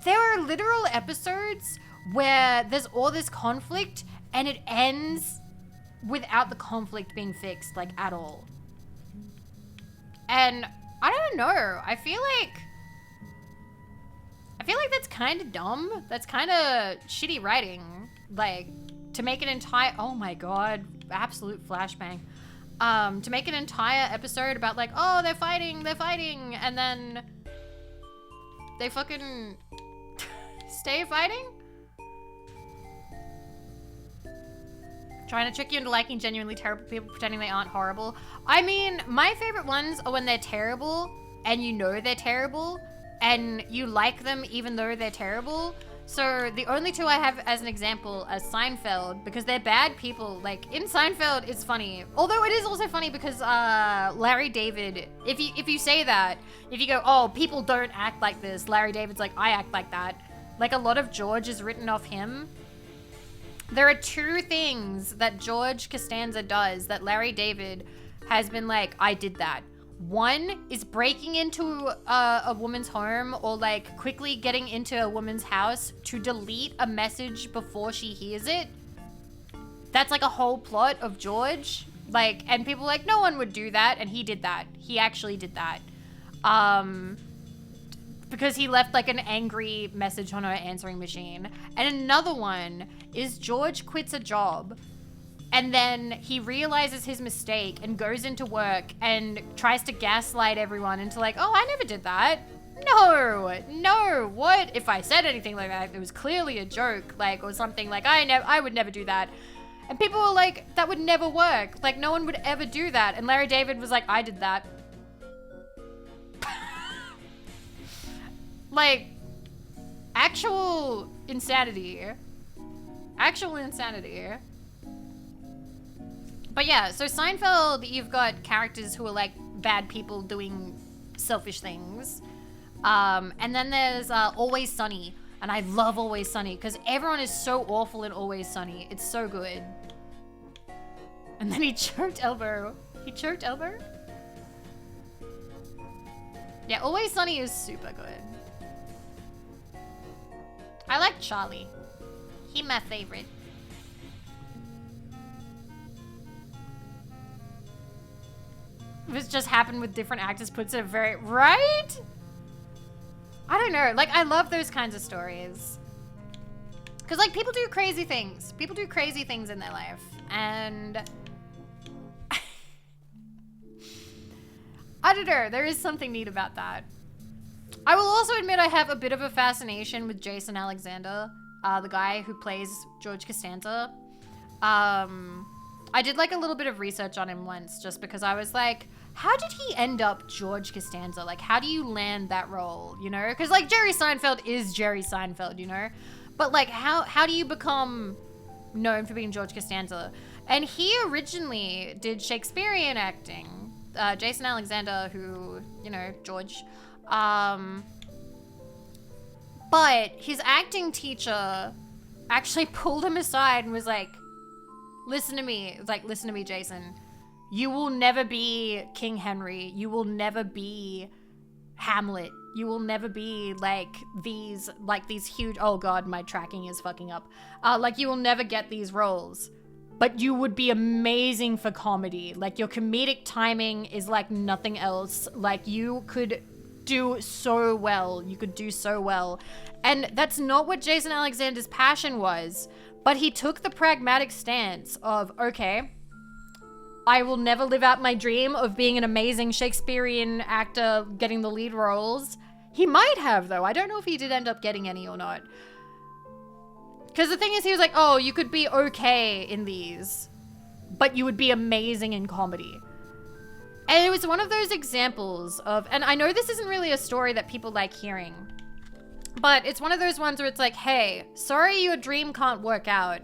there are literal episodes where there's all this conflict and it ends without the conflict being fixed, like, at all. And I don't know. I feel like that's kind of dumb. That's kind of shitty writing. Like, to make an entire, oh my god, absolute flashbang. To make an entire episode about like, oh, they're fighting, and then they fucking stay fighting? Trying to trick you into liking genuinely terrible people pretending they aren't horrible. I mean, my favorite ones are when they're terrible and you know they're terrible and you like them even though they're terrible. So the only two I have as an example are Seinfeld, because they're bad people. Like, in Seinfeld, it's funny. Although it is also funny because Larry David, if you say that, if you go, oh, people don't act like this, Larry David's like, I act like that. Like, a lot of George is written off him. There are two things that George Costanza does that Larry David has been like, I did that. One is breaking into a woman's home or like quickly getting into a woman's house to delete a message before she hears it. That's like a whole plot of George. Like, and people are like, no one would do that. And he did that. He actually did that. Because he left like an angry message on her answering machine. And another one is George quits a job and then he realizes his mistake and goes into work and tries to gaslight everyone into like, oh, I never did that. No, what? If I said anything like that, it was clearly a joke, like, or something like, I would never do that. And people were like, that would never work. Like, no one would ever do that. And Larry David was like, I did that. Like, actual insanity. Actual insanity. But yeah, so Seinfeld, you've got characters who are like bad people doing selfish things. And then there's Always Sunny. And I love Always Sunny because everyone is so awful in Always Sunny. It's so good. And then he choked Elbow. He choked Elbow? Yeah, Always Sunny is super good. I like Charlie. He my favorite. This just happened with different actors puts it very... Right? I don't know. Like, I love those kinds of stories. Because, like, people do crazy things. People do crazy things in their life. And... I don't know. There is something neat about that. I will also admit I have a bit of a fascination with Jason Alexander, the guy who plays George Costanza. I did, like, a little bit of research on him once just because I was like... How did he end up George Costanza? Like, how do you land that role, you know? Because, like, Jerry Seinfeld is Jerry Seinfeld, you know? But, like, how do you become known for being George Costanza? And he originally did Shakespearean acting. Jason Alexander, who, you know, George. But his acting teacher actually pulled him aside and was like, listen to me. It was like, listen to me, Jason. You will never be King Henry. You will never be Hamlet. You will never be like these huge, oh God, my tracking is fucking up. Like you will never get these roles, but you would be amazing for comedy. Like your comedic timing is like nothing else. Like you could do so well. You could do so well. And that's not what Jason Alexander's passion was, but he took the pragmatic stance of, okay, I will never live out my dream of being an amazing Shakespearean actor getting the lead roles. He might have, though. I don't know if he did end up getting any or not. Because the thing is, he was like, oh, you could be okay in these, but you would be amazing in comedy. And it was one of those examples of, and I know this isn't really a story that people like hearing, but it's one of those ones where it's like, hey, sorry your dream can't work out,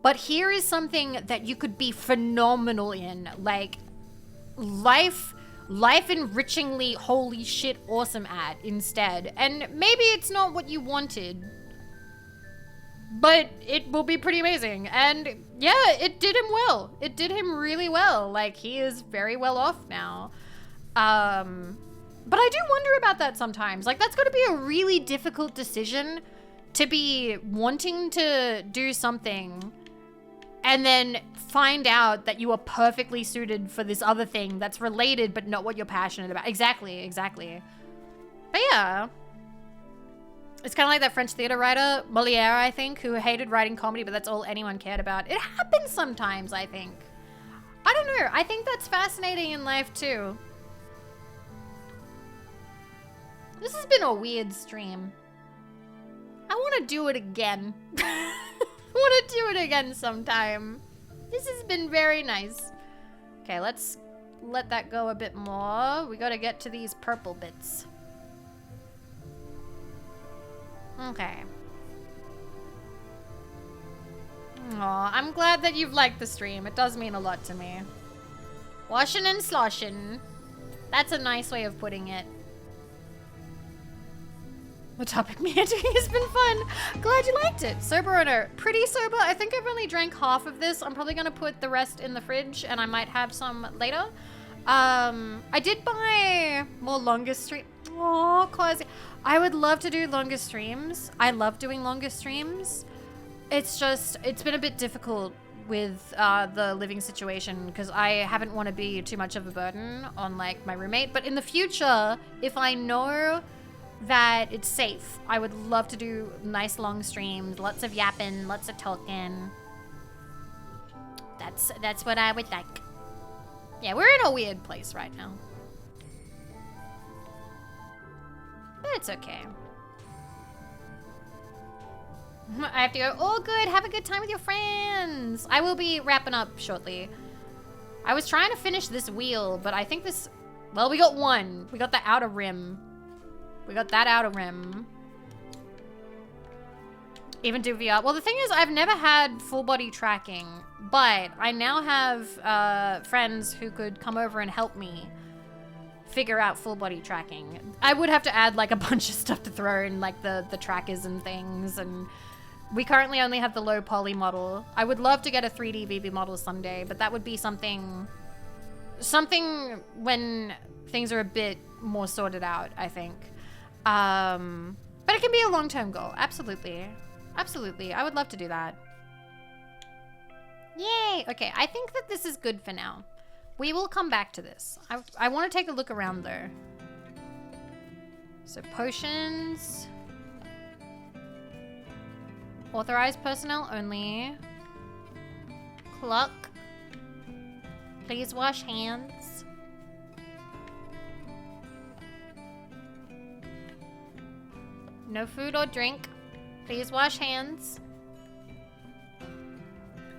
but here is something that you could be phenomenal in, like life enrichingly holy shit awesome at instead. And maybe it's not what you wanted, but it will be pretty amazing. And yeah, it did him well. It did him really well. Like he is very well off now. But I do wonder about that sometimes. Like that's got to be a really difficult decision to be wanting to do something and then find out that you are perfectly suited for this other thing that's related but not what you're passionate about. Exactly. But yeah. It's kind of like that French theater writer, Molière, I think, who hated writing comedy, but that's all anyone cared about. It happens sometimes, I think. I don't know. I think that's fascinating in life, too. This has been a weird stream. I want to do it again. I want to do it again sometime. This has been very nice. Okay, let's let that go a bit more. We got to get to these purple bits. Okay. Aw, I'm glad that you've liked the stream. It does mean a lot to me. Washing and sloshing. That's a nice way of putting it. The topic meandering has been fun. Glad you liked it. Sober or no? Pretty sober. I think I've only drank half of this. I'm probably going to put the rest in the fridge and I might have some later. I did buy more longer stream. Oh, Clausy. I would love to do longer streams. I love doing longer streams. It's just, it's been a bit difficult with the living situation because I haven't want to be too much of a burden on like my roommate. But in the future, if I know that it's safe, I would love to do nice long streams, lots of yapping, lots of talking. That's what I would like. Yeah, we're in a weird place right now. But it's okay. I have to go. Oh, good. Have a good time with your friends. I will be wrapping up shortly. I was trying to finish this wheel, but I think this... Well, we got one. We got the outer rim. We got that outer rim. Even do VR. Well, the thing is, I've never had full body tracking, but I now have friends who could come over and help me figure out full body tracking. I would have to add like a bunch of stuff to throw in, like the trackers and things, and we currently only have the low poly model. I would love to get a 3D Vivi model someday, but that would be something when things are a bit more sorted out, I think. But it can be a long-term goal. Absolutely. Absolutely. I would love to do that. Yay. Okay, I think that this is good for now. We will come back to this. I want to take a look around though. So potions. Authorized personnel only. Clock. Please wash hands. No food or drink. Please wash hands.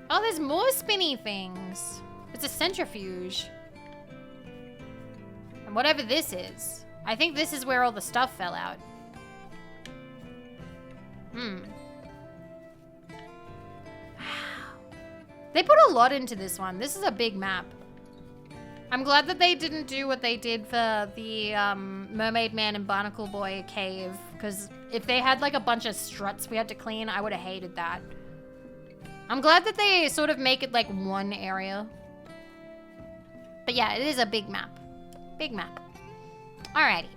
Oh, there's more spinny things. It's a centrifuge. And whatever this is, I think this is where all the stuff fell out. Wow. They put a lot into this one. This is a big map. I'm glad that they didn't do what they did for the Mermaid Man and Barnacle Boy cave, because if they had like a bunch of struts we had to clean, I would have hated that. I'm glad that they sort of make it like one area. But yeah, it is a big map. Big map. Alrighty.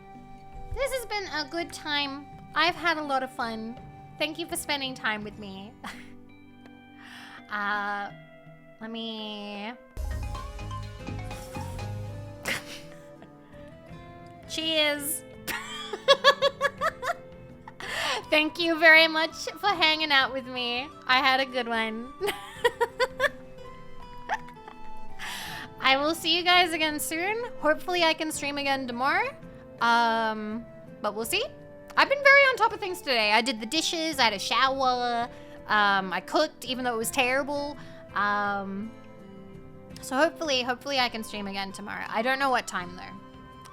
This has been a good time. I've had a lot of fun. Thank you for spending time with me. Let me... Cheers. Thank you very much for hanging out with me. I had a good one. I will see you guys again soon. Hopefully I can stream again tomorrow. But we'll see. I've been very on top of things today. I did the dishes, I had a shower, I cooked even though it was terrible. So hopefully I can stream again tomorrow. I don't know what time though.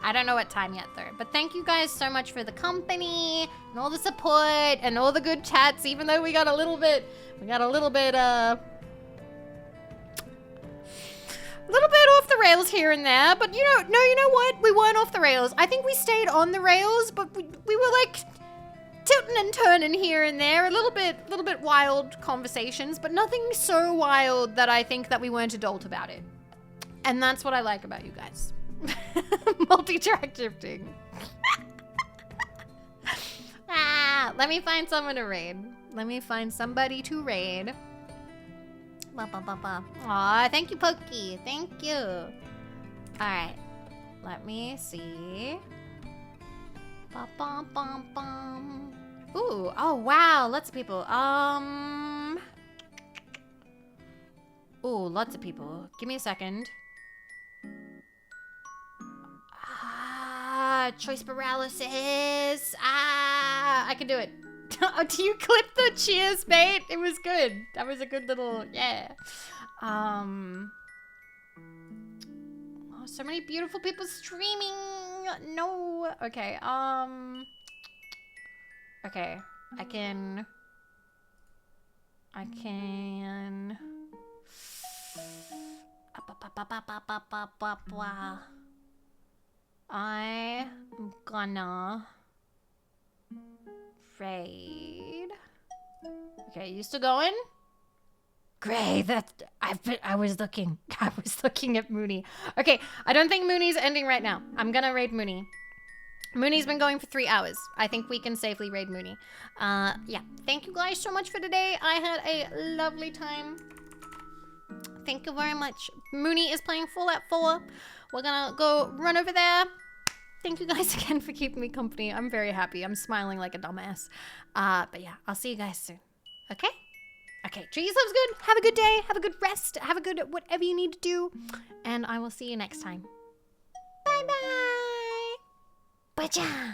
I don't know what time yet though, but thank you guys so much for the company and all the support and all the good chats, even though we got a little bit off the rails here and there, but you know what? We weren't off the rails. I think we stayed on the rails, but we were like tilting and turning here and there, a little bit wild conversations, but nothing so wild that I think that we weren't adult about it. And that's what I like about you guys. Multi-track drifting. Let me find someone to raid. Let me find somebody to raid. Aw, thank you, Pokey. Thank you. Alright. Let me see. Ooh, oh wow, lots of people. Ooh, lots of people. Give me a second. Choice paralysis. I can do it. Oh, do you clip the cheers, mate? It was good. That was a good little, yeah. Oh, so many beautiful people streaming. No. Okay. Okay. I can. I'm gonna raid. Okay, you still going? Great, I was looking at Mooney. Okay, I don't think Mooney's ending right now. I'm gonna raid Mooney. Mooney's been going for 3 hours. I think we can safely raid Mooney. Yeah, thank you guys so much for today. I had a lovely time. Thank you very much. Mooney is playing Fallout 4. We're gonna go run over there. Thank you guys again for keeping me company. I'm very happy. I'm smiling like a dumbass. But yeah, I'll see you guys soon. Okay? Okay, treat yourselves good. Have a good day. Have a good rest. Have a good whatever you need to do. And I will see you next time. Bye-bye. Bye-bye.